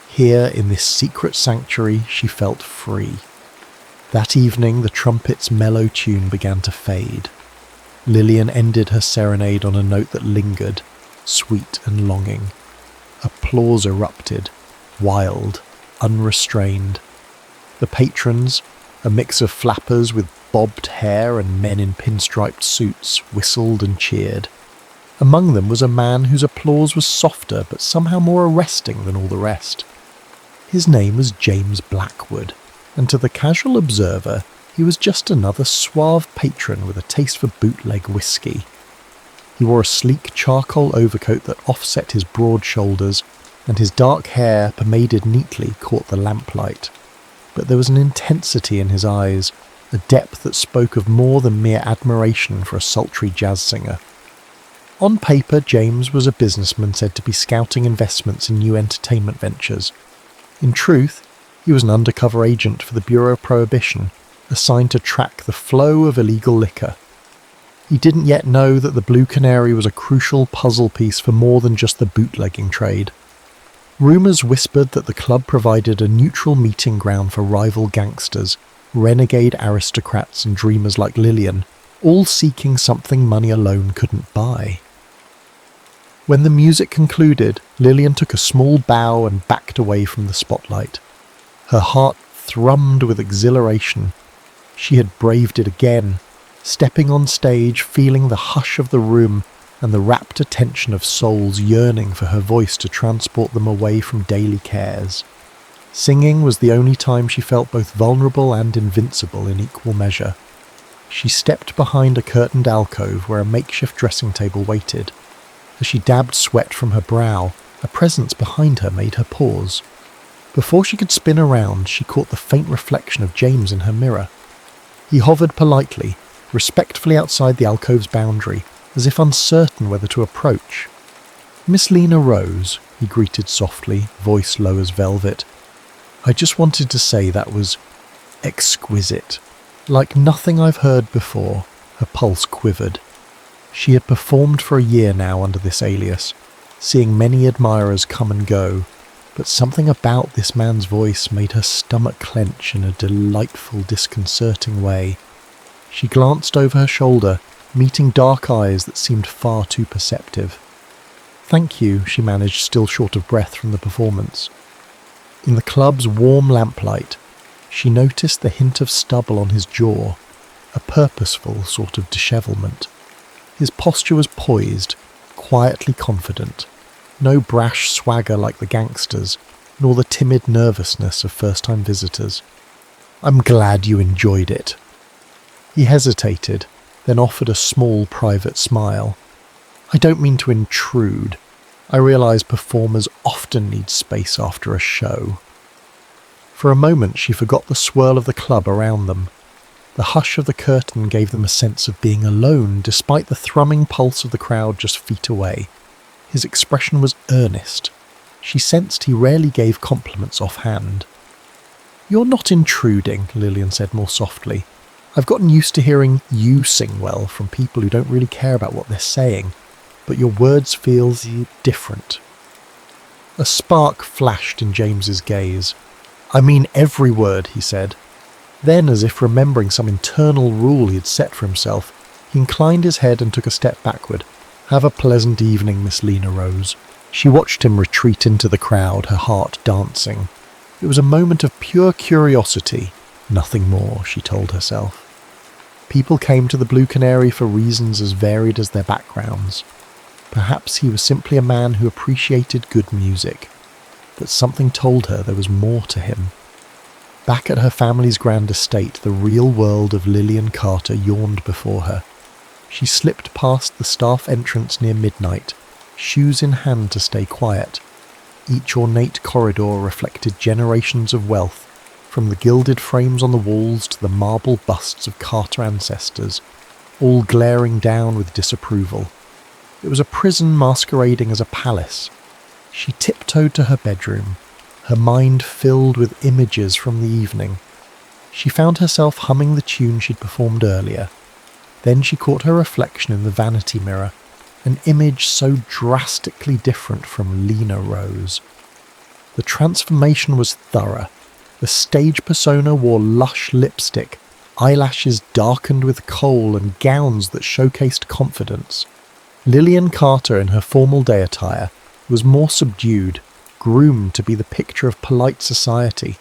Here, in this secret sanctuary, she felt free. That evening, the trumpet's mellow tune began to fade. Lillian ended her serenade on a note that lingered, sweet and longing. Applause erupted, wild, unrestrained. The patrons, a mix of flappers with bobbed hair and men in pinstriped suits, whistled and cheered. Among them was a man whose applause was softer but somehow more arresting than all the rest. His name was James Blackwood, and to the casual observer, he was just another suave patron with a taste for bootleg whiskey. He wore a sleek charcoal overcoat that offset his broad shoulders, and his dark hair, pomaded neatly, caught the lamplight. But there was an intensity in his eyes, a depth that spoke of more than mere admiration for a sultry jazz singer. On paper, James was a businessman said to be scouting investments in new entertainment ventures. In truth, He was an undercover agent for the Bureau of Prohibition, assigned to track the flow of illegal liquor. He didn't yet know that the Blue Canary was a crucial puzzle piece for more than just the bootlegging trade. Rumours whispered that the club provided a neutral meeting ground for rival gangsters, renegade aristocrats and dreamers like Lillian, all seeking something money alone couldn't buy. When the music concluded, Lillian took a small bow and backed away from the spotlight. Her heart thrummed with exhilaration. She had braved it again, stepping on stage, feeling the hush of the room and the rapt attention of souls yearning for her voice to transport them away from daily cares. Singing was the only time she felt both vulnerable and invincible in equal measure. She stepped behind a curtained alcove where a makeshift dressing table waited. As she dabbed sweat from her brow, a presence behind her made her pause. Before she could spin around, she caught the faint reflection of James in her mirror. He hovered politely, respectfully outside the alcove's boundary, as if uncertain whether to approach. "Miss Lena Rose," he greeted softly, voice low as velvet. "I just wanted to say that was exquisite. Like nothing I've heard before." Her pulse quivered. She had performed for a year now under this alias, seeing many admirers come and go, but something about this man's voice made her stomach clench in a delightful, disconcerting way. She glanced over her shoulder, meeting dark eyes that seemed far too perceptive. "Thank you," she managed, still short of breath from the performance. In the club's warm lamplight, she noticed the hint of stubble on his jaw, a purposeful sort of dishevelment. His posture was poised, quietly confident, no brash swagger like the gangsters, nor the timid nervousness of first-time visitors. "I'm glad you enjoyed it." He hesitated, then offered a small private smile. "I don't mean to intrude. I realise performers often need space after a show." For a moment she forgot the swirl of the club around them. The hush of the curtain gave them a sense of being alone, despite the thrumming pulse of the crowd just feet away. His expression was earnest. She sensed he rarely gave compliments offhand. "You're not intruding," Lillian said more softly. "I've gotten used to hearing you sing well from people who don't really care about what they're saying, but your words feel different." A spark flashed in James's gaze. "I mean every word," he said. Then, as if remembering some internal rule he had set for himself, he inclined his head and took a step backward. "Have a pleasant evening, Miss Lena Rose." She watched him retreat into the crowd, her heart dancing. It was a moment of pure curiosity, nothing more, she told herself. People came to the Blue Canary for reasons as varied as their backgrounds. Perhaps he was simply a man who appreciated good music, but something told her there was more to him. Back at her family's grand estate, the real world of Lillian Carter yawned before her. She slipped past the staff entrance near midnight, shoes in hand to stay quiet. Each ornate corridor reflected generations of wealth, from the gilded frames on the walls to the marble busts of Carter ancestors, all glaring down with disapproval. It was a prison masquerading as a palace. She tiptoed to her bedroom, her mind filled with images from the evening. She found herself humming the tune she'd performed earlier. Then she caught her reflection in the vanity mirror, an image so drastically different from Lena Rose. The transformation was thorough. The stage persona wore lush lipstick, eyelashes darkened with kohl, and gowns that showcased confidence. Lillian Carter, in her formal day attire, was more subdued, groomed to be the picture of polite society.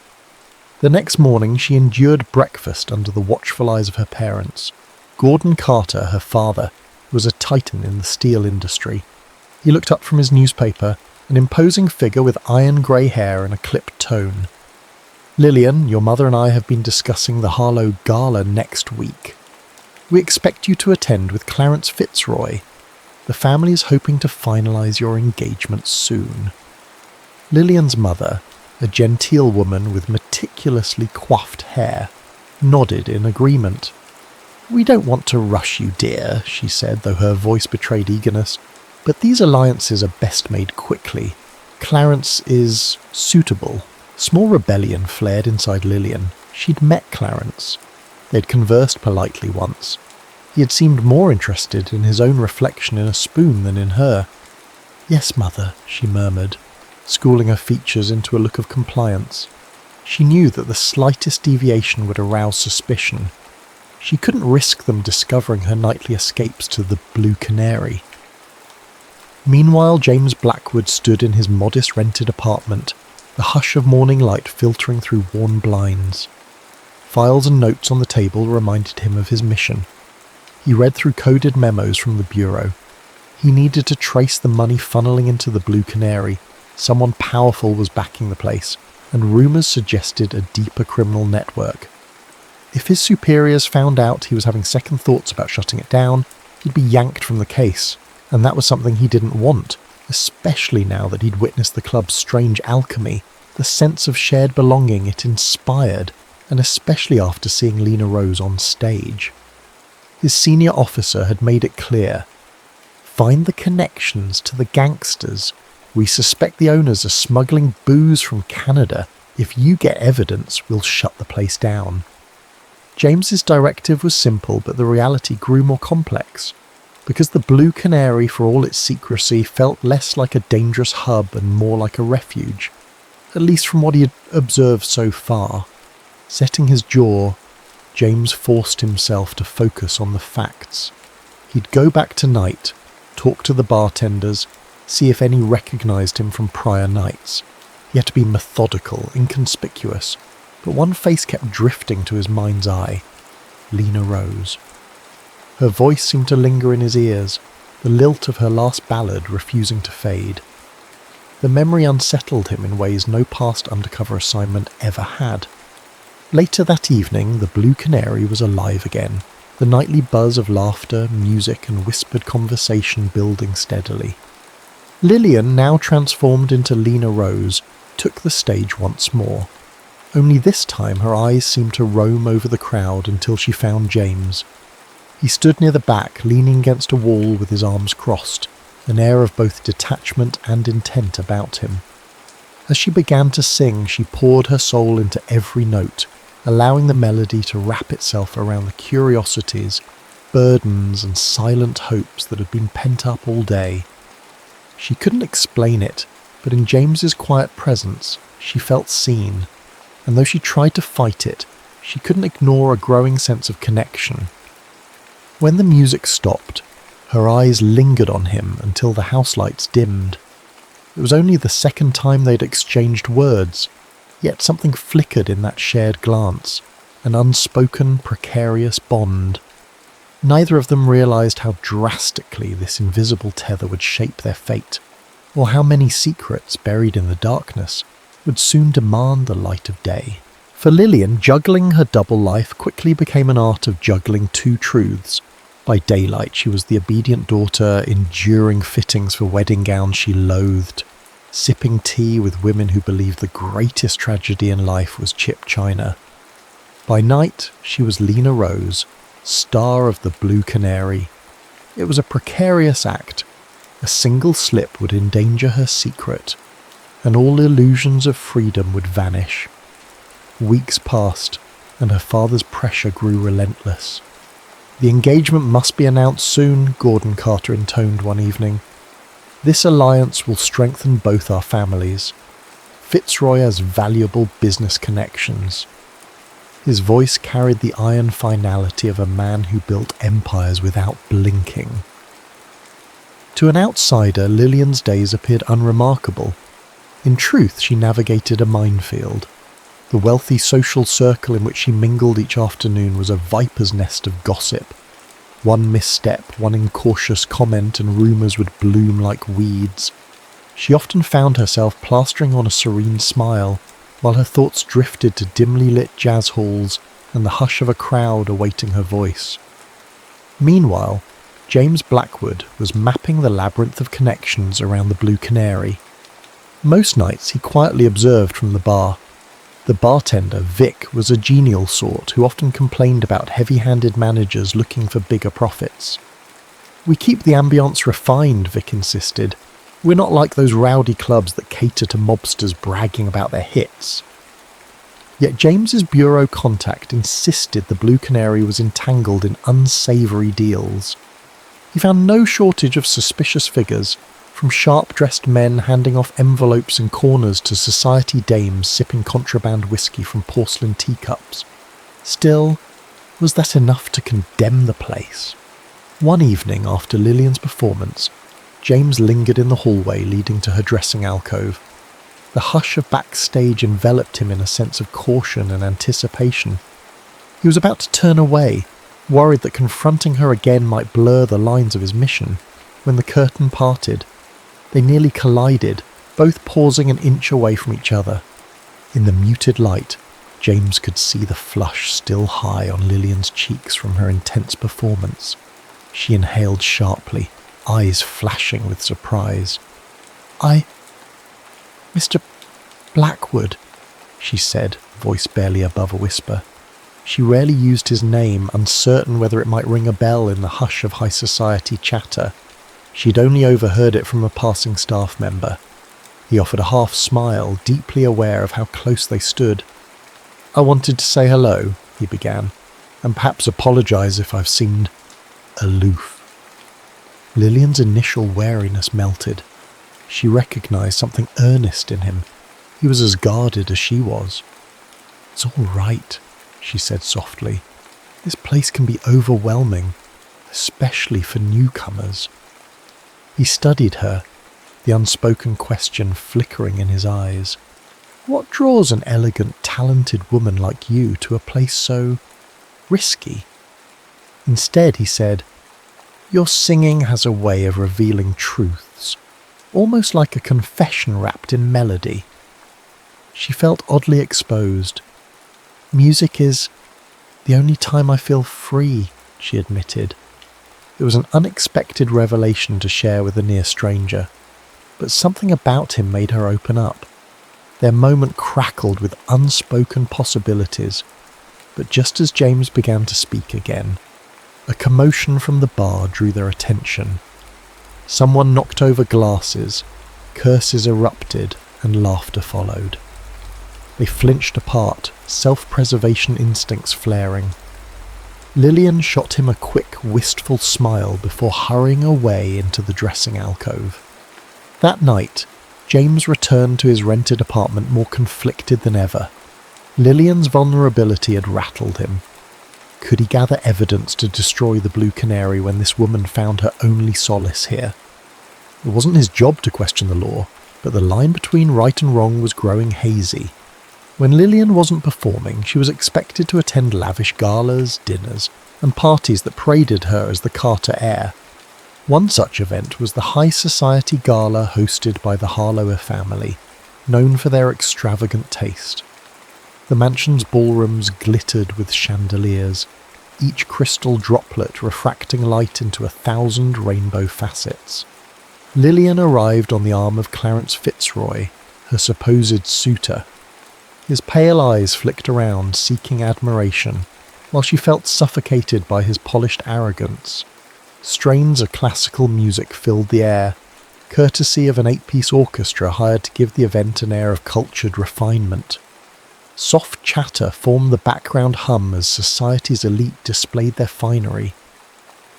The next morning she endured breakfast under the watchful eyes of her parents. Gordon Carter, her father, was a titan in the steel industry. He looked up from his newspaper, an imposing figure with iron-grey hair and a clipped tone. "Lillian, your mother and I have been discussing the Harlow Gala next week. We expect you to attend with Clarence Fitzroy. The family is hoping to finalise your engagement soon." Lillian's mother, a genteel woman with meticulously coiffed hair, nodded in agreement. "We don't want to rush you, dear," she said, though her voice betrayed eagerness, "but these alliances are best made quickly. Clarence is suitable, Small rebellion flared inside Lillian. She'd met Clarence. They'd conversed politely once. He had seemed more interested in his own reflection in a spoon than in her. "Yes, mother," she murmured, schooling her features into a look of compliance. She knew that the slightest deviation would arouse suspicion. She couldn't risk them discovering her nightly escapes to the Blue Canary. Meanwhile, James Blackwood stood in his modest rented apartment, the hush of morning light filtering through worn blinds. Files and notes on the table reminded him of his mission. He read through coded memos from the bureau. He needed to trace the money funneling into the Blue Canary. Someone powerful was backing the place, and rumours suggested a deeper criminal network. If his superiors found out he was having second thoughts about shutting it down, he'd be yanked from the case, and that was something he didn't want, especially now that he'd witnessed the club's strange alchemy, the sense of shared belonging it inspired, and especially after seeing Lena Rose on stage. His senior officer had made it clear. Find the connections to the gangsters. We suspect the owners are smuggling booze from Canada. If you get evidence, we'll shut the place down. James's directive was simple, but the reality grew more complex. Because the Blue Canary, for all its secrecy, felt less like a dangerous hub and more like a refuge, at least from what he had observed so far. Setting his jaw, James forced himself to focus on the facts. He'd go back tonight, talk to the bartenders, see if any recognised him from prior nights. He had to be methodical, inconspicuous, but one face kept drifting to his mind's eye. Lena Rose. Her voice seemed to linger in his ears, the lilt of her last ballad refusing to fade. The memory unsettled him in ways no past undercover assignment ever had. Later that evening, the Blue Canary was alive again, the nightly buzz of laughter, music and whispered conversation building steadily. Lillian, now transformed into Lena Rose, took the stage once more. Only this time her eyes seemed to roam over the crowd until she found James. He stood near the back, leaning against a wall with his arms crossed, an air of both detachment and intent about him. As she began to sing, she poured her soul into every note, allowing the melody to wrap itself around the curiosities, burdens and silent hopes that had been pent up all day. She couldn't explain it, but in James's quiet presence, she felt seen, and though she tried to fight it, she couldn't ignore a growing sense of connection. When the music stopped, her eyes lingered on him until the house lights dimmed. It was only the second time they'd exchanged words, yet something flickered in that shared glance, an unspoken, precarious bond. Neither of them realised how drastically this invisible tether would shape their fate, or how many secrets buried in the darkness would soon demand the light of day. For Lillian, juggling her double life quickly became an art of juggling two truths. By daylight, she was the obedient daughter, enduring fittings for wedding gowns she loathed, sipping tea with women who believed the greatest tragedy in life was Chip China. By night, she was Lena Rose, star of the Blue Canary. It was a precarious act. A single slip would endanger her secret, and all illusions of freedom would vanish. Weeks passed, and her father's pressure grew relentless. The engagement must be announced soon, Gordon Carter intoned one evening. This alliance will strengthen both our families. Fitzroy has valuable business connections. His voice carried the iron finality of a man who built empires without blinking. To an outsider, Lillian's days appeared unremarkable. In truth, she navigated a minefield. The wealthy social circle in which she mingled each afternoon was a viper's nest of gossip. One misstep, one incautious comment, and rumours would bloom like weeds. She often found herself plastering on a serene smile, while her thoughts drifted to dimly lit jazz halls and the hush of a crowd awaiting her voice. Meanwhile, James Blackwood was mapping the labyrinth of connections around the Blue Canary. Most nights he quietly observed from the bar. The bartender, Vic, was a genial sort who often complained about heavy-handed managers looking for bigger profits. "We keep the ambiance refined," Vic insisted. We're not like those rowdy clubs that cater to mobsters bragging about their hits. Yet James's bureau contact insisted the Blue Canary was entangled in unsavoury deals. He found no shortage of suspicious figures, from sharp-dressed men handing off envelopes in corners to society dames sipping contraband whiskey from porcelain teacups. Still, was that enough to condemn the place? One evening after Lillian's performance, James lingered in the hallway leading to her dressing alcove. The hush of backstage enveloped him in a sense of caution and anticipation. He was about to turn away, worried that confronting her again might blur the lines of his mission, when the curtain parted. They nearly collided, both pausing an inch away from each other. In the muted light, James could see the flush still high on Lillian's cheeks from her intense performance. She inhaled sharply, eyes flashing with surprise. Mr. Blackwood, she said, voice barely above a whisper. She rarely used his name, uncertain whether it might ring a bell in the hush of high society chatter. She'd only overheard it from a passing staff member. He offered a half smile, deeply aware of how close they stood. "I wanted to say hello," he began, "and perhaps apologise if I've seemed aloof." Lillian's initial wariness melted. She recognised something earnest in him. He was as guarded as she was. "It's all right," she said softly. "This place can be overwhelming, especially for newcomers." He studied her, the unspoken question flickering in his eyes. "What draws an elegant, talented woman like you to a place so risky?" Instead, he said, "Your singing has a way of revealing truths, almost like a confession wrapped in melody." She felt oddly exposed. "Music is the only time I feel free," she admitted. It was an unexpected revelation to share with a near stranger, but something about him made her open up. Their moment crackled with unspoken possibilities, but just as James began to speak again, a commotion from the bar drew their attention. Someone knocked over glasses, curses erupted, and laughter followed. They flinched apart, self-preservation instincts flaring. Lillian shot him a quick, wistful smile before hurrying away into the dressing alcove. That night, James returned to his rented apartment more conflicted than ever. Lillian's vulnerability had rattled him. Could he gather evidence to destroy the Blue Canary when this woman found her only solace here? It wasn't his job to question the law, but the line between right and wrong was growing hazy. When Lillian wasn't performing, she was expected to attend lavish galas, dinners, and parties that paraded her as the Carter heir. One such event was the high society gala hosted by the Harlower family, known for their extravagant taste. The mansion's ballrooms glittered with chandeliers, each crystal droplet refracting light into 1,000 rainbow facets. Lillian arrived on the arm of Clarence Fitzroy, her supposed suitor. His pale eyes flicked around, seeking admiration, while she felt suffocated by his polished arrogance. Strains of classical music filled the air, courtesy of an 8-piece orchestra hired to give the event an air of cultured refinement. Soft chatter formed the background hum as society's elite displayed their finery.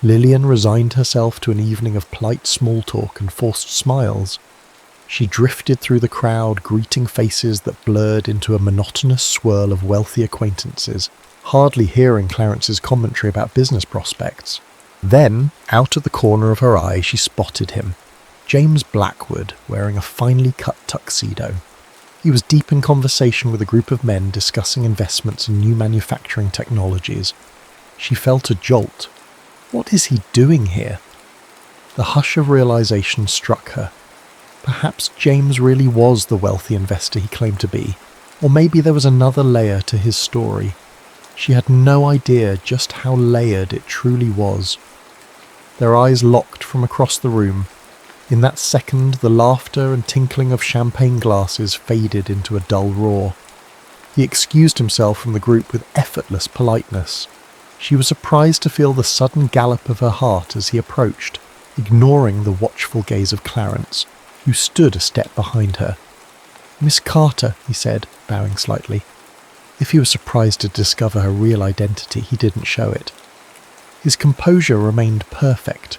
Lillian resigned herself to an evening of polite small talk and forced smiles. She drifted through the crowd, greeting faces that blurred into a monotonous swirl of wealthy acquaintances, hardly hearing Clarence's commentary about business prospects. Then, out of the corner of her eye, she spotted him, James Blackwood, wearing a finely cut tuxedo. He was deep in conversation with a group of men discussing investments in new manufacturing technologies. She felt a jolt. What is he doing here? The hush of realization struck her. Perhaps James really was the wealthy investor he claimed to be, or maybe there was another layer to his story. She had no idea just how layered it truly was. Their eyes locked from across the room. In that second, the laughter and tinkling of champagne glasses faded into a dull roar. He excused himself from the group with effortless politeness. She was surprised to feel the sudden gallop of her heart as he approached, ignoring the watchful gaze of Clarence. who stood a step behind her. "Miss Carter," he said, bowing slightly. If he was surprised to discover her real identity, he didn't show it. His composure remained perfect,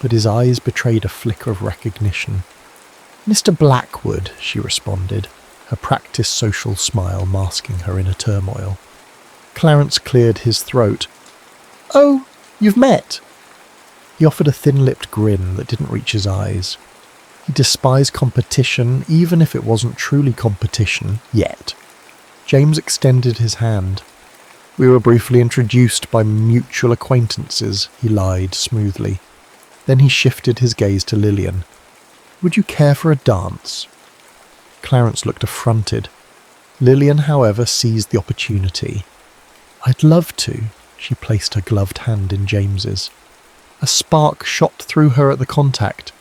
but his eyes betrayed a flicker of recognition. "Mr. Blackwood," she responded, her practiced social smile masking her inner turmoil. Clarence cleared his throat. "Oh, you've met?" He offered a thin-lipped grin that didn't reach his eyes. He despised competition, even if it wasn't truly competition, yet. James extended his hand. "We were briefly introduced by mutual acquaintances," he lied smoothly. Then he shifted his gaze to Lillian. "Would you care for a dance?" Clarence looked affronted. Lillian, however, seized the opportunity. "I'd love to." She placed her gloved hand in James's. A spark shot through her at the contact.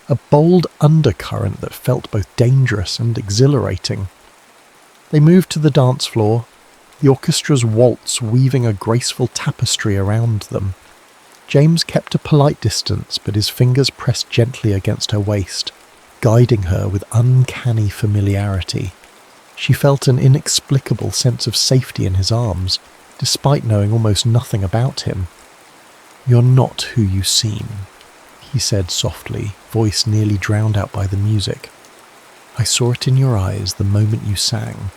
A bold undercurrent that felt both dangerous and exhilarating. They moved to the dance floor, the orchestra's waltz weaving a graceful tapestry around them. James kept a polite distance, but his fingers pressed gently against her waist, guiding her with uncanny familiarity. She felt an inexplicable sense of safety in his arms, despite knowing almost nothing about him. "You're not who you seem," he said softly, voice nearly drowned out by the music. "I saw it in your eyes the moment you sang.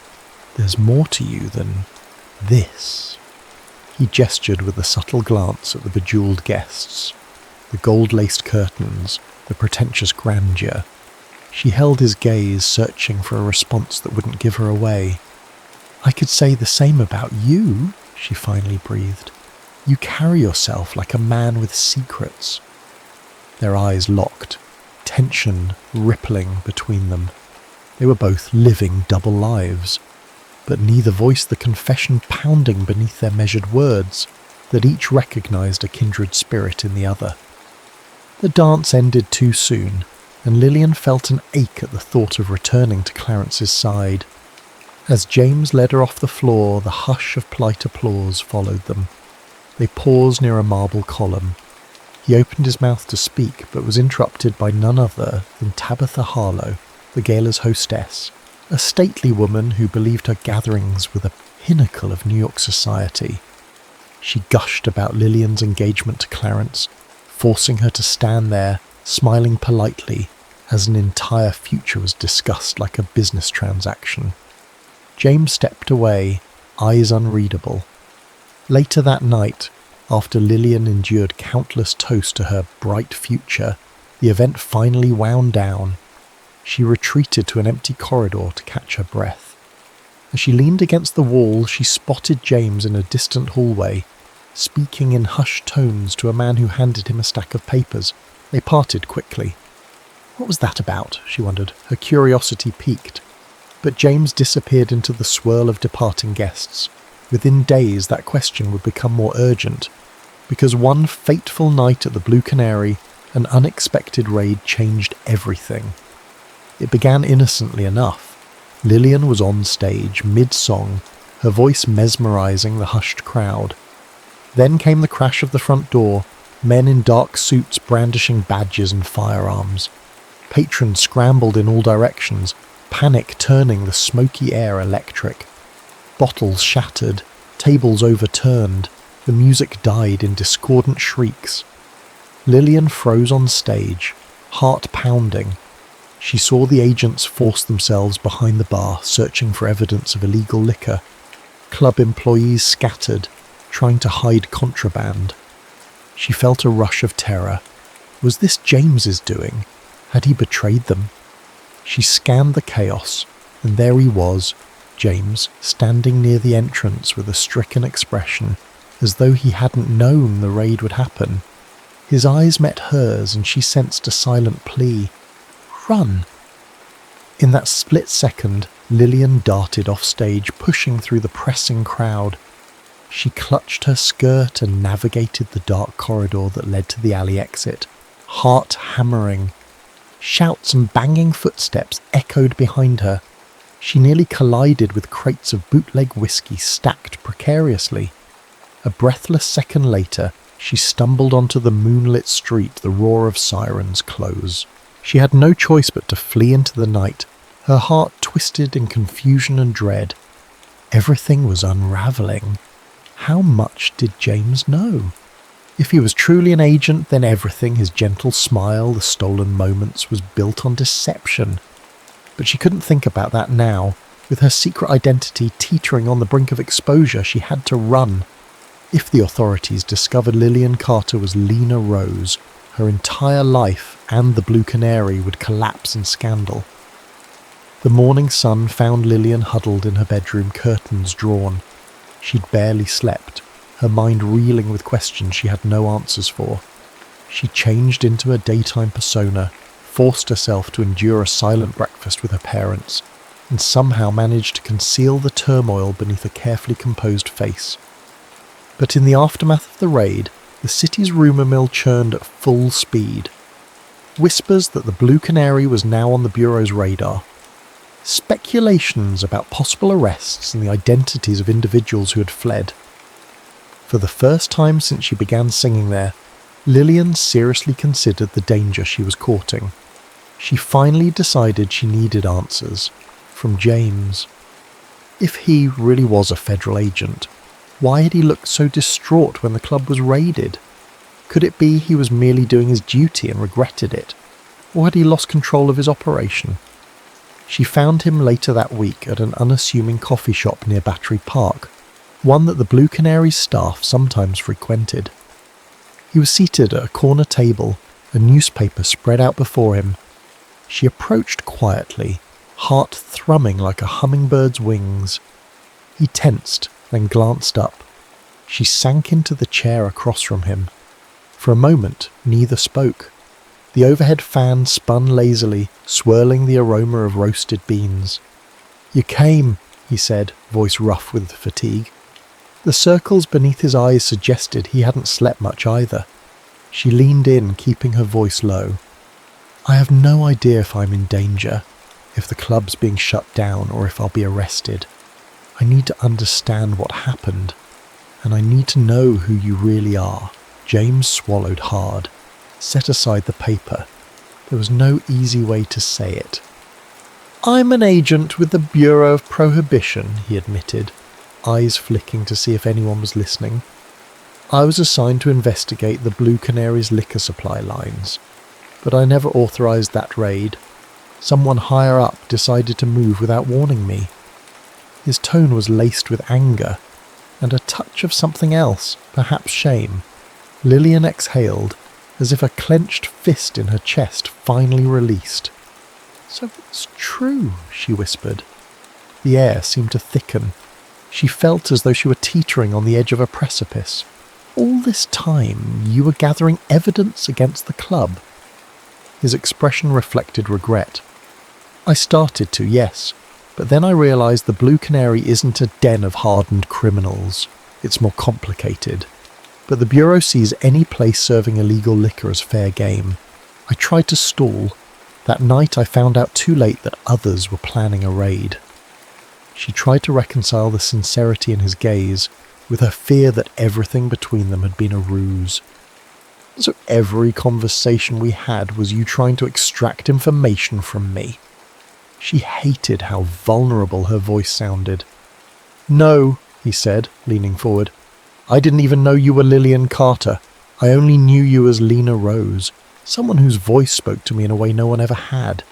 There's more to you than this." He gestured with a subtle glance at the bejeweled guests, the gold-laced curtains, the pretentious grandeur. She held his gaze, searching for a response that wouldn't give her away. "I could say the same about you," she finally breathed. "You carry yourself like a man with secrets." Their eyes locked, tension rippling between them. They were both living double lives, but neither voiced the confession pounding beneath their measured words, that each recognized a kindred spirit in the other. The dance ended too soon, and Lillian felt an ache at the thought of returning to Clarence's side. As James led her off the floor, the hush of polite applause followed them. They paused near a marble column. He opened his mouth to speak, but was interrupted by none other than Tabitha Harlow, the gala's hostess, a stately woman who believed her gatherings were the pinnacle of New York society. She gushed about Lillian's engagement to Clarence, forcing her to stand there, smiling politely, as an entire future was discussed like a business transaction. James stepped away, eyes unreadable. Later that night, after Lillian endured countless toasts to her bright future, the event finally wound down. She retreated to an empty corridor to catch her breath. As she leaned against the wall, she spotted James in a distant hallway, speaking in hushed tones to a man who handed him a stack of papers. They parted quickly. What was that about, she wondered, her curiosity piqued. But James disappeared into the swirl of departing guests. Within days, that question would become more urgent, because one fateful night at the Blue Canary, an unexpected raid changed everything. It began innocently enough. Lillian was on stage, mid-song, her voice mesmerizing the hushed crowd. Then came the crash of the front door, men in dark suits brandishing badges and firearms. Patrons scrambled in all directions, panic turning the smoky air electric. Bottles shattered, tables overturned, the music died in discordant shrieks. Lillian froze on stage, heart pounding. She saw the agents force themselves behind the bar, searching for evidence of illegal liquor. Club employees scattered, trying to hide contraband. She felt a rush of terror. Was this James's doing? Had he betrayed them? She scanned the chaos, and there he was, James, standing near the entrance with a stricken expression, as though he hadn't known the raid would happen. His eyes met hers, and she sensed a silent plea. Run! In that split second, Lillian darted off stage, pushing through the pressing crowd. She clutched her skirt and navigated the dark corridor that led to the alley exit, heart hammering. Shouts and banging footsteps echoed behind her. She nearly collided with crates of bootleg whiskey stacked precariously. A breathless second later, she stumbled onto the moonlit street, the roar of sirens close. She had no choice but to flee into the night, her heart twisted in confusion and dread. Everything was unravelling. How much did James know? If he was truly an agent, then everything, his gentle smile, the stolen moments, was built on deception. But she couldn't think about that now. With her secret identity teetering on the brink of exposure, she had to run. If the authorities discovered Lillian Carter was Lena Rose, her entire life and the Blue Canary would collapse in scandal. The morning sun found Lillian huddled in her bedroom, curtains drawn. She'd barely slept, her mind reeling with questions she had no answers for. She changed into a daytime persona, forced herself to endure a silent breakfast with her parents, and somehow managed to conceal the turmoil beneath a carefully composed face. But in the aftermath of the raid, the city's rumour mill churned at full speed. Whispers that the Blue Canary was now on the Bureau's radar. Speculations about possible arrests and the identities of individuals who had fled. For the first time since she began singing there, Lillian seriously considered the danger she was courting. She finally decided she needed answers. From James. If he really was a federal agent, why had he looked so distraught when the club was raided? Could it be he was merely doing his duty and regretted it? Or had he lost control of his operation? She found him later that week at an unassuming coffee shop near Battery Park, one that the Blue Canary's staff sometimes frequented. He was seated at a corner table, a newspaper spread out before him. She approached quietly, heart thrumming like a hummingbird's wings. He tensed, then glanced up. She sank into the chair across from him. For a moment, neither spoke. The overhead fan spun lazily, swirling the aroma of roasted beans. "You came," he said, voice rough with fatigue. The circles beneath his eyes suggested he hadn't slept much either. She leaned in, keeping her voice low. "I have no idea if I'm in danger, if the club's being shut down, or if I'll be arrested. I need to understand what happened, and I need to know who you really are." James swallowed hard, set aside the paper. There was no easy way to say it. "I'm an agent with the Bureau of Prohibition," he admitted, eyes flicking to see if anyone was listening. "I was assigned to investigate the Blue Canary's liquor supply lines, but I never authorized that raid. Someone higher up decided to move without warning me." His tone was laced with anger, and a touch of something else, perhaps shame. Lillian exhaled, as if a clenched fist in her chest finally released. "So it's true," she whispered. The air seemed to thicken. She felt as though she were teetering on the edge of a precipice. "All this time, you were gathering evidence against the club." His expression reflected regret. "I started to, yes, but then I realised the Blue Canary isn't a den of hardened criminals. It's more complicated. But the Bureau sees any place serving illegal liquor as fair game. I tried to stall. That night I found out too late that others were planning a raid." She tried to reconcile the sincerity in his gaze with her fear that everything between them had been a ruse. "So every conversation we had was you trying to extract information from me?" She hated how vulnerable her voice sounded. "No," he said, leaning forward. "I didn't even know you were Lillian Carter. I only knew you as Lena Rose, someone whose voice spoke to me in a way no one ever had.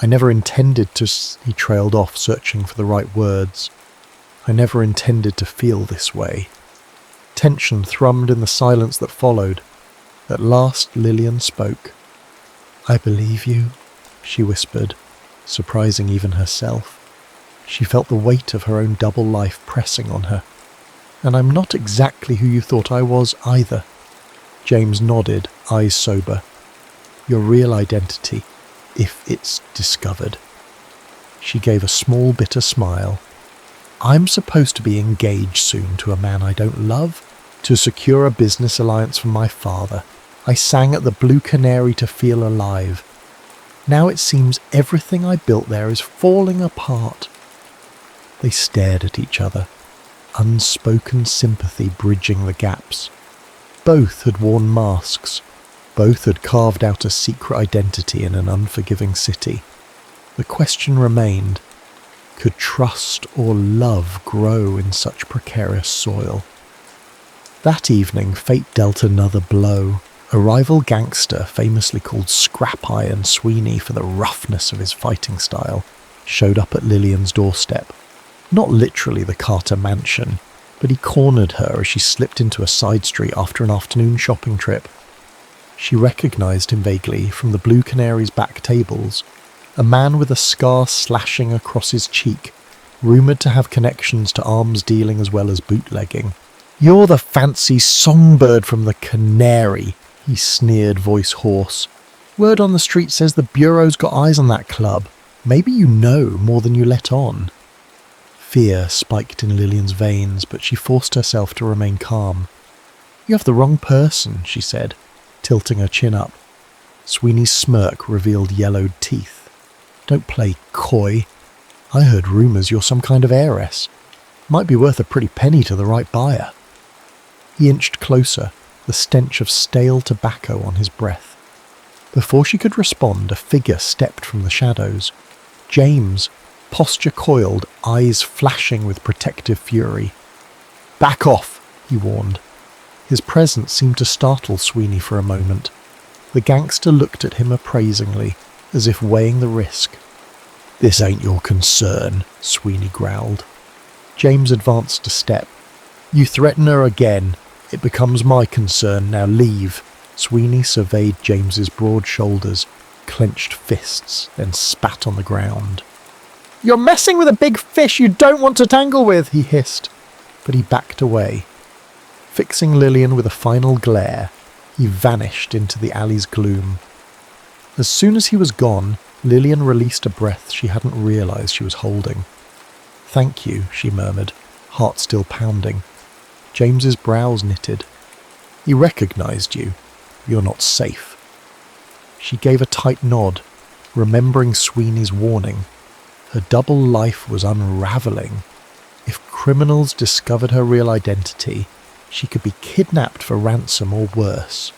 I never intended to..." He trailed off, searching for the right words. "I never intended to feel this way." Tension thrummed in the silence that followed. At last Lillian spoke. "I believe you," she whispered, surprising even herself. She felt the weight of her own double life pressing on her. "And I'm not exactly who you thought I was either." James nodded, eyes sober. "Your real identity, if it's discovered." She gave a small bitter smile. "I'm supposed to be engaged soon to a man I don't love, to secure a business alliance from my father. I sang at the Blue Canary to feel alive. Now it seems everything I built there is falling apart." They stared at each other, unspoken sympathy bridging the gaps. Both had worn masks. Both had carved out a secret identity in an unforgiving city. The question remained, could trust or love grow in such precarious soil? That evening, fate dealt another blow. A rival gangster, famously called Scrap Iron Sweeney for the roughness of his fighting style, showed up at Lillian's doorstep. Not literally the Carter mansion, but he cornered her as she slipped into a side street after an afternoon shopping trip. She recognised him vaguely from the Blue Canary's back tables, a man with a scar slashing across his cheek, rumoured to have connections to arms dealing as well as bootlegging. "You're the fancy songbird from the Canary," he sneered, voice hoarse. "Word on the street says the Bureau's got eyes on that club. Maybe you know more than you let on." Fear spiked in Lillian's veins, but she forced herself to remain calm. "You have the wrong person," she said, tilting her chin up. Sweeney's smirk revealed yellowed teeth. "Don't play coy. I heard rumours you're some kind of heiress. Might be worth a pretty penny to the right buyer." He inched closer, the stench of stale tobacco on his breath. Before she could respond, a figure stepped from the shadows. James, posture coiled, eyes flashing with protective fury. "Back off," he warned. His presence seemed to startle Sweeney for a moment. The gangster looked at him appraisingly, as if weighing the risk. "This ain't your concern," Sweeney growled. James advanced a step. "You threaten her again. It becomes my concern. Now leave." Sweeney surveyed James's broad shoulders, clenched fists, then spat on the ground. "You're messing with a big fish you don't want to tangle with," he hissed, but he backed away. Fixing Lillian with a final glare, he vanished into the alley's gloom. As soon as he was gone, Lillian released a breath she hadn't realised she was holding. "Thank you," she murmured, heart still pounding. James's brows knitted. "He recognised you. You're not safe." She gave a tight nod, remembering Sweeney's warning. Her double life was unravelling. If criminals discovered her real identity, she could be kidnapped for ransom or worse.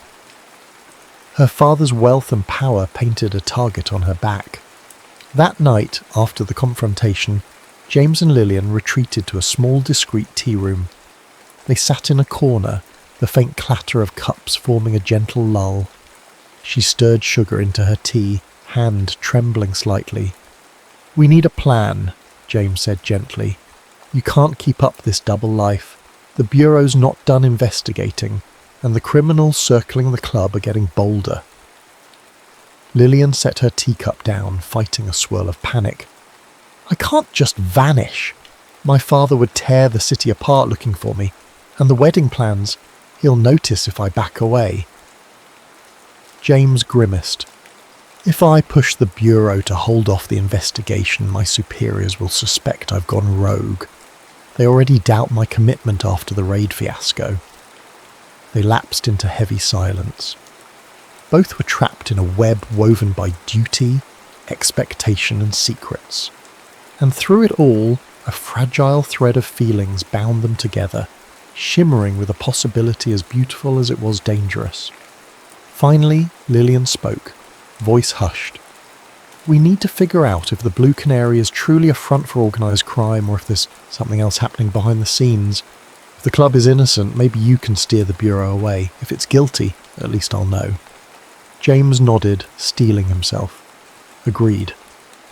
Her father's wealth and power painted a target on her back. That night, after the confrontation, James and Lillian retreated to a small discreet tea room. They sat in a corner, the faint clatter of cups forming a gentle lull. She stirred sugar into her tea, hand trembling slightly. "We need a plan," James said gently. "You can't keep up this double life. The Bureau's not done investigating, and the criminals circling the club are getting bolder." Lillian set her teacup down, fighting a swirl of panic. "I can't just vanish. My father would tear the city apart looking for me, and the wedding plans, he'll notice if I back away." James grimaced. "If I push the Bureau to hold off the investigation, my superiors will suspect I've gone rogue. They already doubt my commitment after the raid fiasco." They lapsed into heavy silence. Both were trapped in a web woven by duty, expectation and secrets. And through it all, a fragile thread of feelings bound them together, shimmering with a possibility as beautiful as it was dangerous. Finally, Lillian spoke, voice hushed. "We need to figure out if the Blue Canary is truly a front for organised crime or if there's something else happening behind the scenes. If the club is innocent, maybe you can steer the Bureau away. If it's guilty, at least I'll know." James nodded, steeling himself. "Agreed.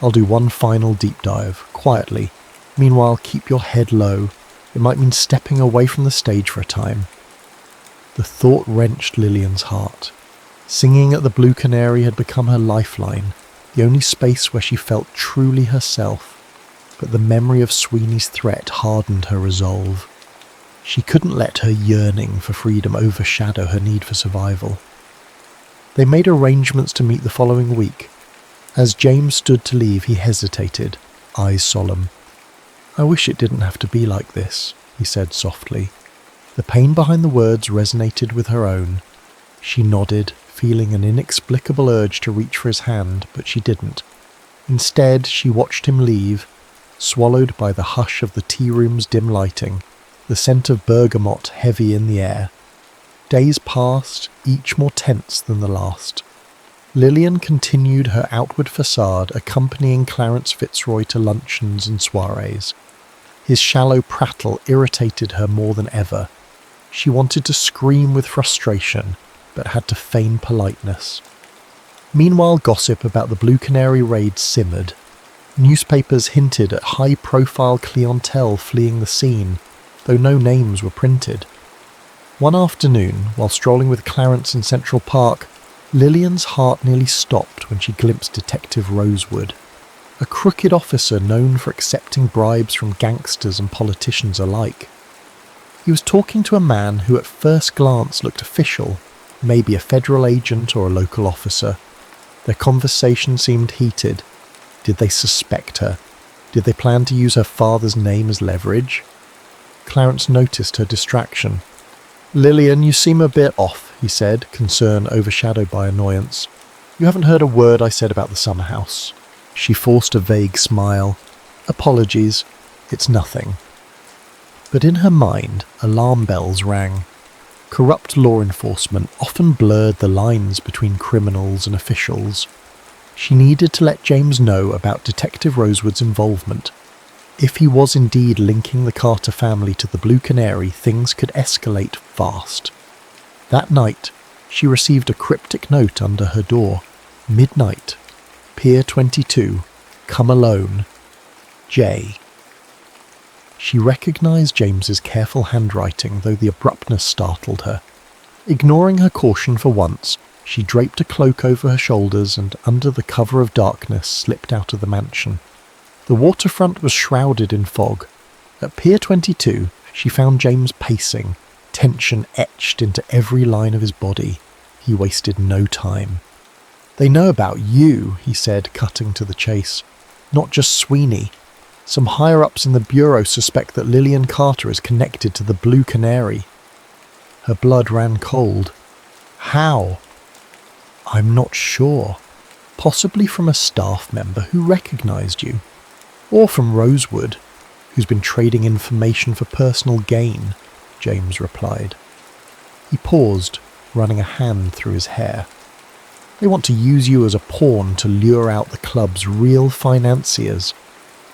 I'll do one final deep dive, quietly. Meanwhile, keep your head low. It might mean stepping away from the stage for a time." The thought wrenched Lillian's heart. Singing at the Blue Canary had become her lifeline, the only space where she felt truly herself. But the memory of Sweeney's threat hardened her resolve. She couldn't let her yearning for freedom overshadow her need for survival. They made arrangements to meet the following week. As James stood to leave, he hesitated, eyes solemn. "I wish it didn't have to be like this," he said softly. The pain behind the words resonated with her own. She nodded, feeling an inexplicable urge to reach for his hand, but she didn't. Instead, she watched him leave, swallowed by the hush of the tea room's dim lighting, the scent of bergamot heavy in the air. Days passed, each more tense than the last. Lillian continued her outward facade, accompanying Clarence Fitzroy to luncheons and soirees. His shallow prattle irritated her more than ever. She wanted to scream with frustration, but had to feign politeness. Meanwhile, gossip about the Blue Canary raid simmered. Newspapers hinted at high-profile clientele fleeing the scene, though no names were printed. One afternoon, while strolling with Clarence in Central Park, Lillian's heart nearly stopped when she glimpsed Detective Rosewood, a crooked officer known for accepting bribes from gangsters and politicians alike. He was talking to a man who at first glance looked official, maybe a federal agent or a local officer. Their conversation seemed heated. Did they suspect her? Did they plan to use her father's name as leverage? Clarence noticed her distraction. "Lillian, you seem a bit off," he said, concern overshadowed by annoyance. "You haven't heard a word I said about the summer house." She forced a vague smile. "Apologies, it's nothing." But in her mind, alarm bells rang. Corrupt law enforcement often blurred the lines between criminals and officials. She needed to let James know about Detective Rosewood's involvement. If he was indeed linking the Carter family to the Blue Canary, things could escalate fast. That night, she received a cryptic note under her door. "Midnight. Pier 22. Come alone. J." She recognized James's careful handwriting, though the abruptness startled her. Ignoring her caution for once, she draped a cloak over her shoulders and, under the cover of darkness, slipped out of the mansion. The waterfront was shrouded in fog. At Pier 22, she found James pacing, tension etched into every line of his body. He wasted no time. "They know about you," he said, cutting to the chase. "Not just Sweeney. Some higher-ups in the Bureau suspect that Lillian Carter is connected to the Blue Canary." Her blood ran cold. "How?" "I'm not sure. Possibly from a staff member who recognized you. Or from Rosewood, who's been trading information for personal gain," James replied. He paused, running a hand through his hair. "They want to use you as a pawn to lure out the club's real financiers.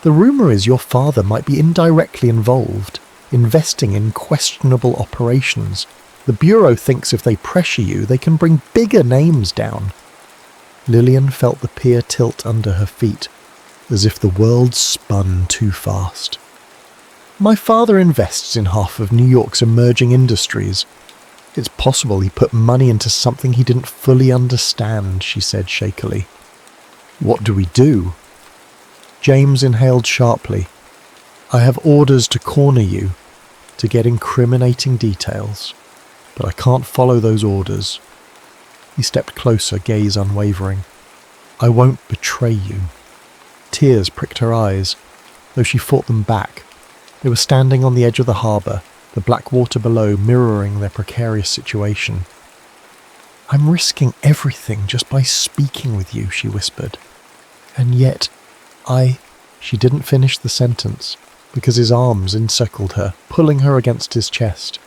The rumour is your father might be indirectly involved, investing in questionable operations. The Bureau thinks if they pressure you, they can bring bigger names down." Lillian felt the pier tilt under her feet, as if the world spun too fast. "My father invests in half of New York's emerging industries. It's possible he put money into something he didn't fully understand," she said shakily. "What do we do?" James inhaled sharply. "I have orders to corner you, to get incriminating details, but I can't follow those orders." He stepped closer, gaze unwavering. "I won't betray you." Tears pricked her eyes, though she fought them back. They were standing on the edge of the harbour, the black water below mirroring their precarious situation. "I'm risking everything just by speaking with you," she whispered. "And yet, She didn't finish the sentence, because his arms encircled her, pulling her against his chest.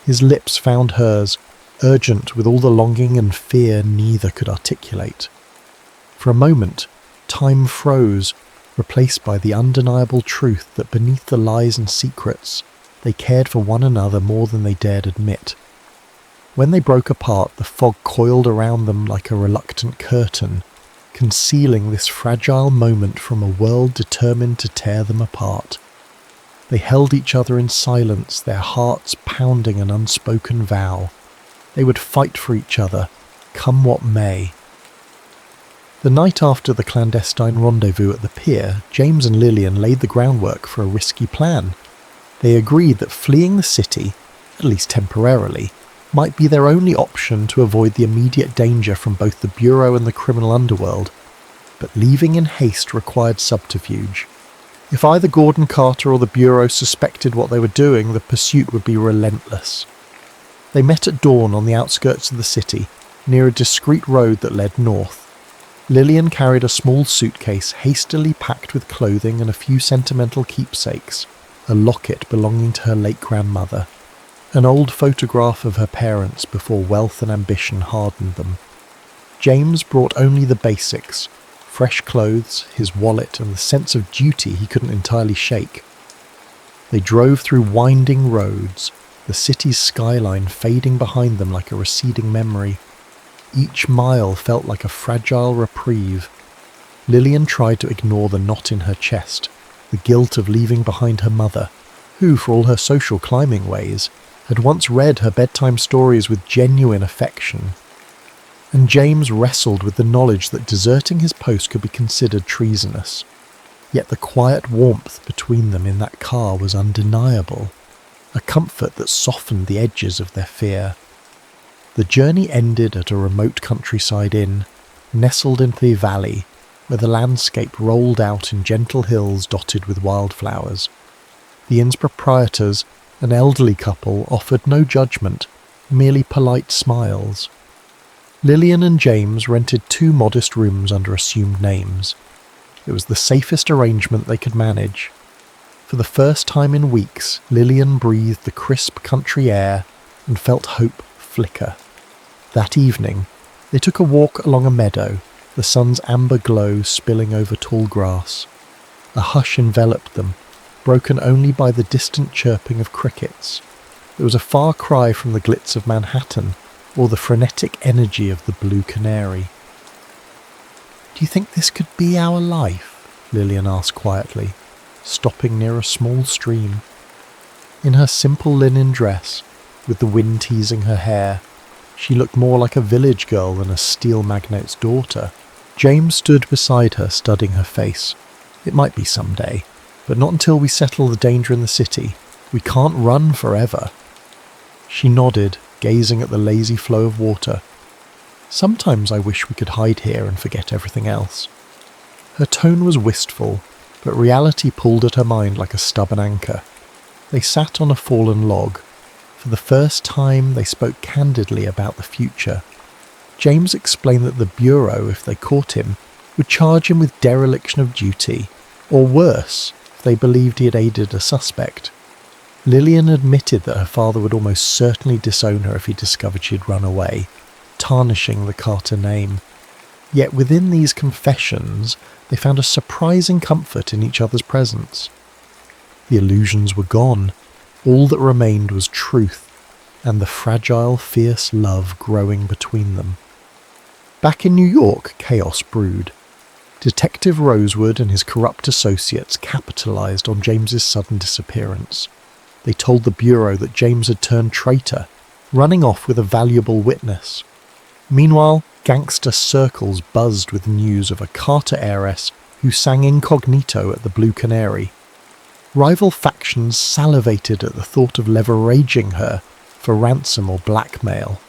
His lips found hers, urgent with all the longing and fear neither could articulate. For a moment, time froze, replaced by the undeniable truth that beneath the lies and secrets, they cared for one another more than they dared admit. When they broke apart, the fog coiled around them like a reluctant curtain, concealing this fragile moment from a world determined to tear them apart. They held each other in silence, their hearts pounding an unspoken vow. They would fight for each other, come what may. The night after the clandestine rendezvous at the pier, James and Lillian laid the groundwork for a risky plan. They agreed that fleeing the city, at least temporarily, might be their only option to avoid the immediate danger from both the Bureau and the criminal underworld, but leaving in haste required subterfuge. If either Gordon Carter or the Bureau suspected what they were doing, the pursuit would be relentless. They met at dawn on the outskirts of the city, near a discreet road that led north. Lillian carried a small suitcase hastily packed with clothing and a few sentimental keepsakes, a locket belonging to her late grandmother, an old photograph of her parents before wealth and ambition hardened them. James brought only the basics: fresh clothes, his wallet, and the sense of duty he couldn't entirely shake. They drove through winding roads, the city's skyline fading behind them like a receding memory. Each mile felt like a fragile reprieve. Lillian tried to ignore the knot in her chest, the guilt of leaving behind her mother, who, for all her social climbing ways, had once read her bedtime stories with genuine affection. And James wrestled with the knowledge that deserting his post could be considered treasonous. Yet the quiet warmth between them in that car was undeniable, a comfort that softened the edges of their fear. The journey ended at a remote countryside inn, nestled into the valley, where the landscape rolled out in gentle hills dotted with wildflowers. The inn's proprietors, an elderly couple, offered no judgment, merely polite smiles. Lillian and James rented 2 modest rooms under assumed names. It was the safest arrangement they could manage. For the first time in weeks, Lillian breathed the crisp country air and felt hope flicker. That evening, they took a walk along a meadow, the sun's amber glow spilling over tall grass. A hush enveloped them, broken only by the distant chirping of crickets. It was a far cry from the glitz of Manhattan or the frenetic energy of the Blue Canary. "Do you think this could be our life?" Lillian asked quietly, stopping near a small stream. In her simple linen dress, with the wind teasing her hair, she looked more like a village girl than a steel magnate's daughter. James stood beside her, studying her face. "It might be someday, but not until we settle the danger in the city. We can't run forever." She nodded, gazing at the lazy flow of water. "Sometimes I wish we could hide here and forget everything else." Her tone was wistful, but reality pulled at her mind like a stubborn anchor. They sat on a fallen log. For the first time, they spoke candidly about the future. James explained that the Bureau, if they caught him, would charge him with dereliction of duty, or worse, if they believed he had aided a suspect. Lillian admitted that her father would almost certainly disown her if he discovered she had run away, tarnishing the Carter name. Yet within these confessions, they found a surprising comfort in each other's presence. The illusions were gone. All that remained was truth, and the fragile, fierce love growing between them. Back in New York, chaos brewed. Detective Rosewood and his corrupt associates capitalized on James's sudden disappearance. They told the Bureau that James had turned traitor, running off with a valuable witness. Meanwhile, gangster circles buzzed with news of a Carter heiress who sang incognito at the Blue Canary. Rival factions salivated at the thought of leveraging her for ransom or blackmail.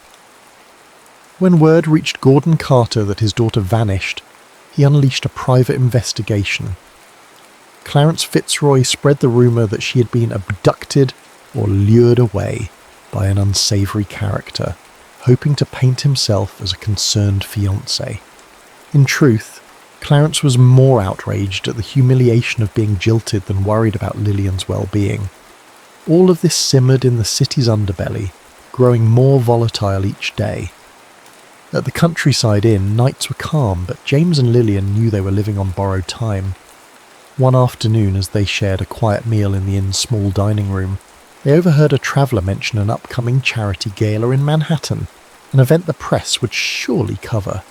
When word reached Gordon Carter that his daughter vanished, he unleashed a private investigation. Clarence Fitzroy spread the rumour that she had been abducted or lured away by an unsavoury character, hoping to paint himself as a concerned fiancé. In truth, Clarence was more outraged at the humiliation of being jilted than worried about Lillian's well-being. All of this simmered in the city's underbelly, growing more volatile each day. At the countryside inn, nights were calm, but James and Lillian knew they were living on borrowed time. One afternoon, as they shared a quiet meal in the inn's small dining room, they overheard a traveller mention an upcoming charity gala in Manhattan, an event the press would surely cover.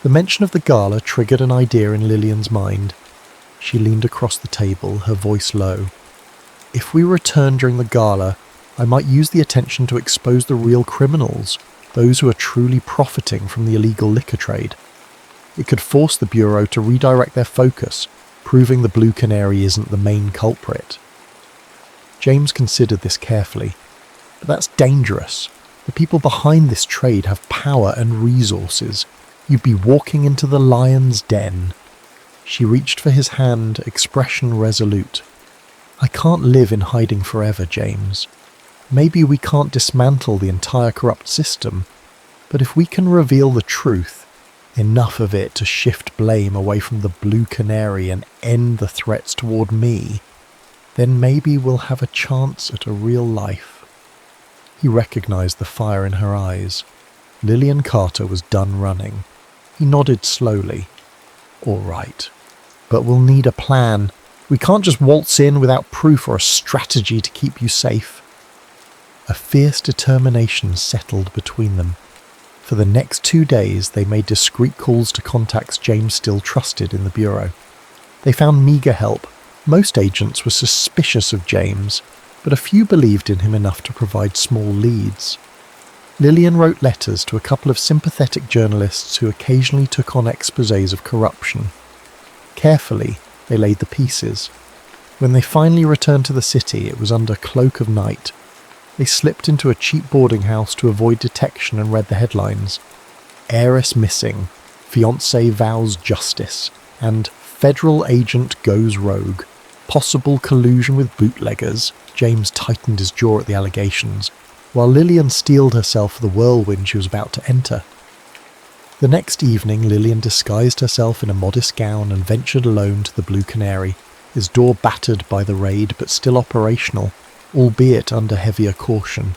The mention of the gala triggered an idea in Lillian's mind. She leaned across the table, her voice low. "If we return during the gala, I might use the attention to expose the real criminals, those who are truly profiting from the illegal liquor trade. It could force the Bureau to redirect their focus, proving the Blue Canary isn't the main culprit." James considered this carefully. "But that's dangerous. The people behind this trade have power and resources. You'd be walking into the lion's den." She reached for his hand, expression resolute. "I can't live in hiding forever, James. Maybe we can't dismantle the entire corrupt system, but if we can reveal the truth, enough of it to shift blame away from the Blue Canary and end the threats toward me, then maybe we'll have a chance at a real life." He recognized the fire in her eyes. Lillian Carter was done running. He nodded slowly. "All right. But we'll need a plan. We can't just waltz in without proof or a strategy to keep you safe." A fierce determination settled between them. For the next 2 days, they made discreet calls to contacts James still trusted in the Bureau. They found meager help. Most agents were suspicious of James, but a few believed in him enough to provide small leads. Lillian wrote letters to a couple of sympathetic journalists who occasionally took on exposés of corruption. Carefully, they laid the pieces. When they finally returned to the city, it was under cloak of night. They slipped into a cheap boarding house to avoid detection and read the headlines. "Heiress missing, fiancé vows justice," and "Federal agent goes rogue. Possible collusion with bootleggers." James tightened his jaw at the allegations, while Lillian steeled herself for the whirlwind she was about to enter. The next evening, Lillian disguised herself in a modest gown and ventured alone to the Blue Canary, its door battered by the raid but still operational, albeit under heavier caution.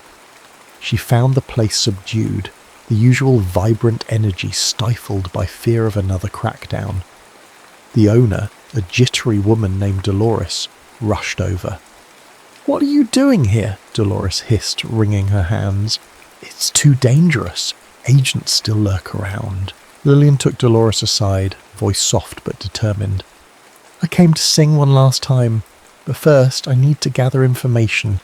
She found the place subdued, the usual vibrant energy stifled by fear of another crackdown. The owner, a jittery woman named Dolores, rushed over. "What are you doing here?" Dolores hissed, wringing her hands. "It's too dangerous. Agents still lurk around." Lillian took Dolores aside, voice soft but determined. "I came to sing one last time, but first I need to gather information.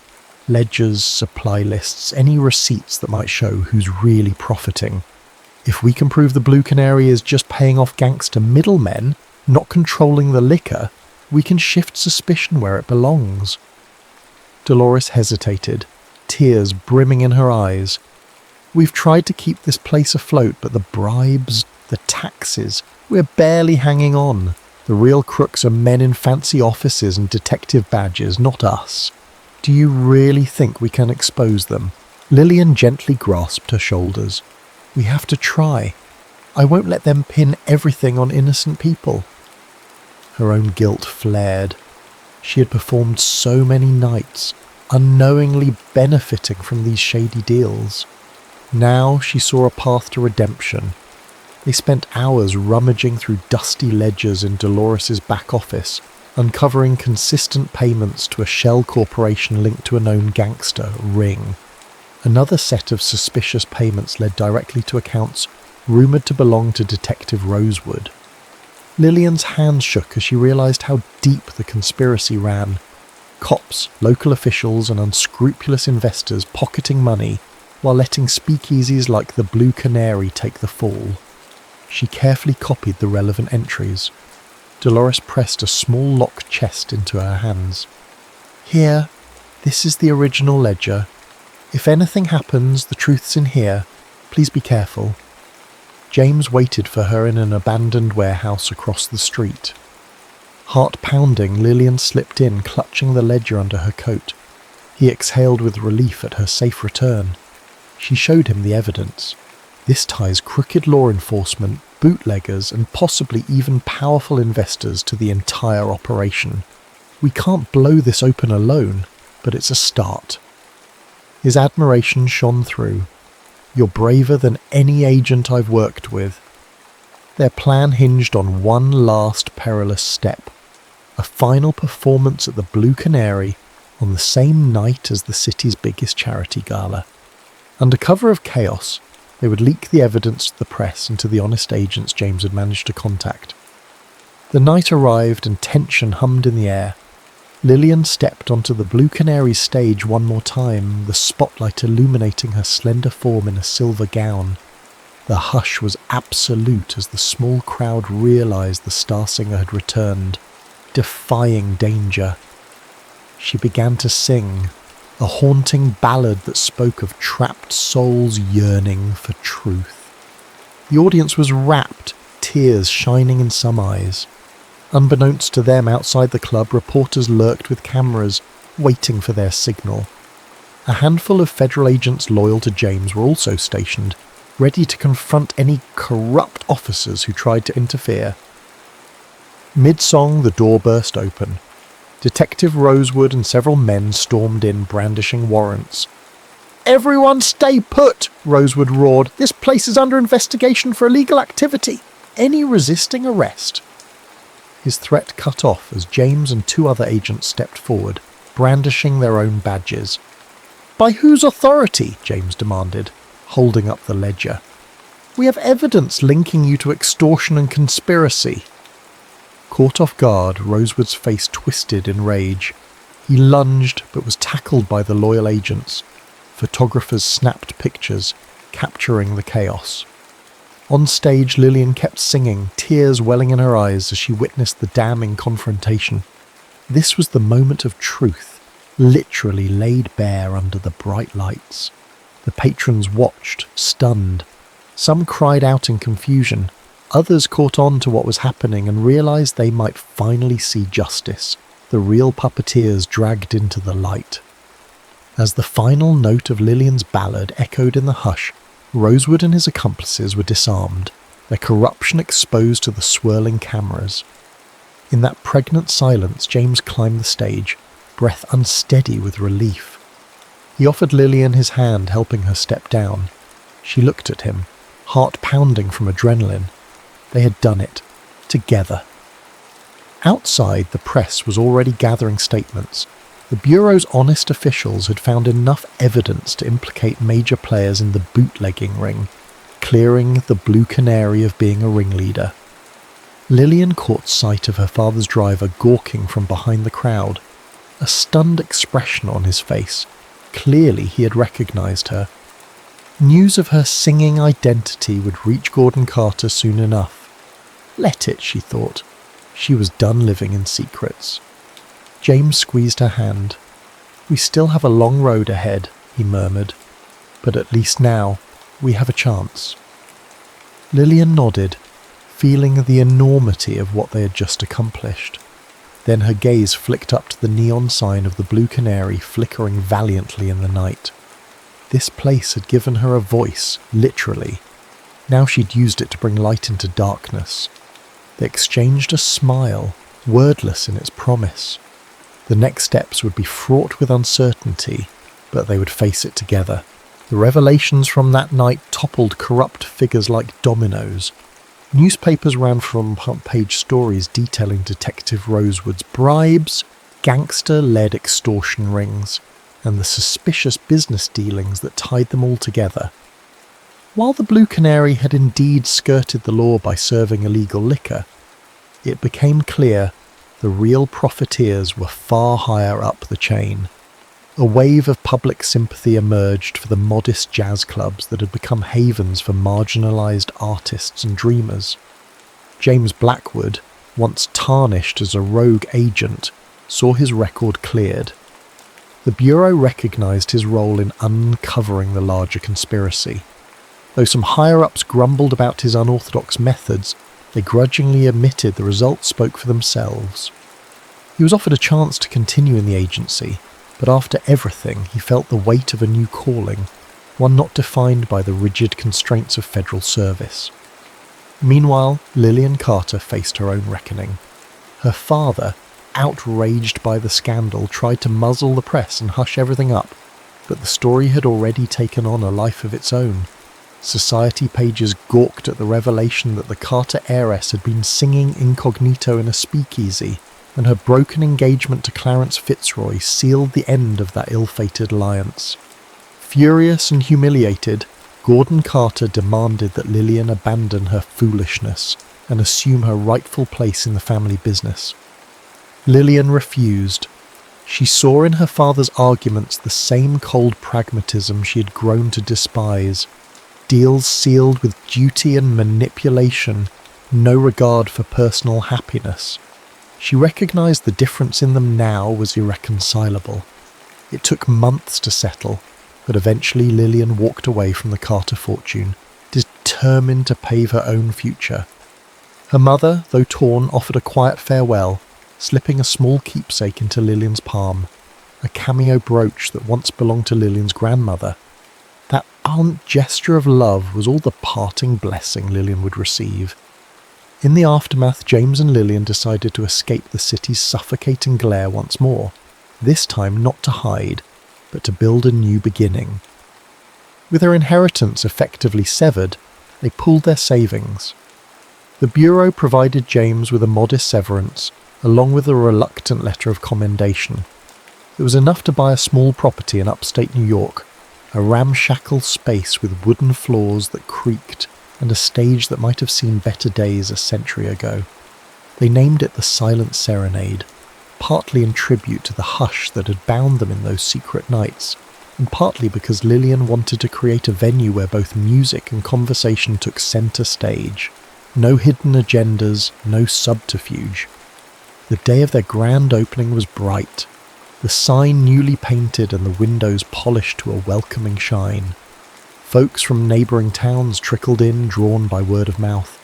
Ledgers, supply lists, any receipts that might show who's really profiting. If we can prove the Blue Canary is just paying off gangster middlemen, not controlling the liquor, we can shift suspicion where it belongs." Dolores hesitated, tears brimming in her eyes. "We've tried to keep this place afloat, but the bribes, the taxes, we're barely hanging on. The real crooks are men in fancy offices and detective badges, not us. Do you really think we can expose them?" Lillian gently grasped her shoulders. "We have to try. I won't let them pin everything on innocent people." Her own guilt flared. She had performed so many nights, unknowingly benefiting from these shady deals. Now she saw a path to redemption. They spent hours rummaging through dusty ledgers in Dolores's back office, uncovering consistent payments to a shell corporation linked to a known gangster, Ring. Another set of suspicious payments led directly to accounts rumoured to belong to Detective Rosewood. Lillian's hands shook as she realised how deep the conspiracy ran. Cops, local officials and unscrupulous investors pocketing money while letting speakeasies like the Blue Canary take the fall. She carefully copied the relevant entries. Dolores pressed a small locked chest into her hands. "Here, this is the original ledger. If anything happens, the truth's in here. Please be careful." James waited for her in an abandoned warehouse across the street. Heart pounding, Lillian slipped in, clutching the ledger under her coat. He exhaled with relief at her safe return. She showed him the evidence. This ties crooked law enforcement, bootleggers, and possibly even powerful investors to the entire operation. "We can't blow this open alone, but it's a start." His admiration shone through. "You're braver than any agent I've worked with." Their plan hinged on one last perilous step. A final performance at the Blue Canary on the same night as the city's biggest charity gala. Under cover of chaos, they would leak the evidence to the press and to the honest agents James had managed to contact. The night arrived and tension hummed in the air. Lillian stepped onto the Blue Canary's stage one more time, the spotlight illuminating her slender form in a silver gown. The hush was absolute as the small crowd realised the star singer had returned, defying danger. She began to sing, a haunting ballad that spoke of trapped souls yearning for truth. The audience was rapt, tears shining in some eyes. Unbeknownst to them, outside the club, reporters lurked with cameras, waiting for their signal. A handful of federal agents loyal to James were also stationed, ready to confront any corrupt officers who tried to interfere. Mid-song, the door burst open. Detective Rosewood and several men stormed in, brandishing warrants. "Everyone stay put," Rosewood roared. "This place is under investigation for illegal activity. Any resisting arrest." His threat cut off as James and 2 other agents stepped forward, brandishing their own badges. "By whose authority?" James demanded, holding up the ledger. "We have evidence linking you to extortion and conspiracy." Caught off guard, Rosewood's face twisted in rage. He lunged, but was tackled by the loyal agents. Photographers snapped pictures, capturing the chaos. On stage, Lillian kept singing, tears welling in her eyes as she witnessed the damning confrontation. This was the moment of truth, literally laid bare under the bright lights. The patrons watched, stunned. Some cried out in confusion. Others caught on to what was happening and realised they might finally see justice, the real puppeteers dragged into the light. As the final note of Lillian's ballad echoed in the hush, Rosewood and his accomplices were disarmed, their corruption exposed to the swirling cameras. In that pregnant silence, James climbed the stage, breath unsteady with relief. He offered Lillian his hand, helping her step down. She looked at him, heart pounding from adrenaline. They had done it, together. Outside, the press was already gathering statements. The Bureau's honest officials had found enough evidence to implicate major players in the bootlegging ring, clearing the Blue Canary of being a ringleader. Lillian caught sight of her father's driver gawking from behind the crowd, a stunned expression on his face. Clearly he had recognised her. News of her singing identity would reach Gordon Carter soon enough. Let it, she thought. She was done living in secrets. James squeezed her hand. "We still have a long road ahead," he murmured. "But at least now, we have a chance." Lillian nodded, feeling the enormity of what they had just accomplished. Then her gaze flicked up to the neon sign of the Blue Canary flickering valiantly in the night. This place had given her a voice, literally. Now she'd used it to bring light into darkness. They exchanged a smile, wordless in its promise. The next steps would be fraught with uncertainty, but they would face it together. The revelations from that night toppled corrupt figures like dominoes. Newspapers ran front-page stories detailing Detective Rosewood's bribes, gangster-led extortion rings, and the suspicious business dealings that tied them all together. While the Blue Canary had indeed skirted the law by serving illegal liquor, it became clear the real profiteers were far higher up the chain. A wave of public sympathy emerged for the modest jazz clubs that had become havens for marginalised artists and dreamers. James Blackwood, once tarnished as a rogue agent, saw his record cleared. The Bureau recognised his role in uncovering the larger conspiracy. Though some higher-ups grumbled about his unorthodox methods, they grudgingly admitted the results spoke for themselves. He was offered a chance to continue in the agency, but after everything he felt the weight of a new calling, one not defined by the rigid constraints of federal service. Meanwhile, Lillian Carter faced her own reckoning. Her father, outraged by the scandal, tried to muzzle the press and hush everything up, but the story had already taken on a life of its own. Society pages gawked at the revelation that the Carter heiress had been singing incognito in a speakeasy, and her broken engagement to Clarence Fitzroy sealed the end of that ill-fated alliance. Furious and humiliated, Gordon Carter demanded that Lillian abandon her foolishness and assume her rightful place in the family business. Lillian refused. She saw in her father's arguments the same cold pragmatism she had grown to despise. Deals sealed with duty and manipulation, no regard for personal happiness. She recognised the difference in them now was irreconcilable. It took months to settle, but eventually Lillian walked away from the Carter fortune, determined to pave her own future. Her mother, though torn, offered a quiet farewell, slipping a small keepsake into Lillian's palm, a cameo brooch that once belonged to Lillian's grandmother. That aunt gesture of love was all the parting blessing Lillian would receive. In the aftermath, James and Lillian decided to escape the city's suffocating glare once more, this time not to hide, but to build a new beginning. With her inheritance effectively severed, they pooled their savings. The Bureau provided James with a modest severance, along with a reluctant letter of commendation. It was enough to buy a small property in upstate New York, a ramshackle space with wooden floors that creaked and a stage that might have seen better days a century ago. They named it the Silent Serenade, partly in tribute to the hush that had bound them in those secret nights, and partly because Lillian wanted to create a venue where both music and conversation took centre stage. No hidden agendas, no subterfuge. The day of their grand opening was bright, the sign newly painted and the windows polished to a welcoming shine. Folks from neighbouring towns trickled in, drawn by word of mouth.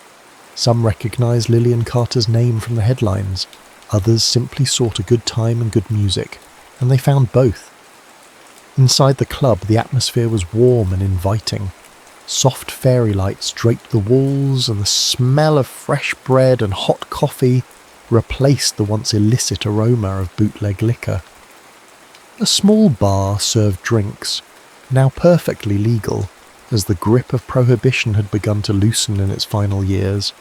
Some recognised Lillian Carter's name from the headlines, others simply sought a good time and good music, and they found both. Inside the club, the atmosphere was warm and inviting. Soft fairy lights draped the walls, and the smell of fresh bread and hot coffee replaced the once illicit aroma of bootleg liquor. A small bar served drinks, now perfectly legal, as the grip of prohibition had begun to loosen in its final years.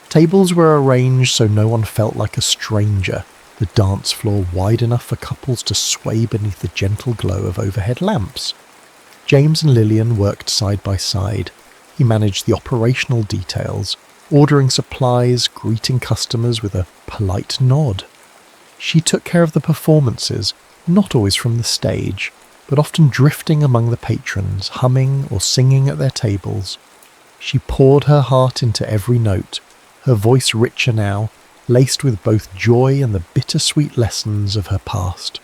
Tables were arranged so no one felt like a stranger, the dance floor wide enough for couples to sway beneath the gentle glow of overhead lamps. James and Lillian worked side by side. He managed the operational details, ordering supplies, greeting customers with a polite nod. She took care of the performances, not always from the stage, but often drifting among the patrons, humming or singing at their tables. She poured her heart into every note, her voice richer now, laced with both joy and the bittersweet lessons of her past.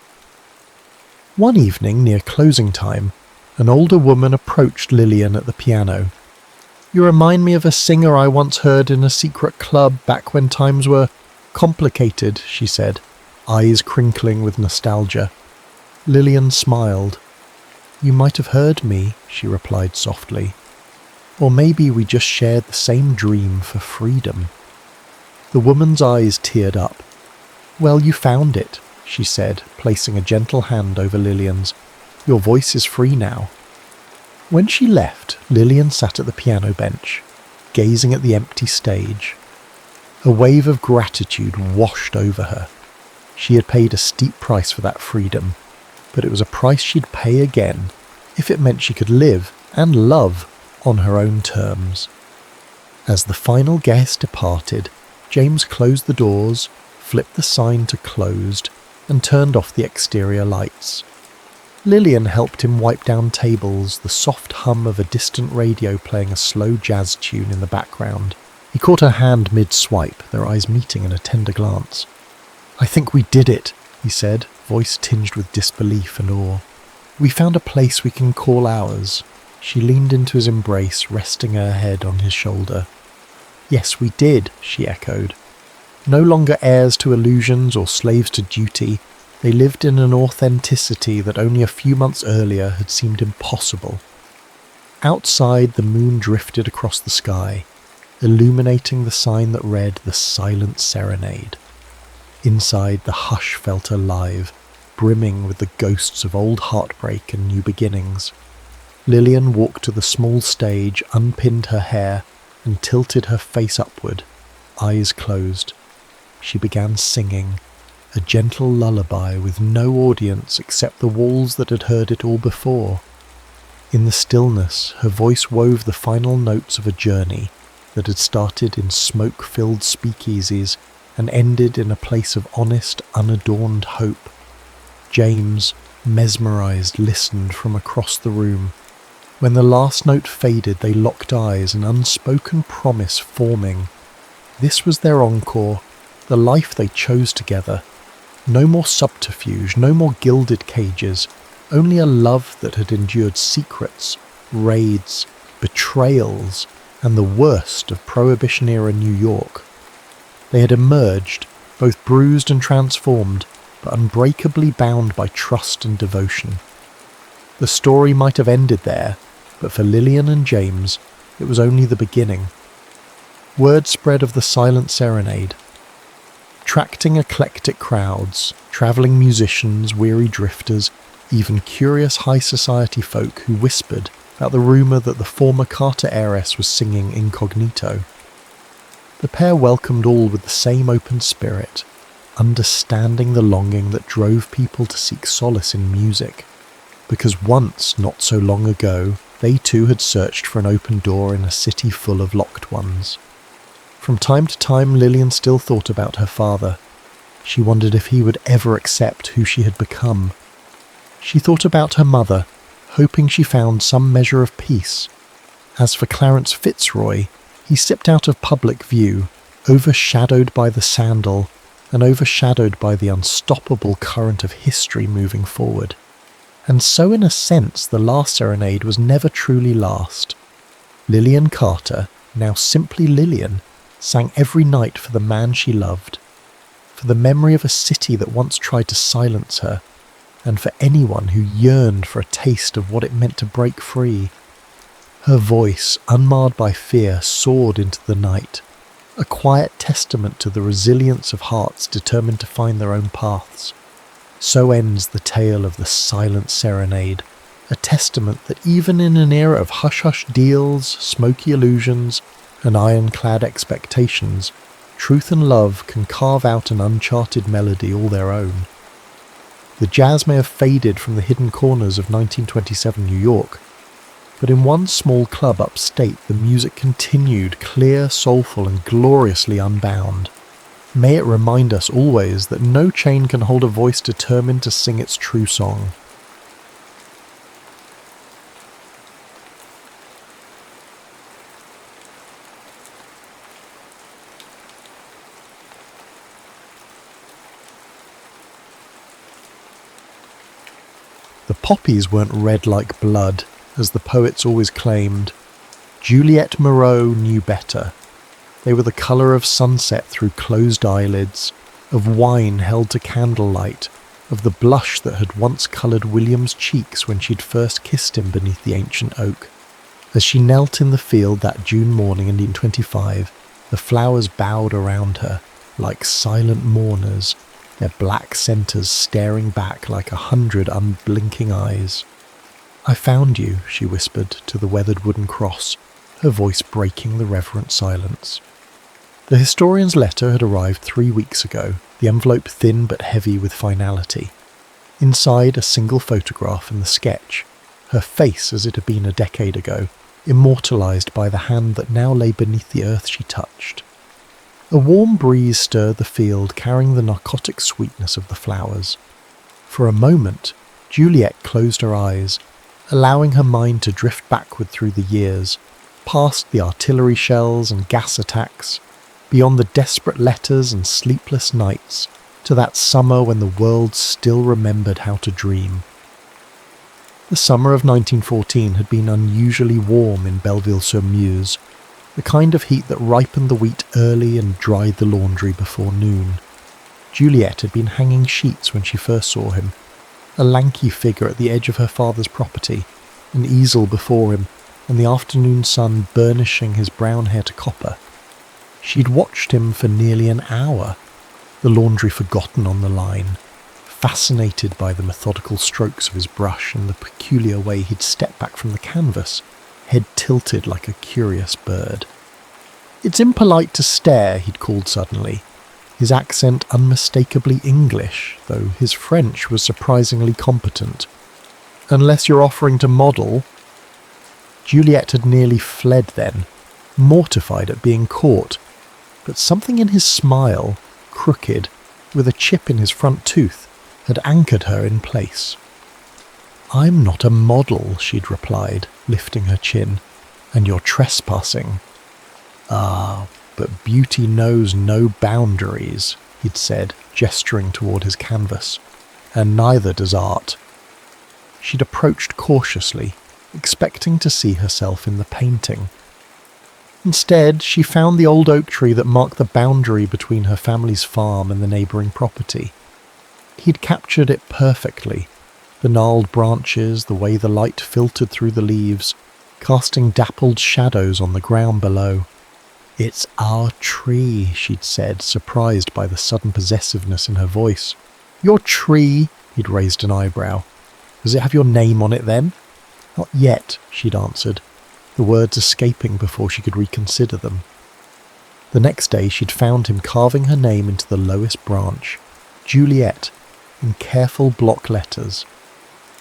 One evening, near closing time, an older woman approached Lillian at the piano. "You remind me of a singer I once heard in a secret club back when times were complicated," she said, eyes crinkling with nostalgia. Lillian smiled. "You might have heard me," she replied softly. "Or maybe we just shared the same dream for freedom." The woman's eyes teared up. "Well, you found it," she said, placing a gentle hand over Lillian's. "Your voice is free now." When she left, Lillian sat at the piano bench, gazing at the empty stage. A wave of gratitude washed over her. She had paid a steep price for that freedom, but it was a price she'd pay again if it meant she could live and love on her own terms. As the final guest departed, James closed the doors, flipped the sign to closed, and turned off the exterior lights. Lillian helped him wipe down tables, the soft hum of a distant radio playing a slow jazz tune in the background. He caught her hand mid-swipe, their eyes meeting in a tender glance. "I think we did it," he said, voice tinged with disbelief and awe. "We found a place we can call ours." She leaned into his embrace, resting her head on his shoulder. "Yes, we did," she echoed. No longer heirs to illusions or slaves to duty, they lived in an authenticity that only a few months earlier had seemed impossible. Outside, the moon drifted across the sky, illuminating the sign that read "The Silent Serenade." Inside, the hush felt alive, brimming with the ghosts of old heartbreak and new beginnings. Lillian walked to the small stage, unpinned her hair, and tilted her face upward, eyes closed. She began singing, a gentle lullaby with no audience except the walls that had heard it all before. In the stillness, her voice wove the final notes of a journey that had started in smoke-filled speakeasies and ended in a place of honest, unadorned hope. James, mesmerized, listened from across the room. When the last note faded, they locked eyes, an unspoken promise forming. This was their encore, the life they chose together. No more subterfuge, no more gilded cages, only a love that had endured secrets, raids, betrayals, and the worst of Prohibition-era New York. They had emerged, both bruised and transformed, but unbreakably bound by trust and devotion. The story might have ended there, but for Lillian and James, it was only the beginning. Word spread of the Silent Serenade, attracting eclectic crowds, travelling musicians, weary drifters, even curious high society folk who whispered about the rumour that the former Carter heiress was singing incognito. The pair welcomed all with the same open spirit, understanding the longing that drove people to seek solace in music, because once, not so long ago, they too had searched for an open door in a city full of locked ones. From time to time, Lillian still thought about her father. She wondered if he would ever accept who she had become. She thought about her mother, hoping she found some measure of peace. As for Clarence Fitzroy, he slipped out of public view, overshadowed by the sandal and overshadowed by the unstoppable current of history moving forward. And so in a sense the last serenade was never truly last. Lillian Carter, now simply Lillian, sang every night for the man she loved, for the memory of a city that once tried to silence her, and for anyone who yearned for a taste of what it meant to break free. Her voice, unmarred by fear, soared into the night, a quiet testament to the resilience of hearts determined to find their own paths. So ends the tale of the silent serenade, a testament that even in an era of hush-hush deals, smoky illusions, and ironclad expectations, truth and love can carve out an uncharted melody all their own. The jazz may have faded from the hidden corners of 1927 New York, but in one small club upstate the music continued, clear, soulful, and gloriously unbound. May it remind us always that no chain can hold a voice determined to sing its true song. The poppies weren't red like blood, as the poets always claimed. Juliette Moreau knew better. They were the colour of sunset through closed eyelids, of wine held to candlelight, of the blush that had once coloured William's cheeks when she'd first kissed him beneath the ancient oak. As she knelt in the field that June morning in 1925, the flowers bowed around her, like silent mourners, their black centres staring back like 100 unblinking eyes. "I found you," she whispered to the weathered wooden cross, her voice breaking the reverent silence. The historian's letter had arrived 3 weeks ago, the envelope thin but heavy with finality. Inside, a single photograph and the sketch, her face as it had been a decade ago, immortalised by the hand that now lay beneath the earth she touched. A warm breeze stirred the field, carrying the narcotic sweetness of the flowers. For a moment, Juliette closed her eyes, allowing her mind to drift backward through the years, past the artillery shells and gas attacks, beyond the desperate letters and sleepless nights, to that summer when the world still remembered how to dream. The summer of 1914 had been unusually warm in Belleville-sur-Meuse, the kind of heat that ripened the wheat early and dried the laundry before noon. Juliette had been hanging sheets when she first saw him, a lanky figure at the edge of her father's property, an easel before him, and the afternoon sun burnishing his brown hair to copper. She'd watched him for nearly an hour, the laundry forgotten on the line, fascinated by the methodical strokes of his brush and the peculiar way he'd step back from the canvas, head tilted like a curious bird. "It's impolite to stare," he'd called suddenly, his accent unmistakably English, though his French was surprisingly competent. "Unless you're offering to model." Juliette had nearly fled then, mortified at being caught, but something in his smile, crooked, with a chip in his front tooth, had anchored her in place. "I'm not a model," she'd replied, lifting her chin, "and you're trespassing." "Ah, but beauty knows no boundaries," he'd said, gesturing toward his canvas, "and neither does art." She'd approached cautiously, expecting to see herself in the painting. Instead, she found the old oak tree that marked the boundary between her family's farm and the neighbouring property. He'd captured it perfectly, the gnarled branches, the way the light filtered through the leaves, casting dappled shadows on the ground below. "It's our tree," she'd said, surprised by the sudden possessiveness in her voice. "Your tree?" He'd raised an eyebrow. "Does it have your name on it then?" Not yet, she'd answered, the words escaping before she could reconsider them. The next day she'd found him carving her name into the lowest branch, Juliet, in careful block letters.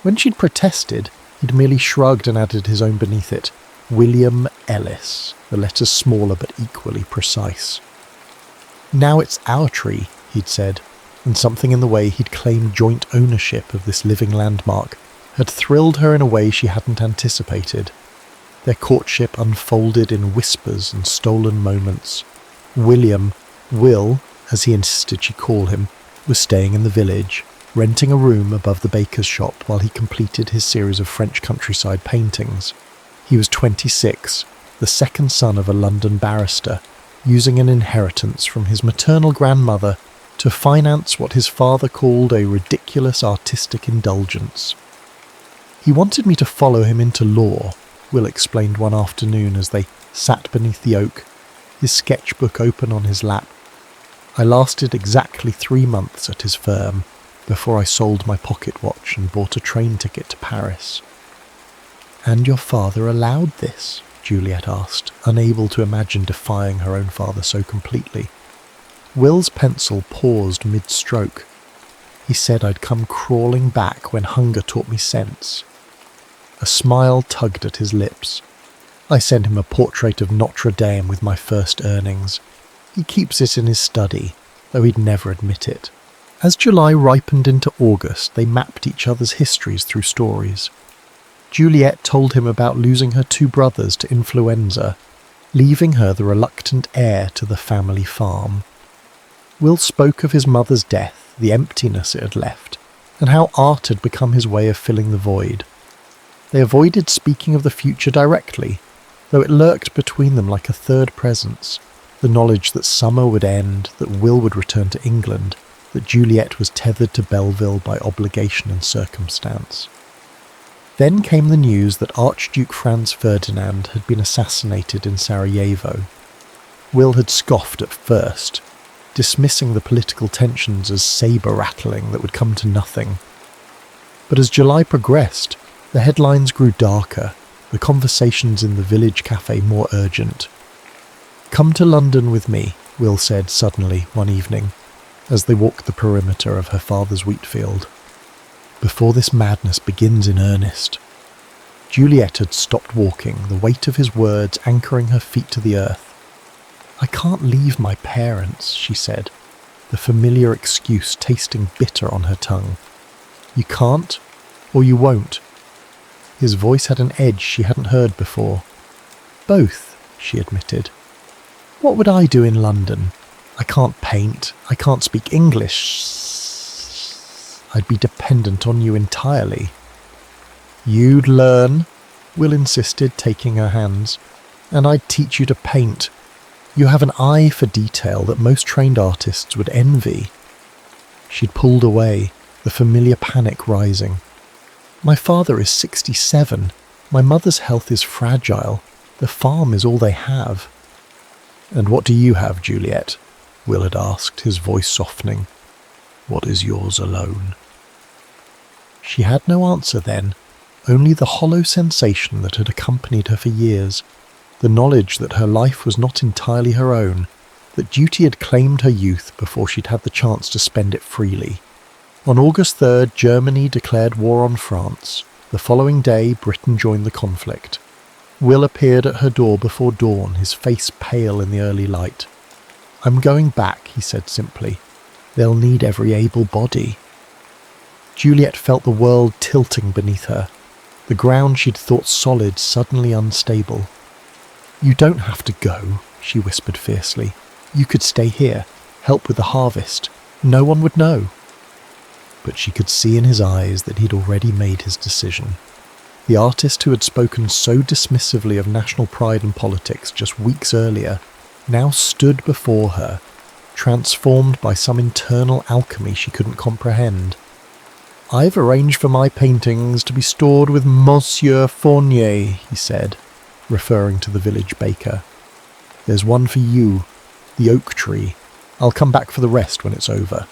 When she'd protested, he'd merely shrugged and added his own beneath it, William Ellis, the letters smaller but equally precise. Now it's our tree, he'd said, and something in the way he'd claimed joint ownership of this living landmark had thrilled her in a way she hadn't anticipated. Their courtship unfolded in whispers and stolen moments. Will, as he insisted she call him, was staying in the village, renting a room above the baker's shop while he completed his series of French countryside paintings. He was 26, the second son of a London barrister, using an inheritance from his maternal grandmother to finance what his father called a ridiculous artistic indulgence. He wanted me to follow him into law, Will explained one afternoon as they sat beneath the oak, his sketchbook open on his lap. I lasted exactly 3 months at his firm before I sold my pocket watch and bought a train ticket to Paris. And your father allowed this? Juliet asked, unable to imagine defying her own father so completely. Will's pencil paused mid-stroke. He said I'd come crawling back when hunger taught me sense. A smile tugged at his lips. I sent him a portrait of Notre Dame with my first earnings. He keeps it in his study, though he'd never admit it. As July ripened into August, they mapped each other's histories through stories. Juliet told him about losing her 2 brothers to influenza, leaving her the reluctant heir to the family farm. Will spoke of his mother's death, the emptiness it had left, and how art had become his way of filling the void. They avoided speaking of the future directly, though it lurked between them like a third presence, the knowledge that summer would end, that Will would return to England, that Juliet was tethered to Belleville by obligation and circumstance. Then came the news that Archduke Franz Ferdinand had been assassinated in Sarajevo. Will had scoffed at first, dismissing the political tensions as sabre-rattling that would come to nothing. But as July progressed, the headlines grew darker, the conversations in the village cafe more urgent. "Come to London with me," Will said suddenly one evening, as they walked the perimeter of her father's wheat field. "Before this madness begins in earnest." Juliet had stopped walking, the weight of his words anchoring her feet to the earth. "I can't leave my parents," she said, the familiar excuse tasting bitter on her tongue. "You can't, or you won't." His voice had an edge she hadn't heard before. "Both," she admitted. "What would I do in London? I can't paint, I can't speak English. I'd be dependent on you entirely." "You'd learn," Will insisted, taking her hands, "and I'd teach you to paint. You have an eye for detail that most trained artists would envy." She'd pulled away, the familiar panic rising. "My father is 67. My mother's health is fragile. The farm is all they have." "And what do you have, Juliet?" Will had asked, his voice softening. "What is yours alone?" She had no answer then, only the hollow sensation that had accompanied her for years, the knowledge that her life was not entirely her own, that duty had claimed her youth before she'd had the chance to spend it freely. On August 3rd, Germany declared war on France. The following day, Britain joined the conflict. Will appeared at her door before dawn, his face pale in the early light. "I'm going back," he said simply. "They'll need every able body." Juliet felt the world tilting beneath her, the ground she'd thought solid suddenly unstable. "You don't have to go," she whispered fiercely. "You could stay here, help with the harvest. No one would know." But she could see in his eyes that he'd already made his decision. The artist who had spoken so dismissively of national pride and politics just weeks earlier now stood before her, transformed by some internal alchemy she couldn't comprehend. "I've arranged for my paintings to be stored with Monsieur Fournier," he said, referring to the village baker. "There's one for you, the oak tree. I'll come back for the rest when it's over."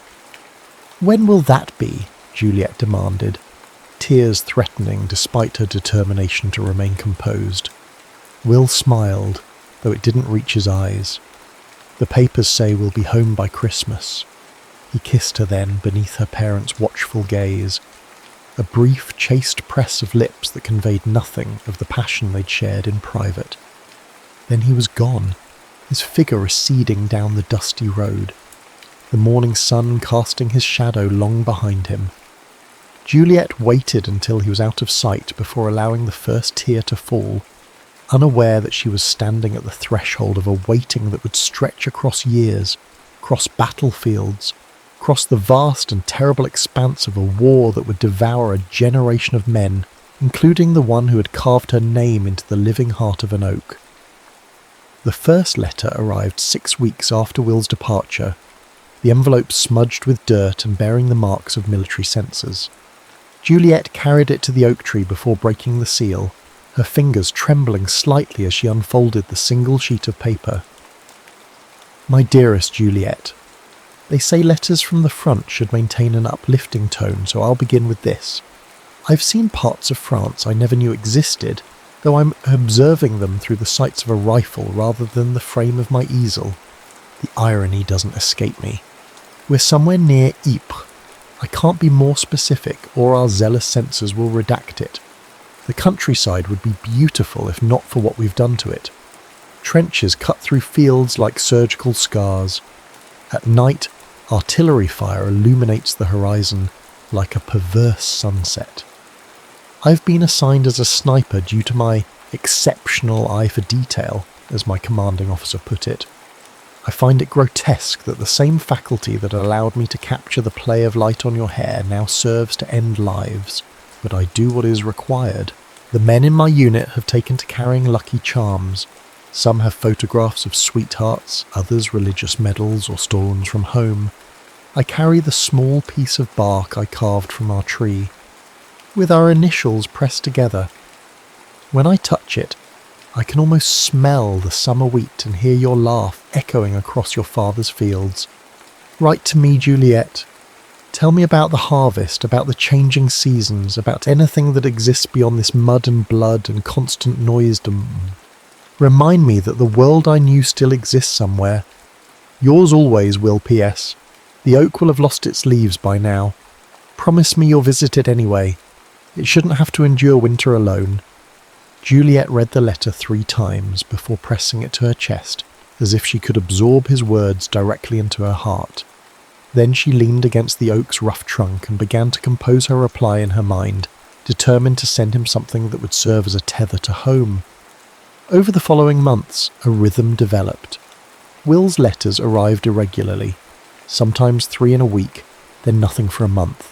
"When will that be?" Juliet demanded. tears threatening despite her determination to remain composed. Will smiled, though it didn't reach his eyes. The papers say we'll be home by Christmas. He kissed her then, beneath her parents' watchful gaze. A brief, chaste press of lips that conveyed nothing of the passion they'd shared in private. Then he was gone, his figure receding down the dusty road, the morning sun casting his shadow long behind him. Juliet waited until he was out of sight before allowing the first tear to fall, unaware that she was standing at the threshold of a waiting that would stretch across years, across battlefields, across the vast and terrible expanse of a war that would devour a generation of men, including the one who had carved her name into the living heart of an oak. The first letter arrived 6 weeks after Will's departure, the envelope smudged with dirt and bearing the marks of military censors. Juliet carried it to the oak tree before breaking the seal, her fingers trembling slightly as she unfolded the single sheet of paper. My dearest Juliet, they say letters from the front should maintain an uplifting tone, so I'll begin with this. I've seen parts of France I never knew existed, though I'm observing them through the sights of a rifle rather than the frame of my easel. The irony doesn't escape me. We're somewhere near Ypres. I can't be more specific, or our zealous censors will redact it. The countryside would be beautiful if not for what we've done to it. Trenches cut through fields like surgical scars. At night, artillery fire illuminates the horizon like a perverse sunset. I've been assigned as a sniper due to my exceptional eye for detail, as my commanding officer put it. I find it grotesque that the same faculty that allowed me to capture the play of light on your hair now serves to end lives, but I do what is required. The men in my unit have taken to carrying lucky charms. Some have photographs of sweethearts, others religious medals or stones from home. I carry the small piece of bark I carved from our tree, with our initials pressed together. When I touch it, I can almost smell the summer wheat and hear your laugh echoing across your father's fields. Write to me, Juliet. Tell me about the harvest, about the changing seasons, about anything that exists beyond this mud and blood and constant noisedom. Remind me that the world I knew still exists somewhere. Yours always, Will P.S. The oak will have lost its leaves by now. Promise me you'll visit it anyway. It shouldn't have to endure winter alone. Juliet read the letter 3 times before pressing it to her chest, as if she could absorb his words directly into her heart. Then she leaned against the oak's rough trunk and began to compose her reply in her mind, determined to send him something that would serve as a tether to home. Over the following months, a rhythm developed. Will's letters arrived irregularly, sometimes 3 in a week, then nothing for a month.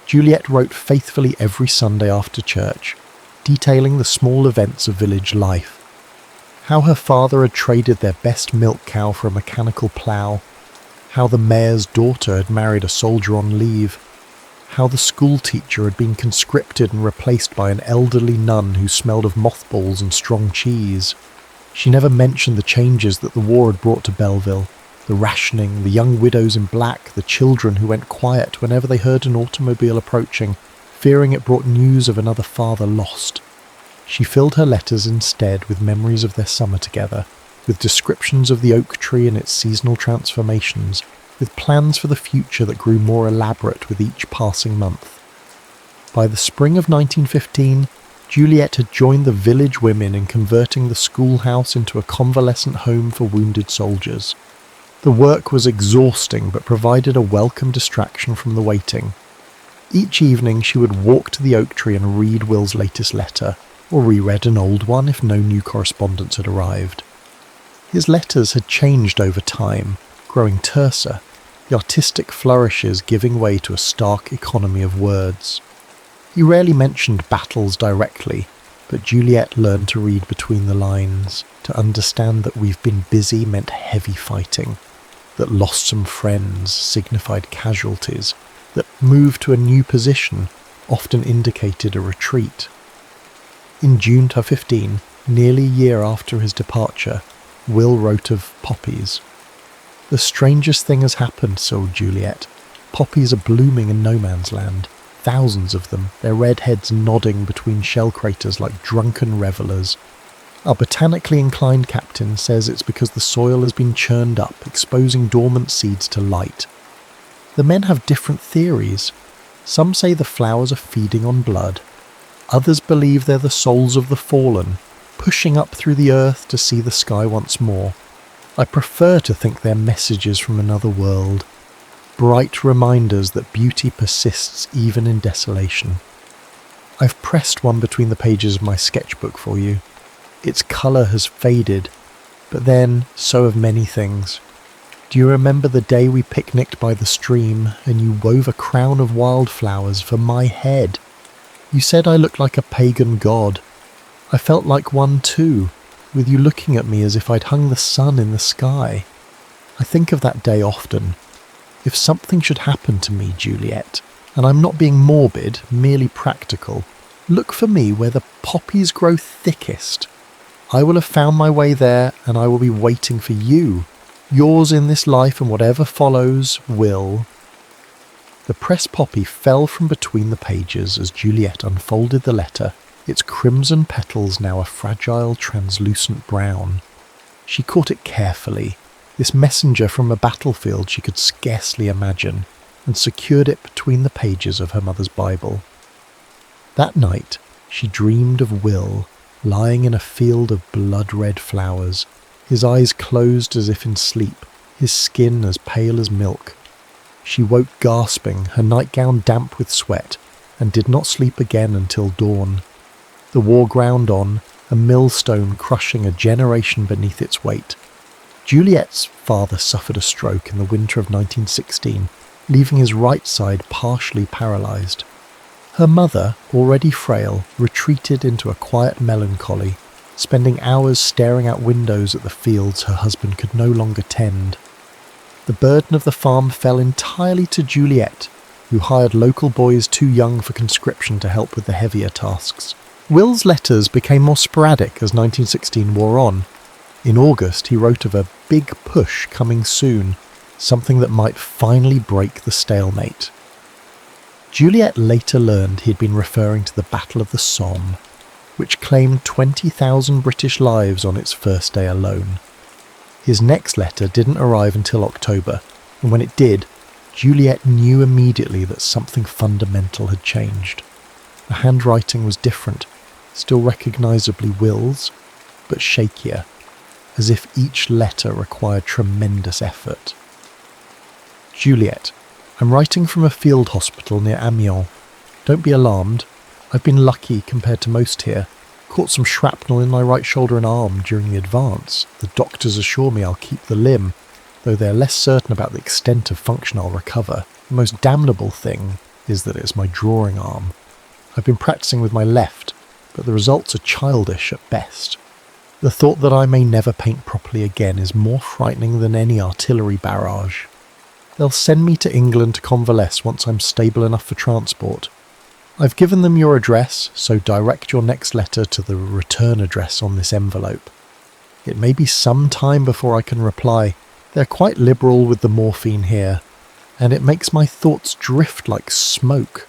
Juliet wrote faithfully every Sunday after church, detailing the small events of village life. How her father had traded their best milk cow for a mechanical plough, how the mayor's daughter had married a soldier on leave, how the school teacher had been conscripted and replaced by an elderly nun who smelled of mothballs and strong cheese. She never mentioned the changes that the war had brought to Belleville, the rationing, the young widows in black, the children who went quiet whenever they heard an automobile approaching, fearing it brought news of another father lost. She filled her letters instead with memories of their summer together, with descriptions of the oak tree and its seasonal transformations, with plans for the future that grew more elaborate with each passing month. By the spring of 1915, Juliet had joined the village women in converting the schoolhouse into a convalescent home for wounded soldiers. The work was exhausting but provided a welcome distraction from the waiting. Each evening she would walk to the oak tree and read Will's latest letter, or reread an old one if no new correspondence had arrived. His letters had changed over time, growing terser, the artistic flourishes giving way to a stark economy of words. He rarely mentioned battles directly, but Juliet learned to read between the lines, to understand that we've been busy meant heavy fighting, that lost some friends signified casualties, that moved to a new position often indicated a retreat. In June 2015, nearly a year after his departure, Will wrote of poppies. The strangest thing has happened, sobbed Juliet. Poppies are blooming in no man's land. thousands of them, their red heads nodding between shell craters like drunken revellers. Our botanically inclined captain says it's because the soil has been churned up, exposing dormant seeds to light. The men have different theories. Some say the flowers are feeding on blood. Others believe they're the souls of the fallen, pushing up through the earth to see the sky once more. I prefer to think they're messages from another world, bright reminders that beauty persists even in desolation. I've pressed one between the pages of my sketchbook for you. Its colour has faded, but then so have many things. Do you remember the day we picnicked by the stream and you wove a crown of wildflowers for my head? You said I looked like a pagan god. I felt like one too, with you looking at me as if I'd hung the sun in the sky. I think of that day often. If something should happen to me, Juliet, and I'm not being morbid, merely practical, look for me where the poppies grow thickest. I will have found my way there, and I will be waiting for you. Yours in this life and whatever follows will. The pressed poppy fell from between the pages as Juliet unfolded the letter, its crimson petals now a fragile, translucent brown. She caught it carefully, this messenger from a battlefield she could scarcely imagine, and secured it between the pages of her mother's Bible. That night, she dreamed of Will, lying in a field of blood-red flowers, his eyes closed as if in sleep, his skin as pale as milk. She woke gasping, her nightgown damp with sweat, and did not sleep again until dawn. The war ground on, a millstone crushing a generation beneath its weight. Juliet's father suffered a stroke in the winter of 1916, leaving his right side partially paralysed. Her mother, already frail, retreated into a quiet melancholy, spending hours staring out windows at the fields her husband could no longer tend. The burden of the farm fell entirely to Juliet, who hired local boys too young for conscription to help with the heavier tasks. Will's letters became more sporadic as 1916 wore on. In August, he wrote of a big push coming soon, something that might finally break the stalemate. Juliet later learned he had been referring to the Battle of the Somme, which claimed 20,000 British lives on its first day alone. His next letter didn't arrive until October, and when it did, Juliet knew immediately that something fundamental had changed. The handwriting was different, still recognisably Will's, but shakier, as if each letter required tremendous effort. Juliet, I'm writing from a field hospital near Ambience. Don't be alarmed. I've been lucky compared to most here. Caught some shrapnel in my right shoulder and arm during the advance. The doctors assure me I'll keep the limb, though they're less certain about the extent of function I'll recover. The most damnable thing is that it's my drawing arm. I've been practicing with my left, but the results are childish at best. The thought that I may never paint properly again is more frightening than any artillery barrage. They'll send me to England to convalesce once I'm stable enough for transport. I've given them your address, so direct your next letter to the return address on this envelope. It may be some time before I can reply. They're quite liberal with the morphine here, and it makes my thoughts drift like smoke.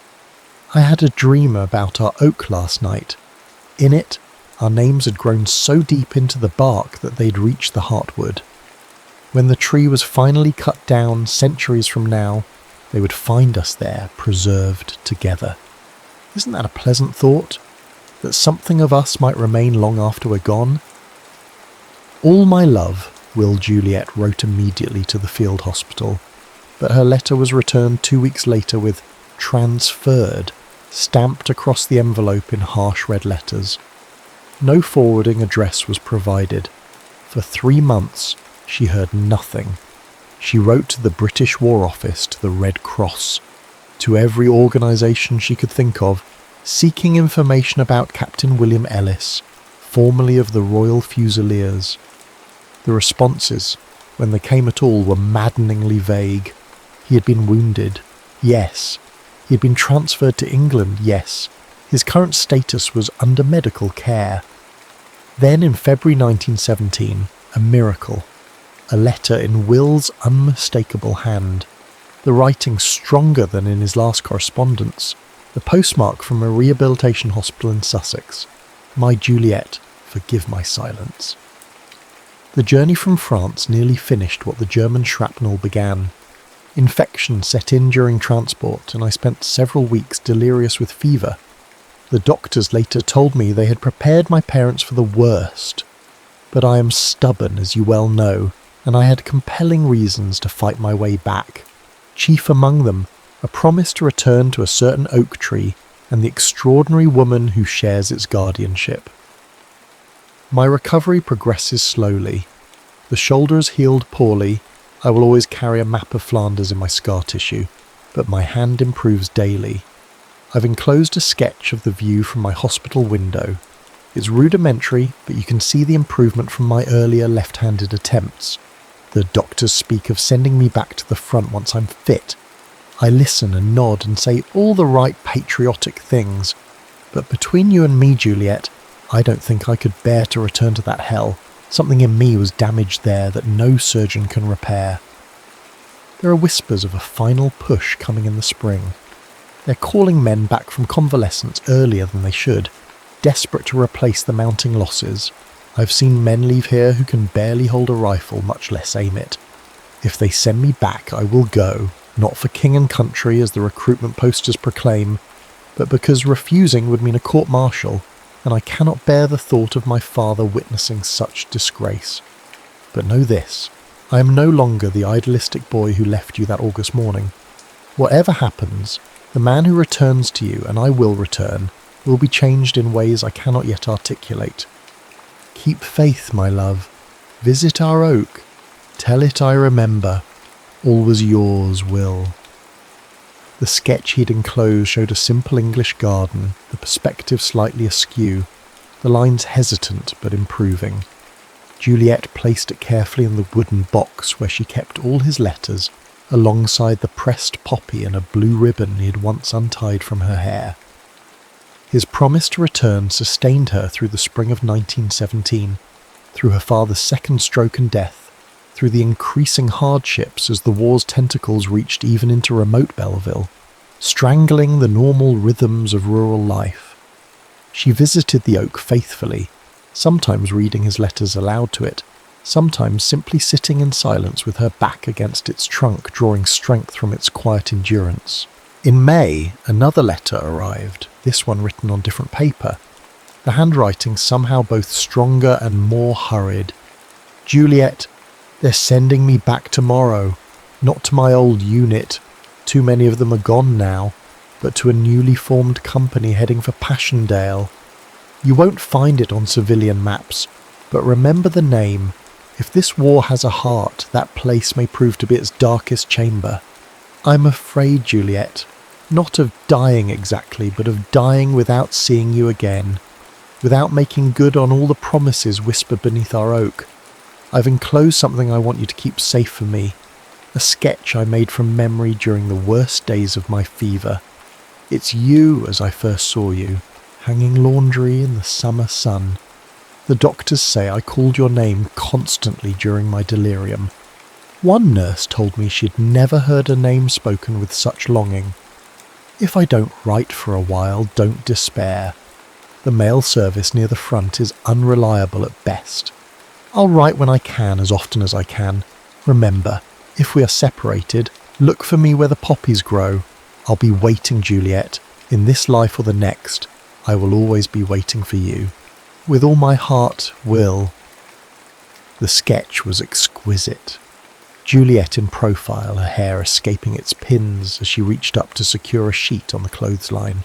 I had a dream about our oak last night. In it, our names had grown so deep into the bark that they'd reached the heartwood. When the tree was finally cut down centuries from now, they would find us there, preserved together. Isn't that a pleasant thought? That something of us might remain long after we're gone? All my love, Will Juliet wrote immediately to the field hospital, but her letter was returned 2 weeks later with transferred, stamped across the envelope in harsh red letters. No forwarding address was provided. For 3 months, she heard nothing. She wrote to the British War Office, to the Red Cross, to every organisation she could think of, seeking information about Captain William Ellis, formerly of the Royal Fusiliers. The responses, when they came at all, were maddeningly vague. He had been wounded, yes. He had been transferred to England, yes. His current status was under medical care. Then in February 1917, a miracle. A letter in Will's unmistakable hand, the writing stronger than in his last correspondence. The postmark from a rehabilitation hospital in Sussex. My Juliet, forgive my silence. The journey from France nearly finished what the German shrapnel began. Infection set in during transport, and I spent several weeks delirious with fever. The doctors later told me they had prepared my parents for the worst. But I am stubborn, as you well know, and I had compelling reasons to fight my way back. Chief among them, a promise to return to a certain oak tree and the extraordinary woman who shares its guardianship. My recovery progresses slowly. The shoulder has healed poorly. I will always carry a map of Flanders in my scar tissue, but my hand improves daily. I've enclosed a sketch of the view from my hospital window. It's rudimentary, but you can see the improvement from my earlier left-handed attempts. The doctors speak of sending me back to the front once I'm fit. I listen and nod and say all the right patriotic things. But between you and me, Juliet, I don't think I could bear to return to that hell. Something in me was damaged there that no surgeon can repair. There are whispers of a final push coming in the spring. They're calling men back from convalescence earlier than they should, desperate to replace the mounting losses. I've seen men leave here who can barely hold a rifle, much less aim it. If they send me back, I will go, not for king and country as the recruitment posters proclaim, but because refusing would mean a court-martial, and I cannot bear the thought of my father witnessing such disgrace. But know this, I am no longer the idealistic boy who left you that August morning. Whatever happens, the man who returns to you, and I will return, will be changed in ways I cannot yet articulate. Keep faith, my love. Visit our oak. Tell it I remember. All was yours, Will. The sketch he'd enclosed showed a simple English garden, the perspective slightly askew, the lines hesitant but improving. Juliet placed it carefully in the wooden box where she kept all his letters, alongside the pressed poppy and a blue ribbon he had once untied from her hair. His promise to return sustained her through the spring of 1917, through her father's second stroke and death, through the increasing hardships as the war's tentacles reached even into remote Belleville, strangling the normal rhythms of rural life. She visited the oak faithfully, sometimes reading his letters aloud to it, sometimes simply sitting in silence with her back against its trunk, drawing strength from its quiet endurance. In May, another letter arrived, this one written on different paper, the handwriting somehow both stronger and more hurried. Juliet, they're sending me back tomorrow, not to my old unit, too many of them are gone now, but to a newly formed company heading for Passchendaele. You won't find it on civilian maps, but remember the name. If this war has a heart, that place may prove to be its darkest chamber. I'm afraid, Juliet, not of dying exactly, but of dying without seeing you again, without making good on all the promises whispered beneath our oak. I've enclosed something I want you to keep safe for me, a sketch I made from memory during the worst days of my fever. It's you as I first saw you, hanging laundry in the summer sun. The doctors say I called your name constantly during my delirium. One nurse told me she'd never heard a name spoken with such longing. If I don't write for a while, don't despair. The mail service near the front is unreliable at best. I'll write when I can, as often as I can. Remember, if we are separated, look for me where the poppies grow. I'll be waiting, Juliet. In this life or the next, I will always be waiting for you. With all my heart, Will. The sketch was exquisite. Juliet in profile, her hair escaping its pins as she reached up to secure a sheet on the clothesline.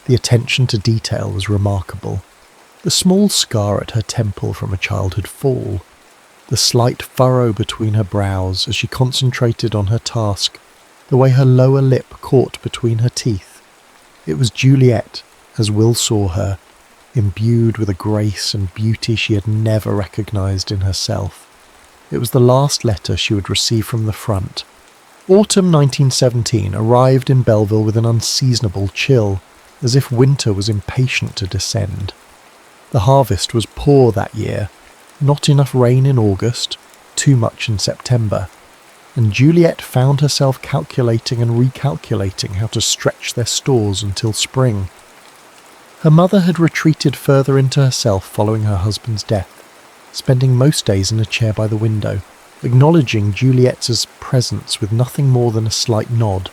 The attention to detail was remarkable. The small scar at her temple from a childhood fall, the slight furrow between her brows as she concentrated on her task, the way her lower lip caught between her teeth. It was Juliet, as Will saw her, imbued with a grace and beauty she had never recognised in herself. It was the last letter she would receive from the front. Autumn 1917 arrived in Belleville with an unseasonable chill, as if winter was impatient to descend. The harvest was poor that year, not enough rain in August, too much in September. and Juliet found herself calculating and recalculating how to stretch their stores until spring. Her mother had retreated further into herself following her husband's death, spending most days in a chair by the window, acknowledging Juliet's presence with nothing more than a slight nod.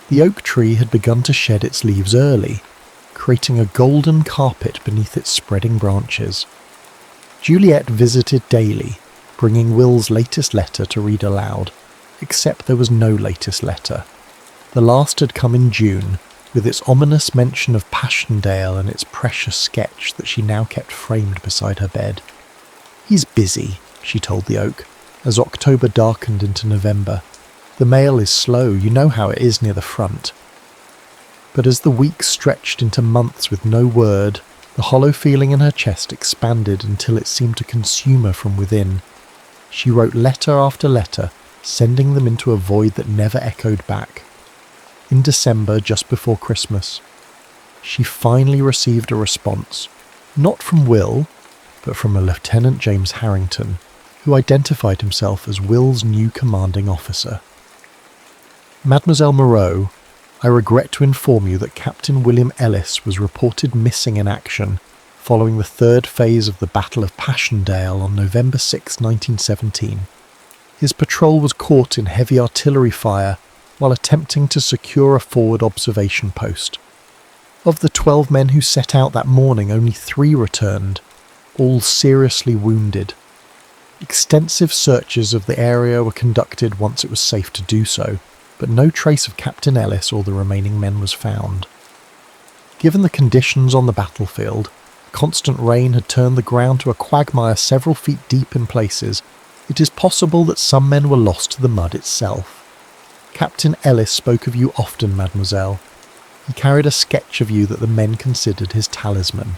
The oak tree had begun to shed its leaves early, creating a golden carpet beneath its spreading branches. Juliet visited daily, bringing Will's latest letter to read aloud, except there was no latest letter. The last had come in June, with its ominous mention of Passchendaele and its precious sketch that she now kept framed beside her bed. "He's busy," she told the oak, as October darkened into November. "The mail is slow, you know how it is near the front." But as the weeks stretched into months with no word, the hollow feeling in her chest expanded until it seemed to consume her from within. She wrote letter after letter, sending them into a void that never echoed back. In December, just before Christmas, she finally received a response, not from Will, but from a Lieutenant James Harrington, who identified himself as Will's new commanding officer. "Mademoiselle Moreau, I regret to inform you that Captain William Ellis was reported missing in action following the third phase of the Battle of Passchendaele on November 6, 1917. His patrol was caught in heavy artillery fire while attempting to secure a forward observation post. Of the 12 men who set out that morning, only 3 returned, all seriously wounded. Extensive searches of the area were conducted once it was safe to do so, but no trace of Captain Ellis or the remaining men was found. Given the conditions on the battlefield, constant rain had turned the ground to a quagmire several feet deep in places. It is possible that some men were lost to the mud itself. Captain Ellis spoke of you often, mademoiselle. He carried a sketch of you that the men considered his talisman.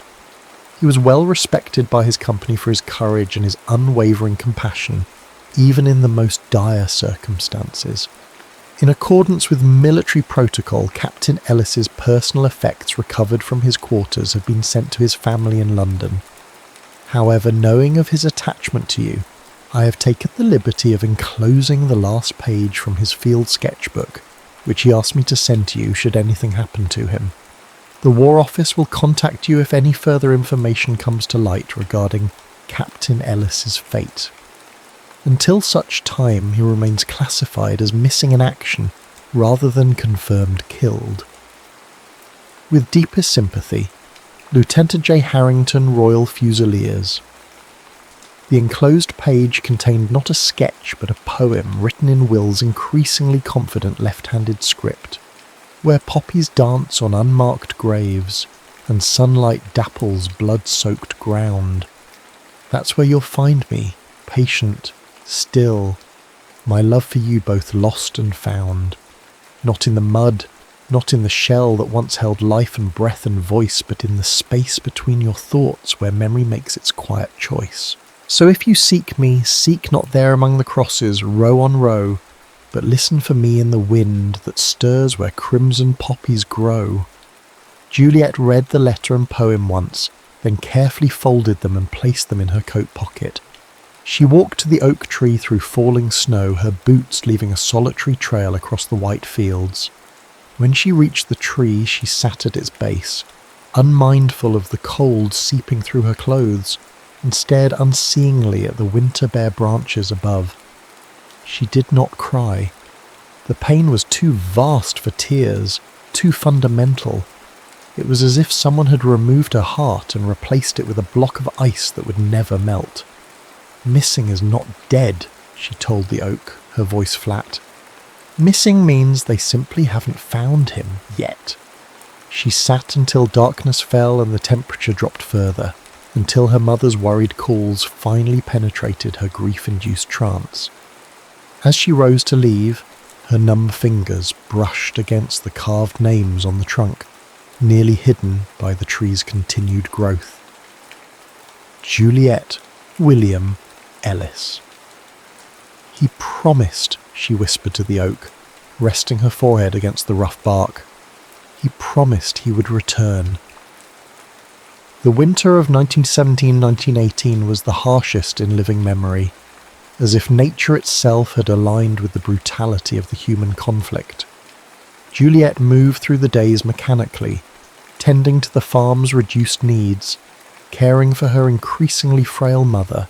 He was well respected by his company for his courage and his unwavering compassion, even in the most dire circumstances. In accordance with military protocol, Captain Ellis's personal effects recovered from his quarters have been sent to his family in London. However, knowing of his attachment to you, I have taken the liberty of enclosing the last page from his field sketchbook, which he asked me to send to you should anything happen to him. The War Office will contact you if any further information comes to light regarding Captain Ellis's fate. Until such time, he remains classified as missing in action rather than confirmed killed. With deepest sympathy, Lieutenant J. Harrington, Royal Fusiliers. The enclosed page contained not a sketch but a poem written in Will's increasingly confident left-handed script, where poppies dance on unmarked graves and sunlight dapples blood-soaked ground. That's where you'll find me, patient, still, my love for you both lost and found. Not in the mud, not in the shell that once held life and breath and voice, but in the space between your thoughts where memory makes its quiet choice. So if you seek me, seek not there among the crosses, row on row, but listen for me in the wind that stirs where crimson poppies grow. Juliet read the letter and poem once, then carefully folded them and placed them in her coat pocket. She walked to the oak tree through falling snow, her boots leaving a solitary trail across the white fields. When she reached the tree, she sat at its base, unmindful of the cold seeping through her clothes, and stared unseeingly at the winter-bare branches above. She did not cry. The pain was too vast for tears, too fundamental. It was as if someone had removed her heart and replaced it with a block of ice that would never melt. "Missing is not dead," she told the oak, her voice flat. "Missing means they simply haven't found him yet." She sat until darkness fell and the temperature dropped further, until her mother's worried calls finally penetrated her grief-induced trance. As she rose to leave, her numb fingers brushed against the carved names on the trunk, nearly hidden by the tree's continued growth. Juliet William Ellis. "He promised," she whispered to the oak, resting her forehead against the rough bark. "He promised he would return." The winter of 1917-1918 was the harshest in living memory. as if nature itself had aligned with the brutality of the human conflict. Juliet moved through the days mechanically, tending to the farm's reduced needs, caring for her increasingly frail mother,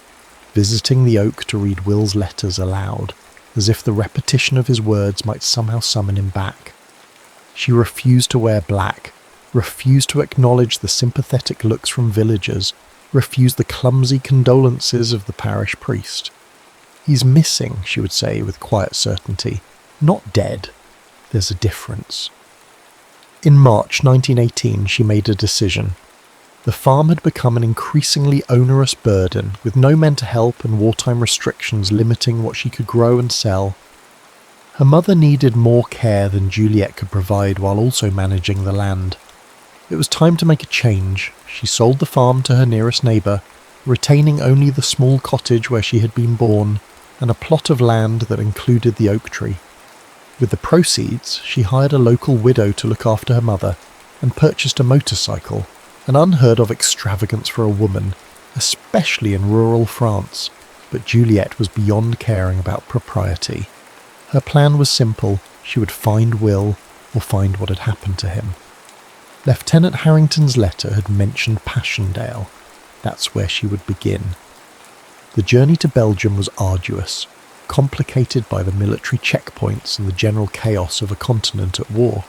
visiting the oak to read Will's letters aloud, as if the repetition of his words might somehow summon him back. She refused to wear black, refused to acknowledge the sympathetic looks from villagers, refused the clumsy condolences of the parish priest. "He's missing," she would say with quiet certainty. "Not dead. There's a difference." In March 1918, she made a decision. The farm had become an increasingly onerous burden, with no men to help and wartime restrictions limiting what she could grow and sell. Her mother needed more care than Juliet could provide while also managing the land. It was time to make a change. She sold the farm to her nearest neighbour, retaining only the small cottage where she had been born, and a plot of land that included the oak tree. With the proceeds, she hired a local widow to look after her mother, and purchased a motorcycle, an unheard-of extravagance for a woman, especially in rural France, but Juliet was beyond caring about propriety. Her plan was simple: she would find Will, or find what had happened to him. Lieutenant Harrington's letter had mentioned Passchendaele. That's where she would begin. The journey to Belgium was arduous, complicated by the military checkpoints and the general chaos of a continent at war.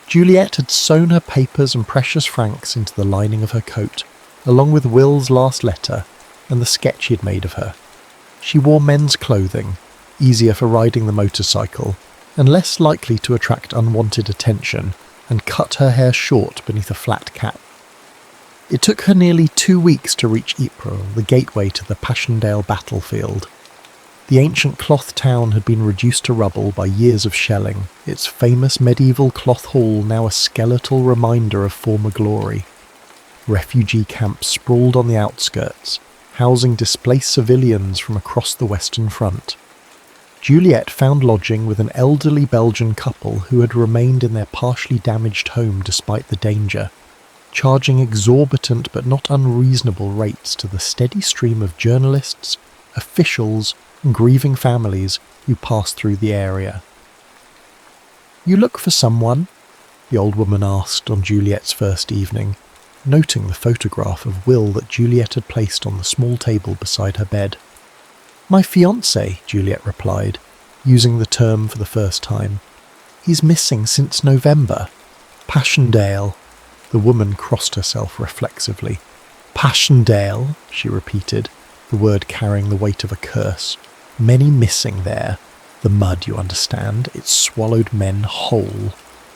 Juliet had sewn her papers and precious francs into the lining of her coat, along with Will's last letter and the sketch he had made of her. She wore men's clothing, easier for riding the motorcycle, and less likely to attract unwanted attention, and cut her hair short beneath a flat cap. It took her nearly 2 weeks to reach Ypres, the gateway to the Passchendaele battlefield. The ancient cloth town had been reduced to rubble by years of shelling, its famous medieval cloth hall now a skeletal reminder of former glory. Refugee camps sprawled on the outskirts, housing displaced civilians from across the Western Front. Juliet found lodging with an elderly Belgian couple who had remained in their partially damaged home despite the danger, charging exorbitant but not unreasonable rates to the steady stream of journalists, officials, and grieving families who passed through the area. "You look for someone?" the old woman asked on Juliet's first evening, noting the photograph of Will that Juliet had placed on the small table beside her bed. "My fiancé," Juliet replied, using the term for the first time. "He's missing since November." "Passchendaele." The woman crossed herself reflexively. "Passchendaele," she repeated, the word carrying the weight of a curse. "Many missing there. The mud, you understand, it swallowed men whole."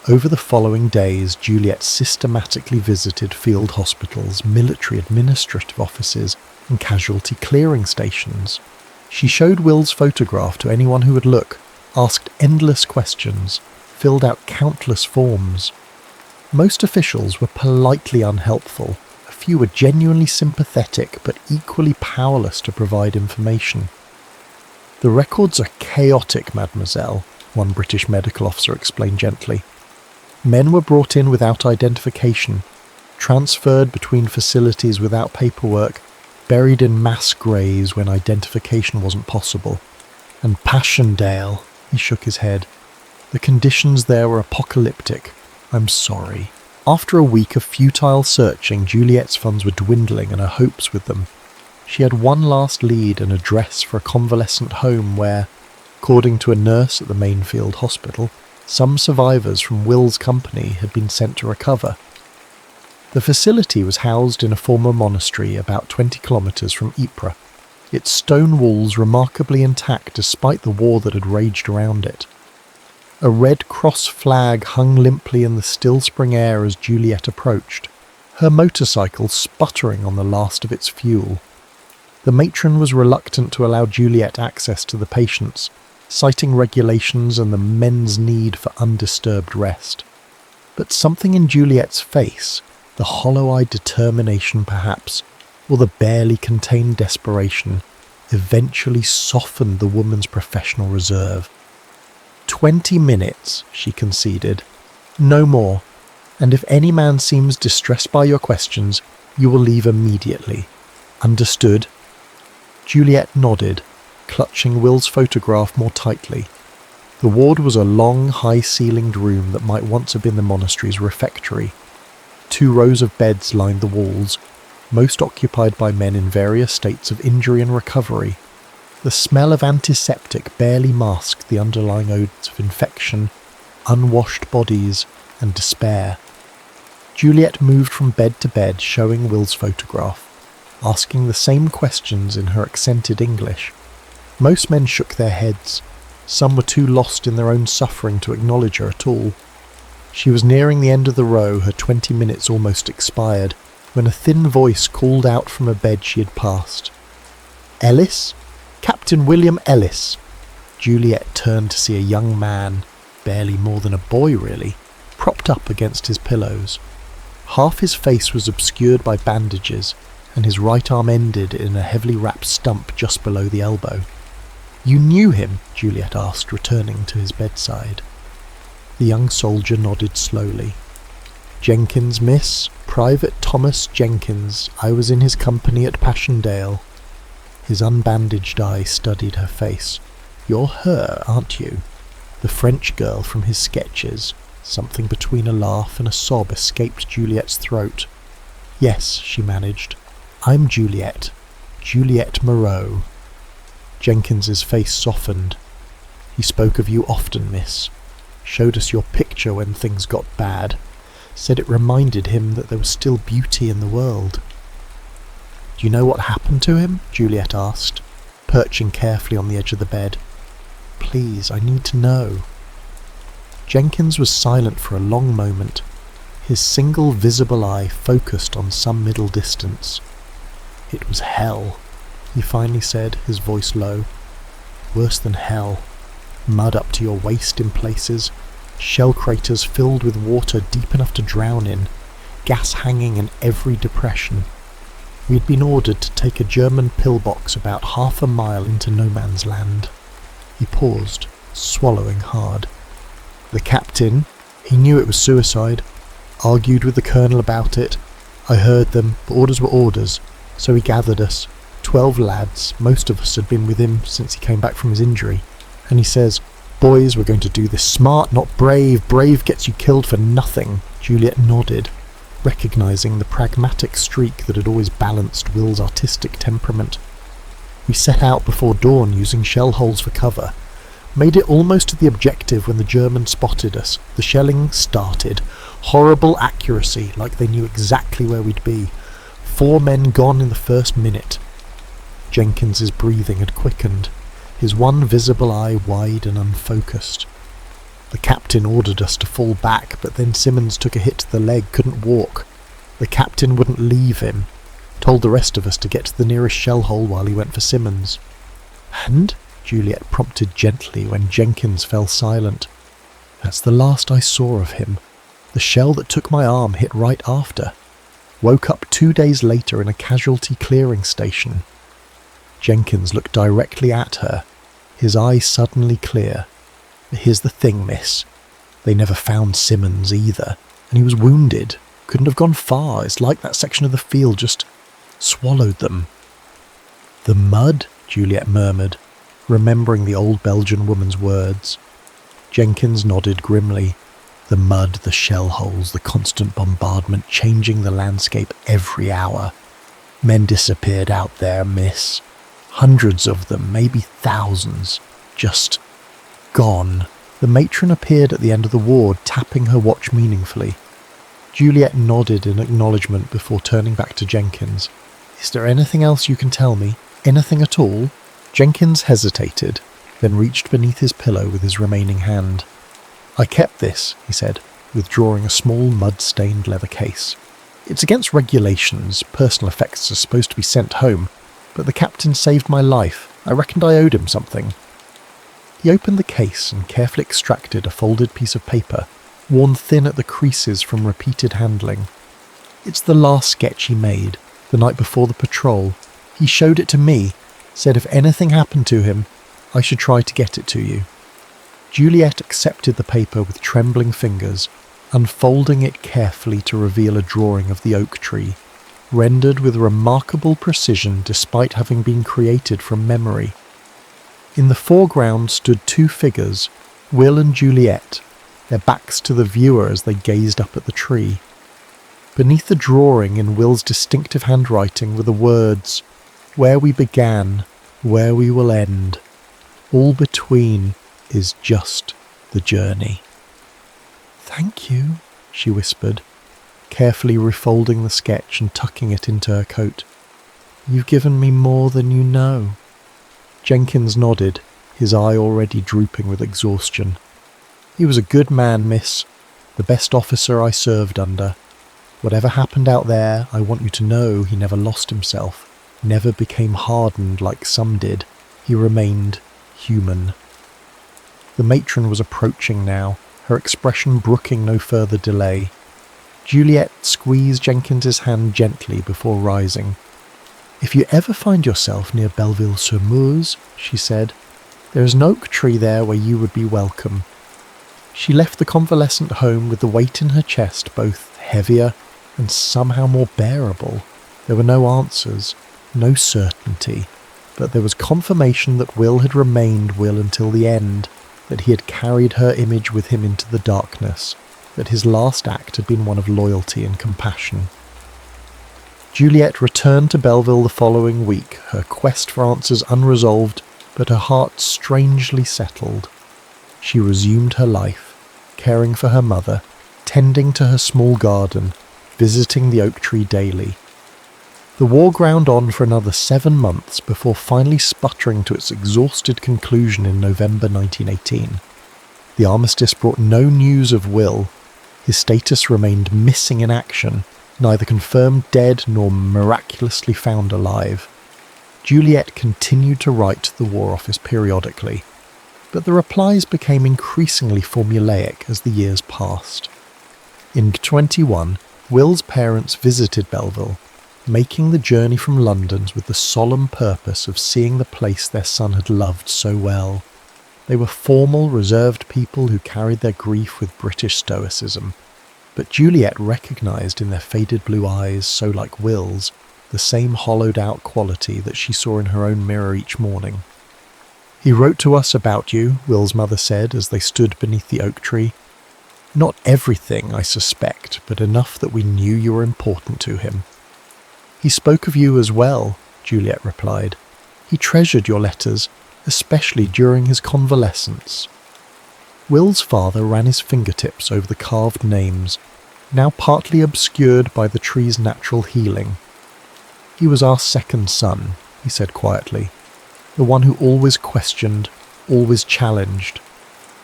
Over the following days, Juliet systematically visited field hospitals, military administrative offices, and casualty clearing stations. She showed Will's photograph to anyone who would look, asked endless questions, filled out countless forms. Most officials were politely unhelpful. A few were genuinely sympathetic, but equally powerless to provide information. "The records are chaotic, mademoiselle," one British medical officer explained gently. "Men were brought in without identification, transferred between facilities without paperwork, buried in mass graves when identification wasn't possible. And Passchendaele," he shook his head. "The conditions there were apocalyptic. I'm sorry." After a week of futile searching, Juliet's funds were dwindling and her hopes with them. She had one last lead, an address for a convalescent home where, according to a nurse at the main field hospital, some survivors from Will's company had been sent to recover. The facility was housed in a former monastery about 20 kilometres from Ypres, its stone walls remarkably intact despite the war that had raged around it. A Red Cross flag hung limply in the still spring air as Juliet approached, her motorcycle sputtering on the last of its fuel. The matron was reluctant to allow Juliet access to the patients, citing regulations and the men's need for undisturbed rest. But something in Juliet's face, the hollow-eyed determination perhaps, or the barely contained desperation, eventually softened the woman's professional reserve. 20 minutes, she conceded. No more. And if any man seems distressed by your questions, you will leave immediately. Understood? Juliet nodded, clutching Will's photograph more tightly. The ward was a long, high-ceilinged room that might once have been the monastery's refectory. 2 rows of beds lined the walls, most occupied by men in various states of injury and recovery. The smell of antiseptic barely masked the underlying odours of infection, unwashed bodies, and despair. Juliet moved from bed to bed, showing Will's photograph, asking the same questions in her accented English. Most men shook their heads. Some were too lost in their own suffering to acknowledge her at all. She was nearing the end of the row, her 20 minutes almost expired, when a thin voice called out from a bed she had passed. "Ellis? Captain William Ellis." Juliet turned to see a young man, barely more than a boy really, propped up against his pillows. Half his face was obscured by bandages, and his right arm ended in a heavily wrapped stump just below the elbow. "You knew him?" Juliet asked, returning to his bedside. The young soldier nodded slowly. "Jenkins, miss. Private Thomas Jenkins. I was in his company at Passchendaele." His unbandaged eye studied her face. "You're her, aren't you? The French girl from his sketches." Something between a laugh and a sob escaped Juliet's throat. "Yes," she managed. "I'm Juliet. Juliet Moreau." Jenkins's face softened. "He spoke of you often, miss. Showed us your picture when things got bad. Said it reminded him that there was still beauty in the world." "Do you know what happened to him?" Juliet asked, perching carefully on the edge of the bed. "Please, I need to know." Jenkins was silent for a long moment, his single visible eye focused on some middle distance. "It was hell," he finally said, his voice low. "Worse than hell. Mud up to your waist in places, shell craters filled with water deep enough to drown in, gas hanging in every depression. We'd been ordered to take a German pillbox about half a mile into no man's land." He paused, swallowing hard. "The captain, he knew it was suicide. Argued with the colonel about it. I heard them, but orders were orders, so he gathered us. 12 lads, most of us had been with him since he came back from his injury. And he says, 'Boys, we're going to do this smart, not brave. Brave gets you killed for nothing.'" Juliet nodded, recognising the pragmatic streak that had always balanced Will's artistic temperament. "We set out before dawn using shell holes for cover. Made it almost to the objective when the Germans spotted us. The shelling started. Horrible accuracy, like they knew exactly where we'd be. 4 men gone in the first minute." Jenkins's breathing had quickened, his one visible eye wide and unfocused. "The captain ordered us to fall back, but then Simmons took a hit to the leg, couldn't walk. The captain wouldn't leave him. Told the rest of us to get to the nearest shell hole while he went for Simmons." "And?" Juliet prompted gently when Jenkins fell silent. "That's the last I saw of him. The shell that took my arm hit right after. Woke up 2 days later in a casualty clearing station." Jenkins looked directly at her, his eyes suddenly clear. "But here's the thing, miss. They never found Simmons either, and he was wounded. Couldn't have gone far. It's like that section of the field just swallowed them." "The mud?" Juliet murmured, remembering the old Belgian woman's words. Jenkins nodded grimly. "The mud, the shell holes, the constant bombardment, changing the landscape every hour. Men disappeared out there, miss. Hundreds of them, maybe thousands. Just gone." The matron appeared at the end of the ward, tapping her watch meaningfully. Juliet nodded in acknowledgement before turning back to Jenkins. "Is there anything else you can tell me? Anything at all?" Jenkins hesitated, then reached beneath his pillow with his remaining hand. "I kept this," he said, withdrawing a small mud-stained leather case. "It's against regulations. Personal effects are supposed to be sent home, but the captain saved my life. I reckoned I owed him something." He opened the case and carefully extracted a folded piece of paper, worn thin at the creases from repeated handling. "It's the last sketch he made, the night before the patrol. He showed it to me, said if anything happened to him, I should try to get it to you." Juliet accepted the paper with trembling fingers, unfolding it carefully to reveal a drawing of the oak tree, rendered with remarkable precision despite having been created from memory. In the foreground stood two figures, Will and Juliet, their backs to the viewer as they gazed up at the tree. Beneath the drawing in Will's distinctive handwriting were the words, "Where we began, where we will end. All between is just the journey." "Thank you," she whispered, carefully refolding the sketch and tucking it into her coat. "You've given me more than you know." Jenkins nodded, his eye already drooping with exhaustion. "He was a good man, miss. The best officer I served under. Whatever happened out there, I want you to know he never lost himself, never became hardened like some did. He remained human." The matron was approaching now, her expression brooking no further delay. Juliet squeezed Jenkins's hand gently before rising. "If you ever find yourself near Belleville-sur-Meuse," she said, "there is an oak tree there where you would be welcome." She left the convalescent home with the weight in her chest both heavier and somehow more bearable. There were no answers, no certainty, but there was confirmation that Will had remained Will until the end, that he had carried her image with him into the darkness, that his last act had been one of loyalty and compassion. Juliet returned to Belleville the following week, her quest for answers unresolved, but her heart strangely settled. She resumed her life, caring for her mother, tending to her small garden, visiting the oak tree daily. The war ground on for another 7 months before finally sputtering to its exhausted conclusion in November 1918. The armistice brought no news of Will. His status remained missing in action, neither confirmed dead nor miraculously found alive. Juliet continued to write to the War Office periodically, but the replies became increasingly formulaic as the years passed. In 21, Will's parents visited Belleville, making the journey from London with the solemn purpose of seeing the place their son had loved so well. They were formal, reserved people who carried their grief with British stoicism, but Juliet recognised in their faded blue eyes, so like Will's, the same hollowed-out quality that she saw in her own mirror each morning. "He wrote to us about you," Will's mother said as they stood beneath the oak tree. "Not everything, I suspect, but enough that we knew you were important to him." "He spoke of you as well," Juliet replied. "He treasured your letters, especially during his convalescence." Will's father ran his fingertips over the carved names, now partly obscured by the tree's natural healing. "He was our second son," he said quietly, "the one who always questioned, always challenged.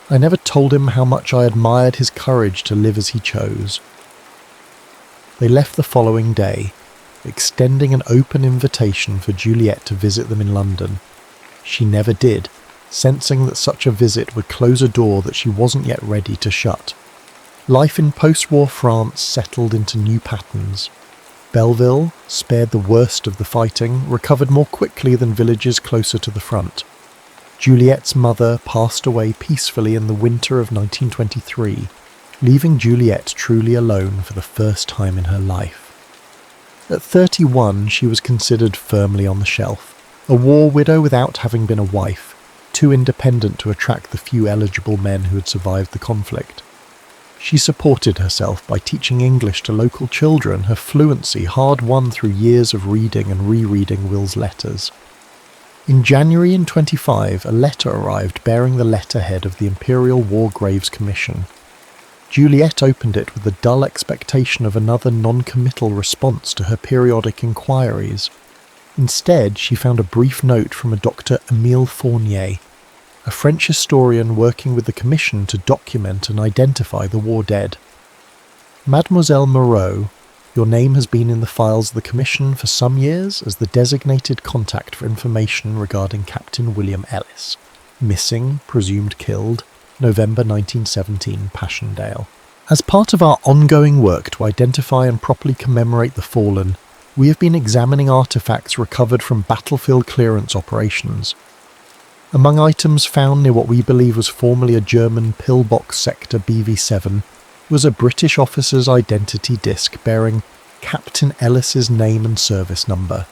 I never told him how much I admired his courage to live as he chose." They left the following day, extending an open invitation for Juliet to visit them in London. She never did, sensing that such a visit would close a door that she wasn't yet ready to shut. Life in post-war France settled into new patterns. Belleville, spared the worst of the fighting, recovered more quickly than villages closer to the front. Juliet's mother passed away peacefully in the winter of 1923, leaving Juliet truly alone for the first time in her life. At 31, she was considered firmly on the shelf, a war widow without having been a wife, too independent to attract the few eligible men who had survived the conflict. She supported herself by teaching English to local children, her fluency hard-won through years of reading and rereading Will's letters. In January 25, a letter arrived bearing the letterhead of the Imperial War Graves Commission. Juliet opened it with the dull expectation of another non-committal response to her periodic inquiries. Instead, she found a brief note from a Dr. Émile Fournier, a French historian working with the Commission to document and identify the war dead. "Mademoiselle Moreau, your name has been in the files of the Commission for some years as the designated contact for information regarding Captain William Ellis. Missing, presumed killed, November 1917, Passchendaele. As part of our ongoing work to identify and properly commemorate the fallen, we have been examining artefacts recovered from battlefield clearance operations. Among items found near what we believe was formerly a German pillbox sector BV-7 was a British officer's identity disc bearing Captain Ellis's name and service number.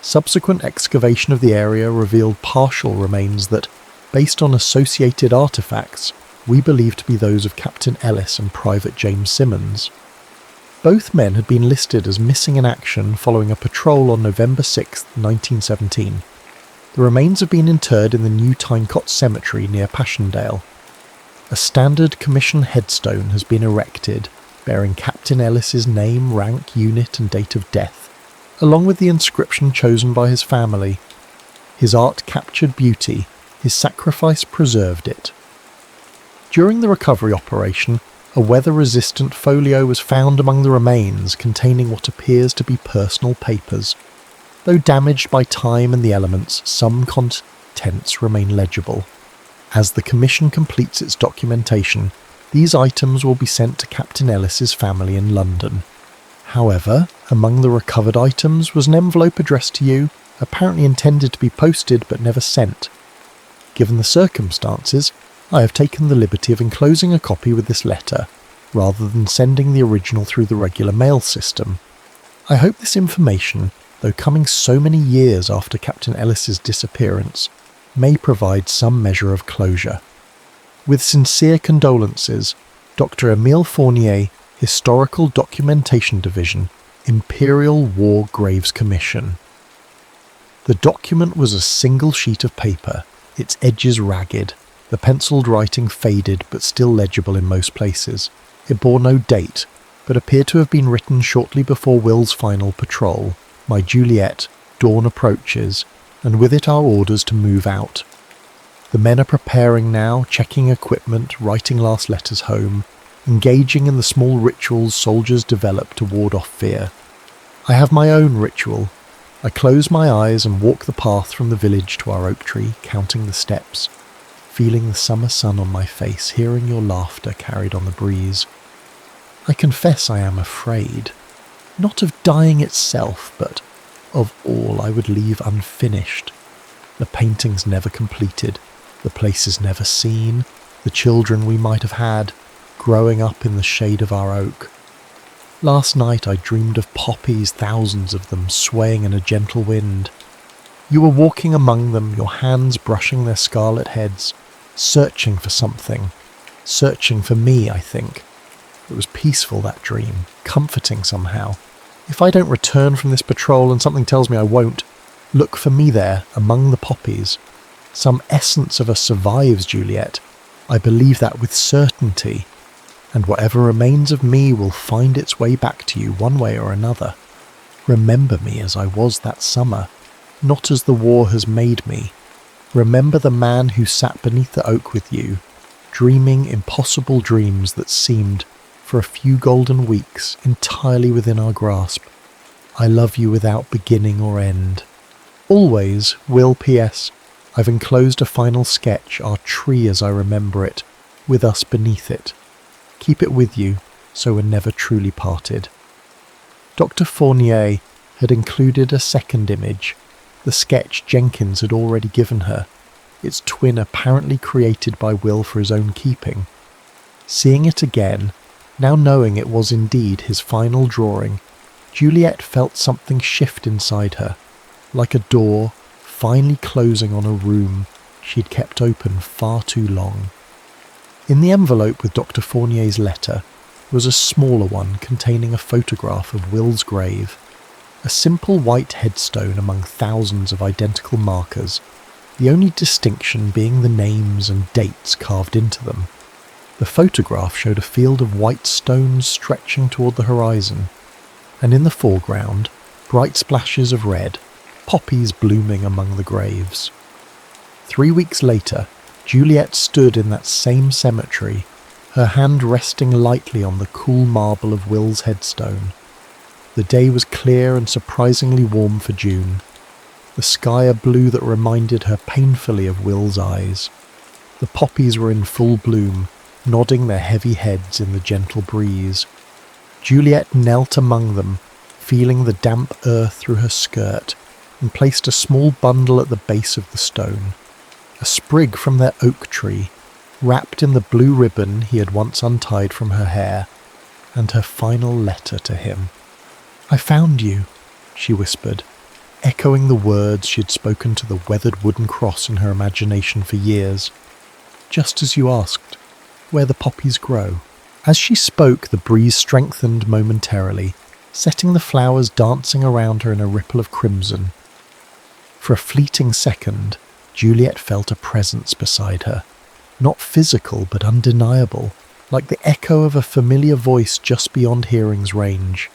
Subsequent excavation of the area revealed partial remains that, based on associated artefacts, we believe to be those of Captain Ellis and Private James Simmons. Both men had been listed as missing in action following a patrol on November 6, 1917. The remains have been interred in the New Tynecott Cemetery near Passchendaele. A standard commission headstone has been erected, bearing Captain Ellis's name, rank, unit and date of death, along with the inscription chosen by his family. His art captured beauty, his sacrifice preserved it. During the recovery operation, a weather-resistant folio was found among the remains containing what appears to be personal papers. Though damaged by time and the elements, some contents remain legible. As the Commission completes its documentation, these items will be sent to Captain Ellis's family in London. However, among the recovered items was an envelope addressed to you, apparently intended to be posted but never sent. Given the circumstances, I have taken the liberty of enclosing a copy with this letter, rather than sending the original through the regular mail system. I hope this information, though coming so many years after Captain Ellis's disappearance, may provide some measure of closure. With sincere condolences, Dr. Emile Fournier, Historical Documentation Division, Imperial War Graves Commission. The document was a single sheet of paper, its edges ragged, the penciled writing faded but still legible in most places. It bore no date, but appeared to have been written shortly before Will's final patrol. My Juliet, dawn approaches, and with it our orders to move out. The men are preparing now, checking equipment, writing last letters home, engaging in the small rituals soldiers develop to ward off fear. I have my own ritual. I close my eyes and walk the path from the village to our oak tree, counting the steps, feeling the summer sun on my face, hearing your laughter carried on the breeze. I confess I am afraid, not of dying itself, but of all I would leave unfinished. The paintings never completed, the places never seen, the children we might have had, growing up in the shade of our oak. Last night I dreamed of poppies, thousands of them, swaying in a gentle wind. You were walking among them, your hands brushing their scarlet heads, searching for something, searching for me, I think. It was peaceful, that dream, comforting somehow. If I don't return from this patrol and something tells me I won't, look for me there, among the poppies. Some essence of us survives, Juliet. I believe that with certainty. And whatever remains of me will find its way back to you one way or another. Remember me as I was that summer, not as the war has made me. Remember the man who sat beneath the oak with you, dreaming impossible dreams that seemed, for a few golden weeks, entirely within our grasp. I love you without beginning or end. Always, Will P.S. I've enclosed a final sketch, our tree as I remember it, with us beneath it. Keep it with you, so we're never truly parted. Dr. Fournier had included a second image, the sketch Jenkins had already given her, its twin apparently created by Will for his own keeping. Seeing it again, now knowing it was indeed his final drawing, Juliet felt something shift inside her, like a door finally closing on a room she'd kept open far too long. In the envelope with Dr. Fournier's letter was a smaller one containing a photograph of Will's grave, a simple white headstone among thousands of identical markers, the only distinction being the names and dates carved into them. The photograph showed a field of white stones stretching toward the horizon, and in the foreground, bright splashes of red, poppies blooming among the graves. 3 weeks later, Juliet stood in that same cemetery, her hand resting lightly on the cool marble of Will's headstone. The day was clear and surprisingly warm for June, the sky a blue that reminded her painfully of Will's eyes. The poppies were in full bloom, nodding their heavy heads in the gentle breeze. Juliet knelt among them, feeling the damp earth through her skirt, and placed a small bundle at the base of the stone. A sprig from their oak tree, wrapped in the blue ribbon he had once untied from her hair, and her final letter to him. "I found you," she whispered. echoing the words she had spoken to the weathered wooden cross in her imagination for years. Just as you asked, where the poppies grow. As she spoke, the breeze strengthened momentarily, setting the flowers dancing around her in a ripple of crimson. For a fleeting second, Juliet felt a presence beside her, not physical but undeniable, like the echo of a familiar voice just beyond hearing's range.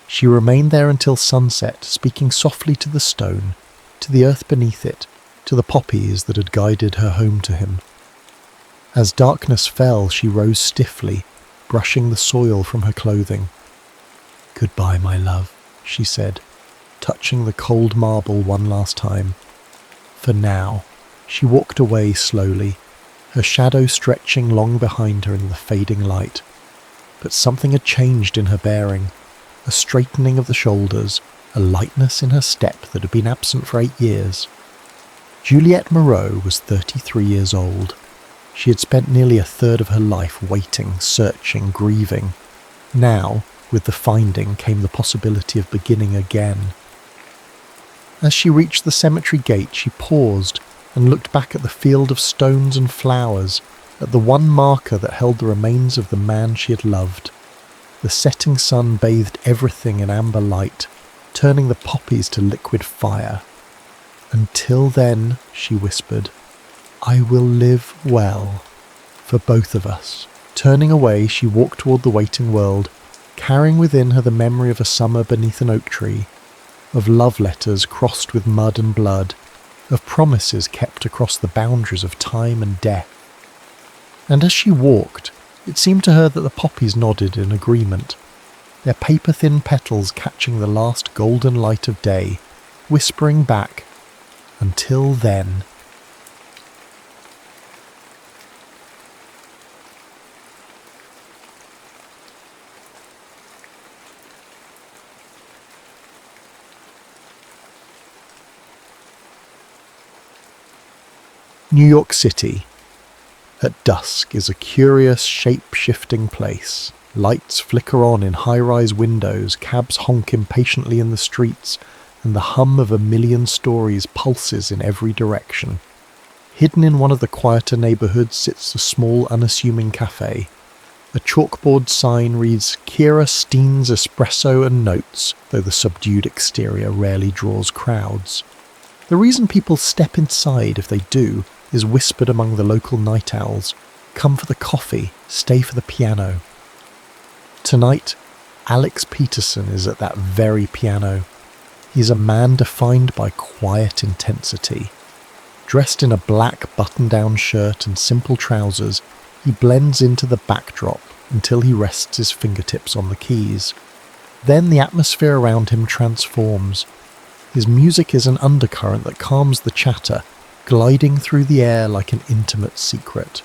She remained there until sunset, speaking softly to the stone, to the earth beneath it, to the poppies that had guided her home to him. As darkness fell, she rose stiffly, brushing the soil from her clothing. "Goodbye, my love," she said, touching the cold marble one last time. For now, she walked away slowly, her shadow stretching long behind her in the fading light. But something had changed in her bearing, a straightening of the shoulders, a lightness in her step that had been absent for 8 years. Juliet Moreau was 33 years old. She had spent nearly a third of her life waiting, searching, grieving. Now, with the finding, came the possibility of beginning again. As she reached the cemetery gate, she paused and looked back at the field of stones and flowers, at the one marker that held the remains of the man she had loved. The setting sun bathed everything in amber light, turning the poppies to liquid fire. "Until then," she whispered, "I will live well, for both of us." Turning away, she walked toward the waiting world, carrying within her the memory of a summer beneath an oak tree, of love letters crossed with mud and blood, of promises kept across the boundaries of time and death. And as she walked, it seemed to her that the poppies nodded in agreement, their paper-thin petals catching the last golden light of day, whispering back, "Until then." New York City, at dusk, is a curious, shape-shifting place. Lights flicker on in high-rise windows, cabs honk impatiently in the streets, and the hum of a million stories pulses in every direction. Hidden in one of the quieter neighborhoods sits a small, unassuming cafe. A chalkboard sign reads, "Kira Steen's Espresso and Notes," though the subdued exterior rarely draws crowds. The reason people step inside, if they do, is whispered among the local night owls. Come for the coffee, stay for the piano. Tonight, Alex Peterson is at that very piano. He's a man defined by quiet intensity. Dressed in a black button-down shirt and simple trousers, he blends into the backdrop until he rests his fingertips on the keys. Then the atmosphere around him transforms. His music is an undercurrent that calms the chatter, gliding through the air like an intimate secret.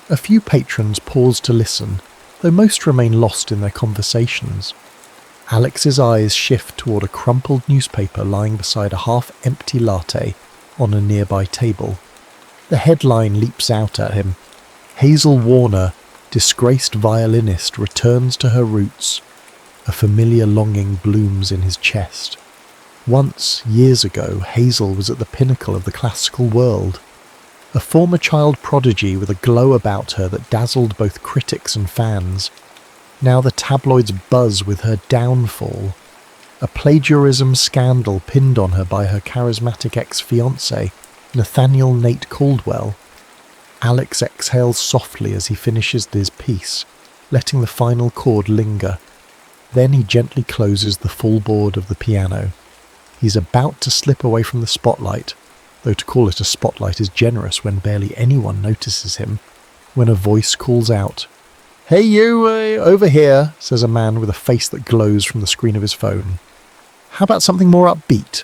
A few patrons pause to listen, though most remain lost in their conversations. Alex's eyes shift toward a crumpled newspaper lying beside a half-empty latte on a nearby table. The headline leaps out at him. Hazel Warner, disgraced violinist, returns to her roots. A familiar longing blooms in his chest. Once, years ago, Hazel was at the pinnacle of the classical world. A former child prodigy with a glow about her that dazzled both critics and fans. Now the tabloids buzz with her downfall. A plagiarism scandal pinned on her by her charismatic ex-fiancé, Nathaniel Nate Caldwell. Alex exhales softly as he finishes his piece, letting the final chord linger. Then he gently closes the full board of the piano. He's about to slip away from the spotlight, though to call it a spotlight is generous when barely anyone notices him, when a voice calls out. "Hey you, over here," says a man with a face that glows from the screen of his phone. "How about something more upbeat?"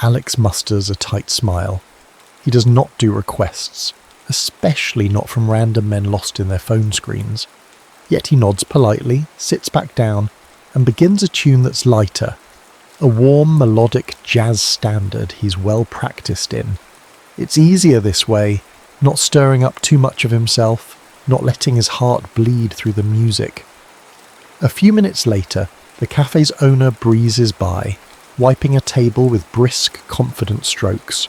Alex musters a tight smile. He does not do requests, especially not from random men lost in their phone screens. Yet he nods politely, sits back down, and begins a tune that's lighter. A warm, melodic jazz standard he's well practiced in. It's easier this way, not stirring up too much of himself, not letting his heart bleed through the music. A few minutes later, the cafe's owner breezes by. wiping a table with brisk, confident strokes.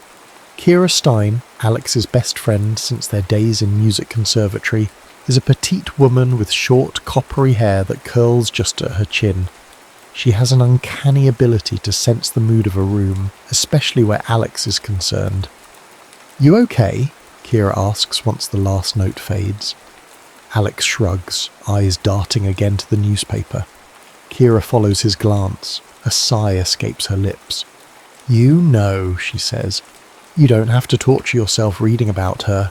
Kira Stein, Alex's best friend since their days in music conservatory, is a petite woman with short, coppery hair that curls just at her chin. She has an uncanny ability to sense the mood of a room, especially where Alex is concerned. "You okay?" Kira asks once the last note fades. Alex shrugs, eyes darting again to the newspaper. Kira follows his glance. A sigh escapes her lips. "You know," she says. "You don't have to torture yourself reading about her.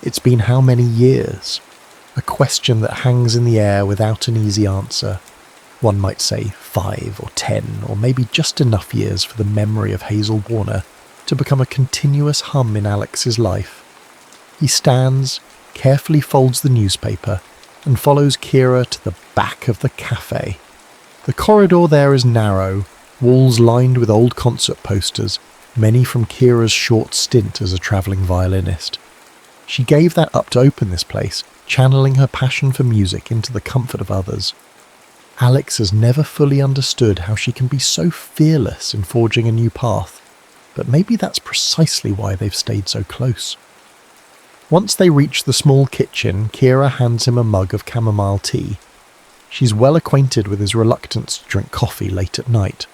It's been how many years?" A question that hangs in the air without an easy answer. One might say 5 or 10, or maybe just enough years for the memory of Hazel Warner to become a continuous hum in Alex's life. He stands, carefully folds the newspaper, and follows Kira to the back of the cafe. The corridor there is narrow, walls lined with old concert posters, many from Kira's short stint as a travelling violinist. She gave that up to open this place, channeling her passion for music into the comfort of others. Alex has never fully understood how she can be so fearless in forging a new path, but maybe that's precisely why they've stayed so close. Once they reach the small kitchen, Kira hands him a mug of chamomile tea. She's well acquainted with his reluctance to drink coffee late at night.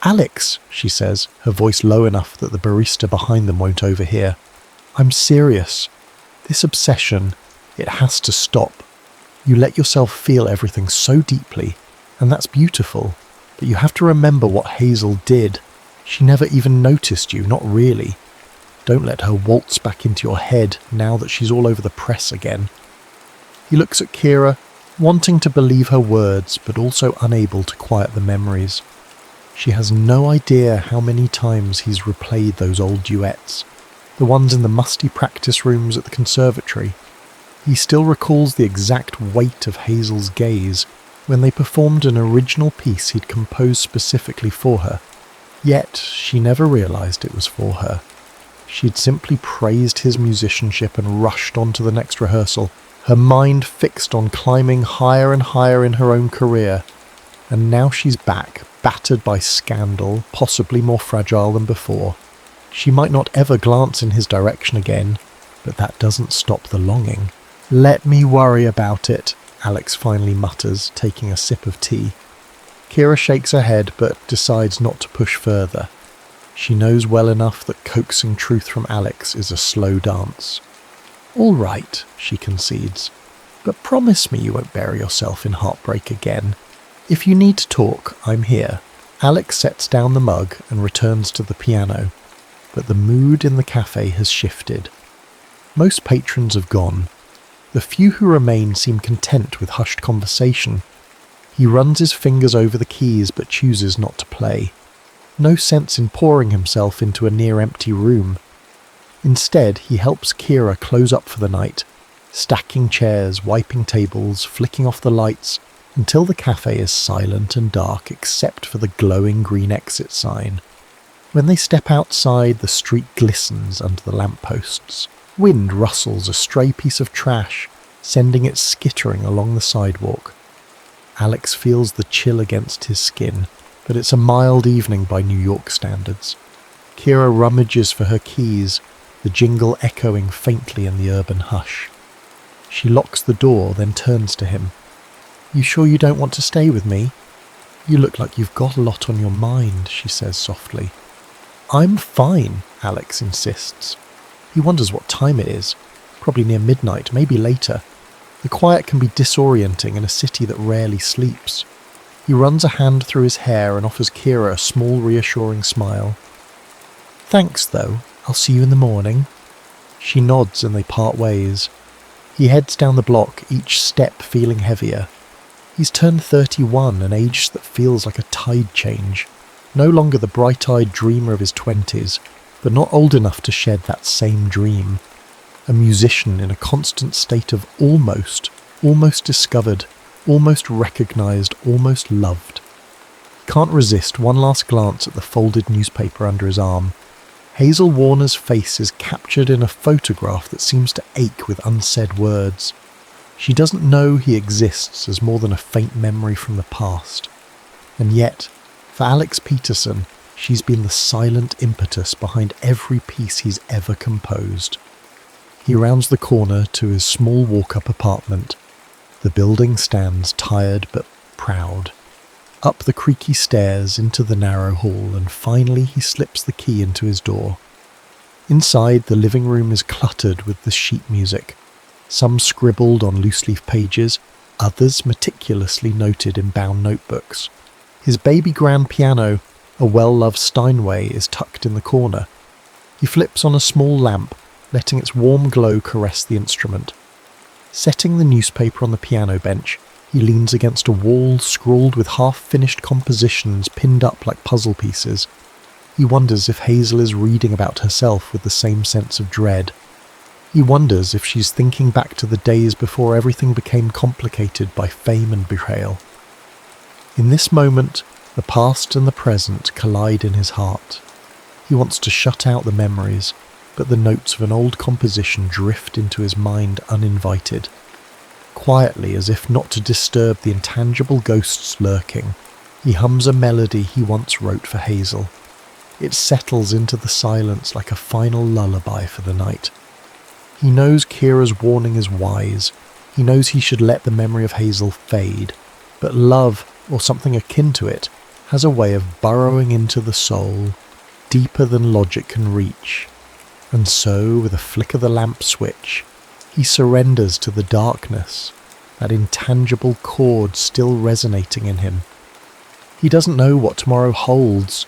"Alex," she says, her voice low enough that the barista behind them won't overhear. "I'm serious. This obsession, it has to stop. You let yourself feel everything so deeply, and that's beautiful, but you have to remember what Hazel did. She never even noticed you, not really. Don't let her waltz back into your head now that she's all over the press again." He looks at Kira, wanting to believe her words, but also unable to quiet the memories. She has no idea how many times he's replayed those old duets, the ones in the musty practice rooms at the conservatory. He still recalls the exact weight of Hazel's gaze when they performed an original piece he'd composed specifically for her. Yet she never realised it was for her. She'd simply praised his musicianship and rushed on to the next rehearsal, her mind fixed on climbing higher and higher in her own career. And now she's back, battered by scandal, possibly more fragile than before. She might not ever glance in his direction again, but that doesn't stop the longing. "Let me worry about it," Alex finally mutters, taking a sip of tea. Kira shakes her head but decides not to push further. She knows well enough that coaxing truth from Alex is a slow dance. "All right," she concedes, "but promise me you won't bury yourself in heartbreak again. If you need to talk, I'm here." Alex sets down the mug and returns to the piano, but the mood in the cafe has shifted. Most patrons have gone. The few who remain seem content with hushed conversation. He runs his fingers over the keys but chooses not to play. No sense in pouring himself into a near-empty room. Instead, he helps Kira close up for the night, stacking chairs, wiping tables, flicking off the lights, until the cafe is silent and dark except for the glowing green exit sign. When they step outside, the street glistens under the lampposts. Wind rustles a stray piece of trash, sending it skittering along the sidewalk. Alex feels the chill against his skin, but it's a mild evening by New York standards. Kira rummages for her keys, the jingle echoing faintly in the urban hush. She locks the door, then turns to him. "You sure you don't want to stay with me? You look like you've got a lot on your mind," she says softly. "I'm fine," Alex insists. He wonders what time it is. Probably near midnight, maybe later. The quiet can be disorienting in a city that rarely sleeps. He runs a hand through his hair and offers Kira a small reassuring smile. "Thanks though, I'll see you in the morning." She nods and they part ways. He heads down the block, each step feeling heavier. He's turned 31, an age that feels like a tide change. No longer the bright-eyed dreamer of his 20s, but not old enough to shed that same dream. A musician in a constant state of almost discovered, almost recognised, almost loved. Can't resist one last glance at the folded newspaper under his arm. Hazel Warner's face is captured in a photograph that seems to ache with unsaid words. She doesn't know he exists as more than a faint memory from the past. And yet, For Alex Peterson, she's been the silent impetus behind every piece he's ever composed. He rounds the corner to his small walk-up apartment. The building stands tired but proud. Up the creaky stairs into the narrow hall, and finally he slips the key into his door. Inside, the living room is cluttered with the sheet music, some scribbled on loose-leaf pages, others meticulously noted in bound notebooks. His baby grand piano, a well-loved Steinway, is tucked in the corner. He flips on a small lamp, letting its warm glow caress the instrument. Setting the newspaper on the piano bench, he leans against a wall scrawled with half-finished compositions pinned up like puzzle pieces. He wonders if Hazel is reading about herself with the same sense of dread. He wonders if she's thinking back to the days before everything became complicated by fame and betrayal. In this moment, the past and the present collide in his heart. He wants to shut out the memories, but the notes of an old composition drift into his mind uninvited. Quietly, as if not to disturb the intangible ghosts lurking, he hums a melody he once wrote for Hazel. It settles into the silence like a final lullaby for the night. He knows Kira's warning is wise. He knows he should let the memory of Hazel fade, but love, or something akin to it, has a way of burrowing into the soul, deeper than logic can reach. And so, with a flick of the lamp switch, he surrenders to the darkness, that intangible chord still resonating in him. He doesn't know what tomorrow holds,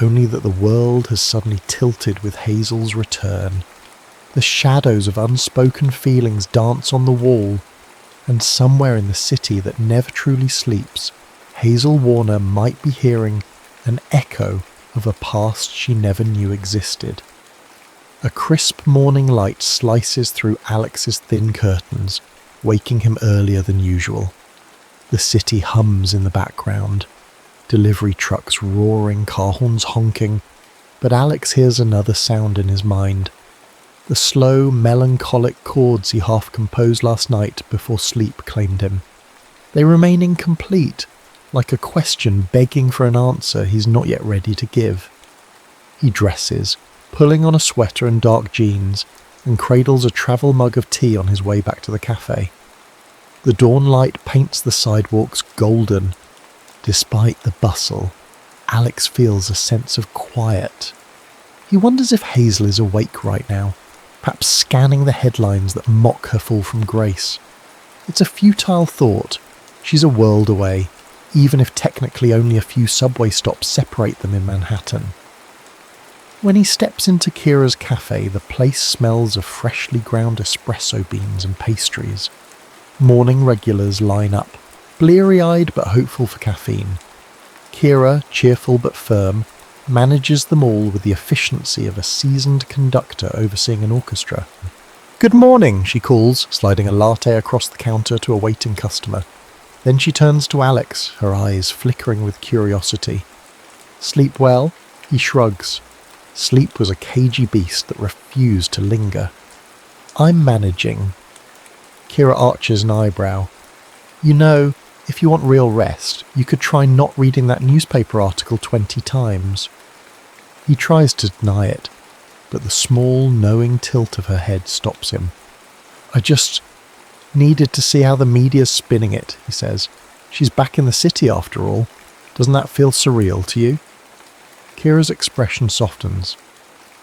only that the world has suddenly tilted with Hazel's return. The shadows of unspoken feelings dance on the wall, and somewhere in the city that never truly sleeps, Hazel Warner might be hearing an echo of a past she never knew existed. A crisp morning light slices through Alex's thin curtains, waking him earlier than usual. The city hums in the background, delivery trucks roaring, car horns honking, but Alex hears another sound in his mind. The slow, melancholic chords he half composed last night before sleep claimed him. They remain incomplete, like a question begging for an answer he's not yet ready to give. He dresses, pulling on a sweater and dark jeans, and cradles a travel mug of tea on his way back to the cafe. The dawn light paints the sidewalks golden. Despite the bustle, Alex feels a sense of quiet. He wonders if Hazel is awake right now, perhaps scanning the headlines that mock her fall from grace. It's a futile thought. She's a world away, even if technically only a few subway stops separate them in Manhattan. When he steps into Kira's cafe, the place smells of freshly ground espresso beans and pastries. Morning regulars line up, bleary-eyed but hopeful for caffeine. Kira, cheerful but firm, manages them all with the efficiency of a seasoned conductor overseeing an orchestra. "Good morning," she calls, sliding a latte across the counter to a waiting customer. Then she turns to Alex, her eyes flickering with curiosity. "Sleep well?" He shrugs. Sleep was a cagey beast that refused to linger. "I'm managing." Kira arches an eyebrow. "You know, if you want real rest, you could try not reading that newspaper article 20 times. He tries to deny it, but the small, knowing tilt of her head stops him. "I just needed to see how the media's spinning it," he says. "She's back in the city after all. Doesn't that feel surreal to you?" Kira's expression softens.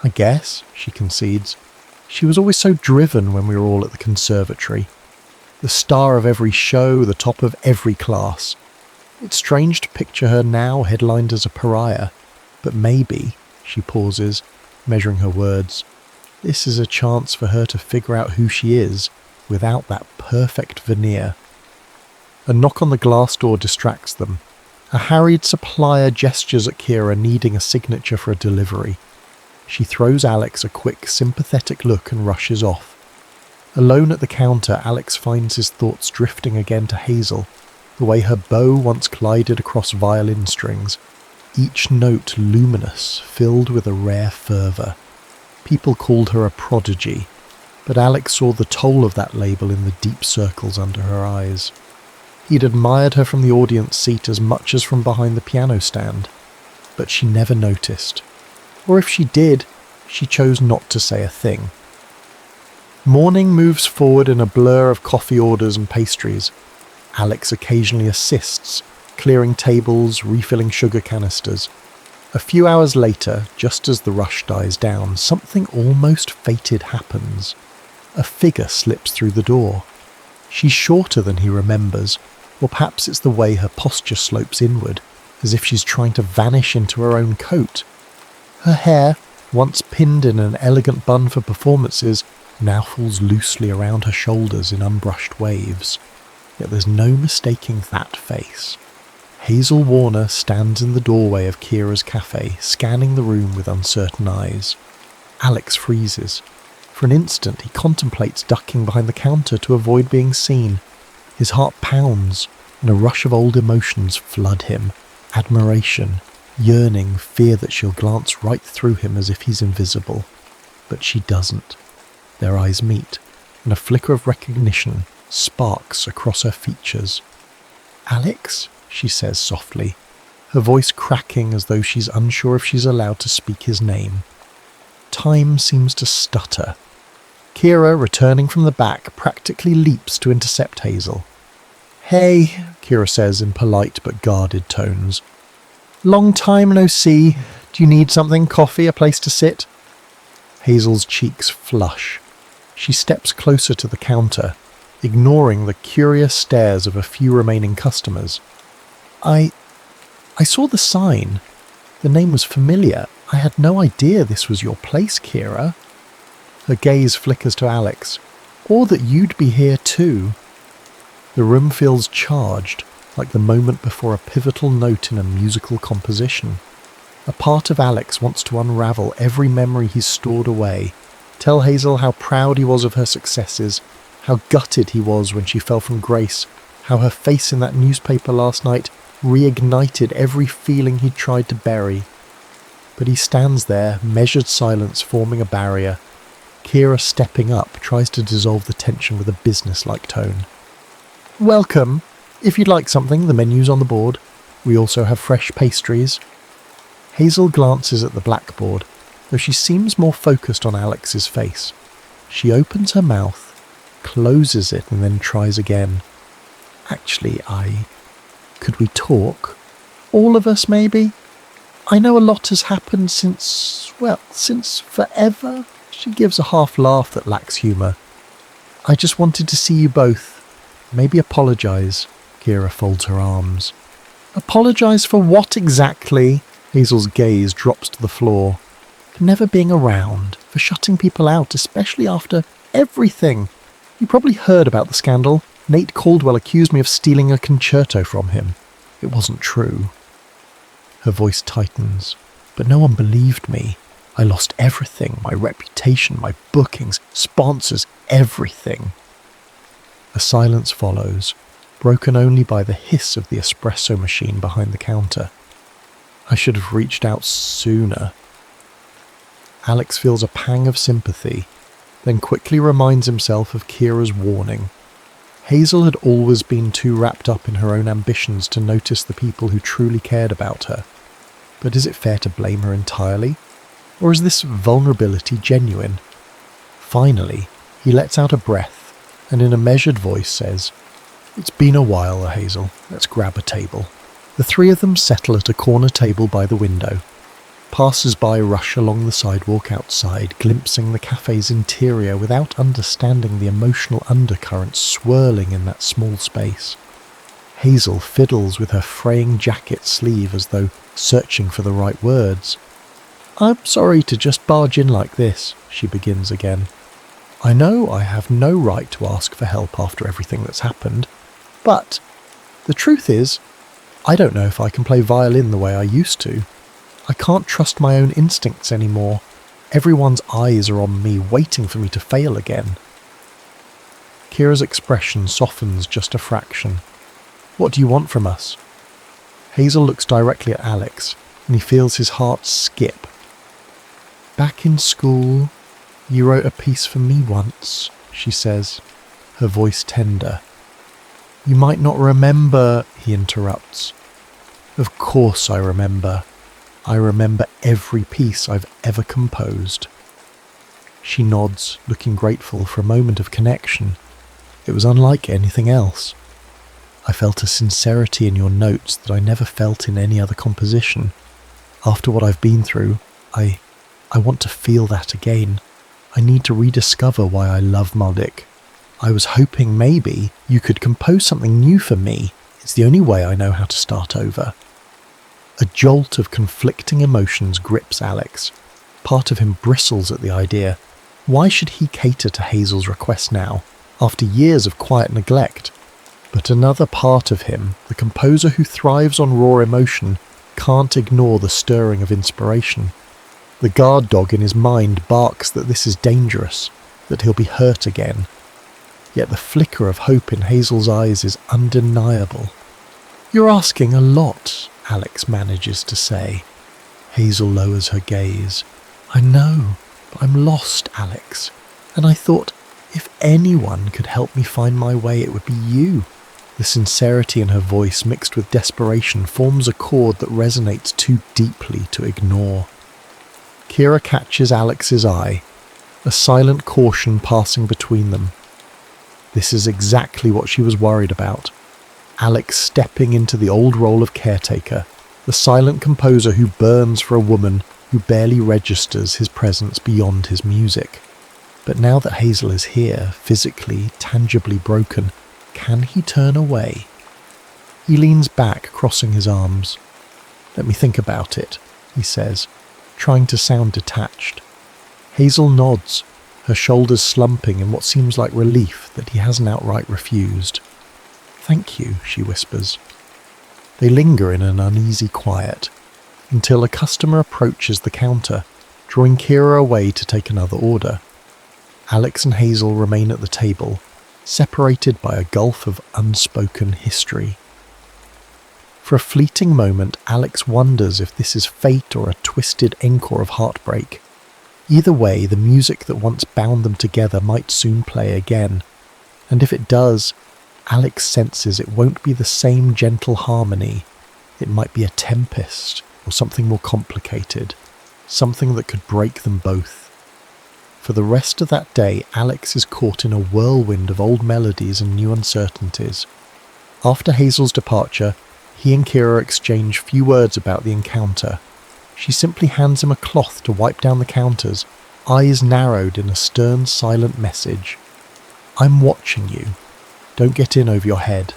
"I guess," she concedes. "She was always so driven when we were all at the conservatory. The star of every show, the top of every class. It's strange to picture her now headlined as a pariah, but maybe," she pauses, measuring her words, "this is a chance for her to figure out who she is without that perfect veneer." A knock on the glass door distracts them. A harried supplier gestures at Kira, needing a signature for a delivery. She throws Alex a quick, sympathetic look and rushes off. Alone at the counter, Alex finds his thoughts drifting again to Hazel, the way her bow once glided across violin strings, each note luminous, filled with a rare fervour. People called her a prodigy, but Alex saw the toll of that label in the deep circles under her eyes. He'd admired her from the audience seat as much as from behind the piano stand. but she never noticed. Or if she did, she chose not to say a thing. Morning moves forward in a blur of coffee orders and pastries. Alex occasionally assists, clearing tables, refilling sugar canisters. A few hours later, just as the rush dies down, something almost fated happens. A figure slips through the door. She's shorter than he remembers, or perhaps it's the way her posture slopes inward, as if she's trying to vanish into her own coat. Her hair, once pinned in an elegant bun for performances, now falls loosely around her shoulders in unbrushed waves. Yet there's no mistaking that face. Hazel Warner stands in the doorway of Kira's cafe, scanning the room with uncertain eyes. Alex freezes. For an instant, he contemplates ducking behind the counter to avoid being seen. His heart pounds, and a rush of old emotions flood him. Admiration, yearning, fear that she'll glance right through him as if he's invisible. But she doesn't. Their eyes meet, and a flicker of recognition sparks across her features. "Alex?" she says softly, her voice cracking as though she's unsure if she's allowed to speak his name. Time seems to stutter. Kira, returning from the back, practically leaps to intercept Hazel. "Hey," Kira says in polite but guarded tones. "Long time no see. Do you need something? Coffee? A place to sit?" Hazel's cheeks flush. She steps closer to the counter, ignoring the curious stares of a few remaining customers. I saw the sign. The name was familiar. I had no idea this was your place, Kira." Her gaze flickers to Alex. "Or that you'd be here too." The room feels charged, like the moment before a pivotal note in a musical composition. A part of Alex wants to unravel every memory he's stored away, tell Hazel how proud he was of her successes, how gutted he was when she fell from grace, how her face in that newspaper last night reignited every feeling he'd tried to bury. But he stands there, measured silence forming a barrier. Kira, stepping up, tries to dissolve the tension with a business-like tone. "Welcome. If you'd like something, the menu's on the board. We also have fresh pastries." Hazel glances at the blackboard, though she seems more focused on Alex's face. She opens her mouth, closes it, and then tries again. "Actually, Could we talk? All of us, maybe? I know a lot has happened since forever." She gives a half laugh that lacks humour. "I just wanted to see you both. Maybe apologise." Kira folds her arms. "Apologise for what exactly?" Hazel's gaze drops to the floor. "For never being around, for shutting people out, especially after everything. You probably heard about the scandal. Nate Caldwell accused me of stealing a concerto from him. It wasn't true." Her voice tightens. "But no one believed me. I lost everything, my reputation, my bookings, sponsors, everything." A silence follows, broken only by the hiss of the espresso machine behind the counter. "I should have reached out sooner." Alex feels a pang of sympathy, then quickly reminds himself of Kira's warning. Hazel had always been too wrapped up in her own ambitions to notice the people who truly cared about her. But is it fair to blame her entirely? Or is this vulnerability genuine? Finally, he lets out a breath, and in a measured voice says, "It's been a while, Hazel. Let's grab a table." The three of them settle at a corner table by the window. Passers-by rush along the sidewalk outside, glimpsing the cafe's interior without understanding the emotional undercurrents swirling in that small space. Hazel fiddles with her fraying jacket sleeve as though searching for the right words. "I'm sorry to just barge in like this," she begins again. "I know I have no right to ask for help after everything that's happened, but the truth is, I don't know if I can play violin the way I used to. I can't trust my own instincts anymore. Everyone's eyes are on me, waiting for me to fail again." Kira's expression softens just a fraction. "What do you want from us?" Hazel looks directly at Alex, and he feels his heart skip. "Back in school, you wrote a piece for me once," she says, her voice tender. "You might not remember," he interrupts. "Of course I remember. I remember every piece I've ever composed." She nods, looking grateful for a moment of connection. It was unlike anything else. "I felt a sincerity in your notes that I never felt in any other composition. After what I've been through, I want to feel that again. I need to rediscover why I love Maldik. I was hoping maybe you could compose something new for me. It's the only way I know how to start over." A jolt of conflicting emotions grips Alex. Part of him bristles at the idea. Why should he cater to Hazel's request now, after years of quiet neglect? But another part of him, the composer who thrives on raw emotion, can't ignore the stirring of inspiration. The guard dog in his mind barks that this is dangerous, that he'll be hurt again. Yet the flicker of hope in Hazel's eyes is undeniable. "You're asking a lot," Alex manages to say. Hazel lowers her gaze. "I know, but I'm lost, Alex. And I thought, if anyone could help me find my way, it would be you." The sincerity in her voice mixed with desperation forms a chord that resonates too deeply to ignore. Kira catches Alex's eye, a silent caution passing between them. This is exactly what she was worried about. Alex stepping into the old role of caretaker, the silent composer who burns for a woman who barely registers his presence beyond his music. But now that Hazel is here, physically, tangibly broken, can he turn away? He leans back, crossing his arms. "Let me think about it," he says, trying to sound detached. Hazel nods, her shoulders slumping in what seems like relief that he hasn't outright refused. "Thank you," she whispers. They linger in an uneasy quiet, until a customer approaches the counter, drawing Kira away to take another order. Alex and Hazel remain at the table, separated by a gulf of unspoken history. For a fleeting moment, Alex wonders if this is fate or a twisted encore of heartbreak. Either way, the music that once bound them together might soon play again, and if it does, Alex senses it won't be the same gentle harmony. It might be a tempest, or something more complicated, something that could break them both. For the rest of that day, Alex is caught in a whirlwind of old melodies and new uncertainties. After Hazel's departure, he and Kira exchange few words about the encounter. She simply hands him a cloth to wipe down the counters, eyes narrowed in a stern, silent message. "I'm watching you. Don't get in over your head."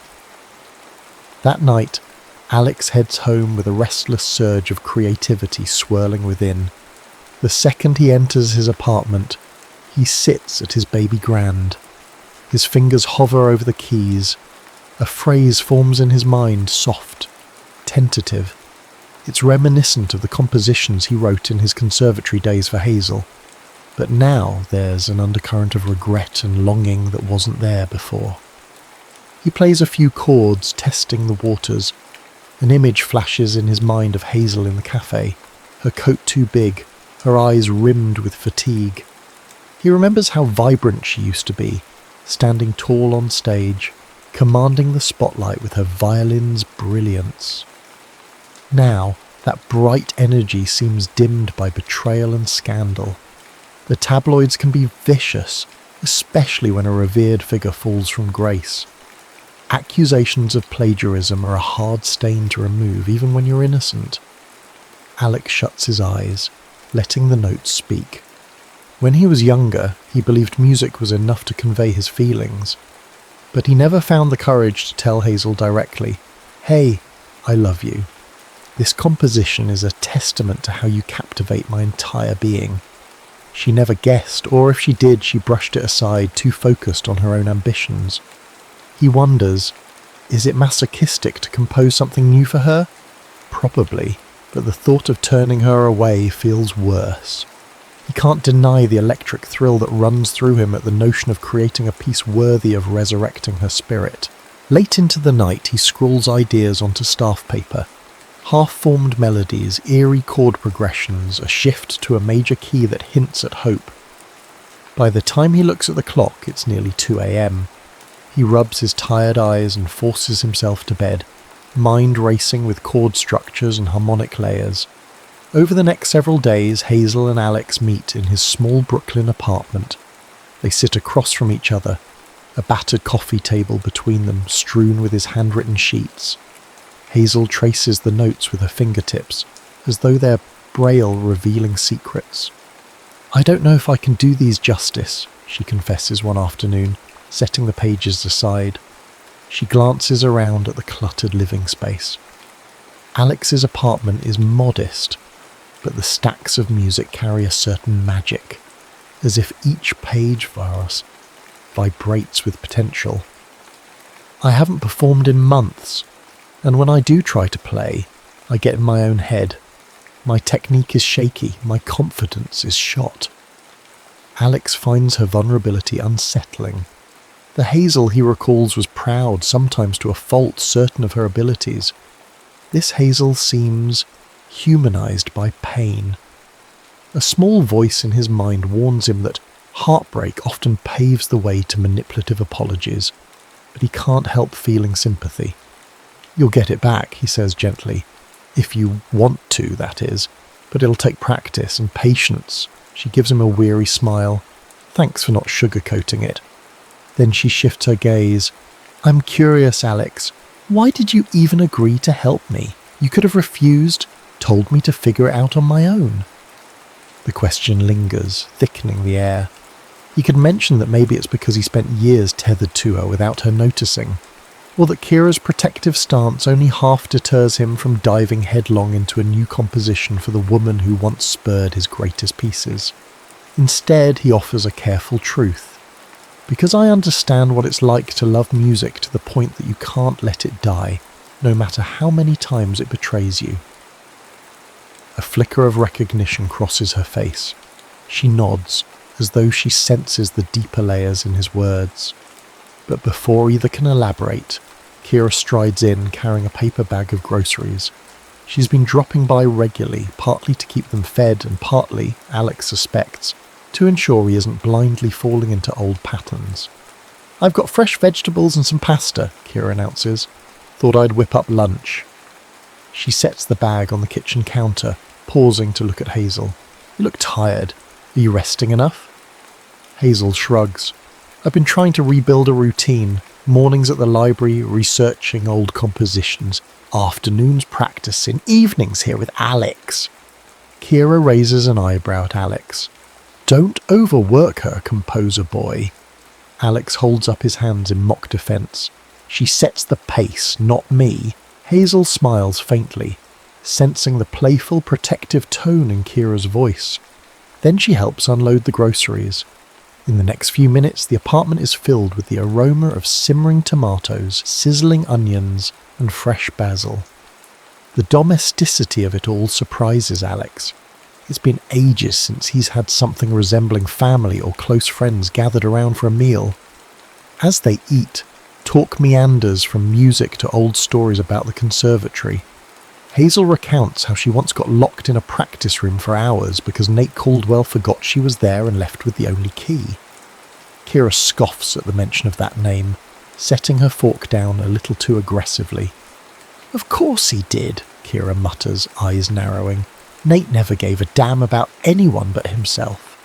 That night, Alex heads home with a restless surge of creativity swirling within. The second he enters his apartment, he sits at his baby grand. His fingers hover over the keys. A phrase forms in his mind, soft, tentative. It's reminiscent of the compositions he wrote in his conservatory days for Hazel. But now there's an undercurrent of regret and longing that wasn't there before. He plays a few chords, testing the waters. An image flashes in his mind of Hazel in the cafe, her coat too big, her eyes rimmed with fatigue. He remembers how vibrant she used to be, standing tall on stage, commanding the spotlight with her violin's brilliance. Now, that bright energy seems dimmed by betrayal and scandal. The tabloids can be vicious, especially when a revered figure falls from grace. Accusations of plagiarism are a hard stain to remove, even when you're innocent. Alex shuts his eyes, letting the notes speak. When he was younger, he believed music was enough to convey his feelings. But he never found the courage to tell Hazel directly, "Hey, I love you. This composition is a testament to how you captivate my entire being." She never guessed, or if she did, she brushed it aside, too focused on her own ambitions. He wonders, is it masochistic to compose something new for her? Probably, but the thought of turning her away feels worse. He can't deny the electric thrill that runs through him at the notion of creating a piece worthy of resurrecting her spirit. Late into the night, he scrawls ideas onto staff paper. Half-formed melodies, eerie chord progressions, a shift to a major key that hints at hope. By the time he looks at the clock, it's nearly 2 a.m. He rubs his tired eyes and forces himself to bed, mind racing with chord structures and harmonic layers. Over the next several days, Hazel and Alex meet in his small Brooklyn apartment. They sit across from each other, a battered coffee table between them strewn with his handwritten sheets. Hazel traces the notes with her fingertips, as though they're braille revealing secrets. "I don't know if I can do these justice," she confesses one afternoon, setting the pages aside. She glances around at the cluttered living space. Alex's apartment is modest, but the stacks of music carry a certain magic, as if each page vase vibrates with potential. "I haven't performed in months, and when I do try to play, I get in my own head. My technique is shaky, my confidence is shot." Alex finds her vulnerability unsettling. The Hazel he recalls was proud, sometimes to a fault, certain of her abilities. This Hazel seems humanized by pain. A small voice in his mind warns him that heartbreak often paves the way to manipulative apologies, but he can't help feeling sympathy. "You'll get it back," he says gently. "If you want to, that is. But it'll take practice and patience." She gives him a weary smile. "Thanks for not sugarcoating it." Then she shifts her gaze. "I'm curious, Alex. Why did you even agree to help me? You could have refused, told me to figure it out on my own." The question lingers, thickening the air. He could mention that maybe it's because he spent years tethered to her without her noticing, or that Kira's protective stance only half deters him from diving headlong into a new composition for the woman who once spurred his greatest pieces. Instead, he offers a careful truth. "Because I understand what it's like to love music to the point that you can't let it die, no matter how many times it betrays you." A flicker of recognition crosses her face. She nods, as though she senses the deeper layers in his words. But before either can elaborate, Kira strides in carrying a paper bag of groceries. She's been dropping by regularly, partly to keep them fed and partly, Alex suspects, to ensure he isn't blindly falling into old patterns. "I've got fresh vegetables and some pasta," Kira announces. "Thought I'd whip up lunch." She sets the bag on the kitchen counter, pausing to look at Hazel. "You look tired. Are you resting enough?" Hazel shrugs. "I've been trying to rebuild a routine. Mornings at the library, researching old compositions. Afternoons practicing. Evenings here with Alex." Kira raises an eyebrow at Alex. "Don't overwork her, composer boy." Alex holds up his hands in mock defense. "She sets the pace, not me." Hazel smiles faintly, sensing the playful, protective tone in Kira's voice. Then she helps unload the groceries. In the next few minutes, the apartment is filled with the aroma of simmering tomatoes, sizzling onions, and fresh basil. The domesticity of it all surprises Alex. It's been ages since he's had something resembling family or close friends gathered around for a meal. As they eat, talk meanders from music to old stories about the conservatory. Hazel recounts how she once got locked in a practice room for hours because Nate Caldwell forgot she was there and left with the only key. Kira scoffs at the mention of that name, setting her fork down a little too aggressively. "Of course he did," Kira mutters, eyes narrowing. "Nate never gave a damn about anyone but himself."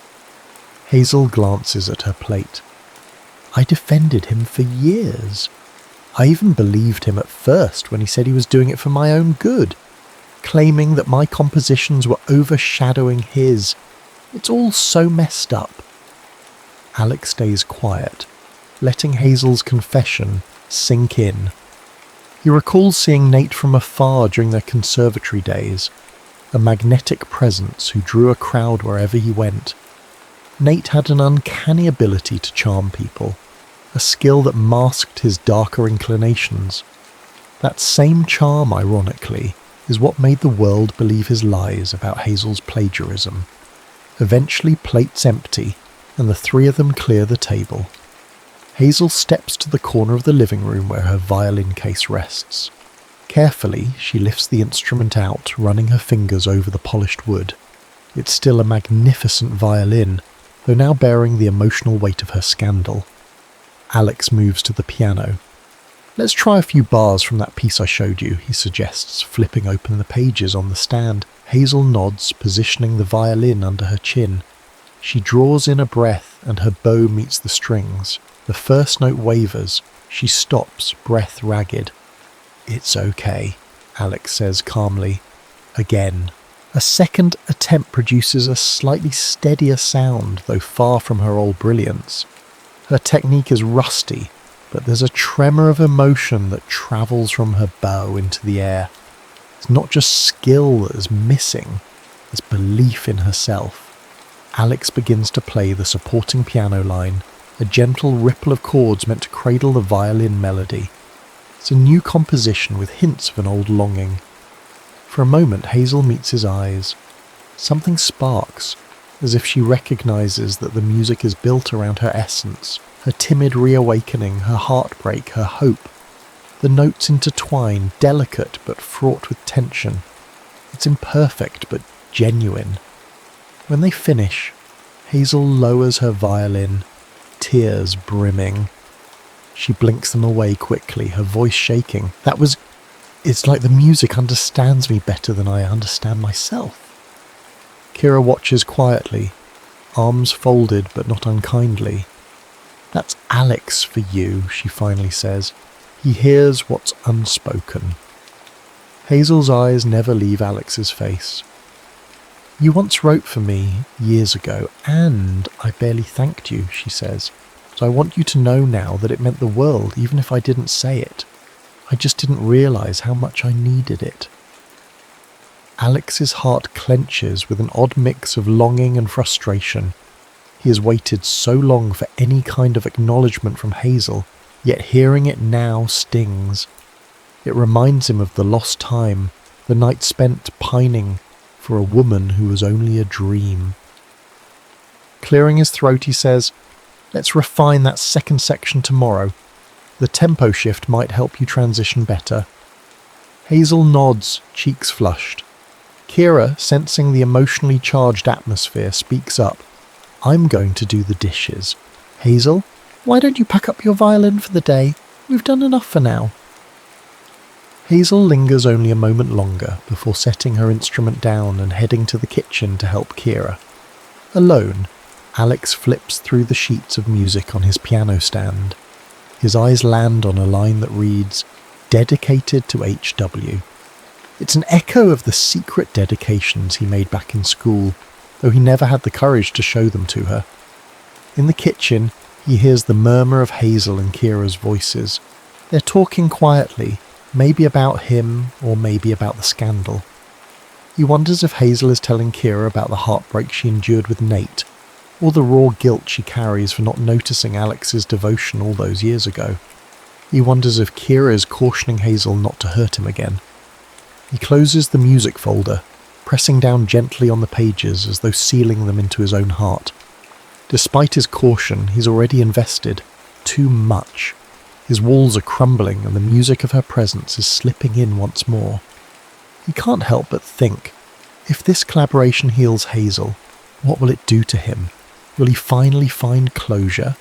Hazel glances at her plate. "I defended him for years. I even believed him at first when he said he was doing it for my own good, claiming that my compositions were overshadowing his. It's all so messed up." Alex stays quiet, letting Hazel's confession sink in. He recalls seeing Nate from afar during their conservatory days, a magnetic presence who drew a crowd wherever he went. Nate had an uncanny ability to charm people, a skill that masked his darker inclinations. That same charm, ironically, is what made the world believe his lies about Hazel's plagiarism. Eventually, plates empty, and the three of them clear the table. Hazel steps to the corner of the living room where her violin case rests. Carefully, she lifts the instrument out, running her fingers over the polished wood. It's still a magnificent violin, though now bearing the emotional weight of her scandal. Alex moves to the piano. "Let's try a few bars from that piece I showed you," he suggests, flipping open the pages on the stand. Hazel nods, positioning the violin under her chin. She draws in a breath and her bow meets the strings. The first note wavers. She stops, breath ragged. "It's okay," Alex says calmly. Again. A second attempt produces a slightly steadier sound, though far from her old brilliance. Her technique is rusty, but there's a tremor of emotion that travels from her bow into the air. It's not just skill that is missing, it's belief in herself. Alex begins to play the supporting piano line, a gentle ripple of chords meant to cradle the violin melody. It's a new composition with hints of an old longing. For a moment, Hazel meets his eyes. Something sparks, as if she recognizes that the music is built around her essence, her timid reawakening, her heartbreak, her hope. The notes intertwine, delicate but fraught with tension. It's imperfect but genuine. When they finish, Hazel lowers her violin, tears brimming. She blinks them away quickly, her voice shaking. It's like the music understands me better than I understand myself. Kira watches quietly, arms folded but not unkindly. "That's Alex for you," she finally says. "He hears what's unspoken." Hazel's eyes never leave Alex's face. "You once wrote for me, years ago, and I barely thanked you," she says. "So I want you to know now that it meant the world, even if I didn't say it. I just didn't realise how much I needed it." Alex's heart clenches with an odd mix of longing and frustration. He has waited so long for any kind of acknowledgement from Hazel, yet hearing it now stings. It reminds him of the lost time, the night spent pining for a woman who was only a dream. Clearing his throat, he says, "Let's refine that second section tomorrow. The tempo shift might help you transition better." Hazel nods, cheeks flushed. Kira, sensing the emotionally charged atmosphere, speaks up. "I'm going to do the dishes. Hazel, why don't you pack up your violin for the day? We've done enough for now." Hazel lingers only a moment longer before setting her instrument down and heading to the kitchen to help Kira. Alone, Alex flips through the sheets of music on his piano stand. His eyes land on a line that reads, "Dedicated to HW." It's an echo of the secret dedications he made back in school, though he never had the courage to show them to her. In the kitchen, he hears the murmur of Hazel and Kira's voices. They're talking quietly, maybe about him or maybe about the scandal. He wonders if Hazel is telling Kira about the heartbreak she endured with Nate, or the raw guilt she carries for not noticing Alex's devotion all those years ago. He wonders if Kira is cautioning Hazel not to hurt him again. He closes the music folder, pressing down gently on the pages as though sealing them into his own heart. Despite his caution, he's already invested. Too much. His walls are crumbling and the music of her presence is slipping in once more. He can't help but think, if this collaboration heals Hazel, what will it do to him? Will he finally find closure?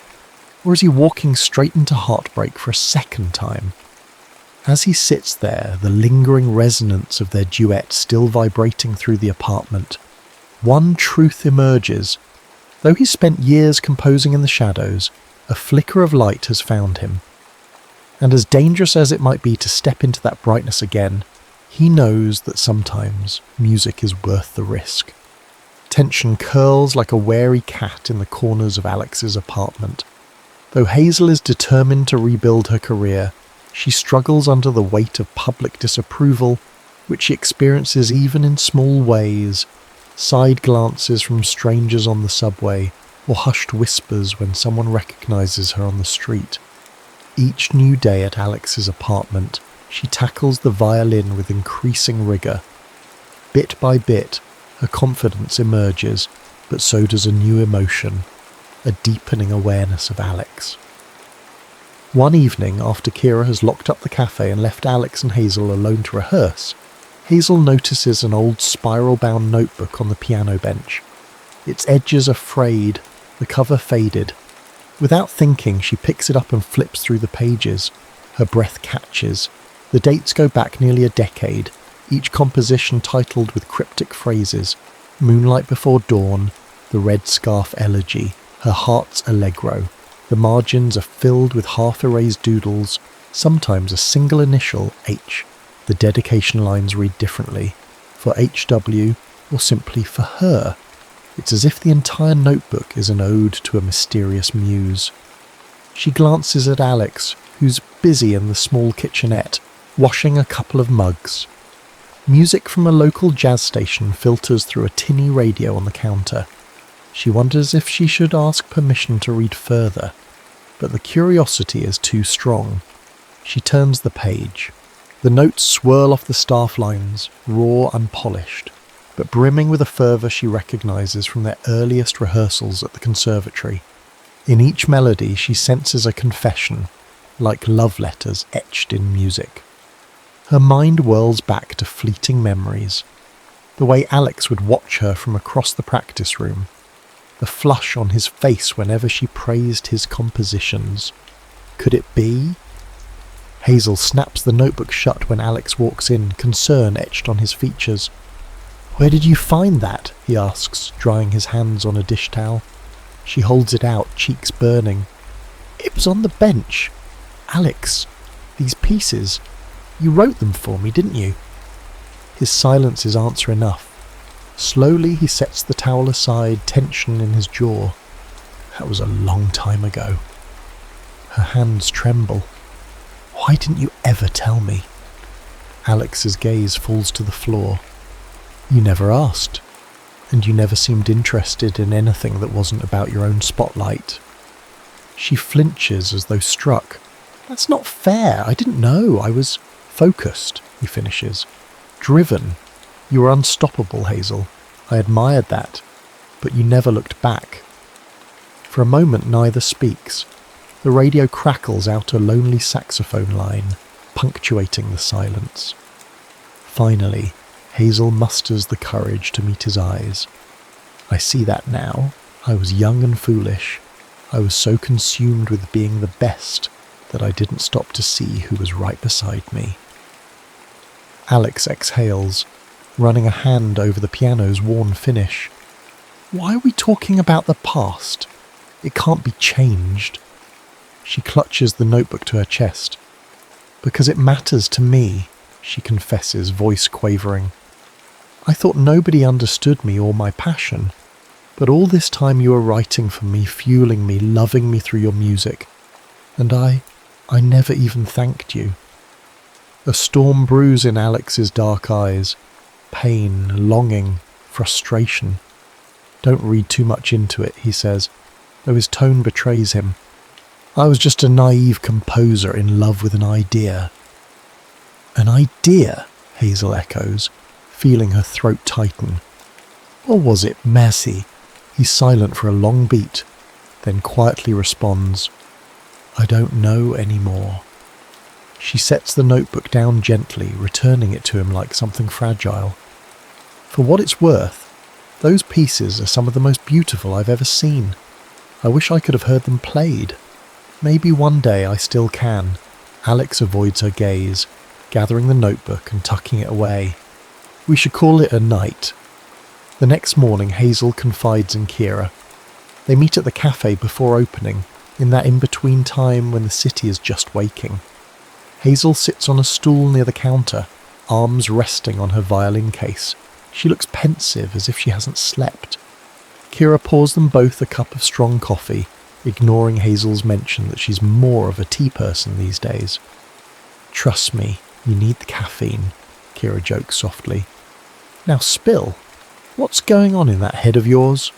Or is he walking straight into heartbreak for a second time? As he sits there, the lingering resonance of their duet still vibrating through the apartment, one truth emerges. Though he spent years composing in the shadows, a flicker of light has found him. And as dangerous as it might be to step into that brightness again, he knows that sometimes music is worth the risk. Tension curls like a wary cat in the corners of Alex's apartment. Though Hazel is determined to rebuild her career, she struggles under the weight of public disapproval, which she experiences even in small ways, side glances from strangers on the subway, or hushed whispers when someone recognizes her on the street. Each new day at Alex's apartment, she tackles the violin with increasing rigor. Bit by bit, her confidence emerges, but so does a new emotion, a deepening awareness of Alex. One evening, after Kira has locked up the cafe and left Alex and Hazel alone to rehearse, Hazel notices an old spiral-bound notebook on the piano bench. Its edges are frayed, the cover faded. Without thinking, she picks it up and flips through the pages. Her breath catches. The dates go back nearly a decade. each composition titled with cryptic phrases: Moonlight Before Dawn, The Red Scarf Elegy, Her Heart's Allegro. The margins are filled with half-erased doodles, sometimes a single initial, H. The dedication lines read differently, for HW or simply for her. It's as if the entire notebook is an ode to a mysterious muse. She glances at Alex, who's busy in the small kitchenette, washing a couple of mugs. Music from a local jazz station filters through a tinny radio on the counter. She wonders if she should ask permission to read further, but the curiosity is too strong. She turns the page. The notes swirl off the staff lines, raw and polished, but brimming with a fervour she recognises from their earliest rehearsals at the conservatory. In each melody she senses a confession, like love letters etched in music. Her mind whirls back to fleeting memories. The way Alex would watch her from across the practice room. The flush on his face whenever she praised his compositions. Could it be? Hazel snaps the notebook shut when Alex walks in, concern etched on his features. "Where did you find that?" he asks, drying his hands on a dish towel. She holds it out, cheeks burning. "It was on the bench. Alex, these pieces, you wrote them for me, didn't you?" His silence is answer enough. Slowly he sets the towel aside, tension in his jaw. That was a long time ago. Her hands tremble. "Why didn't you ever tell me?" Alex's gaze falls to the floor. "You never asked, and you never seemed interested in anything that wasn't about your own spotlight." She flinches as though struck. "That's not fair. I didn't know. I was focused," he finishes. "Driven. You were unstoppable, Hazel. I admired that, but you never looked back." For a moment neither speaks. The radio crackles out a lonely saxophone line, punctuating the silence. Finally, Hazel musters the courage to meet his eyes. "I see that now. I was young and foolish. I was so consumed with being the best that I didn't stop to see who was right beside me." Alex exhales, running a hand over the piano's worn finish. "Why are we talking about the past? It can't be changed." She clutches the notebook to her chest. "Because it matters to me," she confesses, voice quavering. "I thought nobody understood me or my passion, but all this time you were writing for me, fueling me, loving me through your music, and I never even thanked you." A storm brews in Alex's dark eyes. Pain, longing, frustration. "Don't read too much into it," he says, though his tone betrays him. "I was just a naive composer in love with an idea." "An idea?" Hazel echoes, feeling her throat tighten. "Or was it Mercy?" He's silent for a long beat, then quietly responds, "I don't know anymore." She sets the notebook down gently, returning it to him like something fragile. "For what it's worth, those pieces are some of the most beautiful I've ever seen. I wish I could have heard them played. Maybe one day I still can." Alex avoids her gaze, gathering the notebook and tucking it away. "We should call it a night." The next morning Hazel confides in Kira. They meet at the cafe before opening, in that in-between time when the city is just waking. Hazel sits on a stool near the counter, arms resting on her violin case. She looks pensive, as if she hasn't slept. Kira pours them both a cup of strong coffee, ignoring Hazel's mention that she's more of a tea person these days. "Trust me, you need the caffeine," Kira jokes softly. "Now spill. What's going on in that head of yours?"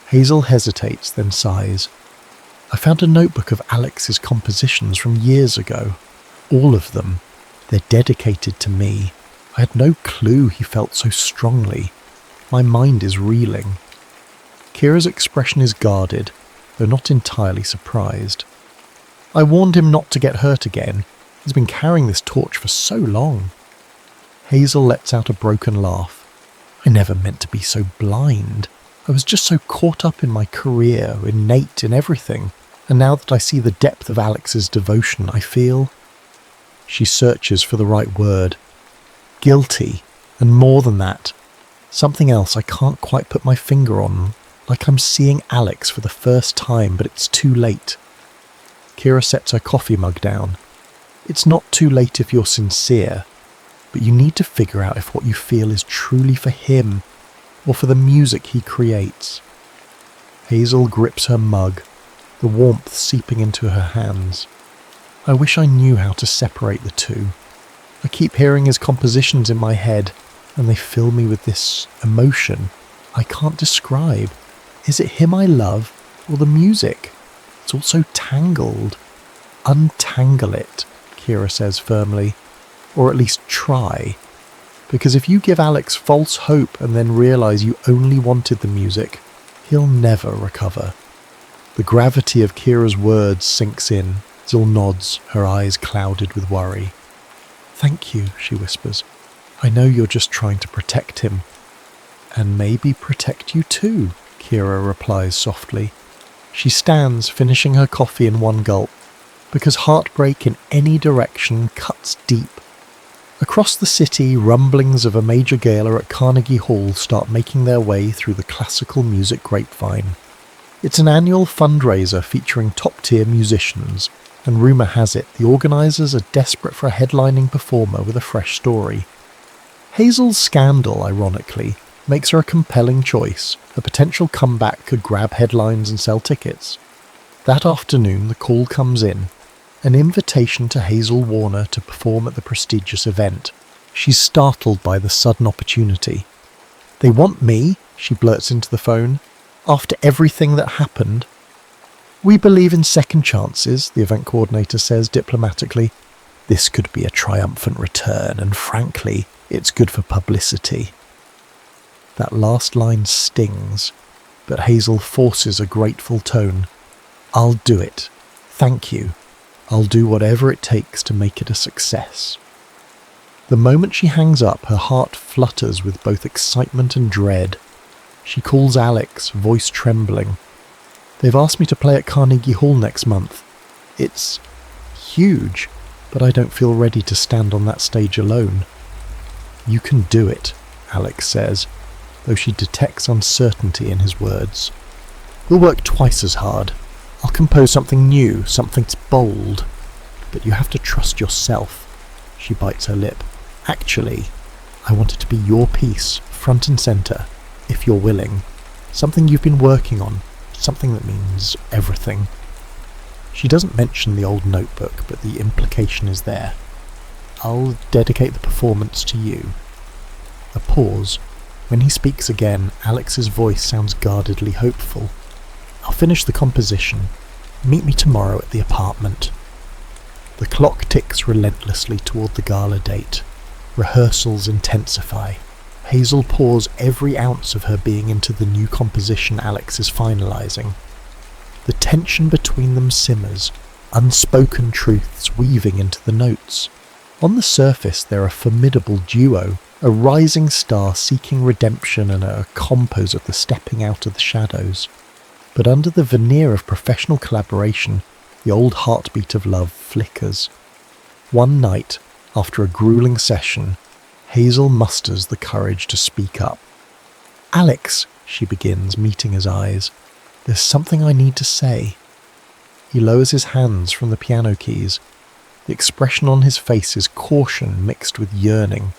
Hazel hesitates, then sighs. "I found a notebook of Alex's compositions from years ago. All of them. They're dedicated to me. I had no clue he felt so strongly. My mind is reeling." Kira's expression is guarded, though not entirely surprised. "I warned him not to get hurt again. He's been carrying this torch for so long." Hazel lets out a broken laugh. "I never meant to be so blind. I was just so caught up in my career, in Nate, in everything. And now that I see the depth of Alex's devotion, I feel..." She searches for the right word. guilty, and more than that, something else I can't quite put my finger on, like I'm seeing Alex for the first time, but it's too late. Kira sets her coffee mug down. It's not too late if you're sincere, but you need to figure out if what you feel is truly for him or for the music he creates. Hazel grips her mug, the warmth seeping into her hands. I wish I knew how to separate the two. I keep hearing his compositions in my head, and they fill me with this emotion I can't describe. Is it him I love, or the music? It's all so tangled. Untangle it, Kira says firmly. Or at least try. Because if you give Alex false hope and then realise you only wanted the music, he'll never recover. The gravity of Kira's words sinks in. Zil nods, her eyes clouded with worry. Thank you, she whispers. I know you're just trying to protect him. And maybe protect you too, Kira replies softly. She stands, finishing her coffee in one gulp, because heartbreak in any direction cuts deep. Across the city, rumblings of a major gala at Carnegie Hall start making their way through the classical music grapevine. It's an annual fundraiser featuring top-tier musicians, and rumour has it the organisers are desperate for a headlining performer with a fresh story. Hazel's scandal, ironically, makes her a compelling choice. A potential comeback could grab headlines and sell tickets. That afternoon, the call comes in. An invitation to Hazel Warner to perform at the prestigious event. She's startled by the sudden opportunity. They want me, she blurts into the phone, after everything that happened. We believe in second chances, the event coordinator says diplomatically. This could be a triumphant return, and frankly, it's good for publicity. That last line stings, but Hazel forces a grateful tone. I'll do it. Thank you. I'll do whatever it takes to make it a success. The moment she hangs up, her heart flutters with both excitement and dread. She calls Alex, voice trembling. They've asked me to play at Carnegie Hall next month. It's huge, but I don't feel ready to stand on that stage alone. You can do it, Alex says, though she detects uncertainty in his words. We'll work twice as hard. I'll compose something new, something bold. But you have to trust yourself. She bites her lip. Actually, I want it to be your piece, front and centre, if you're willing. Something you've been working on, something that means everything. She doesn't mention the old notebook, but the implication is there. I'll dedicate the performance to you. A pause. When he speaks again, Alex's voice sounds guardedly hopeful. I'll finish the composition. Meet me tomorrow at the apartment. The clock ticks relentlessly toward the gala date. Rehearsals intensify. Hazel pours every ounce of her being into the new composition Alex is finalising. The tension between them simmers, unspoken truths weaving into the notes. On the surface they're a formidable duo, a rising star seeking redemption and a composer stepping out of the shadows. But under the veneer of professional collaboration, the old heartbeat of love flickers. One night, after a grueling session, Hazel musters the courage to speak up. Alex, she begins, meeting his eyes, there's something I need to say. He lowers his hands from the piano keys. The expression on his face is caution mixed with yearning.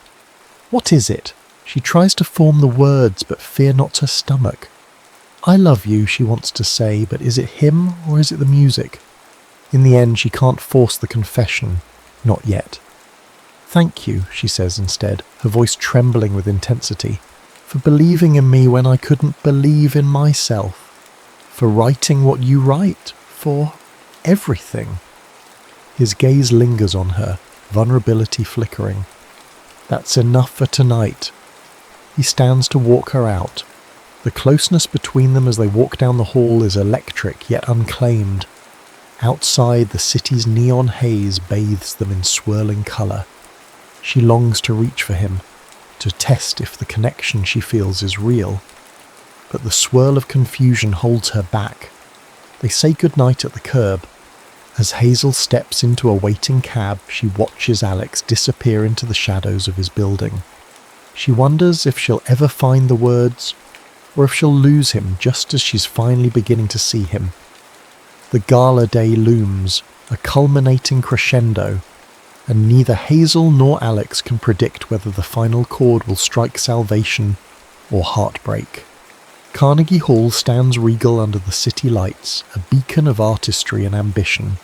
What is it? She tries to form the words, but fear knots her stomach. I love you, she wants to say, but is it him or is it the music? In the end, she can't force the confession. Not yet. Thank you, she says instead, her voice trembling with intensity, for believing in me when I couldn't believe in myself, for writing what you write, for everything. His gaze lingers on her, vulnerability flickering. That's enough for tonight. He stands to walk her out. The closeness between them as they walk down the hall is electric yet unclaimed. Outside, the city's neon haze bathes them in swirling colour. She longs to reach for him, to test if the connection she feels is real. But the swirl of confusion holds her back. They say goodnight at the curb, As Hazel steps into a waiting cab, she watches Alex disappear into the shadows of his building. She wonders if she'll ever find the words, or if she'll lose him just as she's finally beginning to see him. The gala day looms, a culminating crescendo, and neither Hazel nor Alex can predict whether the final chord will strike salvation or heartbreak. Carnegie Hall stands regal under the city lights, a beacon of artistry and ambition.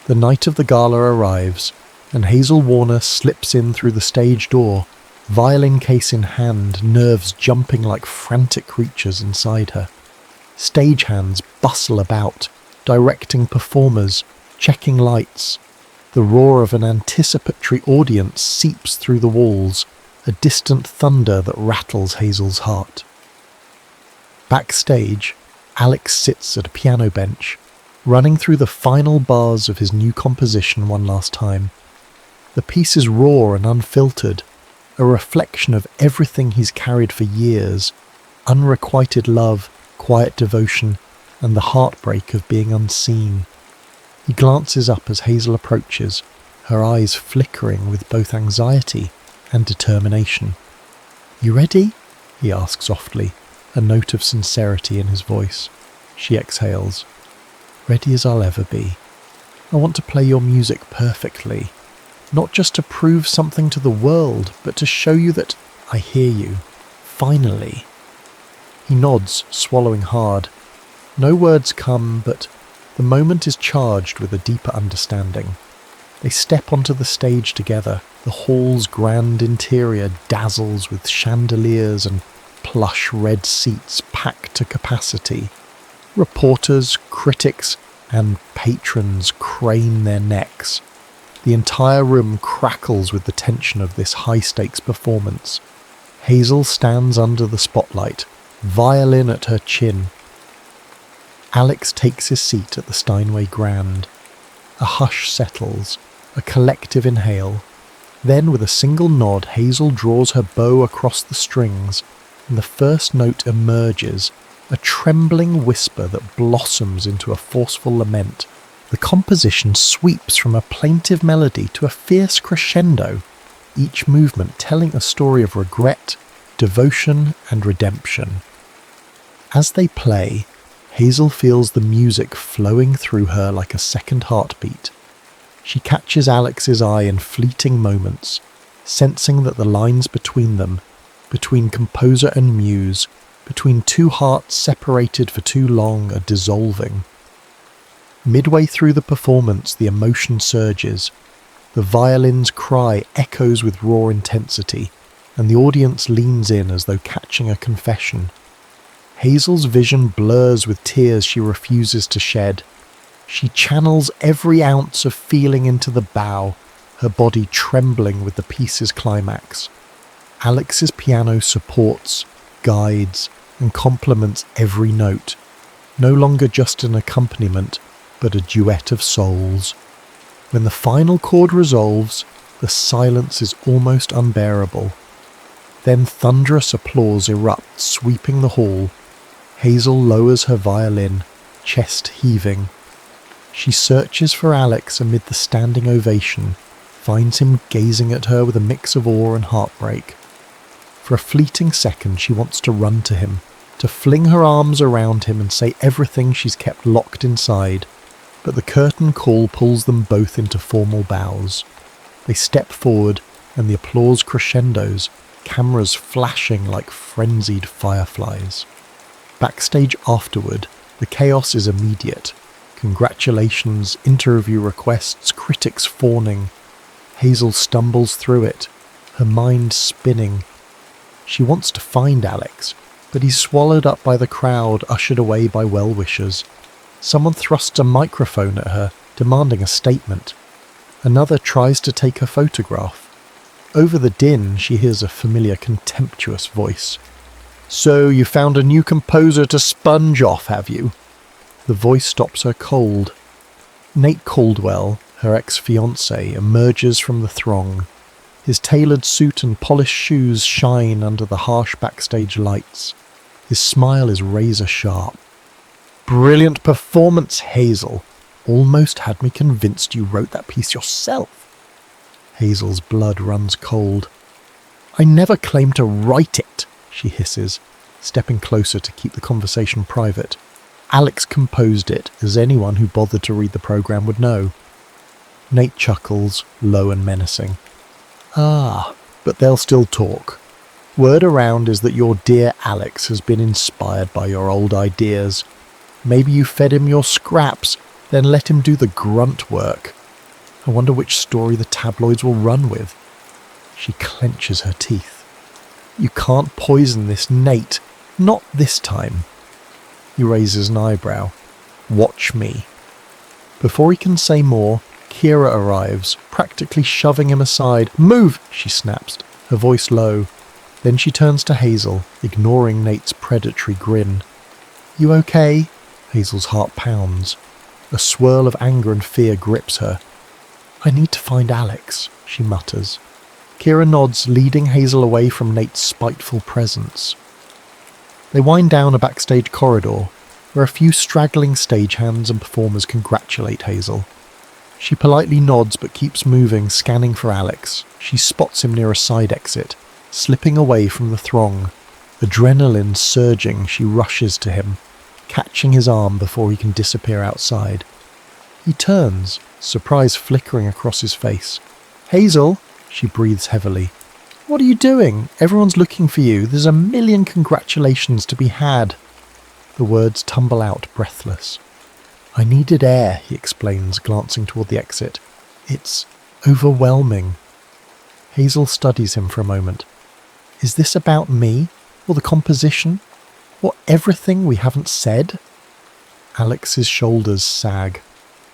The night of the gala arrives, and Hazel Warner slips in through the stage door, violin case in hand, nerves jumping like frantic creatures inside her. Stagehands bustle about, directing performers, checking lights. The roar of an anticipatory audience seeps through the walls, a distant thunder that rattles Hazel's heart. Backstage, Alex sits at a piano bench, running through the final bars of his new composition one last time. The piece is raw and unfiltered, a reflection of everything he's carried for years: unrequited love, quiet devotion, and the heartbreak of being unseen. He glances up as Hazel approaches, her eyes flickering with both anxiety and determination. "You ready?" he asks softly, a note of sincerity in his voice. She exhales. "Ready as I'll ever be. I want to play your music perfectly, not just to prove something to the world, but to show you that I hear you. Finally." He nods, swallowing hard. No words come, but the moment is charged with a deeper understanding. They step onto the stage together. The hall's grand interior dazzles with chandeliers and plush red seats packed to capacity. Reporters, critics, and patrons crane their necks. The entire room crackles with the tension of this high-stakes performance. Hazel stands under the spotlight, violin at her chin. Alex takes his seat at the Steinway Grand. A hush settles, a collective inhale. Then, with a single nod, Hazel draws her bow across the strings, and the first note emerges, a trembling whisper that blossoms into a forceful lament. The composition sweeps from a plaintive melody to a fierce crescendo, each movement telling a story of regret, devotion, and redemption. As they play, Hazel feels the music flowing through her like a second heartbeat. She catches Alex's eye in fleeting moments, sensing that the lines between them, between composer and muse, between two hearts separated for too long, are dissolving. Midway through the performance, the emotion surges. The violin's cry echoes with raw intensity, and the audience leans in as though catching a confession. Hazel's vision blurs with tears she refuses to shed. She channels every ounce of feeling into the bow, her body trembling with the piece's climax. Alex's piano supports, guides, and complements every note, no longer just an accompaniment, but a duet of souls. When the final chord resolves, the silence is almost unbearable. Then thunderous applause erupts, sweeping the hall. Hazel lowers her violin, chest heaving. She searches for Alex amid the standing ovation, finds him gazing at her with a mix of awe and heartbreak. For a fleeting second she wants to run to him, to fling her arms around him and say everything she's kept locked inside, but the curtain call pulls them both into formal bows. They step forward, and the applause crescendos, cameras flashing like frenzied fireflies. Backstage afterward, the chaos is immediate. Congratulations, interview requests, critics fawning. Hazel stumbles through it, her mind spinning. She wants to find Alex, but he's swallowed up by the crowd, ushered away by well-wishers. Someone thrusts a microphone at her, demanding a statement. Another tries to take her photograph. Over the din, she hears a familiar, contemptuous voice. "So you found a new composer to sponge off, have you?" The voice stops her cold. Nate Caldwell, her ex-fiancé, emerges from the throng. His tailored suit and polished shoes shine under the harsh backstage lights. His smile is razor-sharp. "Brilliant performance, Hazel. almost had me convinced you wrote that piece yourself." Hazel's blood runs cold. "I never claimed to write it," she hisses, stepping closer to keep the conversation private. "Alex composed it, as anyone who bothered to read the program would know." Nate chuckles, low and menacing. "Ah, but they'll still talk. Word around is that your dear Alex has been inspired by your old ideas. Maybe you fed him your scraps, then let him do the grunt work. I wonder which story the tabloids will run with." She clenches her teeth. "You can't poison this Nate. Not this time." He raises an eyebrow. "Watch me." Before he can say more, Kira arrives, practically shoving him aside. "Move!" she snaps, her voice low. Then she turns to Hazel, ignoring Nate's predatory grin. "You okay?" Hazel's heart pounds. A swirl of anger and fear grips her. "I need to find Alex," she mutters. Kira nods, leading Hazel away from Nate's spiteful presence. They wind down a backstage corridor, where a few straggling stagehands and performers congratulate Hazel. She politely nods but keeps moving, scanning for Alex. She spots him near a side exit, slipping away from the throng. Adrenaline surging, she rushes to him, catching his arm before he can disappear outside. He turns, surprise flickering across his face. "Hazel," she breathes heavily. "What are you doing? Everyone's looking for you. There's a million congratulations to be had." The words tumble out, breathless. "I needed air," he explains, glancing toward the exit. "It's overwhelming." Hazel studies him for a moment. "Is this about me? Or the composition? Or everything we haven't said?" Alex's shoulders sag.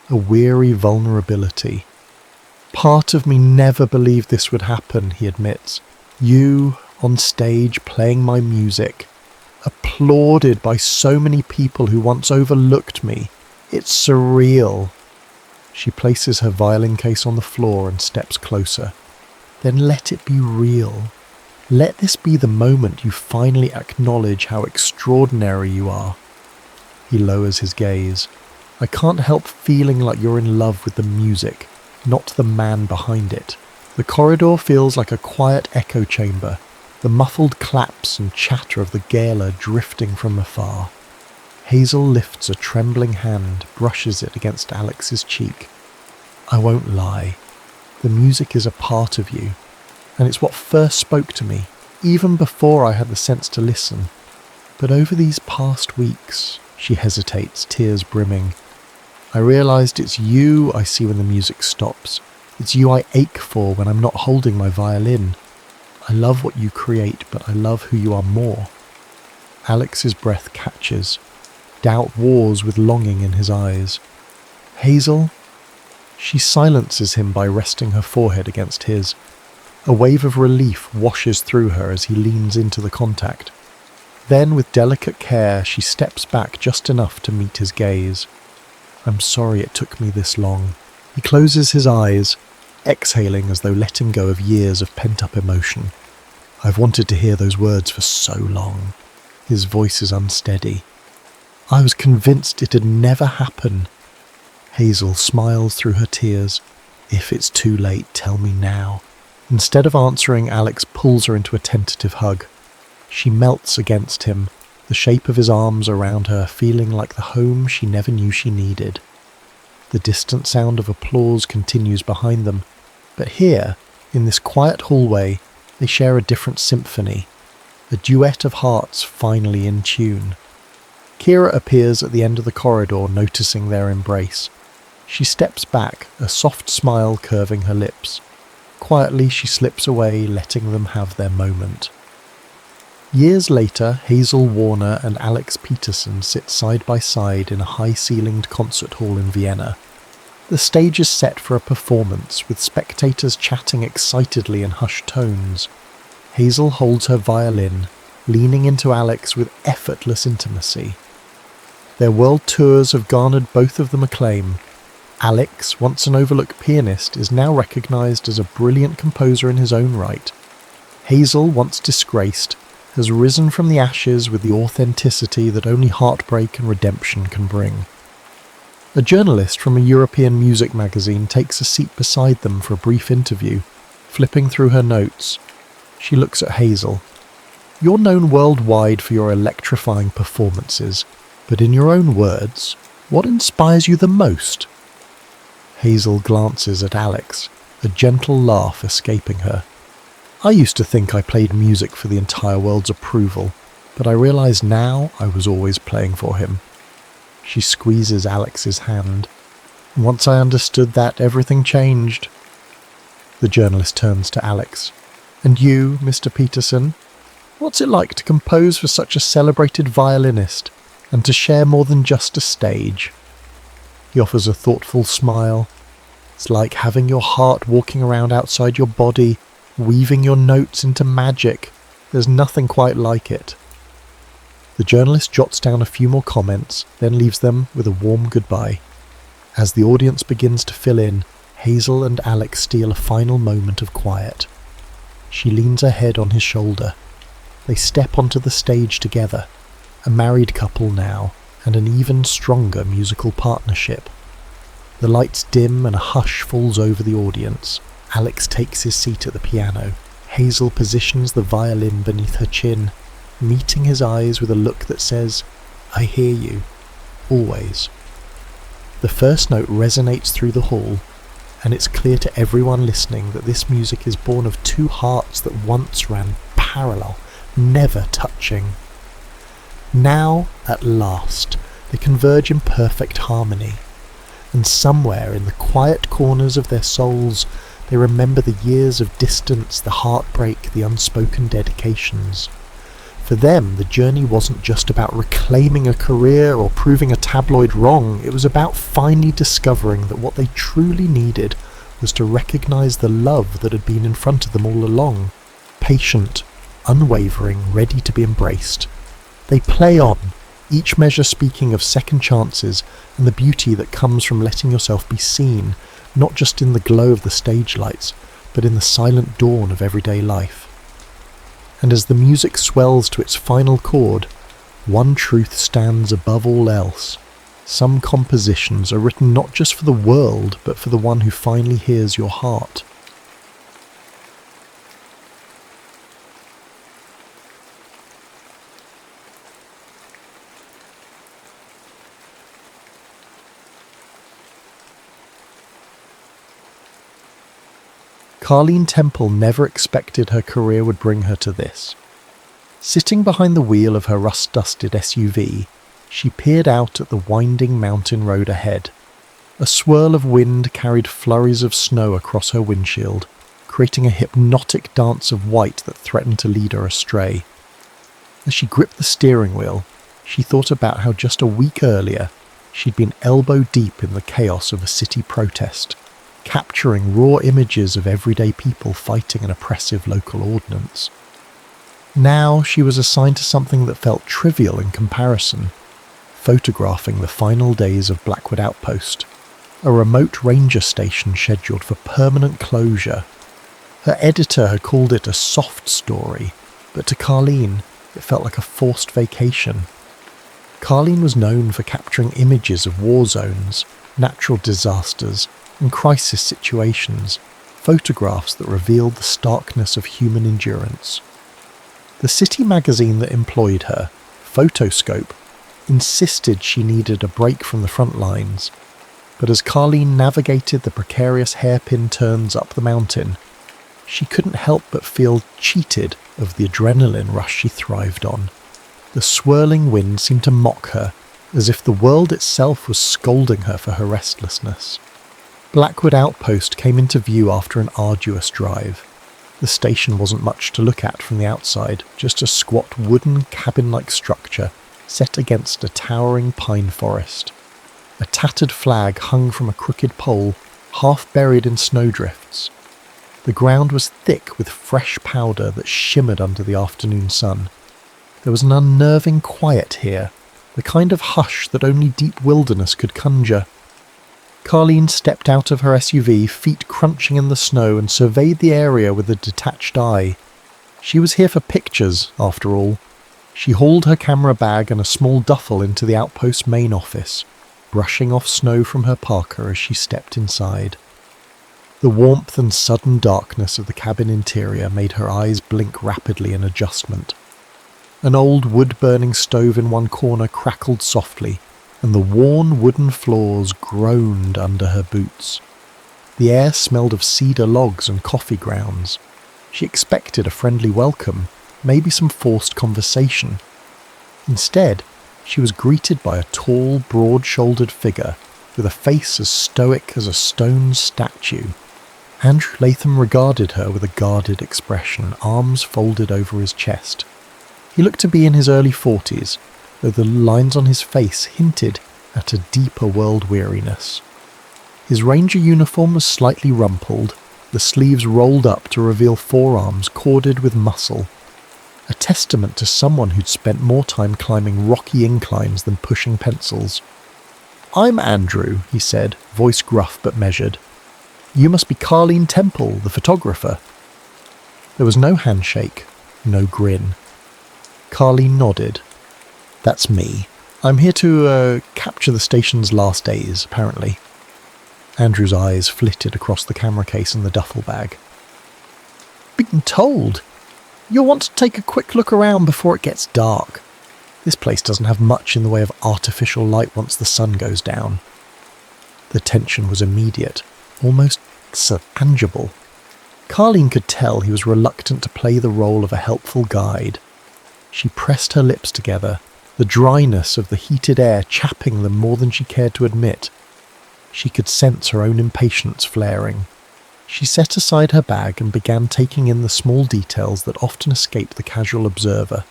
A weary vulnerability. "Part of me never believed this would happen," he admits. "You, on stage, playing my music. Applauded by so many people who once overlooked me. It's surreal." She places her violin case on the floor and steps closer. "Then let it be real. Let this be the moment you finally acknowledge how extraordinary you are." He lowers his gaze. "I can't help feeling like you're in love with the music, not the man behind it." The corridor feels like a quiet echo chamber, the muffled claps and chatter of the gala drifting from afar. Hazel lifts a trembling hand, brushes it against Alex's cheek. "I won't lie. The music is a part of you, and it's what first spoke to me, even before I had the sense to listen. But over these past weeks," she hesitates, tears brimming, "I realised it's you I see when the music stops. It's you I ache for when I'm not holding my violin. I love what you create, but I love who you are more." Alex's breath catches. Doubt wars with longing in his eyes. "Hazel?" She silences him by resting her forehead against his. A wave of relief washes through her as he leans into the contact. Then, with delicate care, she steps back just enough to meet his gaze. "I'm sorry it took me this long." He closes his eyes, exhaling as though letting go of years of pent-up emotion. "I've wanted to hear those words for so long." His voice is unsteady. "I was convinced it'd never happen." Hazel smiles through her tears. "If it's too late, tell me now." Instead of answering, Alex pulls her into a tentative hug. She melts against him, the shape of his arms around her feeling like the home she never knew she needed. The distant sound of applause continues behind them, but here, in this quiet hallway, they share a different symphony, a duet of hearts finally in tune. Kira appears at the end of the corridor, noticing their embrace. She steps back, a soft smile curving her lips. Quietly she slips away, letting them have their moment. Years later, Hazel Warner and Alex Peterson sit side by side in a high-ceilinged concert hall in Vienna. The stage is set for a performance, with spectators chatting excitedly in hushed tones. Hazel holds her violin, leaning into Alex with effortless intimacy. Their world tours have garnered both of them acclaim. Alex, once an overlooked pianist, is now recognised as a brilliant composer in his own right. Hazel, once disgraced, has risen from the ashes with the authenticity that only heartbreak and redemption can bring. A journalist from a European music magazine takes a seat beside them for a brief interview, flipping through her notes. She looks at Hazel. You're known worldwide for your electrifying performances, but in your own words, what inspires you the most? Hazel glances at Alex, a gentle laugh escaping her. I used to think I played music for the entire world's approval, but I realise now I was always playing for him. She squeezes Alex's hand. Once I understood that, everything changed. The journalist turns to Alex. And you, Mr. Peterson? What's it like to compose for such a celebrated violinist, and to share more than just a stage? He offers a thoughtful smile. It's like having your heart walking around outside your body, weaving your notes into magic. There's nothing quite like it. The journalist jots down a few more comments, then leaves them with a warm goodbye. As the audience begins to fill in, Hazel and Alex steal a final moment of quiet. She leans her head on his shoulder. They step onto the stage together, a married couple now, and an even stronger musical partnership. The lights dim and a hush falls over the audience. Alex takes his seat at the piano. Hazel positions the violin beneath her chin, meeting his eyes with a look that says, I hear you, always. The first note resonates through the hall, and it's clear to everyone listening that this music is born of two hearts that once ran parallel, never touching. Now, at last, they converge in perfect harmony, and somewhere in the quiet corners of their souls they remember the years of distance, the heartbreak, the unspoken dedications. For them, the journey wasn't just about reclaiming a career or proving a tabloid wrong. It was about finally discovering that what they truly needed was to recognise the love that had been in front of them all along. Patient, unwavering, ready to be embraced. They play on, each measure speaking of second chances and the beauty that comes from letting yourself be seen, not just in the glow of the stage lights, but in the silent dawn of everyday life. And as the music swells to its final chord, one truth stands above all else. Some compositions are written not just for the world, but for the one who finally hears your heart. Carleen Temple never expected her career would bring her to this. Sitting behind the wheel of her rust-dusted SUV, she peered out at the winding mountain road ahead. A swirl of wind carried flurries of snow across her windshield, creating a hypnotic dance of white that threatened to lead her astray. As she gripped the steering wheel, she thought about how just a week earlier she'd been elbow deep in the chaos of a city protest, capturing raw images of everyday people fighting an oppressive local ordinance. Now she was assigned to something that felt trivial in comparison, photographing the final days of Blackwood Outpost, a remote ranger station scheduled for permanent closure. Her editor had called it a soft story, but to Carleen, it felt like a forced vacation. Carleen was known for capturing images of war zones, natural disasters, and crisis situations, photographs that revealed the starkness of human endurance. The city magazine that employed her, Photoscope, insisted she needed a break from the front lines, but as Carleen navigated the precarious hairpin turns up the mountain, she couldn't help but feel cheated of the adrenaline rush she thrived on. The swirling wind seemed to mock her, as if the world itself was scolding her for her restlessness. Blackwood Outpost came into view after an arduous drive. The station wasn't much to look at from the outside, just a squat wooden cabin-like structure set against a towering pine forest. A tattered flag hung from a crooked pole, half buried in snowdrifts. The ground was thick with fresh powder that shimmered under the afternoon sun. There was an unnerving quiet here, the kind of hush that only deep wilderness could conjure. Carleen stepped out of her SUV, feet crunching in the snow, and surveyed the area with a detached eye. She was here for pictures, after all. She hauled her camera bag and a small duffel into the outpost main office. brushing off snow from her parka as she stepped inside. The warmth and sudden darkness of the cabin interior made her eyes blink rapidly in adjustment. An old wood-burning stove in one corner crackled softly, and the worn wooden floors groaned under her boots. The air smelled of cedar logs and coffee grounds. She expected a friendly welcome, maybe some forced conversation. Instead, she was greeted by a tall, broad-shouldered figure with a face as stoic as a stone statue. Andrew Latham regarded her with a guarded expression, arms folded over his chest. He looked to be in his early 40s, though the lines on his face hinted at a deeper world weariness. His ranger uniform was slightly rumpled, the sleeves rolled up to reveal forearms corded with muscle, a testament to someone who'd spent more time climbing rocky inclines than pushing pencils. "I'm Andrew," he said, voice gruff but measured. "You must be Carleen Temple, the photographer." There was no handshake, no grin. Carleen nodded. "That's me. I'm here to capture the station's last days, apparently." Andrew's eyes flitted across the camera case and the duffel bag. "Been told. You'll want to take a quick look around before it gets dark. This place doesn't have much in the way of artificial light once the sun goes down." The tension was immediate, almost tangible. Carleen could tell he was reluctant to play the role of a helpful guide. She pressed her lips together, the dryness of the heated air chapping them more than she cared to admit. She could sense her own impatience flaring. She set aside her bag and began taking in the small details that often escape the casual observer.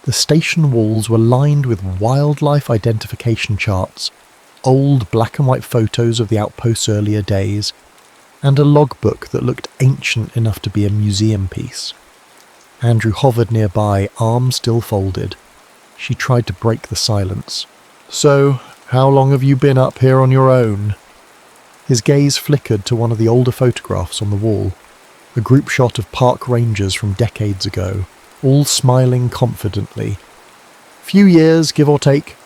The station walls were lined with wildlife identification charts, old black and white photos of the outpost's earlier days, and a logbook that looked ancient enough to be a museum piece. Andrew hovered nearby, arms still folded. She tried to break the silence. "So, how long have you been up here on your own?" His gaze flickered to one of the older photographs on the wall, a group shot of park rangers from decades ago, all smiling confidently. "Few years, give or take."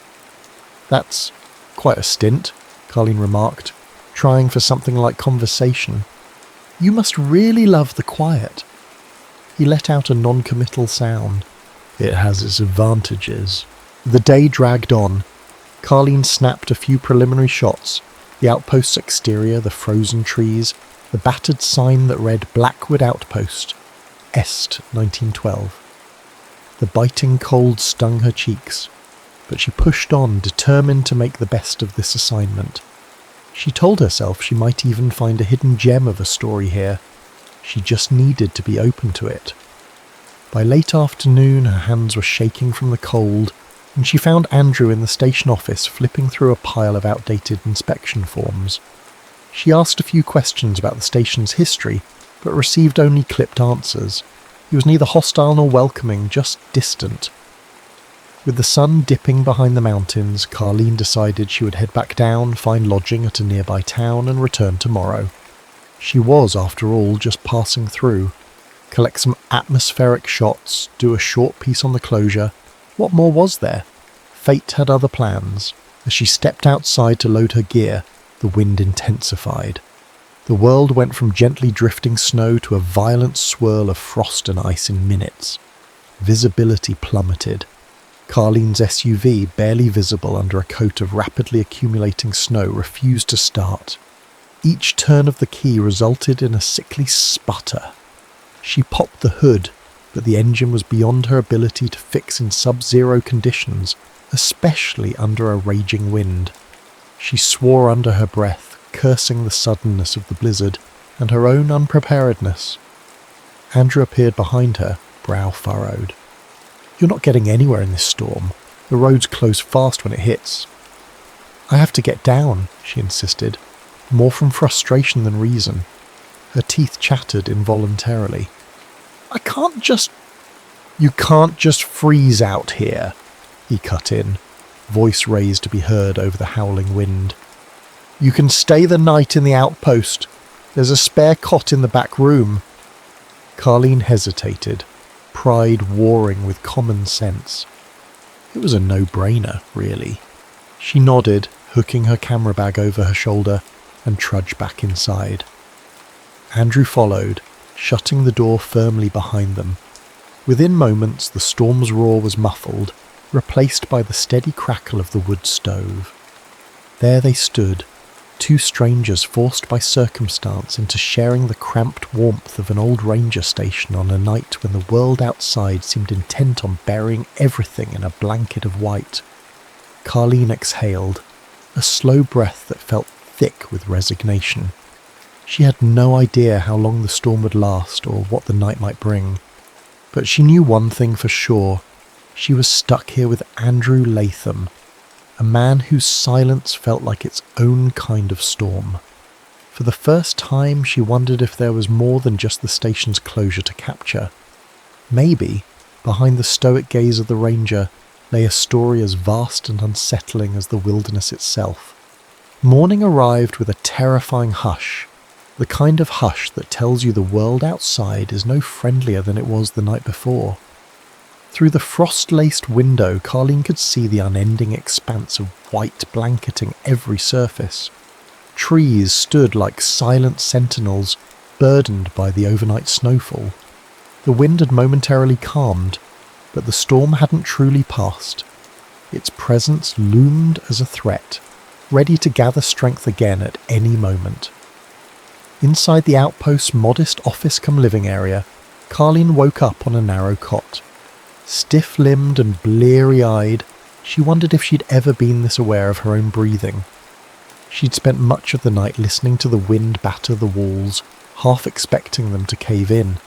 "That's quite a stint," Carleen remarked, trying for something like conversation. "You must really love the quiet." He let out a non-committal sound. "It has its advantages." The day dragged on. Carleen snapped a few preliminary shots, the outpost's exterior, the frozen trees, the battered sign that read Blackwood Outpost, Est 1912. The biting cold stung her cheeks, but she pushed on, determined to make the best of this assignment. She told herself she might even find a hidden gem of a story here. She just needed to be open to it. By late afternoon, her hands were shaking from the cold, and she found Andrew in the station office flipping through a pile of outdated inspection forms. She asked a few questions about the station's history, but received only clipped answers. He was neither hostile nor welcoming, just distant. With the sun dipping behind the mountains, Carleen decided she would head back down, find lodging at a nearby town, and return tomorrow. She was, after all, just passing through. Collect some atmospheric shots, do a short piece on the closure. What more was there? Fate had other plans. As she stepped outside to load her gear, the wind intensified. The world went from gently drifting snow to a violent swirl of frost and ice in minutes. Visibility plummeted. Carleen's SUV, barely visible under a coat of rapidly accumulating snow, refused to start. Each turn of the key resulted in a sickly sputter. She popped the hood, but the engine was beyond her ability to fix in sub-zero conditions, especially under a raging wind. She swore under her breath, cursing the suddenness of the blizzard and her own unpreparedness. Andrew appeared behind her, brow furrowed. "You're not getting anywhere in this storm. The roads close fast when it hits." "I have to get down," she insisted, more from frustration than reason. Her teeth chattered involuntarily. "I can't just—" "You can't just freeze out here," he cut in, voice raised to be heard over the howling wind. "You can stay the night in the outpost. There's a spare cot in the back room." Carleen hesitated, pride warring with common sense. It was a no-brainer, really. She nodded, hooking her camera bag over her shoulder, and trudged back inside. Andrew followed, shutting the door firmly behind them. Within moments, the storm's roar was muffled, replaced by the steady crackle of the wood stove. There they stood, two strangers forced by circumstance into sharing the cramped warmth of an old ranger station on a night when the world outside seemed intent on burying everything in a blanket of white. Carleen exhaled, a slow breath that felt thick with resignation. She had no idea how long the storm would last or what the night might bring, but she knew one thing for sure. She was stuck here with Andrew Latham, a man whose silence felt like its own kind of storm. For the first time, she wondered if there was more than just the station's closure to capture. Maybe, behind the stoic gaze of the ranger, lay a story as vast and unsettling as the wilderness itself. Morning arrived with a terrifying hush, the kind of hush that tells you the world outside is no friendlier than it was the night before. Through the frost-laced window, Carleen could see the unending expanse of white blanketing every surface. Trees stood like silent sentinels, burdened by the overnight snowfall. The wind had momentarily calmed, but the storm hadn't truly passed. Its presence loomed as a threat, ready to gather strength again at any moment. Inside the outpost's modest office-cum-living area, Carleen woke up on a narrow cot. Stiff-limbed and bleary-eyed, she wondered if she'd ever been this aware of her own breathing. She'd spent much of the night listening to the wind batter the walls, half expecting them to cave in.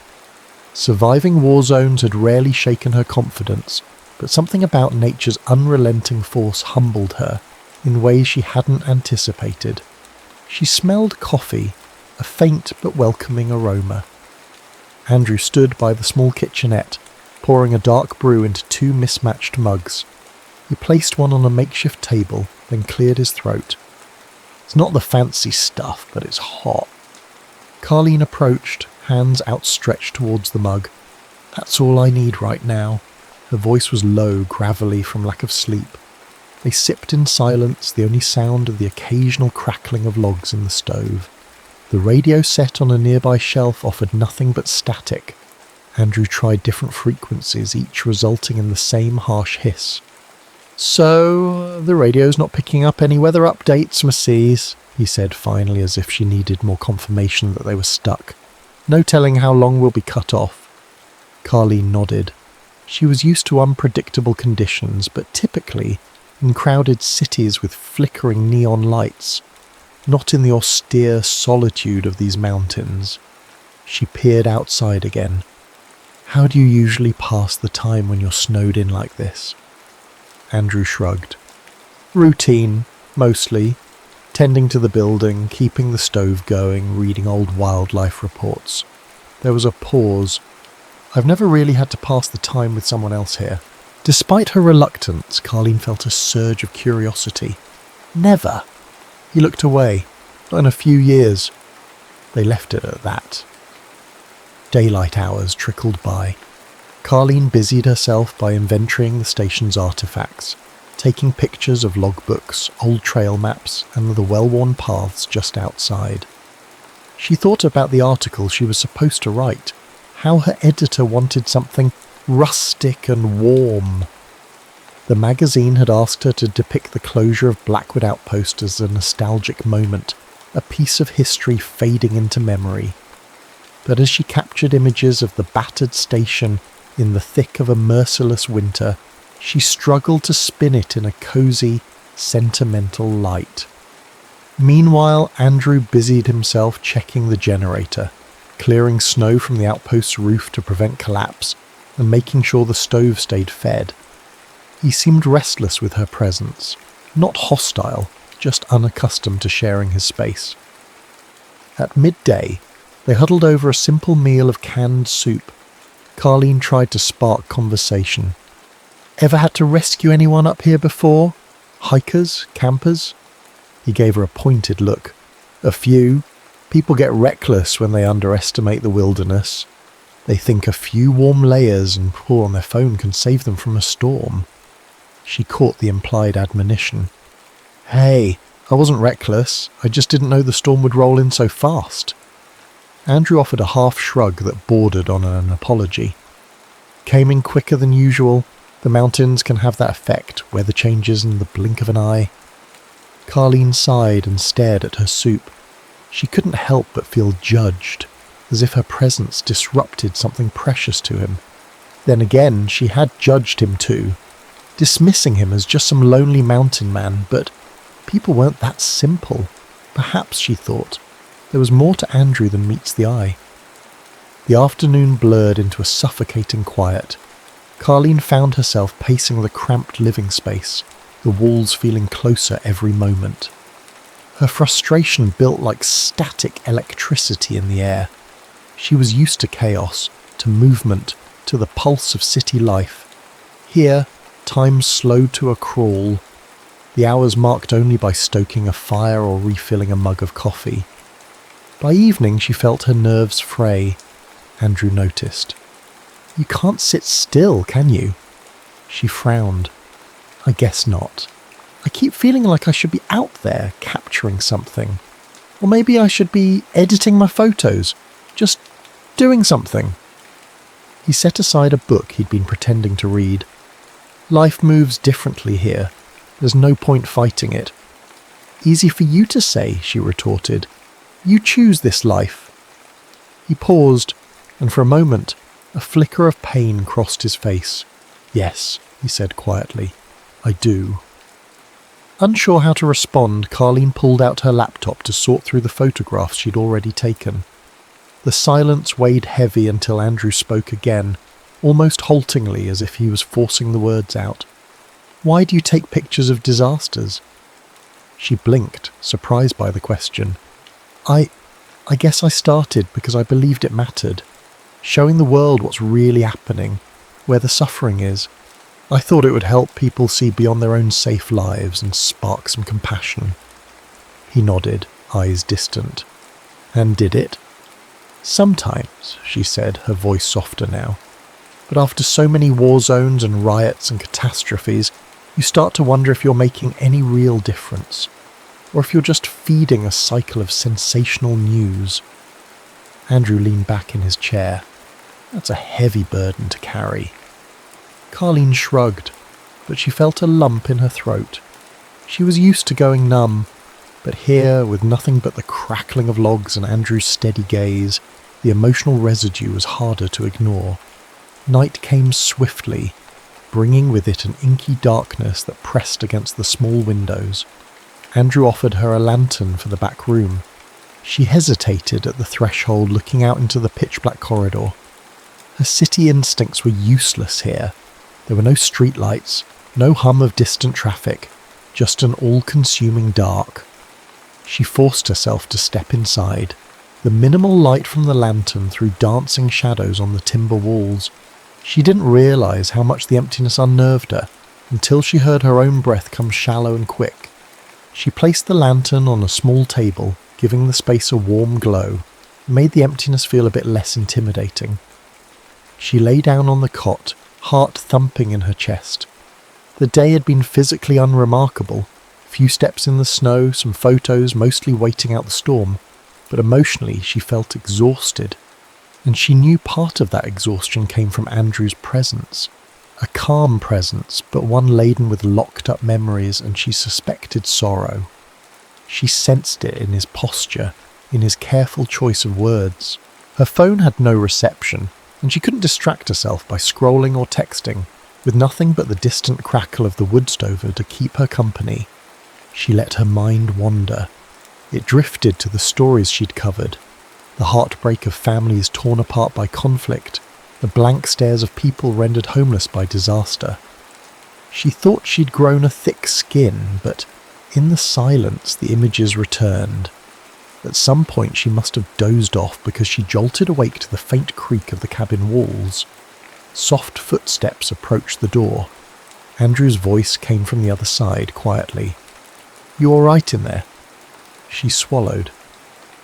Surviving war zones had rarely shaken her confidence, but something about nature's unrelenting force humbled her in ways she hadn't anticipated. She smelled coffee, a faint but welcoming aroma. Andrew stood by the small kitchenette, pouring a dark brew into two mismatched mugs. He placed one on a makeshift table, then cleared his throat. It's not the fancy stuff, but it's hot. Carleen approached, hands outstretched towards the mug. That's all I need right now. Her voice was low, gravelly from lack of sleep. They sipped in silence, the only sound of the occasional crackling of logs in the stove. The radio set on a nearby shelf offered nothing but static. Andrew tried different frequencies, each resulting in the same harsh hiss. "So, the radio's not picking up any weather updates, Mrs., he said finally, as if she needed more confirmation that they were stuck. "No telling how long we'll be cut off." Carleen nodded. She was used to unpredictable conditions, but typically in crowded cities with flickering neon lights, not in the austere solitude of these mountains. She peered outside again. How do you usually pass the time when you're snowed in like this? Andrew shrugged. Routine, mostly. Tending to the building, keeping the stove going, reading old wildlife reports. There was a pause. I've never really had to pass the time with someone else here. Despite her reluctance, Carleen felt a surge of curiosity. Never. He looked away. Not in a few years. They left it at that. Daylight hours trickled by. Carleen busied herself by inventorying the station's artifacts, taking pictures of logbooks, old trail maps, and the well-worn paths just outside. She thought about the article she was supposed to write, how her editor wanted something rustic and warm. The magazine had asked her to depict the closure of Blackwood Outpost as a nostalgic moment, a piece of history fading into memory. But as she captured images of the battered station in the thick of a merciless winter, she struggled to spin it in a cosy, sentimental light. Meanwhile, Andrew busied himself checking the generator, clearing snow from the outpost's roof to prevent collapse, and making sure the stove stayed fed. He seemed restless with her presence, not hostile, just unaccustomed to sharing his space. At midday, they huddled over a simple meal of canned soup. Carleen tried to spark conversation. Ever had to rescue anyone up here before? Hikers? Campers? He gave her a pointed look. A few. People get reckless when they underestimate the wilderness. They think a few warm layers and pull on their phone can save them from a storm. She caught the implied admonition. Hey, I wasn't reckless. I just didn't know the storm would roll in so fast. Andrew offered a half shrug that bordered on an apology. Came in quicker than usual. The mountains can have that effect, weather changes in the blink of an eye. Carleen sighed and stared at her soup. She couldn't help but feel judged, as if her presence disrupted something precious to him. Then again, she had judged him too, dismissing him as just some lonely mountain man, but people weren't that simple. Perhaps, she thought, there was more to Andrew than meets the eye. The afternoon blurred into a suffocating quiet. Carleen found herself pacing the cramped living space, the walls feeling closer every moment. Her frustration built like static electricity in the air. She was used to chaos, to movement, to the pulse of city life. Here, time slowed to a crawl, the hours marked only by stoking a fire or refilling a mug of coffee. By evening she felt her nerves fray. Andrew noticed. You can't sit still, can you? She frowned. I guess not. I keep feeling like I should be out there, capturing something. Or maybe I should be editing my photos, just doing something. He set aside a book he'd been pretending to read. Life moves differently here. There's no point fighting it. Easy for you to say, she retorted. You choose this life. He paused, and for a moment, a flicker of pain crossed his face. Yes, he said quietly, I do. Unsure how to respond, Carleen pulled out her laptop to sort through the photographs she'd already taken. The silence weighed heavy until Andrew spoke again, almost haltingly as if he was forcing the words out. Why do you take pictures of disasters? She blinked, surprised by the question. I guess I started because I believed it mattered. Showing the world what's really happening, where the suffering is. I thought it would help people see beyond their own safe lives and spark some compassion. He nodded, eyes distant. And did it? Sometimes, she said, her voice softer now. But after so many war zones and riots and catastrophes, you start to wonder if you're making any real difference, or if you're just feeding a cycle of sensational news. Andrew leaned back in his chair. That's a heavy burden to carry. Carleen shrugged, but she felt a lump in her throat. She was used to going numb, but here, with nothing but the crackling of logs and Andrew's steady gaze, the emotional residue was harder to ignore. Night came swiftly, bringing with it an inky darkness that pressed against the small windows. Andrew offered her a lantern for the back room. She hesitated at the threshold, looking out into the pitch-black corridor. Her city instincts were useless here. There were no streetlights, no hum of distant traffic, just an all-consuming dark. She forced herself to step inside. The minimal light from the lantern threw dancing shadows on the timber walls. She didn't realise how much the emptiness unnerved her until she heard her own breath come shallow and quick. She placed the lantern on a small table, giving the space a warm glow, and made the emptiness feel a bit less intimidating. She lay down on the cot, heart thumping in her chest. The day had been physically unremarkable. Few steps in the snow, some photos, mostly waiting out the storm, but emotionally she felt exhausted. And she knew part of that exhaustion came from Andrew's presence. A calm presence, but one laden with locked-up memories, and she suspected sorrow. She sensed it in his posture, in his careful choice of words. Her phone had no reception, and she couldn't distract herself by scrolling or texting, with nothing but the distant crackle of the wood stove to keep her company. She let her mind wander. It drifted to the stories she'd covered, the heartbreak of families torn apart by conflict, the blank stares of people rendered homeless by disaster. She thought she'd grown a thick skin, but in the silence the images returned. At some point she must have dozed off because she jolted awake to the faint creak of the cabin walls. Soft footsteps approached the door. Andrew's voice came from the other side, quietly. You all right in there? She swallowed.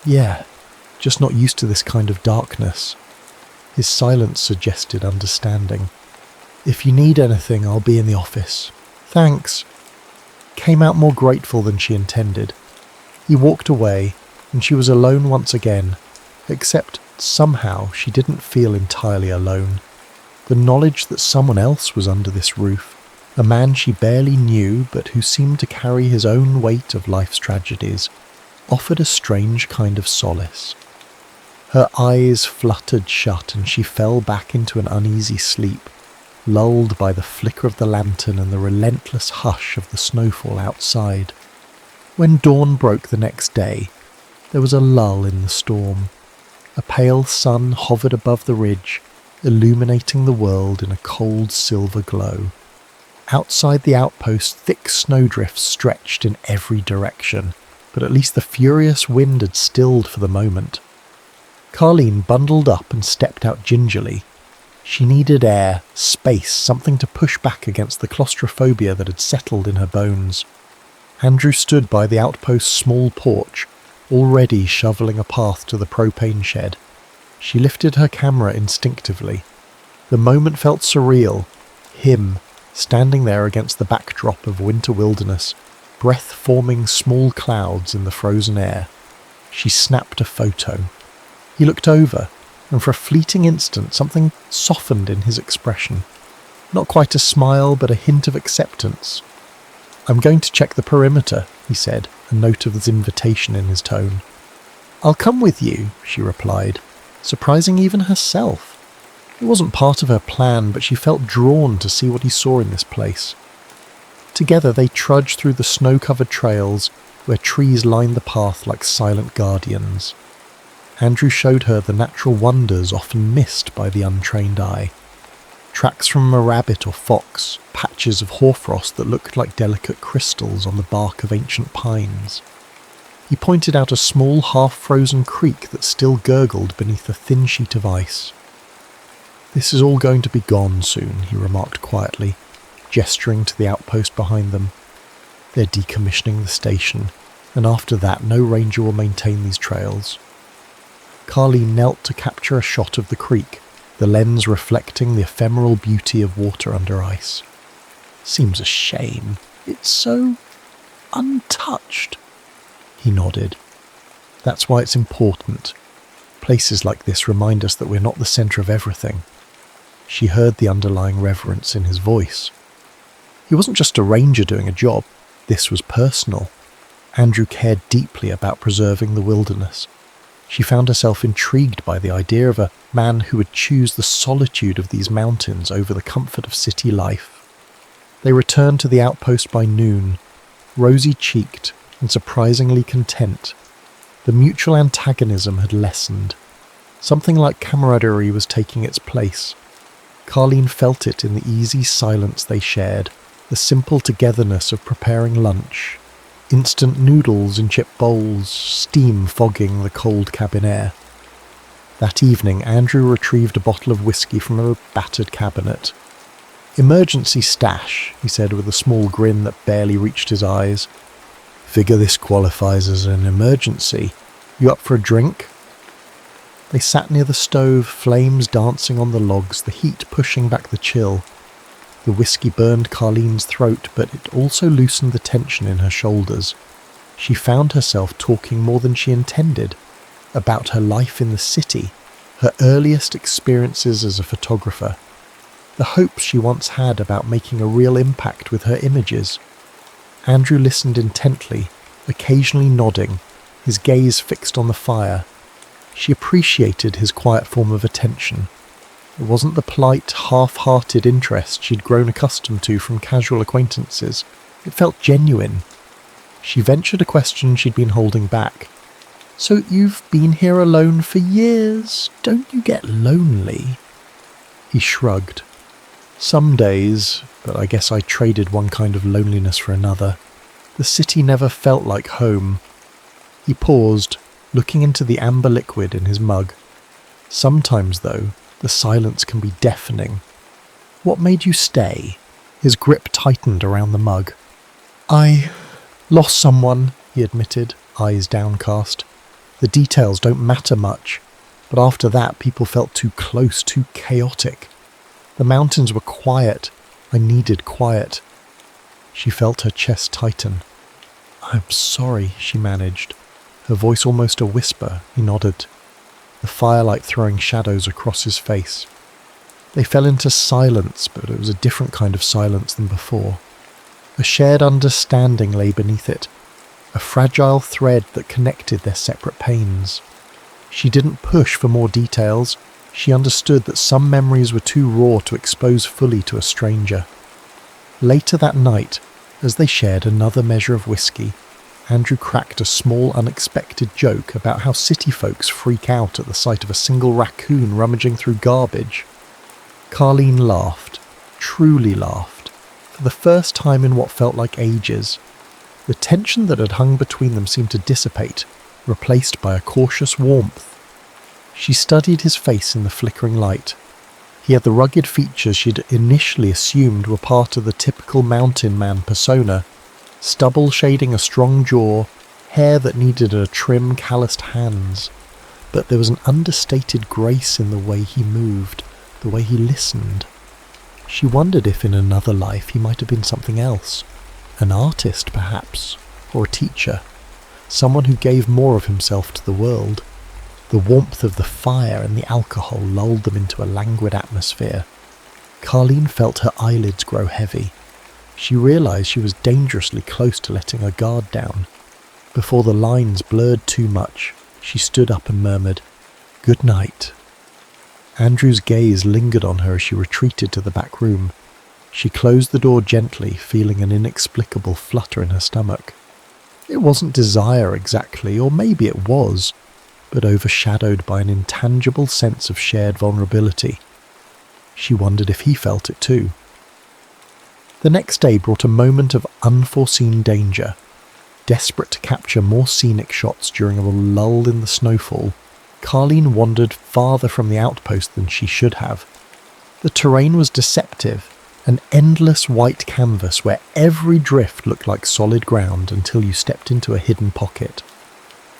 Yeah, just not used to this kind of darkness. His silence suggested understanding. If you need anything, I'll be in the office. Thanks. came out more grateful than she intended. He walked away, and she was alone once again, except somehow she didn't feel entirely alone. The knowledge that someone else was under this roof, a man she barely knew but who seemed to carry his own weight of life's tragedies, offered a strange kind of solace. Her eyes fluttered shut and she fell back into an uneasy sleep, lulled by the flicker of the lantern and the relentless hush of the snowfall outside. When dawn broke the next day, there was a lull in the storm. A pale sun hovered above the ridge, illuminating the world in a cold silver glow. Outside the outpost, thick snowdrifts stretched in every direction, but at least the furious wind had stilled for the moment. Carleen bundled up and stepped out gingerly. She needed air, space, something to push back against the claustrophobia that had settled in her bones. Andrew stood by the outpost's small porch, already shoveling a path to the propane shed. She lifted her camera instinctively. The moment felt surreal. Him, standing there against the backdrop of winter wilderness, breath-forming small clouds in the frozen air. She snapped a photo. He looked over, and for a fleeting instant something softened in his expression. Not quite a smile, but a hint of acceptance. "I'm going to check the perimeter," he said, a note of his invitation in his tone. "I'll come with you," she replied, surprising even herself. It wasn't part of her plan, but she felt drawn to see what he saw in this place. Together they trudged through the snow-covered trails where trees lined the path like silent guardians. Andrew showed her the natural wonders often missed by the untrained eye. Tracks from a rabbit or fox, patches of hoarfrost that looked like delicate crystals on the bark of ancient pines. He pointed out a small half-frozen creek that still gurgled beneath a thin sheet of ice. "This is all going to be gone soon," he remarked quietly, gesturing to the outpost behind them. "They're decommissioning the station, and after that no ranger will maintain these trails." Carleen knelt to capture a shot of the creek, the lens reflecting the ephemeral beauty of water under ice. "Seems a shame. It's so untouched." He nodded. "That's why it's important. Places like this remind us that we're not the centre of everything." She heard the underlying reverence in his voice. He wasn't just a ranger doing a job. This was personal. Andrew cared deeply about preserving the wilderness. She found herself intrigued by the idea of a man who would choose the solitude of these mountains over the comfort of city life. They returned to the outpost by noon, rosy-cheeked and surprisingly content. The mutual antagonism had lessened. Something like camaraderie was taking its place. Carleen felt it in the easy silence they shared, the simple togetherness of preparing lunch. Instant noodles in chip bowls, steam fogging the cold cabin air. That evening, Andrew retrieved a bottle of whiskey from a battered cabinet. "Emergency stash," he said with a small grin that barely reached his eyes. "Figure this qualifies as an emergency. You up for a drink?" They sat near the stove, flames dancing on the logs, the heat pushing back the chill. The whiskey burned Carleen's throat, but it also loosened the tension in her shoulders. She found herself talking more than she intended, about her life in the city, her earliest experiences as a photographer, the hopes she once had about making a real impact with her images. Andrew listened intently, occasionally nodding, his gaze fixed on the fire. She appreciated his quiet form of attention. It wasn't the polite, half-hearted interest she'd grown accustomed to from casual acquaintances. It felt genuine. She ventured a question she'd been holding back. "So you've been here alone for years. Don't you get lonely?" He shrugged. "Some days, but I guess I traded one kind of loneliness for another. The city never felt like home." He paused, looking into the amber liquid in his mug. "Sometimes, though, the silence can be deafening." "What made you stay?" His grip tightened around the mug. "I lost someone," he admitted, eyes downcast. "The details don't matter much, but after that people felt too close, too chaotic. The mountains were quiet. I needed quiet." She felt her chest tighten. "I'm sorry," she managed, her voice almost a whisper. He nodded, the firelight throwing shadows across his face. They fell into silence, but it was a different kind of silence than before. A shared understanding lay beneath it, a fragile thread that connected their separate pains. She didn't push for more details. She understood that some memories were too raw to expose fully to a stranger. Later that night, as they shared another measure of whiskey, Andrew cracked a small, unexpected joke about how city folks freak out at the sight of a single raccoon rummaging through garbage. Carleen laughed, truly laughed, for the first time in what felt like ages. The tension that had hung between them seemed to dissipate, replaced by a cautious warmth. She studied his face in the flickering light. He had the rugged features she'd initially assumed were part of the typical mountain man persona, stubble shading a strong jaw, hair that needed a trim, calloused hands. But there was an understated grace in the way he moved, the way he listened. She wondered if in another life he might have been something else. An artist, perhaps, or a teacher. Someone who gave more of himself to the world. The warmth of the fire and the alcohol lulled them into a languid atmosphere. Carleen felt her eyelids grow heavy. She realised she was dangerously close to letting her guard down. Before the lines blurred too much, she stood up and murmured, "Good night." Andrew's gaze lingered on her as she retreated to the back room. She closed the door gently, feeling an inexplicable flutter in her stomach. It wasn't desire exactly, or maybe it was, but overshadowed by an intangible sense of shared vulnerability. She wondered if he felt it too. The next day brought a moment of unforeseen danger. Desperate to capture more scenic shots during a lull in the snowfall, Carleen wandered farther from the outpost than she should have. The terrain was deceptive, an endless white canvas where every drift looked like solid ground until you stepped into a hidden pocket.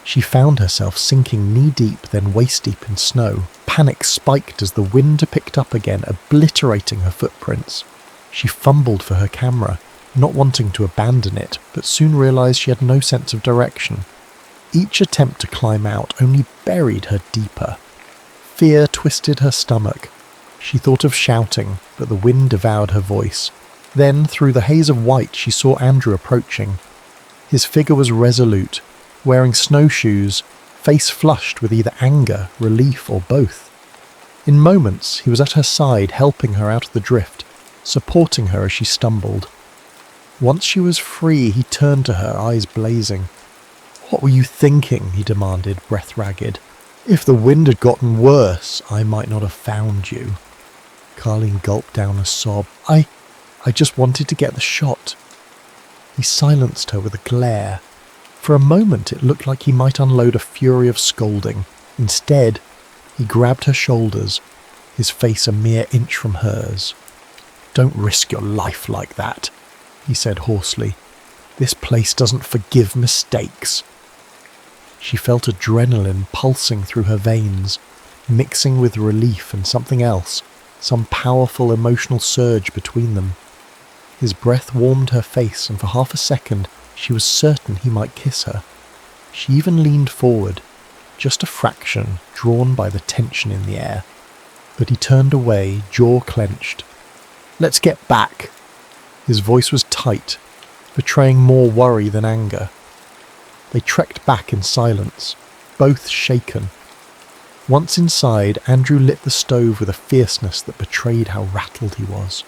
She found herself sinking knee-deep, then waist-deep in snow. Panic spiked as the wind picked up again, obliterating her footprints. She fumbled for her camera, not wanting to abandon it, but soon realised she had no sense of direction. Each attempt to climb out only buried her deeper. Fear twisted her stomach. She thought of shouting, but the wind devoured her voice. Then, through the haze of white, she saw Andrew approaching. His figure was resolute, wearing snowshoes, face flushed with either anger, relief, or both. In moments, he was at her side, helping her out of the drift, supporting her as she stumbled. Once she was free, he turned to her, eyes blazing. "What were you thinking?" he demanded, breath ragged. "If the wind had gotten worse, I might not have found you." Carleen gulped down a sob. I just wanted to get the shot." He silenced her with a glare. For a moment it looked like he might unload a fury of scolding. Instead, he grabbed her shoulders, his face a mere inch from hers. "Don't risk your life like that," he said hoarsely. "This place doesn't forgive mistakes." She felt adrenaline pulsing through her veins, mixing with relief and something else, some powerful emotional surge between them. His breath warmed her face, and for half a second she was certain he might kiss her. She even leaned forward, just a fraction, drawn by the tension in the air. But he turned away, jaw clenched. "Let's get back." His voice was tight, betraying more worry than anger. They trekked back in silence, both shaken. Once inside, Andrew lit the stove with a fierceness that betrayed how rattled he was.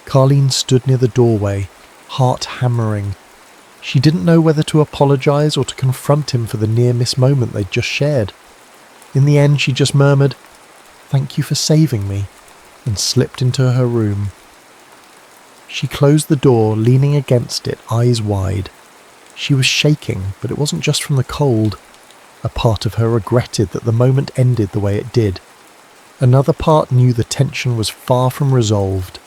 Carleen stood near the doorway, heart hammering. She didn't know whether to apologise or to confront him for the near-miss moment they'd just shared. In the end, she just murmured, "Thank you for saving me," and slipped into her room. She closed the door, leaning against it, eyes wide. She was shaking, but it wasn't just from the cold. A part of her regretted that the moment ended the way it did. Another part knew the tension was far from resolved.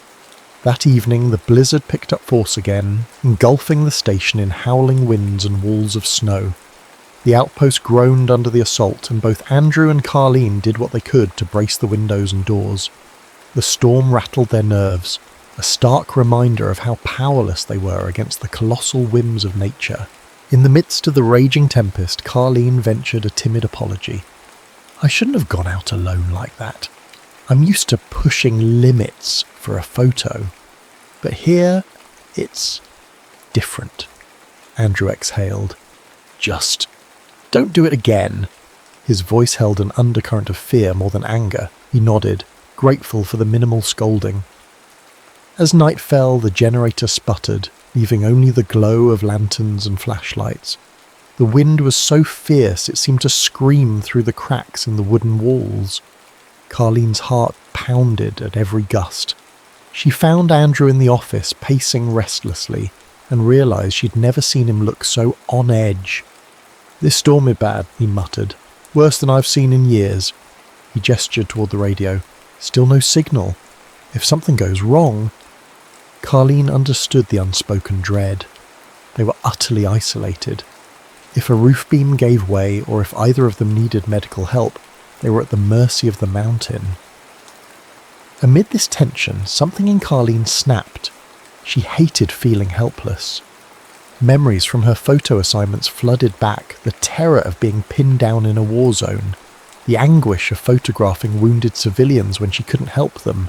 That evening the blizzard picked up force again, engulfing the station in howling winds and walls of snow. The outpost groaned under the assault, and both Andrew and Carleen did what they could to brace the windows and doors. The storm rattled their nerves, a stark reminder of how powerless they were against the colossal whims of nature. In the midst of the raging tempest, Carleen ventured a timid apology. "I shouldn't have gone out alone like that. I'm used to pushing limits for a photo. But here, it's different." Andrew exhaled. "Just don't do it again." His voice held an undercurrent of fear more than anger. He nodded, grateful for the minimal scolding. As night fell, the generator sputtered, leaving only the glow of lanterns and flashlights. The wind was so fierce it seemed to scream through the cracks in the wooden walls. Carleen's heart pounded at every gust. She found Andrew in the office, pacing restlessly, and realised she'd never seen him look so on edge. "This storm is bad," he muttered. "Worse than I've seen in years." He gestured toward the radio. "Still no signal. If something goes wrong..." Carleen understood the unspoken dread. They were utterly isolated. If a roof beam gave way, or if either of them needed medical help, they were at the mercy of the mountain. Amid this tension, something in Carleen snapped. She hated feeling helpless. Memories from her photo assignments flooded back, the terror of being pinned down in a war zone, the anguish of photographing wounded civilians when she couldn't help them.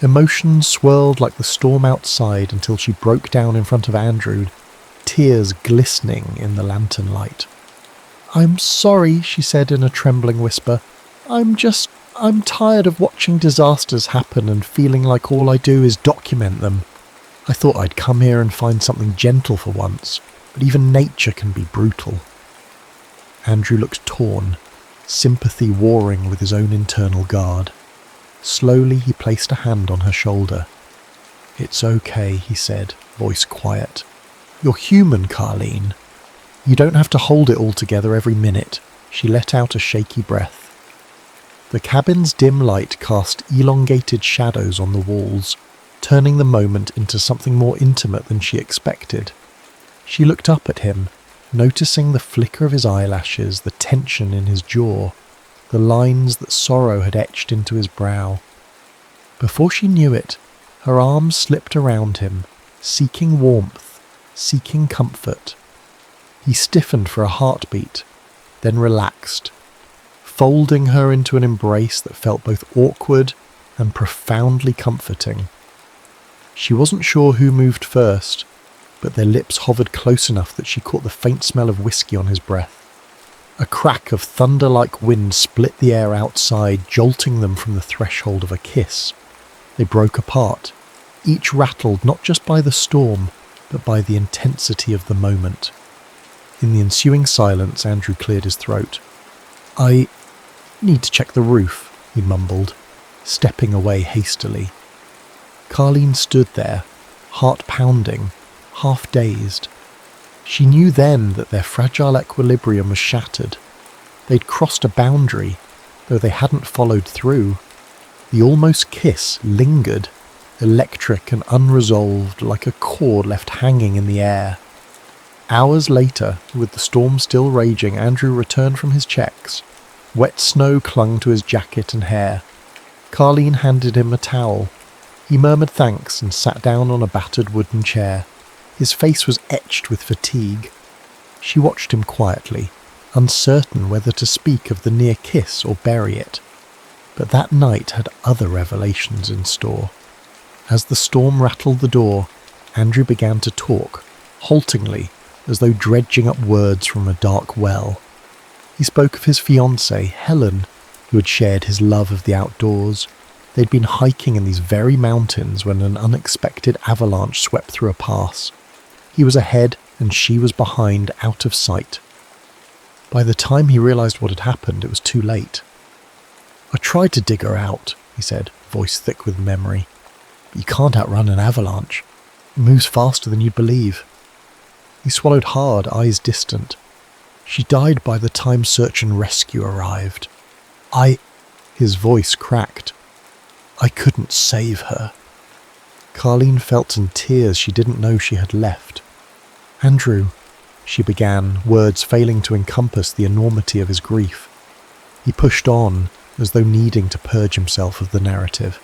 Emotions swirled like the storm outside until she broke down in front of Andrew, tears glistening in the lantern light. "I'm sorry," she said in a trembling whisper. I'm tired of watching disasters happen and feeling like all I do is document them. I thought I'd come here and find something gentle for once, but even nature can be brutal." Andrew looked torn, sympathy warring with his own internal guard. Slowly he placed a hand on her shoulder. "It's okay," he said, voice quiet. "You're human, Carleen. You don't have to hold it all together every minute." She let out a shaky breath. The cabin's dim light cast elongated shadows on the walls, turning the moment into something more intimate than she expected. She looked up at him, noticing the flicker of his eyelashes, the tension in his jaw, the lines that sorrow had etched into his brow. Before she knew it, her arms slipped around him, seeking warmth, seeking comfort. He stiffened for a heartbeat, then relaxed, folding her into an embrace that felt both awkward and profoundly comforting. She wasn't sure who moved first, but their lips hovered close enough that she caught the faint smell of whiskey on his breath. A crack of thunder-like wind split the air outside, jolting them from the threshold of a kiss. They broke apart, each rattled not just by the storm, but by the intensity of the moment. In the ensuing silence, Andrew cleared his throat. "I need to check the roof," he mumbled, stepping away hastily. Carleen stood there, heart pounding, half dazed. She knew then that their fragile equilibrium was shattered. They'd crossed a boundary, though they hadn't followed through. The almost kiss lingered, electric and unresolved, like a cord left hanging in the air. Hours later, with the storm still raging, Andrew returned from his checks. Wet snow clung to his jacket and hair. Carleen handed him a towel. He murmured thanks and sat down on a battered wooden chair. His face was etched with fatigue. She watched him quietly, uncertain whether to speak of the near kiss or bury it. But that night had other revelations in store. As the storm rattled the door, Andrew began to talk, haltingly, as though dredging up words from a dark well. He spoke of his fiancée, Helen, who had shared his love of the outdoors. They'd been hiking in these very mountains when an unexpected avalanche swept through a pass. He was ahead and she was behind, out of sight. By the time he realised what had happened, it was too late. "I tried to dig her out," he said, voice thick with memory. "But you can't outrun an avalanche. It moves faster than you'd believe." He swallowed hard, eyes distant. "She died by the time search and rescue arrived. His voice cracked. "I couldn't save her." Carleen felt in tears she didn't know she had left. "Andrew," she began, words failing to encompass the enormity of his grief. He pushed on, as though needing to purge himself of the narrative.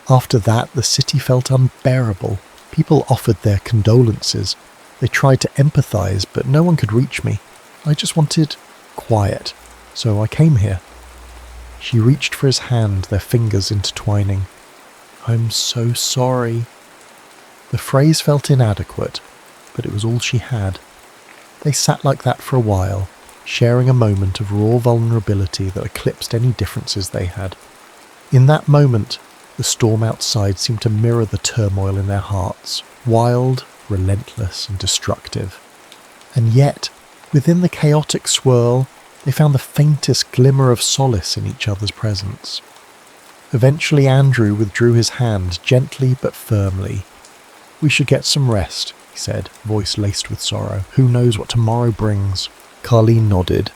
After that, the city felt unbearable. People offered their condolences. They tried to empathize, but no one could reach me. I just wanted quiet, so I came here. She reached for his hand, their fingers intertwining. "I'm so sorry." The phrase felt inadequate, but it was all she had. They sat like that for a while, sharing a moment of raw vulnerability that eclipsed any differences they had. In that moment, the storm outside seemed to mirror the turmoil in their hearts, wild, relentless, and destructive. And yet, within the chaotic swirl, they found the faintest glimmer of solace in each other's presence. Eventually Andrew withdrew his hand, gently but firmly. "We should get some rest," he said, voice laced with sorrow. "Who knows what tomorrow brings?" Carleen nodded.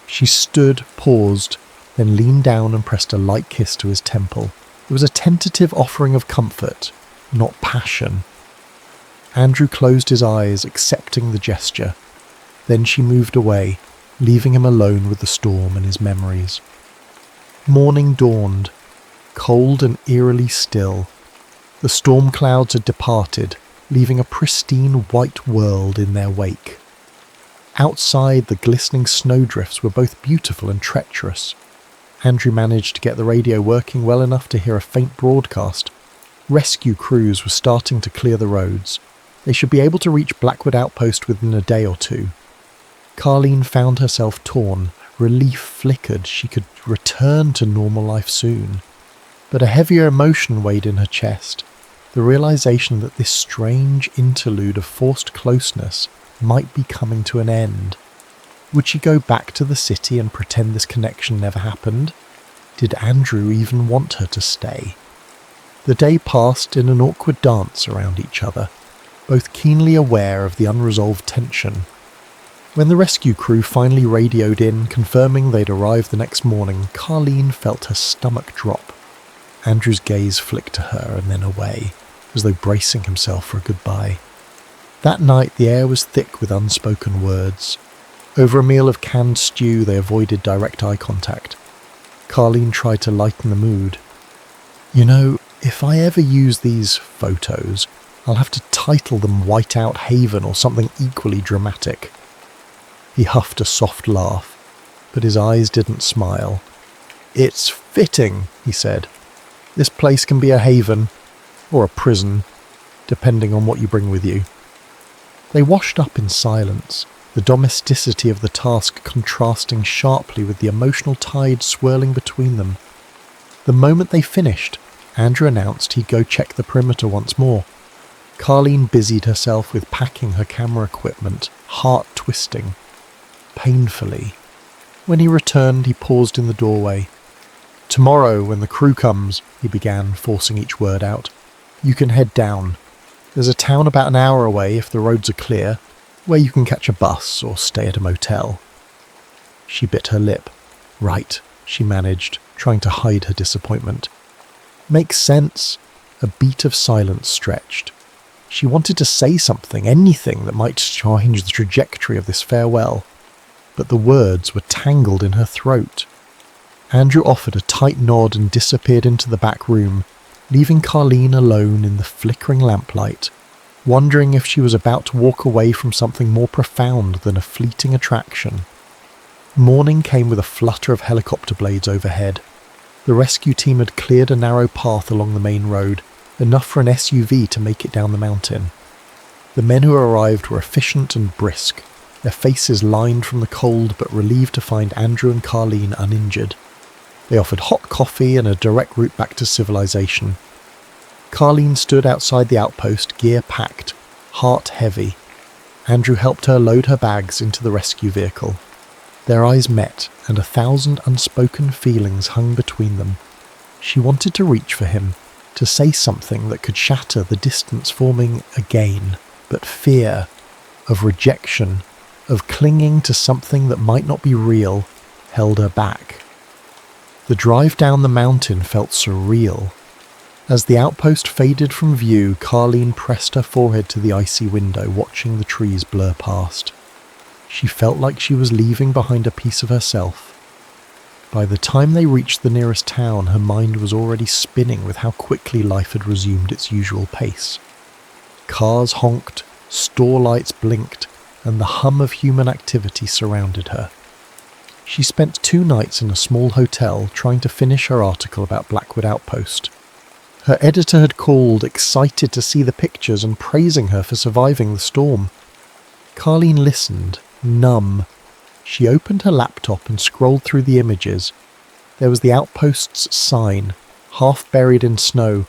She stood, paused, then leaned down and pressed a light kiss to his temple. It was a tentative offering of comfort, not passion. Andrew closed his eyes, accepting the gesture. Then she moved away, leaving him alone with the storm and his memories. Morning dawned, cold and eerily still. The storm clouds had departed, leaving a pristine white world in their wake. Outside, the glistening snowdrifts were both beautiful and treacherous. Andrew managed to get the radio working well enough to hear a faint broadcast. Rescue crews were starting to clear the roads. They should be able to reach Blackwood Outpost within a day or two. Carleen found herself torn. Relief flickered. She could return to normal life soon. But a heavier emotion weighed in her chest. The realization that this strange interlude of forced closeness might be coming to an end. Would she go back to the city and pretend this connection never happened? Did Andrew even want her to stay? The day passed in an awkward dance around each other, both keenly aware of the unresolved tension. When the rescue crew finally radioed in, confirming they'd arrived the next morning, Carleen felt her stomach drop. Andrew's gaze flicked to her and then away, as though bracing himself for a goodbye. That night the air was thick with unspoken words. Over a meal of canned stew they avoided direct eye contact. Carleen tried to lighten the mood. "You know, if I ever use these photos, I'll have to title them Whiteout Haven or something equally dramatic." He huffed a soft laugh, but his eyes didn't smile. "It's fitting," he said. "This place can be a haven, or a prison, depending on what you bring with you." They washed up in silence, the domesticity of the task contrasting sharply with the emotional tide swirling between them. The moment they finished, Andrew announced he'd go check the perimeter once more. Carleen busied herself with packing her camera equipment, heart twisting. Painfully. When he returned, he paused in the doorway. "Tomorrow, when the crew comes," he began, forcing each word out, "you can head down. There's a town about an hour away if the roads are clear, where you can catch a bus or stay at a motel." She bit her lip. "Right," she managed, trying to hide her disappointment. "Makes sense." A beat of silence stretched. She wanted to say something, anything that might change the trajectory of this farewell, but the words were tangled in her throat. Andrew offered a tight nod and disappeared into the back room, leaving Carleen alone in the flickering lamplight, wondering if she was about to walk away from something more profound than a fleeting attraction. Morning came with a flutter of helicopter blades overhead. The rescue team had cleared a narrow path along the main road, enough for an SUV to make it down the mountain. The men who arrived were efficient and brisk, their faces lined from the cold but relieved to find Andrew and Carleen uninjured. They offered hot coffee and a direct route back to civilization. Carleen stood outside the outpost, gear packed, heart heavy. Andrew helped her load her bags into the rescue vehicle. Their eyes met, and 1,000 unspoken feelings hung between them. She wanted to reach for him, to say something that could shatter the distance forming again, but fear of rejection, of clinging to something that might not be real, held her back. The drive down the mountain felt surreal. As the outpost faded from view, Carleen pressed her forehead to the icy window, watching the trees blur past. She felt like she was leaving behind a piece of herself. By the time they reached the nearest town, her mind was already spinning with how quickly life had resumed its usual pace. Cars honked, store lights blinked, and the hum of human activity surrounded her. She spent 2 nights in a small hotel trying to finish her article about Blackwood Outpost. Her editor had called, excited to see the pictures and praising her for surviving the storm. Carleen listened, numb. She opened her laptop and scrolled through the images. There was the outpost's sign, half buried in snow,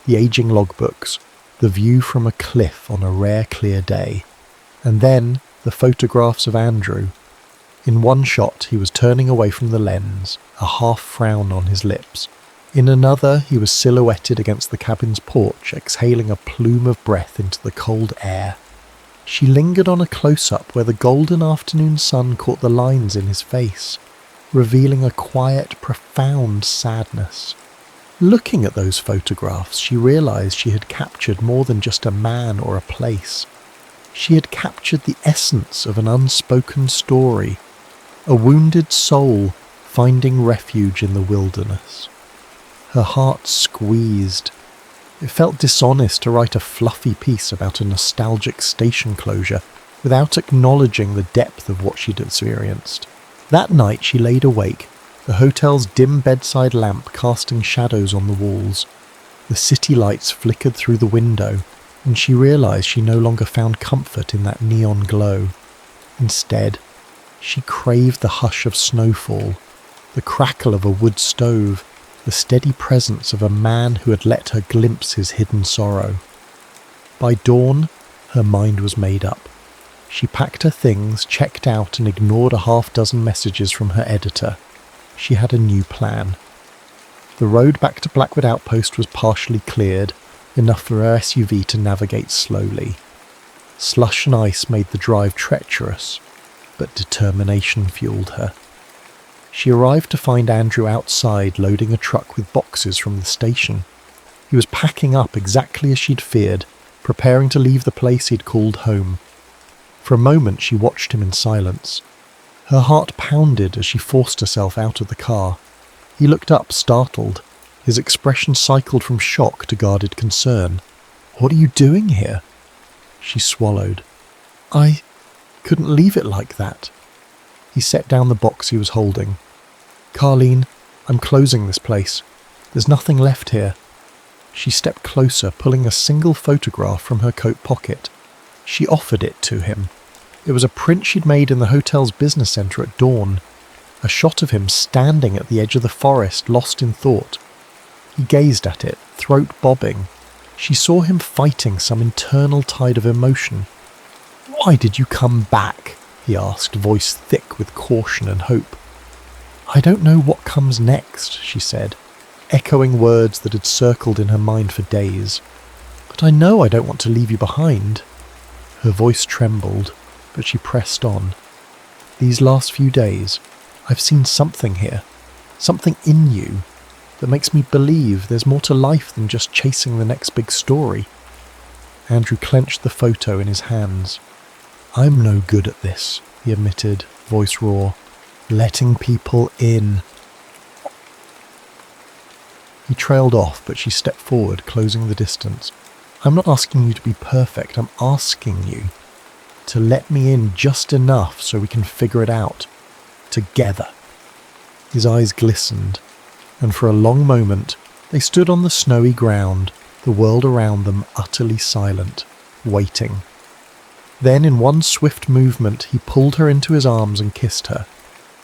the aging logbooks, the view from a cliff on a rare clear day, and then the photographs of Andrew. In one shot, he was turning away from the lens, a half frown on his lips. In another, he was silhouetted against the cabin's porch, exhaling a plume of breath into the cold air. She lingered on a close-up where the golden afternoon sun caught the lines in his face, revealing a quiet, profound sadness. Looking at those photographs, she realized she had captured more than just a man or a place. She had captured the essence of an unspoken story, a wounded soul finding refuge in the wilderness. Her heart squeezed. It felt dishonest to write a fluffy piece about a nostalgic station closure without acknowledging the depth of what she'd experienced. That night she laid awake, the hotel's dim bedside lamp casting shadows on the walls. The city lights flickered through the window, and she realized she no longer found comfort in that neon glow. Instead, she craved the hush of snowfall, the crackle of a wood stove, the steady presence of a man who had let her glimpse his hidden sorrow. By dawn, her mind was made up. She packed her things, checked out, and ignored a half-dozen messages from her editor. She had a new plan. The road back to Blackwood Outpost was partially cleared, enough for her SUV to navigate slowly. Slush and ice made the drive treacherous, but determination fueled her. She arrived to find Andrew outside loading a truck with boxes from the station. He was packing up exactly as she'd feared, preparing to leave the place he'd called home. For a moment she watched him in silence. Her heart pounded as she forced herself out of the car. He looked up, startled. His expression cycled from shock to guarded concern. "What are you doing here?" She swallowed. "I couldn't leave it like that." He set down the box he was holding. "Carleen, I'm closing this place. There's nothing left here." She stepped closer, pulling a single photograph from her coat pocket. She offered it to him. It was a print she'd made in the hotel's business centre at dawn, a shot of him standing at the edge of the forest, lost in thought. He gazed at it, throat bobbing. She saw him fighting some internal tide of emotion. "Why did you come back?" he asked, voice thick with caution and hope. "I don't know what comes next," she said, echoing words that had circled in her mind for days. "But I know I don't want to leave you behind." Her voice trembled, but she pressed on. "These last few days, I've seen something here, something in you, that makes me believe there's more to life than just chasing the next big story." Andrew clenched the photo in his hands. "I'm no good at this," he admitted, voice raw. "Letting people in." He trailed off, but she stepped forward, closing the distance. "I'm not asking you to be perfect. I'm asking you to let me in just enough so we can figure it out. Together." His eyes glistened, and for a long moment they stood on the snowy ground, the world around them utterly silent, waiting. Then in one swift movement he pulled her into his arms and kissed her.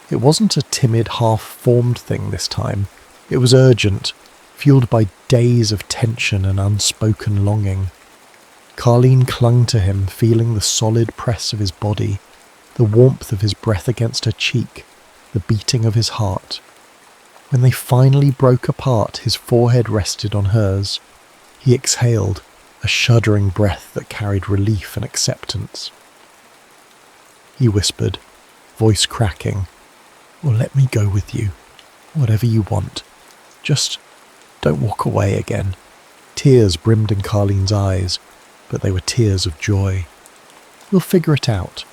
It wasn't a timid, half-formed thing this time. It was urgent, fueled by days of tension and unspoken longing. Carleen clung to him, feeling the solid press of his body, the warmth of his breath against her cheek, the beating of his heart. When they finally broke apart, his forehead rested on hers. He exhaled, a shuddering breath that carried relief and acceptance. He whispered, voice cracking, "Well, let me go with you. Whatever you want. Just don't walk away again." Tears brimmed in Carleen's eyes, but they were tears of joy. "We'll figure it out."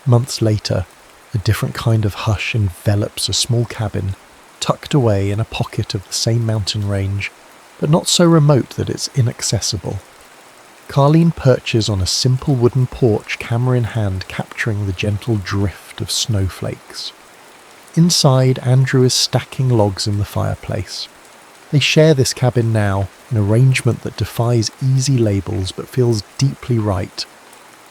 Months later, A different kind of hush envelops a small cabin, tucked away in a pocket of the same mountain range, but not so remote that it's inaccessible. Carleen perches on a simple wooden porch, camera in hand, capturing the gentle drift of snowflakes. Inside, Andrew is stacking logs in the fireplace. They share this cabin now, an arrangement that defies easy labels but feels deeply right.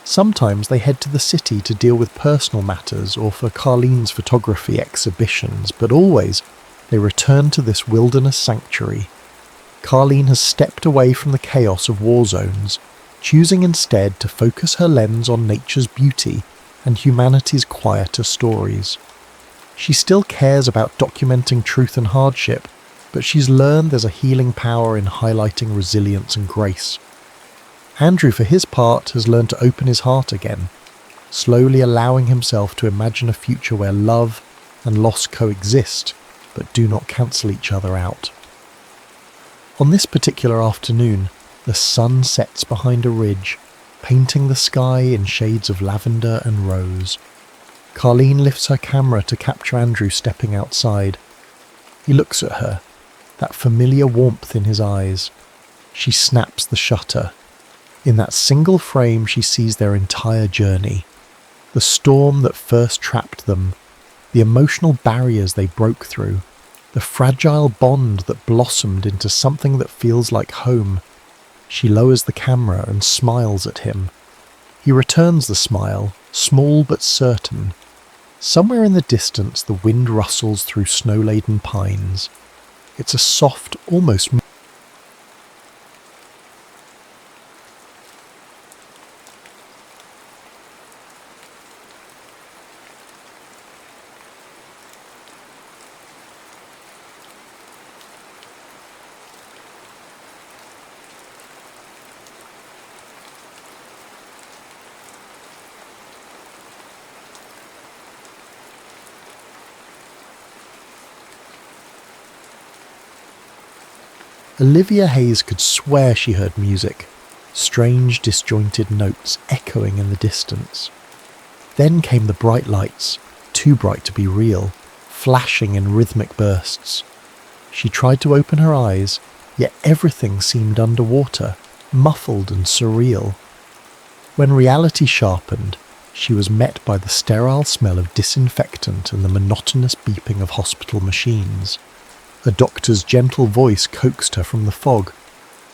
Sometimes they head to the city to deal with personal matters or for Carleen's photography exhibitions, but always they return to this wilderness sanctuary. Carleen has stepped away from the chaos of war zones, choosing instead to focus her lens on nature's beauty and humanity's quieter stories. She still cares about documenting truth and hardship, but she's learned there's a healing power in highlighting resilience and grace. Andrew, for his part, has learned to open his heart again, slowly allowing himself to imagine a future where love and loss coexist, but do not cancel each other out. On this particular afternoon, the sun sets behind a ridge, painting the sky in shades of lavender and rose. Carleen lifts her camera to capture Andrew stepping outside. He looks at her, that familiar warmth in his eyes. She snaps the shutter. In that single frame she sees their entire journey. The storm that first trapped them, the emotional barriers they broke through, the fragile bond that blossomed into something that feels like home. She lowers the camera and smiles at him. He returns the smile, small but certain. Somewhere in the distance the wind rustles through snow-laden pines. It's a soft, almost Olivia Hayes could swear she heard music, strange disjointed notes echoing in the distance. Then came the bright lights, too bright to be real, flashing in rhythmic bursts. She tried to open her eyes, yet everything seemed underwater, muffled and surreal. When reality sharpened, she was met by the sterile smell of disinfectant and the monotonous beeping of hospital machines. A doctor's gentle voice coaxed her from the fog.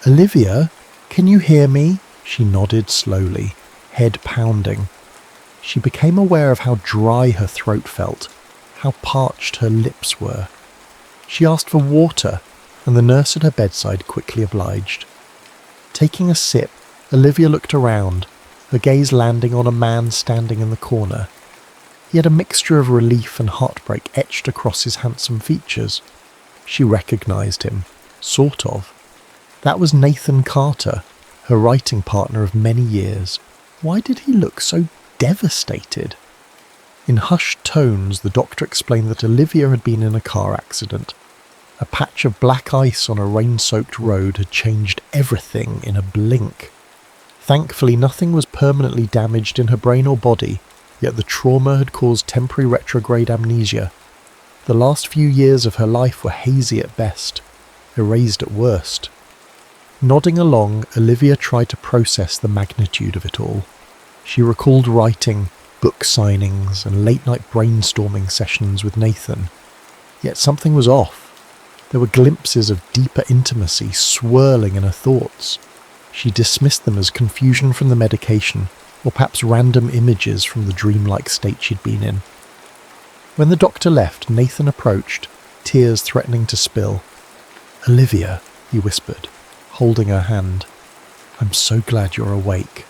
"Olivia, can you hear me?" She nodded slowly, head pounding. She became aware of how dry her throat felt, how parched her lips were. She asked for water, and the nurse at her bedside quickly obliged. Taking a sip, Olivia looked around, her gaze landing on a man standing in the corner. He had a mixture of relief and heartbreak etched across his handsome features. She recognised him, sort of. That was Nathan Carter, her writing partner of many years. Why did he look so devastated? In hushed tones, the doctor explained that Olivia had been in a car accident. A patch of black ice on a rain-soaked road had changed everything in a blink. Thankfully, nothing was permanently damaged in her brain or body, yet the trauma had caused temporary retrograde amnesia. The last few years of her life were hazy at best, erased at worst. Nodding along, Olivia tried to process the magnitude of it all. She recalled writing, book signings, and late-night brainstorming sessions with Nathan. Yet something was off. There were glimpses of deeper intimacy swirling in her thoughts. She dismissed them as confusion from the medication, or perhaps random images from the dreamlike state she'd been in. When the doctor left, Nathan approached, tears threatening to spill. "Olivia," he whispered, holding her hand. "I'm so glad you're awake."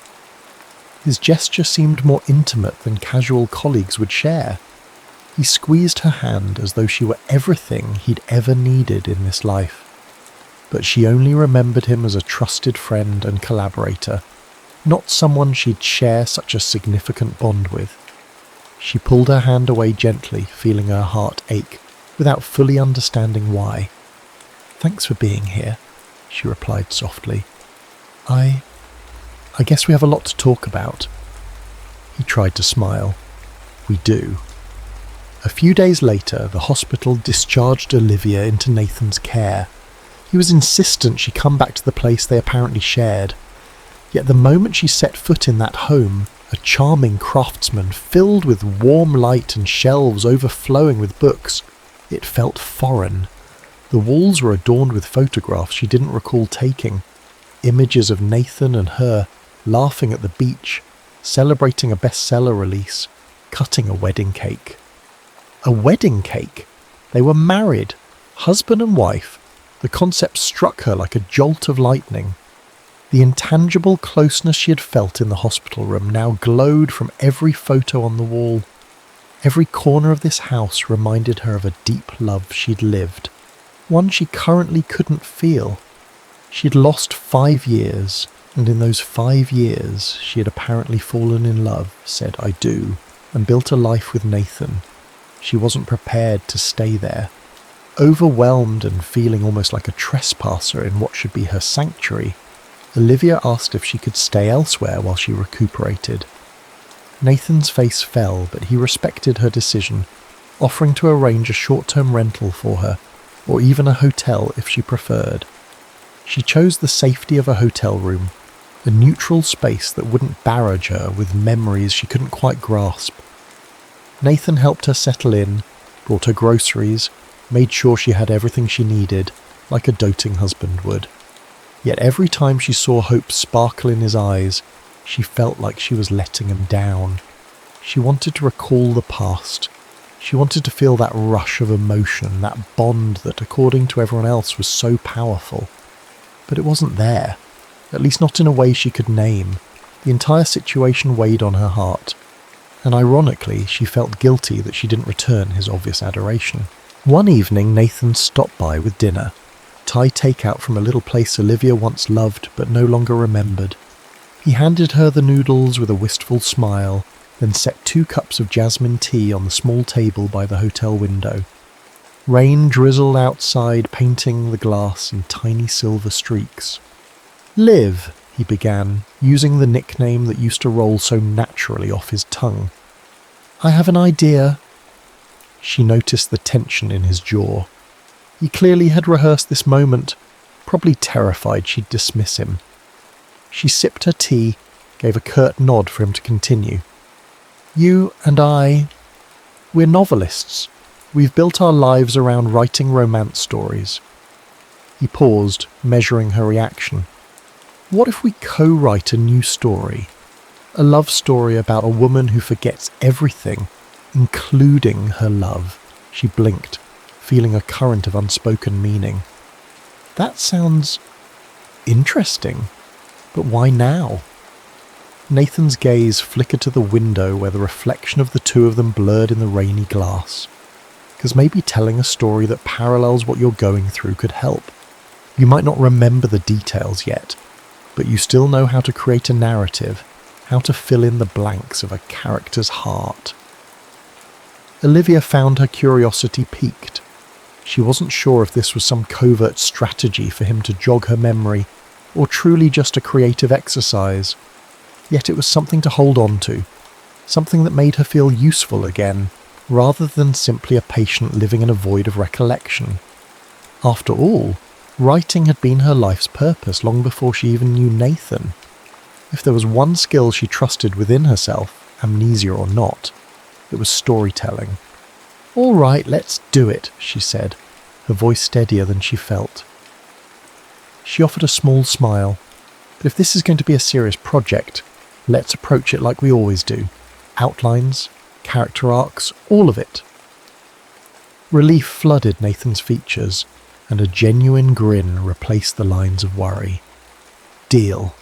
His gesture seemed more intimate than casual colleagues would share. He squeezed her hand as though she were everything he'd ever needed in this life. But she only remembered him as a trusted friend and collaborator, not someone she'd share such a significant bond with. She pulled her hand away gently, feeling her heart ache, without fully understanding why. "Thanks for being here," she replied softly. I guess we have a lot to talk about." He tried to smile. "We do. A few days later, the hospital discharged Olivia into Nathan's care. He was insistent she come back to the place they apparently shared. Yet the moment she set foot in that home, a charming craftsman filled with warm light and shelves overflowing with books, it felt foreign. The walls were adorned with photographs she didn't recall taking, images of Nathan and her laughing at the beach, celebrating a bestseller release, cutting a wedding cake. A wedding cake? They were married, husband and wife. The concept struck her like a jolt of lightning. The intangible closeness she had felt in the hospital room now glowed from every photo on the wall. Every corner of this house reminded her of a deep love she'd lived, one she currently couldn't feel. She'd lost 5 years, and in those 5 years she had apparently fallen in love, said I do, and built a life with Nathan. She wasn't prepared to stay there. Overwhelmed and feeling almost like a trespasser in what should be her sanctuary, Olivia asked if she could stay elsewhere while she recuperated. Nathan's face fell, but he respected her decision, offering to arrange a short-term rental for her, or even a hotel if she preferred. She chose the safety of a hotel room, a neutral space that wouldn't barrage her with memories she couldn't quite grasp. Nathan helped her settle in, brought her groceries, made sure she had everything she needed, like a doting husband would. Yet every time she saw hope sparkle in his eyes, she felt like she was letting him down. She wanted to recall the past. She wanted to feel that rush of emotion, that bond that, according to everyone else, was so powerful. But it wasn't there, at least not in a way she could name. The entire situation weighed on her heart, and ironically, she felt guilty that she didn't return his obvious adoration. One evening, Nathan stopped by with dinner. Thai takeout from a little place Olivia once loved but no longer remembered. He handed her the noodles with a wistful smile, then set 2 cups of jasmine tea on the small table by the hotel window. Rain drizzled outside, painting the glass in tiny silver streaks. "Liv," he began, using the nickname that used to roll so naturally off his tongue. "I have an idea." She noticed the tension in his jaw. He clearly had rehearsed this moment, probably terrified she'd dismiss him. She sipped her tea, gave a curt nod for him to continue. "You and we're novelists. We've built our lives around writing romance stories." He paused, measuring her reaction. "What if we co-write a new story? A love story about a woman who forgets everything, including her love." She blinked, feeling a current of unspoken meaning. "That sounds interesting, but why now?" Nathan's gaze flickered to the window where the reflection of the two of them blurred in the rainy glass. Because maybe telling a story that parallels what you're going through could help. You might not remember the details yet, but you still know how to create a narrative, how to fill in the blanks of a character's heart. Olivia found her curiosity piqued. She wasn't sure if this was some covert strategy for him to jog her memory, or truly just a creative exercise. Yet it was something to hold on to, something that made her feel useful again, rather than simply a patient living in a void of recollection. After all, writing had been her life's purpose long before she even knew Nathan. If there was one skill she trusted within herself, amnesia or not, it was storytelling. "All right, let's do it," she said, her voice steadier than she felt. She offered a small smile. "But if this is going to be a serious project, let's approach it like we always do. Outlines, character arcs, all of it." Relief flooded Nathan's features, and a genuine grin replaced the lines of worry. "Deal."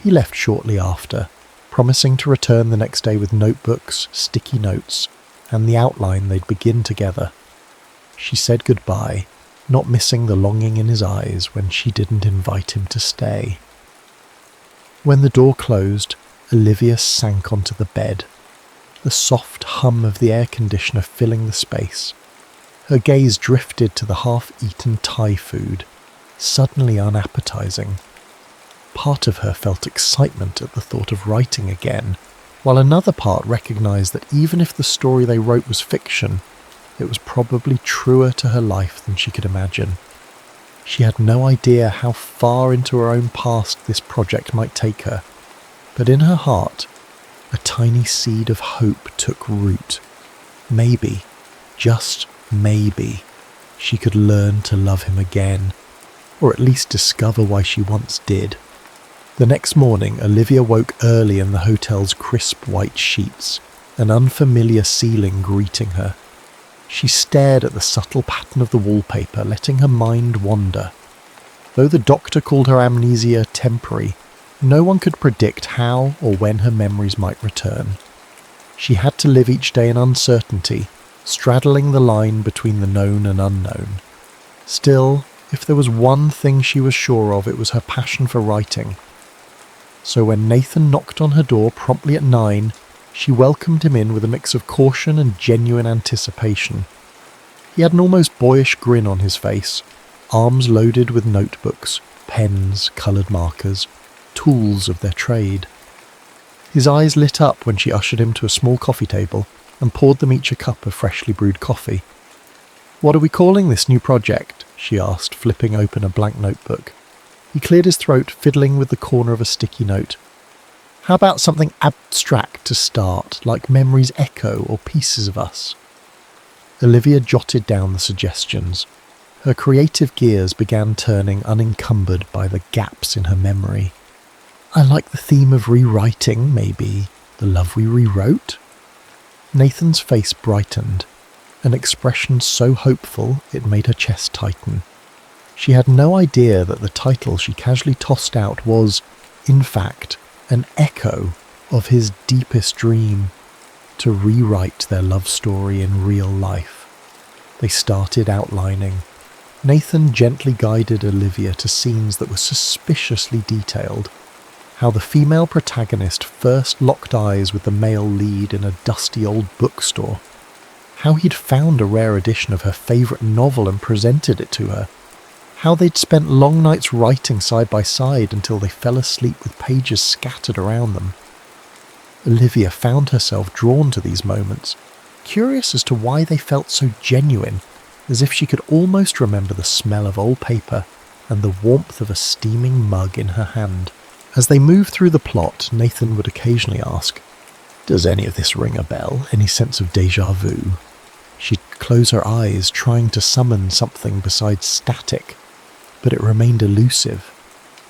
He left shortly after, promising to return the next day with notebooks, sticky notes, and the outline they'd begin together. She said goodbye, not missing the longing in his eyes when she didn't invite him to stay. When the door closed, Olivia sank onto the bed, the soft hum of the air conditioner filling the space. Her gaze drifted to the half-eaten Thai food, suddenly unappetizing. Part of her felt excitement at the thought of writing again, while another part recognised that even if the story they wrote was fiction, it was probably truer to her life than she could imagine. She had no idea how far into her own past this project might take her, but in her heart, a tiny seed of hope took root. Maybe, just maybe, she could learn to love him again, or at least discover why she once did. The next morning, Olivia woke early in the hotel's crisp white sheets, an unfamiliar ceiling greeting her. She stared at the subtle pattern of the wallpaper, letting her mind wander. Though the doctor called her amnesia temporary, no one could predict how or when her memories might return. She had to live each day in uncertainty, straddling the line between the known and unknown. Still, if there was one thing she was sure of, it was her passion for writing. So when Nathan knocked on her door promptly at 9, she welcomed him in with a mix of caution and genuine anticipation. He had an almost boyish grin on his face, arms loaded with notebooks, pens, coloured markers, tools of their trade. His eyes lit up when she ushered him to a small coffee table and poured them each a cup of freshly brewed coffee. "What are we calling this new project?" she asked, flipping open a blank notebook. He cleared his throat, fiddling with the corner of a sticky note. "How about something abstract to start, like Memories Echo or Pieces of Us?" Olivia jotted down the suggestions. Her creative gears began turning unencumbered by the gaps in her memory. "I like the theme of rewriting, maybe. The love we rewrote?" Nathan's face brightened, an expression so hopeful it made her chest tighten. She had no idea that the title she casually tossed out was, in fact, an echo of his deepest dream, to rewrite their love story in real life. They started outlining. Nathan gently guided Olivia to scenes that were suspiciously detailed. How the female protagonist first locked eyes with the male lead in a dusty old bookstore. How he'd found a rare edition of her favourite novel and presented it to her. How they'd spent long nights writing side by side until they fell asleep with pages scattered around them. Olivia found herself drawn to these moments, curious as to why they felt so genuine, as if she could almost remember the smell of old paper and the warmth of a steaming mug in her hand. As they moved through the plot, Nathan would occasionally ask, "Does any of this ring a bell? Any sense of déjà vu?" She'd close her eyes, trying to summon something besides static, but it remained elusive,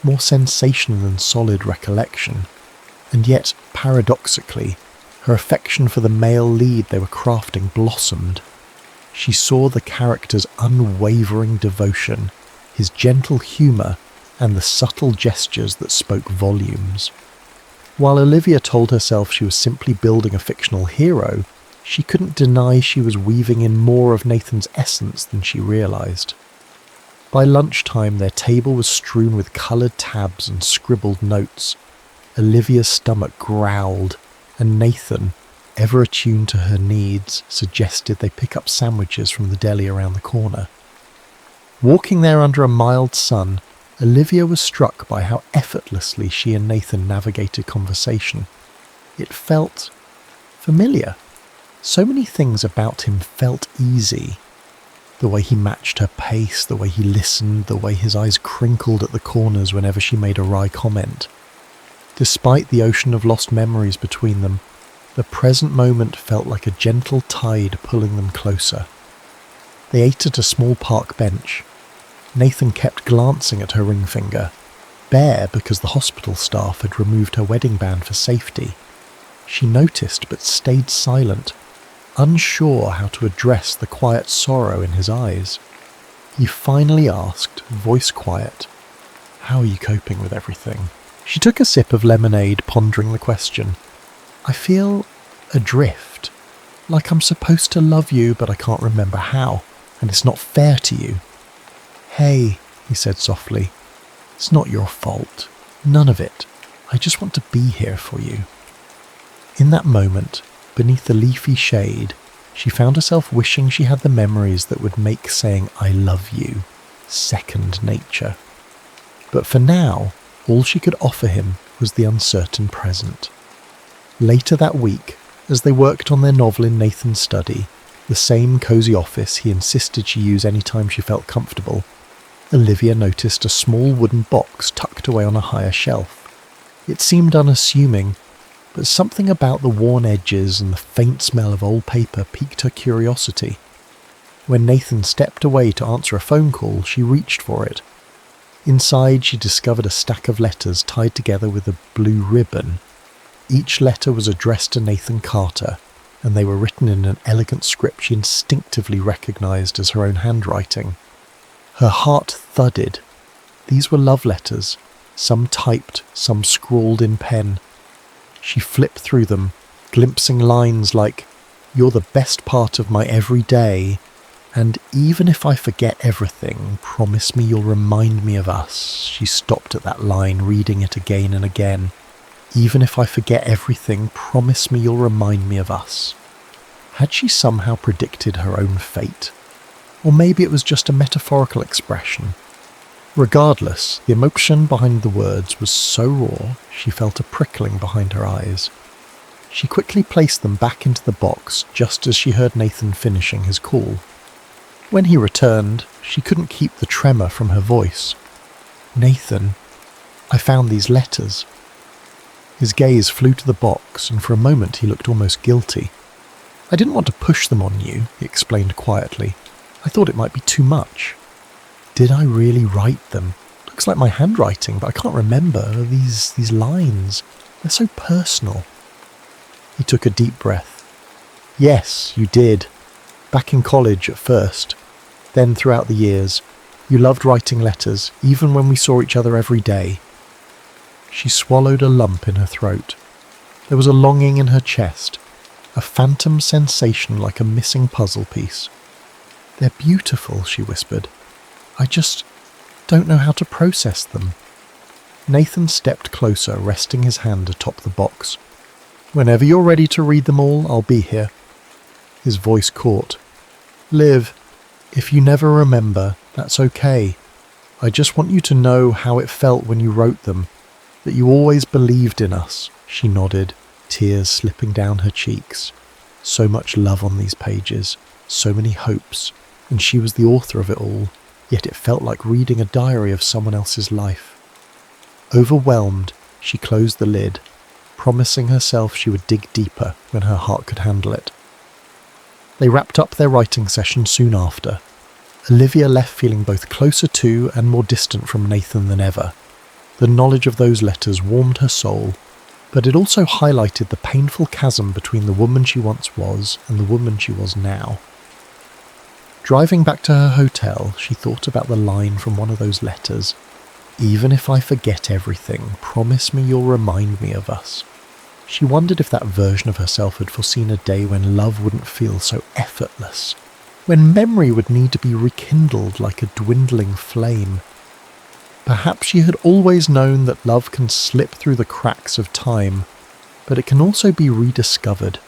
more sensation than solid recollection. And yet, paradoxically, her affection for the male lead they were crafting blossomed. She saw the character's unwavering devotion, his gentle humour, and the subtle gestures that spoke volumes. While Olivia told herself she was simply building a fictional hero, she couldn't deny she was weaving in more of Nathan's essence than she realised. By lunchtime, their table was strewn with coloured tabs and scribbled notes. Olivia's stomach growled, and Nathan, ever attuned to her needs, suggested they pick up sandwiches from the deli around the corner. Walking there under a mild sun, Olivia was struck by how effortlessly she and Nathan navigated conversation. It felt familiar. So many things about him felt easy. The way he matched her pace, the way he listened, the way his eyes crinkled at the corners whenever she made a wry comment. Despite the ocean of lost memories between them, the present moment felt like a gentle tide pulling them closer. They ate at a small park bench. Nathan kept glancing at her ring finger, bare because the hospital staff had removed her wedding band for safety. She noticed but stayed silent, unsure how to address the quiet sorrow in his eyes. He finally asked, voice quiet, "How are you coping with everything?" She took a sip of lemonade, pondering the question. "I feel adrift, like I'm supposed to love you, but I can't remember how, and it's not fair to you." "Hey," he said softly, "it's not your fault. None of it. I just want to be here for you." In that moment, beneath the leafy shade, she found herself wishing she had the memories that would make saying "I love you" second nature. But for now, all she could offer him was the uncertain present. Later that week, as they worked on their novel in Nathan's study, the same cosy office he insisted she use any time she felt comfortable, Olivia noticed a small wooden box tucked away on a higher shelf. It seemed unassuming, but something about the worn edges and the faint smell of old paper piqued her curiosity. When Nathan stepped away to answer a phone call, she reached for it. Inside, she discovered a stack of letters tied together with a blue ribbon. Each letter was addressed to Nathan Carter, and they were written in an elegant script she instinctively recognised as her own handwriting. Her heart thudded. These were love letters, some typed, some scrawled in pen. She flipped through them, glimpsing lines like, "You're the best part of my every day," and "Even if I forget everything, promise me you'll remind me of us." She stopped at that line, reading it again and again. "Even if I forget everything, promise me you'll remind me of us." Had she somehow predicted her own fate? Or maybe it was just a metaphorical expression. Regardless, the emotion behind the words was so raw, she felt a prickling behind her eyes. She quickly placed them back into the box just as she heard Nathan finishing his call. When he returned, she couldn't keep the tremor from her voice. "Nathan, I found these letters." His gaze flew to the box, and for a moment he looked almost guilty. "I didn't want to push them on you," he explained quietly. "I thought it might be too much." "Did I really write them? Looks like my handwriting, but I can't remember these lines. They're so personal." He took a deep breath. "Yes, you did. Back in college at first. Then throughout the years. You loved writing letters, even when we saw each other every day." She swallowed a lump in her throat. There was a longing in her chest, a phantom sensation like a missing puzzle piece. "They're beautiful," she whispered. "I just don't know how to process them." Nathan stepped closer, resting his hand atop the box. "Whenever you're ready to read them all, I'll be here." His voice caught. "Liv, if you never remember, that's okay. I just want you to know how it felt when you wrote them, that you always believed in us." She nodded, tears slipping down her cheeks. So much love on these pages, so many hopes, and she was the author of it all, yet it felt like reading a diary of someone else's life. Overwhelmed, she closed the lid, promising herself she would dig deeper when her heart could handle it. They wrapped up their writing session soon after. Olivia left feeling both closer to and more distant from Nathan than ever. The knowledge of those letters warmed her soul, but it also highlighted the painful chasm between the woman she once was and the woman she was now. Driving back to her hotel, she thought about the line from one of those letters. "Even if I forget everything, promise me you'll remind me of us." She wondered if that version of herself had foreseen a day when love wouldn't feel so effortless, when memory would need to be rekindled like a dwindling flame. Perhaps she had always known that love can slip through the cracks of time, but it can also be rediscovered,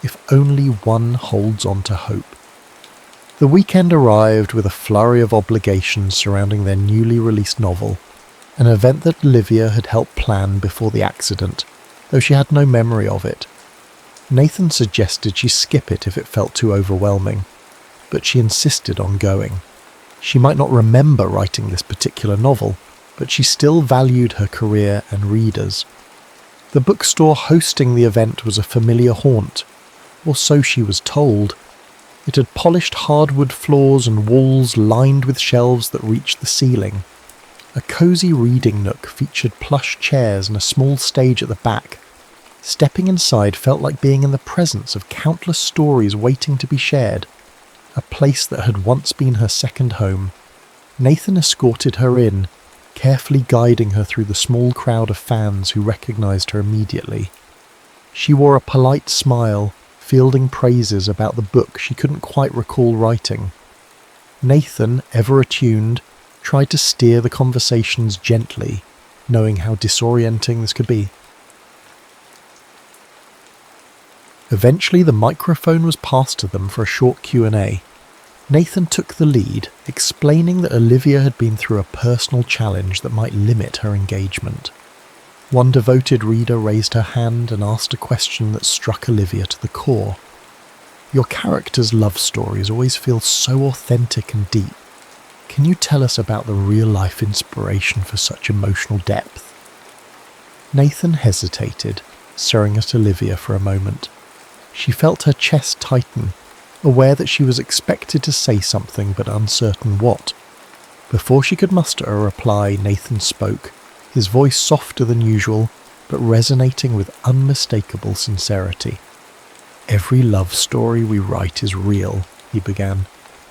if only one holds on to hope. The weekend arrived with a flurry of obligations surrounding their newly released novel, an event that Olivia had helped plan before the accident, though she had no memory of it. Nathan suggested she skip it if it felt too overwhelming, but she insisted on going. She might not remember writing this particular novel, but she still valued her career and readers. The bookstore hosting the event was a familiar haunt, or so she was told. It had polished hardwood floors and walls lined with shelves that reached the ceiling. A cosy reading nook featured plush chairs and a small stage at the back. Stepping inside felt like being in the presence of countless stories waiting to be shared. A place that had once been her second home. Nathan escorted her in, carefully guiding her through the small crowd of fans who recognised her immediately. She wore a polite smile, fielding praises about the book she couldn't quite recall writing. Nathan, ever attuned, tried to steer the conversations gently, knowing how disorienting this could be. Eventually the microphone was passed to them for a short Q&A. Nathan took the lead, explaining that Olivia had been through a personal challenge that might limit her engagement. One devoted reader raised her hand and asked a question that struck Olivia to the core. Your characters' love stories always feel so authentic and deep. Can you tell us about the real-life inspiration for such emotional depth? Nathan hesitated, staring at Olivia for a moment. She felt her chest tighten, aware that she was expected to say something but uncertain what. Before she could muster a reply, Nathan spoke, his voice softer than usual, but resonating with unmistakable sincerity. Every love story we write is real, he began,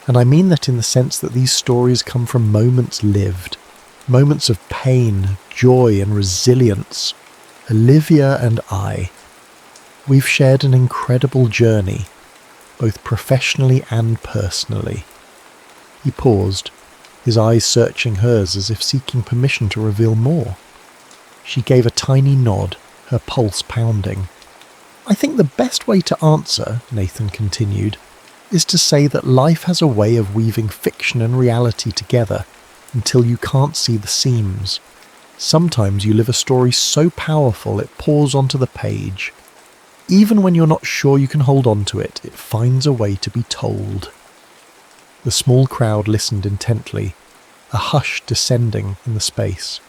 and I mean that in the sense that these stories come from moments lived, moments of pain, joy and resilience. Olivia and I, we've shared an incredible journey, both professionally and personally. He paused, his eyes searching hers as if seeking permission to reveal more. She gave a tiny nod, her pulse pounding. I think the best way to answer, Nathan continued, is to say that life has a way of weaving fiction and reality together until you can't see the seams. Sometimes you live a story so powerful it pours onto the page. Even when you're not sure you can hold on to it, it finds a way to be told. The small crowd listened intently, a hush descending in the space.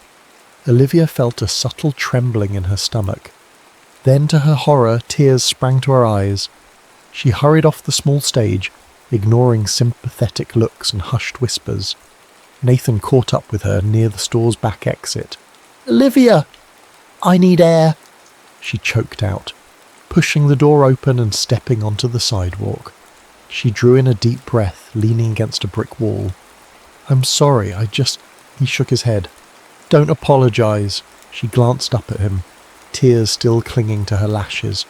Olivia felt a subtle trembling in her stomach. Then, to her horror, tears sprang to her eyes. She hurried off the small stage, ignoring sympathetic looks and hushed whispers. Nathan caught up with her near the store's back exit. "Olivia! I need air!" she choked out, pushing the door open and stepping onto the sidewalk. She drew in a deep breath, leaning against a brick wall. "I'm sorry, He shook his head. "Don't apologise." She glanced up at him, tears still clinging to her lashes.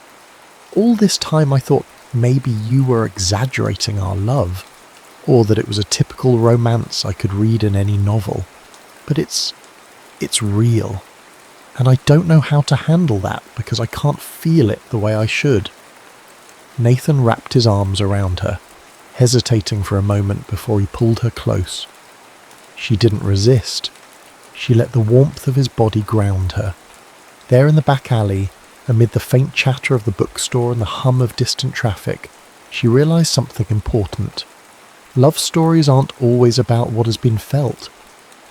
"All this time I thought maybe you were exaggerating our love, or that it was a typical romance I could read in any novel. But it's real. And I don't know how to handle that because I can't feel it the way I should." Nathan wrapped his arms around her, hesitating for a moment before he pulled her close. She didn't resist. She let the warmth of his body ground her. There in the back alley, amid the faint chatter of the bookstore and the hum of distant traffic, she realised something important. Love stories aren't always about what has been felt,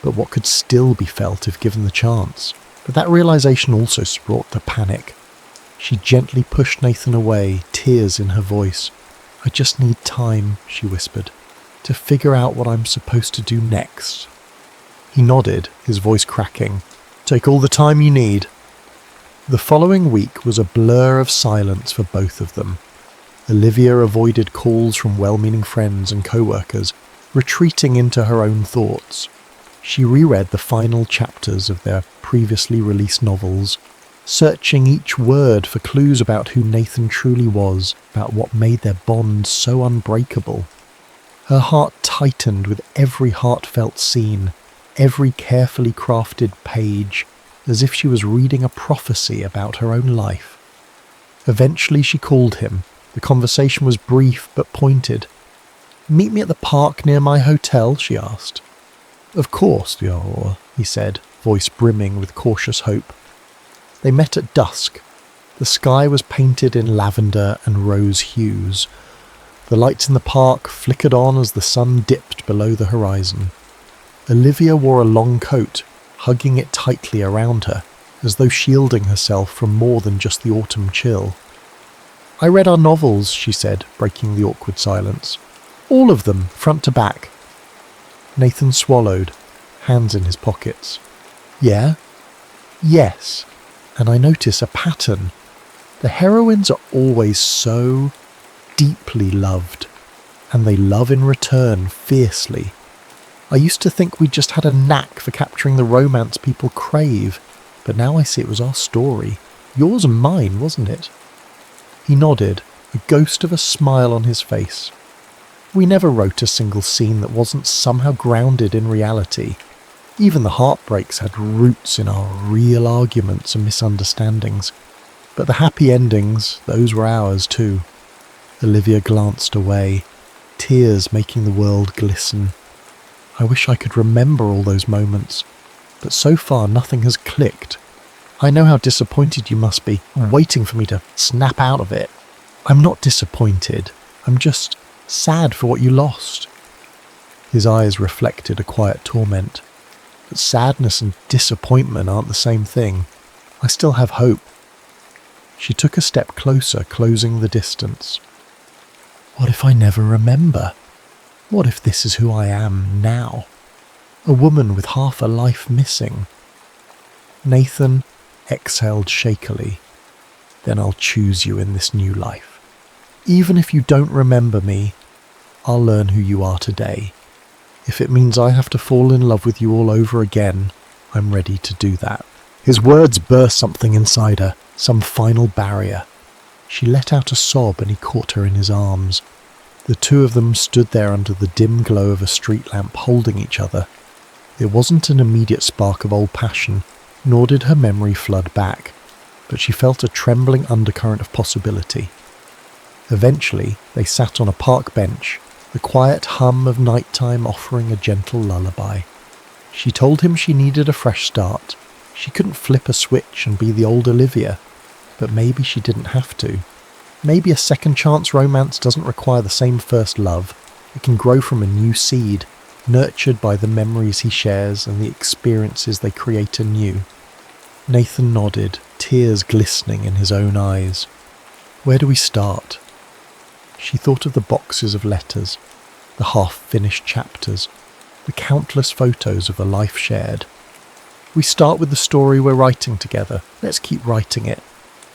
but what could still be felt if given the chance. But that realisation also brought the panic. She gently pushed Nathan away, tears in her voice. "I just need time," she whispered, "to figure out what I'm supposed to do next." He nodded, his voice cracking. "Take all the time you need." The following week was a blur of silence for both of them. Olivia avoided calls from well-meaning friends and co-workers, retreating into her own thoughts. She reread the final chapters of their previously released novels, searching each word for clues about who Nathan truly was, about what made their bond so unbreakable. Her heart tightened with every heartfelt scene, every carefully crafted page, as if she was reading a prophecy about her own life. Eventually she called him. The conversation was brief but pointed. "Meet me at the park near my hotel?" she asked. "Of course, he said, voice brimming with cautious hope. They met at dusk. The sky was painted in lavender and rose hues. The lights in the park flickered on as the sun dipped below the horizon. Olivia wore a long coat, hugging it tightly around her, as though shielding herself from more than just the autumn chill. "I read our novels," she said, breaking the awkward silence. "All of them, front to back." Nathan swallowed, hands in his pockets. "Yeah?" "Yes. And I notice a pattern. The heroines are always so deeply loved, and they love in return fiercely. I used to think we just had a knack for capturing the romance people crave, but now I see it was our story. Yours and mine, wasn't it?" He nodded, a ghost of a smile on his face. "We never wrote a single scene that wasn't somehow grounded in reality. Even the heartbreaks had roots in our real arguments and misunderstandings. But the happy endings, those were ours too." Olivia glanced away, tears making the world glisten. "I wish I could remember all those moments, but so far nothing has clicked. I know how disappointed you must be, waiting for me to snap out of it. I'm not disappointed. I'm just sad for what you lost." His eyes reflected a quiet torment. But sadness and disappointment aren't the same thing. I still have hope. She took a step closer, closing the distance. What if I never remember? What if this is who I am now? A woman with half a life missing. Nathan exhaled shakily. Then I'll choose you in this new life. Even if you don't remember me, I'll learn who you are today. If it means I have to fall in love with you all over again, I'm ready to do that. His words burst something inside her, some final barrier. She let out a sob and he caught her in his arms. The two of them stood there under the dim glow of a street lamp holding each other. There wasn't an immediate spark of old passion, nor did her memory flood back, but she felt a trembling undercurrent of possibility. Eventually, they sat on a park bench, the quiet hum of nighttime offering a gentle lullaby. She told him she needed a fresh start. She couldn't flip a switch and be the old Olivia, but maybe she didn't have to. Maybe a second chance romance doesn't require the same first love. It can grow from a new seed, nurtured by the memories he shares and the experiences they create anew. Nathan nodded, tears glistening in his own eyes. Where do we start? She thought of the boxes of letters, the half-finished chapters, the countless photos of a life shared. We start with the story we're writing together. Let's keep writing it.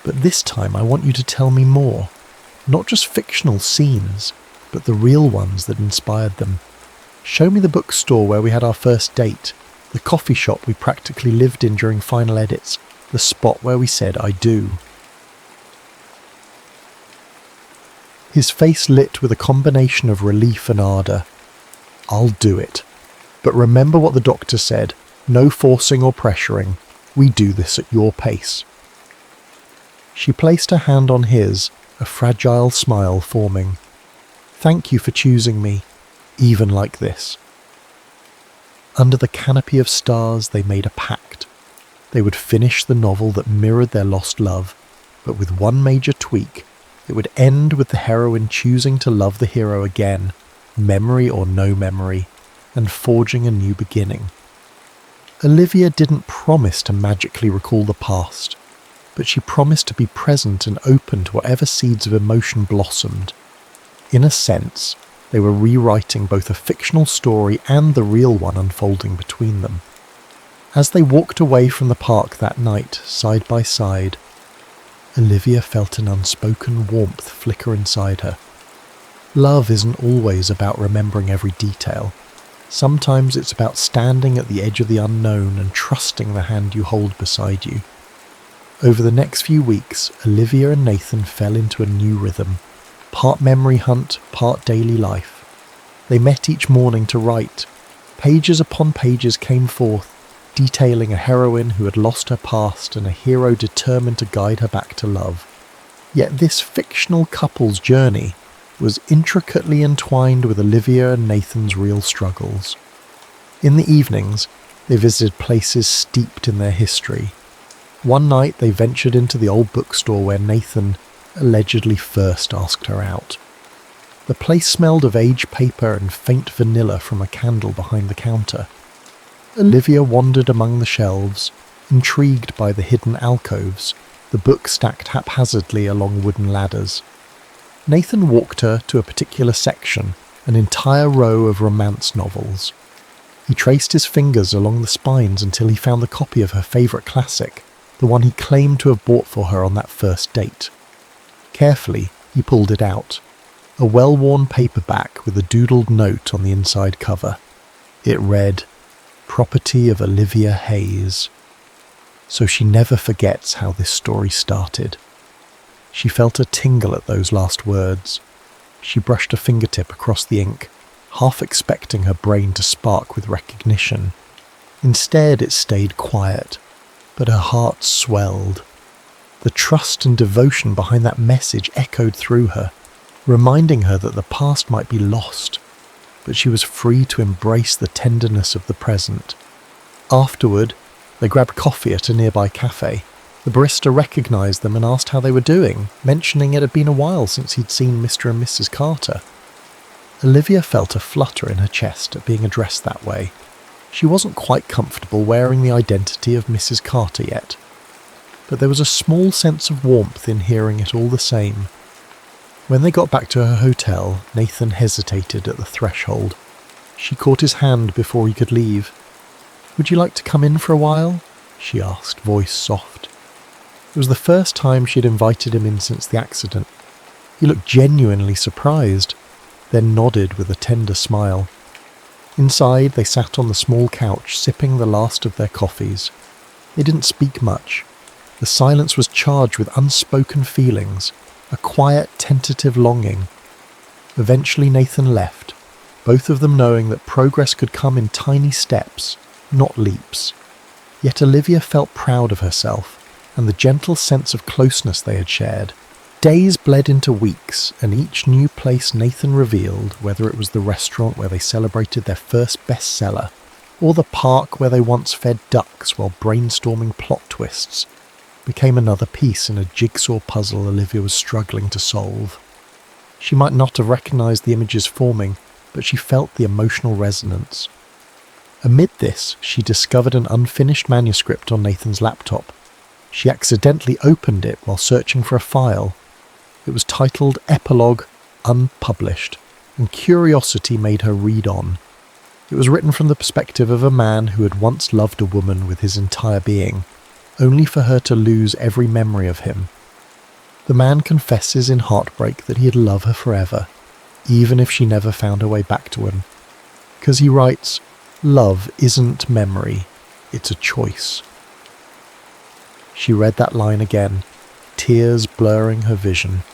But this time I want you to tell me more. Not just fictional scenes, but the real ones that inspired them. Show me the bookstore where we had our first date, the coffee shop we practically lived in during final edits, the spot where we said I do. His face lit with a combination of relief and ardour. I'll do it. But remember what the doctor said, no forcing or pressuring. We do this at your pace. She placed her hand on his, a fragile smile forming. Thank you for choosing me, even like this. Under the canopy of stars they made a pact. They would finish the novel that mirrored their lost love, but with one major tweak. It would end with the heroine choosing to love the hero again, memory or no memory, and forging a new beginning. Olivia didn't promise to magically recall the past, but she promised to be present and open to whatever seeds of emotion blossomed. In a sense, they were rewriting both a fictional story and the real one unfolding between them. As they walked away from the park that night, side by side, Olivia felt an unspoken warmth flicker inside her. Love isn't always about remembering every detail. Sometimes it's about standing at the edge of the unknown and trusting the hand you hold beside you. Over the next few weeks, Olivia and Nathan fell into a new rhythm, part memory hunt, part daily life. They met each morning to write. Pages upon pages came forth, detailing a heroine who had lost her past and a hero determined to guide her back to love. Yet this fictional couple's journey was intricately entwined with Olivia and Nathan's real struggles. In the evenings, they visited places steeped in their history. One night they ventured into the old bookstore where Nathan allegedly first asked her out. The place smelled of aged paper and faint vanilla from a candle behind the counter. Olivia wandered among the shelves, intrigued by the hidden alcoves, the books stacked haphazardly along wooden ladders. Nathan walked her to a particular section, an entire row of romance novels. He traced his fingers along the spines until he found the copy of her favourite classic, the one he claimed to have bought for her on that first date. Carefully, he pulled it out, a well-worn paperback with a doodled note on the inside cover. It read, "Property of Olivia Hayes." So she never forgets how this story started. She felt a tingle at those last words. She brushed a fingertip across the ink, half expecting her brain to spark with recognition. Instead, it stayed quiet, but her heart swelled. The trust and devotion behind that message echoed through her, reminding her that the past might be lost, but she was free to embrace the tenderness of the present. Afterward, they grabbed coffee at a nearby cafe. The barista recognised them and asked how they were doing, mentioning it had been a while since he'd seen Mr. and Mrs. Carter. Olivia felt a flutter in her chest at being addressed that way. She wasn't quite comfortable wearing the identity of Mrs. Carter yet, but there was a small sense of warmth in hearing it all the same. When they got back to her hotel, Nathan hesitated at the threshold. She caught his hand before he could leave. "Would you like to come in for a while?" she asked, voice soft. It was the first time she'd invited him in since the accident. He looked genuinely surprised, then nodded with a tender smile. Inside, they sat on the small couch, sipping the last of their coffees. They didn't speak much. The silence was charged with unspoken feelings, a quiet, tentative longing. Eventually Nathan left, both of them knowing that progress could come in tiny steps, not leaps. Yet Olivia felt proud of herself and the gentle sense of closeness they had shared. Days bled into weeks, and each new place Nathan revealed, whether it was the restaurant where they celebrated their first bestseller, or the park where they once fed ducks while brainstorming plot twists, became another piece in a jigsaw puzzle Olivia was struggling to solve. She might not have recognised the images forming, but she felt the emotional resonance. Amid this, she discovered an unfinished manuscript on Nathan's laptop. She accidentally opened it while searching for a file. It was titled Epilogue Unpublished, and curiosity made her read on. It was written from the perspective of a man who had once loved a woman with his entire being, only for her to lose every memory of him. The man confesses in heartbreak that he'd love her forever, even if she never found her way back to him. Because he writes, "Love isn't memory, it's a choice." She read that line again, tears blurring her vision.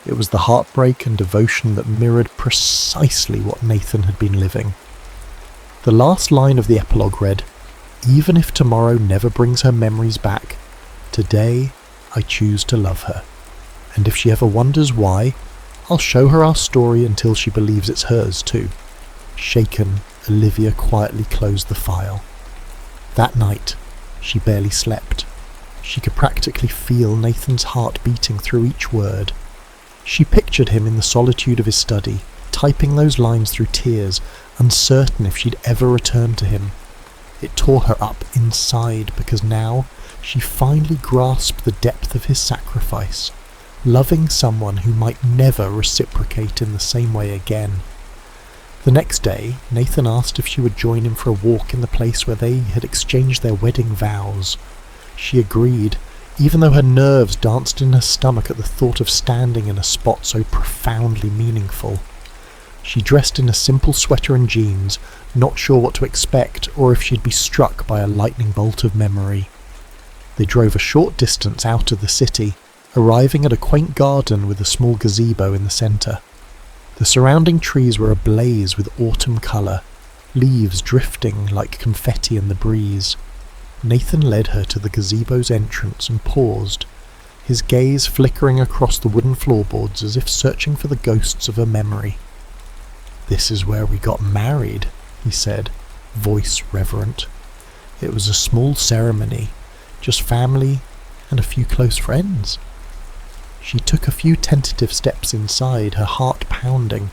It was the heartbreak and devotion that mirrored precisely what Nathan had been living. The last line of the epilogue read, "Even if tomorrow never brings her memories back, today I choose to love her. And if she ever wonders why, I'll show her our story until she believes it's hers too." Shaken, Olivia quietly closed the file. That night, she barely slept. She could practically feel Nathan's heart beating through each word. She pictured him in the solitude of his study, typing those lines through tears, uncertain if she'd ever return to him. It tore her up inside because now she finally grasped the depth of his sacrifice, loving someone who might never reciprocate in the same way again. The next day, Nathan asked if she would join him for a walk in the place where they had exchanged their wedding vows. She agreed, even though her nerves danced in her stomach at the thought of standing in a spot so profoundly meaningful. She dressed in a simple sweater and jeans, not sure what to expect or if she'd be struck by a lightning bolt of memory. They drove a short distance out of the city, arriving at a quaint garden with a small gazebo in the centre. The surrounding trees were ablaze with autumn colour, leaves drifting like confetti in the breeze. Nathan led her to the gazebo's entrance and paused, his gaze flickering across the wooden floorboards as if searching for the ghosts of a memory. "This is where we got married," he said, voice reverent. It was a small ceremony, just family and a few close friends. She took a few tentative steps inside, her heart pounding.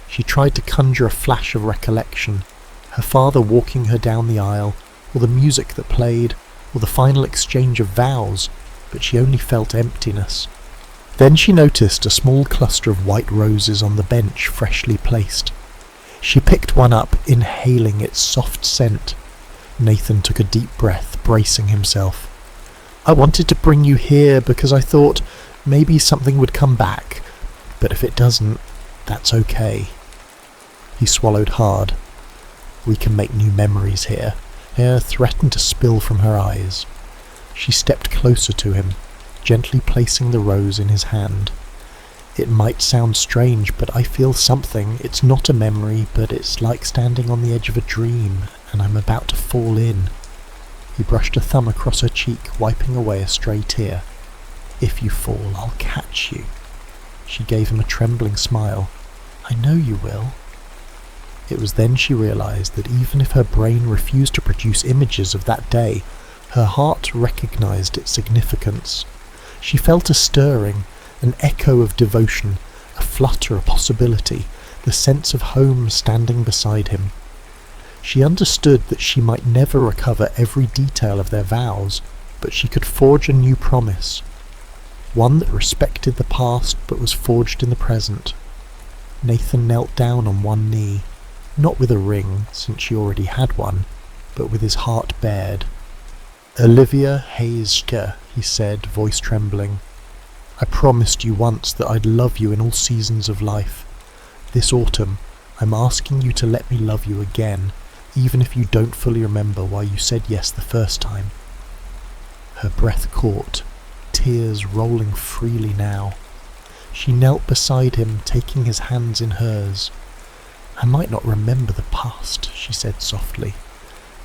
She tried to conjure a flash of recollection, her father walking her down the aisle, or the music that played, or the final exchange of vows, but she only felt emptiness. Then she noticed a small cluster of white roses on the bench, freshly placed. She picked one up, inhaling its soft scent. Nathan took a deep breath, bracing himself. "I wanted to bring you here because I thought maybe something would come back, but if it doesn't, that's okay." He swallowed hard. "We can make new memories here." Air threatened to spill from her eyes. She stepped closer to him, gently placing the rose in his hand. "It might sound strange, but I feel something. It's not a memory, but it's like standing on the edge of a dream, and I'm about to fall in." He brushed a thumb across her cheek, wiping away a stray tear. "If you fall, I'll catch you." She gave him a trembling smile. "I know you will." It was then she realised that even if her brain refused to produce images of that day, Her heart recognised its significance. She felt a stirring, an echo of devotion, a flutter of possibility, the sense of home standing beside him. She understood that she might never recover every detail of their vows, but she could forge a new promise, one that respected the past but was forged in the present. Nathan knelt down on one knee, not with a ring, since she already had one, but with his heart bared. "Olivia Hayes-Ske," he said, voice trembling. "I promised you once that I'd love you in all seasons of life. This autumn, I'm asking you to let me love you again, even if you don't fully remember why you said yes the first time." Her breath caught, tears rolling freely now. She knelt beside him, taking his hands in hers. "I might not remember the past," she said softly,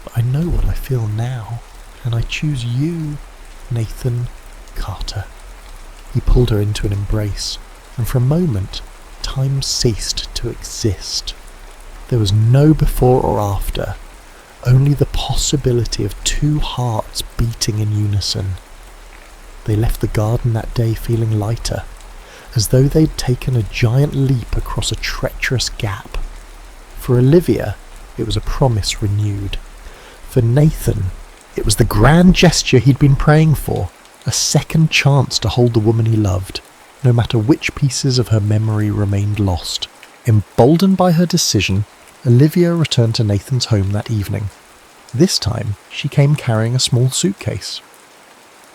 "but I know what I feel now, and I choose you, Nathan Carter." He pulled her into an embrace, and for a moment, time ceased to exist. There was no before or after, only the possibility of two hearts beating in unison. They left the garden that day feeling lighter, as though they'd taken a giant leap across a treacherous gap. For Olivia, it was a promise renewed. For Nathan, it was the grand gesture he'd been praying for, a second chance to hold the woman he loved, no matter which pieces of her memory remained lost. Emboldened by her decision, Olivia returned to Nathan's home that evening. This time, she came carrying a small suitcase.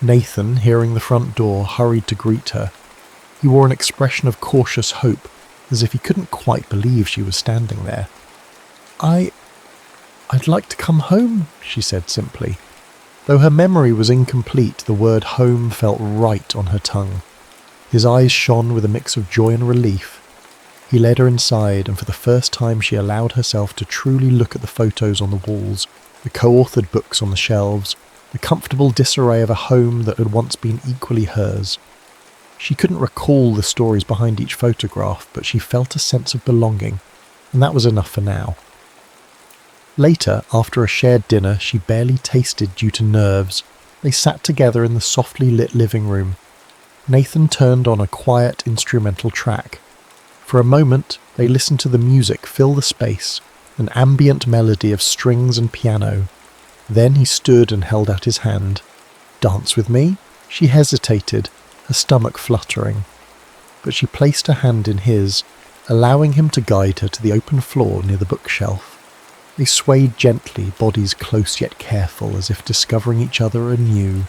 Nathan, hearing the front door, hurried to greet her. He wore an expression of cautious hope, as if he couldn't quite believe she was standing there. I'd like to come home," she said simply. Though her memory was incomplete, the word home felt right on her tongue. His eyes shone with a mix of joy and relief. He led her inside, and for the first time she allowed herself to truly look at the photos on the walls, the co-authored books on the shelves, the comfortable disarray of a home that had once been equally hers. She couldn't recall the stories behind each photograph, but she felt a sense of belonging, and that was enough for now. Later, after a shared dinner she barely tasted due to nerves, they sat together in the softly lit living room. Nathan turned on a quiet instrumental track. For a moment, they listened to the music fill the space, an ambient melody of strings and piano. Then he stood and held out his hand. "Dance with me?" She hesitated, her stomach fluttering. But she placed her hand in his, allowing him to guide her to the open floor near the bookshelf. They swayed gently, bodies close yet careful, as if discovering each other anew.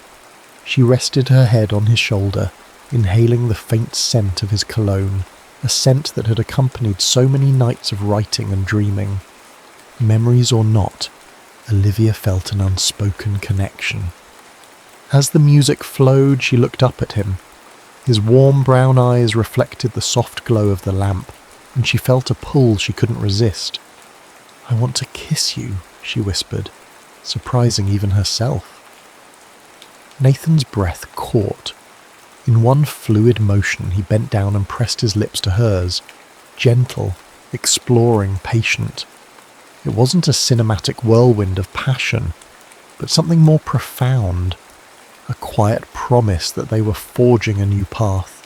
She rested her head on his shoulder, inhaling the faint scent of his cologne, a scent that had accompanied so many nights of writing and dreaming. Memories or not, Olivia felt an unspoken connection. As the music flowed, she looked up at him. His warm brown eyes reflected the soft glow of the lamp, and she felt a pull she couldn't resist. "I want to kiss you," she whispered, surprising even herself. Nathan's breath caught. In one fluid motion, he bent down and pressed his lips to hers, gentle, exploring, patient. It wasn't a cinematic whirlwind of passion, but something more profound, a quiet promise that they were forging a new path.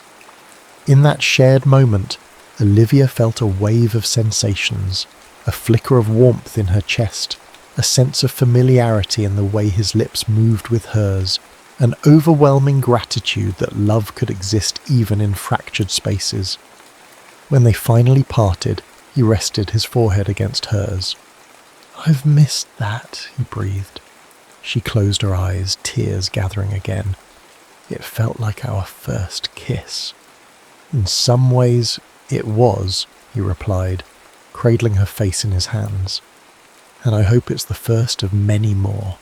In that shared moment, Olivia felt a wave of sensations, a flicker of warmth in her chest, a sense of familiarity in the way his lips moved with hers, an overwhelming gratitude that love could exist even in fractured spaces. When they finally parted, he rested his forehead against hers. "I've missed that," he breathed. She closed her eyes, tears gathering again. "It felt like our first kiss." "In some ways, it was," he replied, cradling her face in his hands. "And I hope it's the first of many more."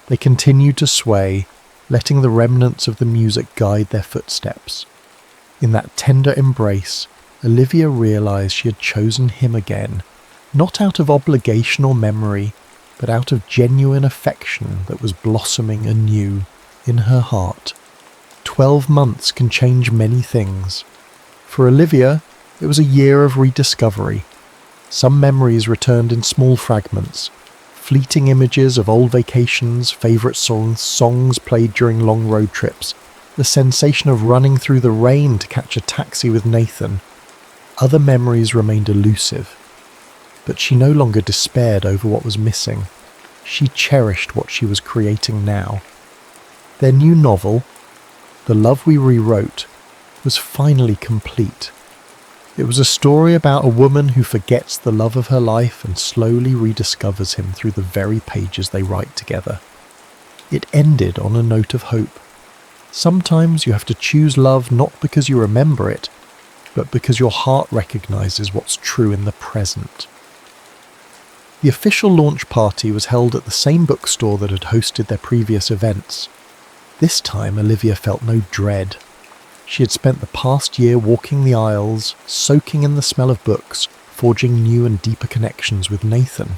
They continued to sway, letting the remnants of the music guide their footsteps. In that tender embrace, Olivia realized she had chosen him again, not out of obligation or memory, but out of genuine affection that was blossoming anew in her heart. 12 months can change many things. For Olivia, it was a year of rediscovery. Some memories returned in small fragments, Fleeting images of old vacations, favourite songs played during long road trips, the sensation of running through the rain to catch a taxi with Nathan. Other memories remained elusive, but she no longer despaired over what was missing. She cherished what she was creating now. Their new novel, The Love We Rewrote, was finally complete. It was a story about a woman who forgets the love of her life and slowly rediscovers him through the very pages they write together. It ended on a note of hope. Sometimes you have to choose love not because you remember it, but because your heart recognizes what's true in the present. The official launch party was held at the same bookstore that had hosted their previous events. This time Olivia felt no dread. She had spent the past year walking the aisles, soaking in the smell of books, forging new and deeper connections with Nathan.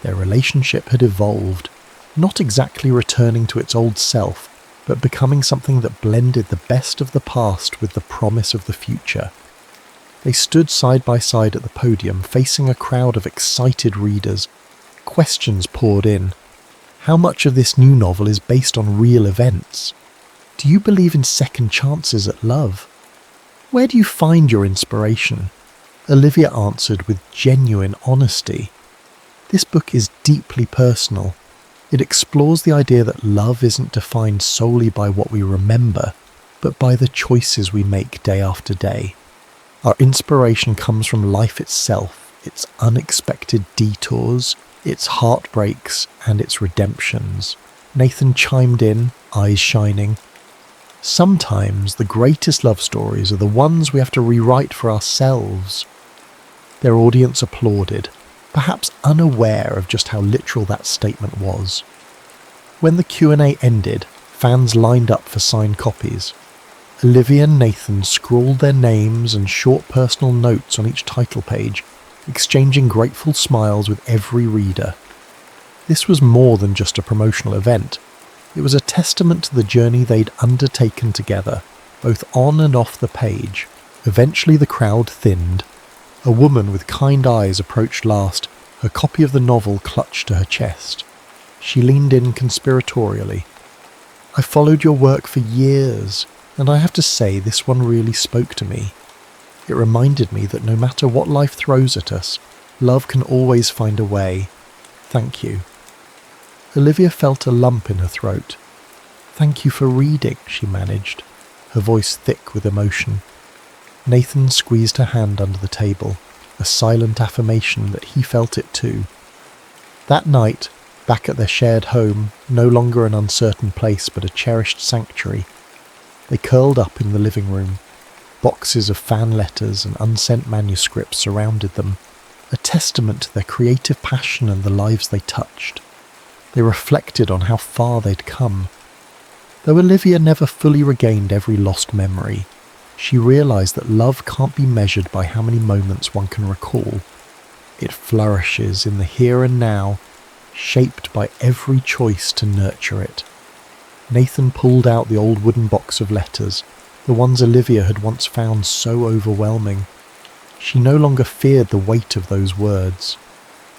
Their relationship had evolved, not exactly returning to its old self, but becoming something that blended the best of the past with the promise of the future. They stood side by side at the podium, facing a crowd of excited readers. Questions poured in. How much of this new novel is based on real events? Do you believe in second chances at love? Where do you find your inspiration? Olivia answered with genuine honesty. This book is deeply personal. It explores the idea that love isn't defined solely by what we remember, but by the choices we make day after day. Our inspiration comes from life itself, its unexpected detours, its heartbreaks, and its redemptions. Nathan chimed in, eyes shining. Sometimes the greatest love stories are the ones we have to rewrite for ourselves. Their audience applauded, perhaps unaware of just how literal that statement was. When the Q&A ended, fans lined up for signed copies. Olivia and Nathan scrawled their names and short personal notes on each title page, exchanging grateful smiles with every reader. This was more than just a promotional event. It was a testament to the journey they'd undertaken together, both on and off the page. Eventually the crowd thinned. A woman with kind eyes approached last, her copy of the novel clutched to her chest. She leaned in conspiratorially. "I followed your work for years, and I have to say this one really spoke to me. It reminded me that no matter what life throws at us, love can always find a way. Thank you." Olivia felt a lump in her throat. "Thank you for reading," she managed, her voice thick with emotion. Nathan squeezed her hand under the table, a silent affirmation that he felt it too. That night, back at their shared home, no longer an uncertain place but a cherished sanctuary, they curled up in the living room. Boxes of fan letters and unsent manuscripts surrounded them, a testament to their creative passion and the lives they touched. They reflected on how far they'd come. Though Olivia never fully regained every lost memory, she realised that love can't be measured by how many moments one can recall. It flourishes in the here and now, shaped by every choice to nurture it. Nathan pulled out the old wooden box of letters, the ones Olivia had once found so overwhelming. She no longer feared the weight of those words.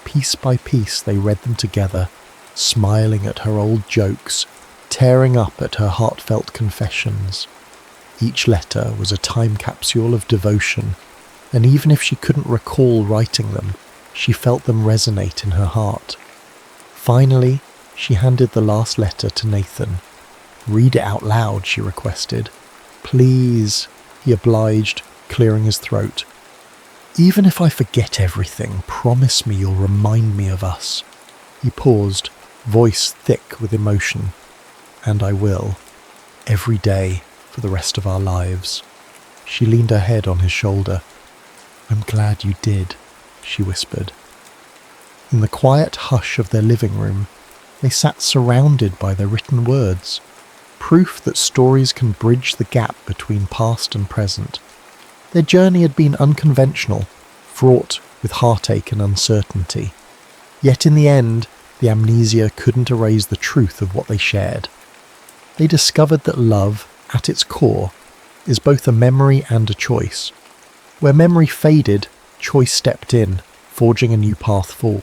Piece by piece they read them together, smiling at her old jokes, tearing up at her heartfelt confessions. Each letter was a time capsule of devotion, and even if she couldn't recall writing them, she felt them resonate in her heart. Finally, she handed the last letter to Nathan. "Read it out loud," she requested. "Please," he obliged, clearing his throat. "Even if I forget everything, promise me you'll remind me of us." He paused, voice thick with emotion. "And I will. Every day, for the rest of our lives." She leaned her head on his shoulder. "I'm glad you did," she whispered. In the quiet hush of their living room, they sat surrounded by their written words, proof that stories can bridge the gap between past and present. Their journey had been unconventional, fraught with heartache and uncertainty. Yet in the end, the amnesia couldn't erase the truth of what they shared. They discovered that love, at its core, is both a memory and a choice. Where memory faded, choice stepped in, forging a new path forward.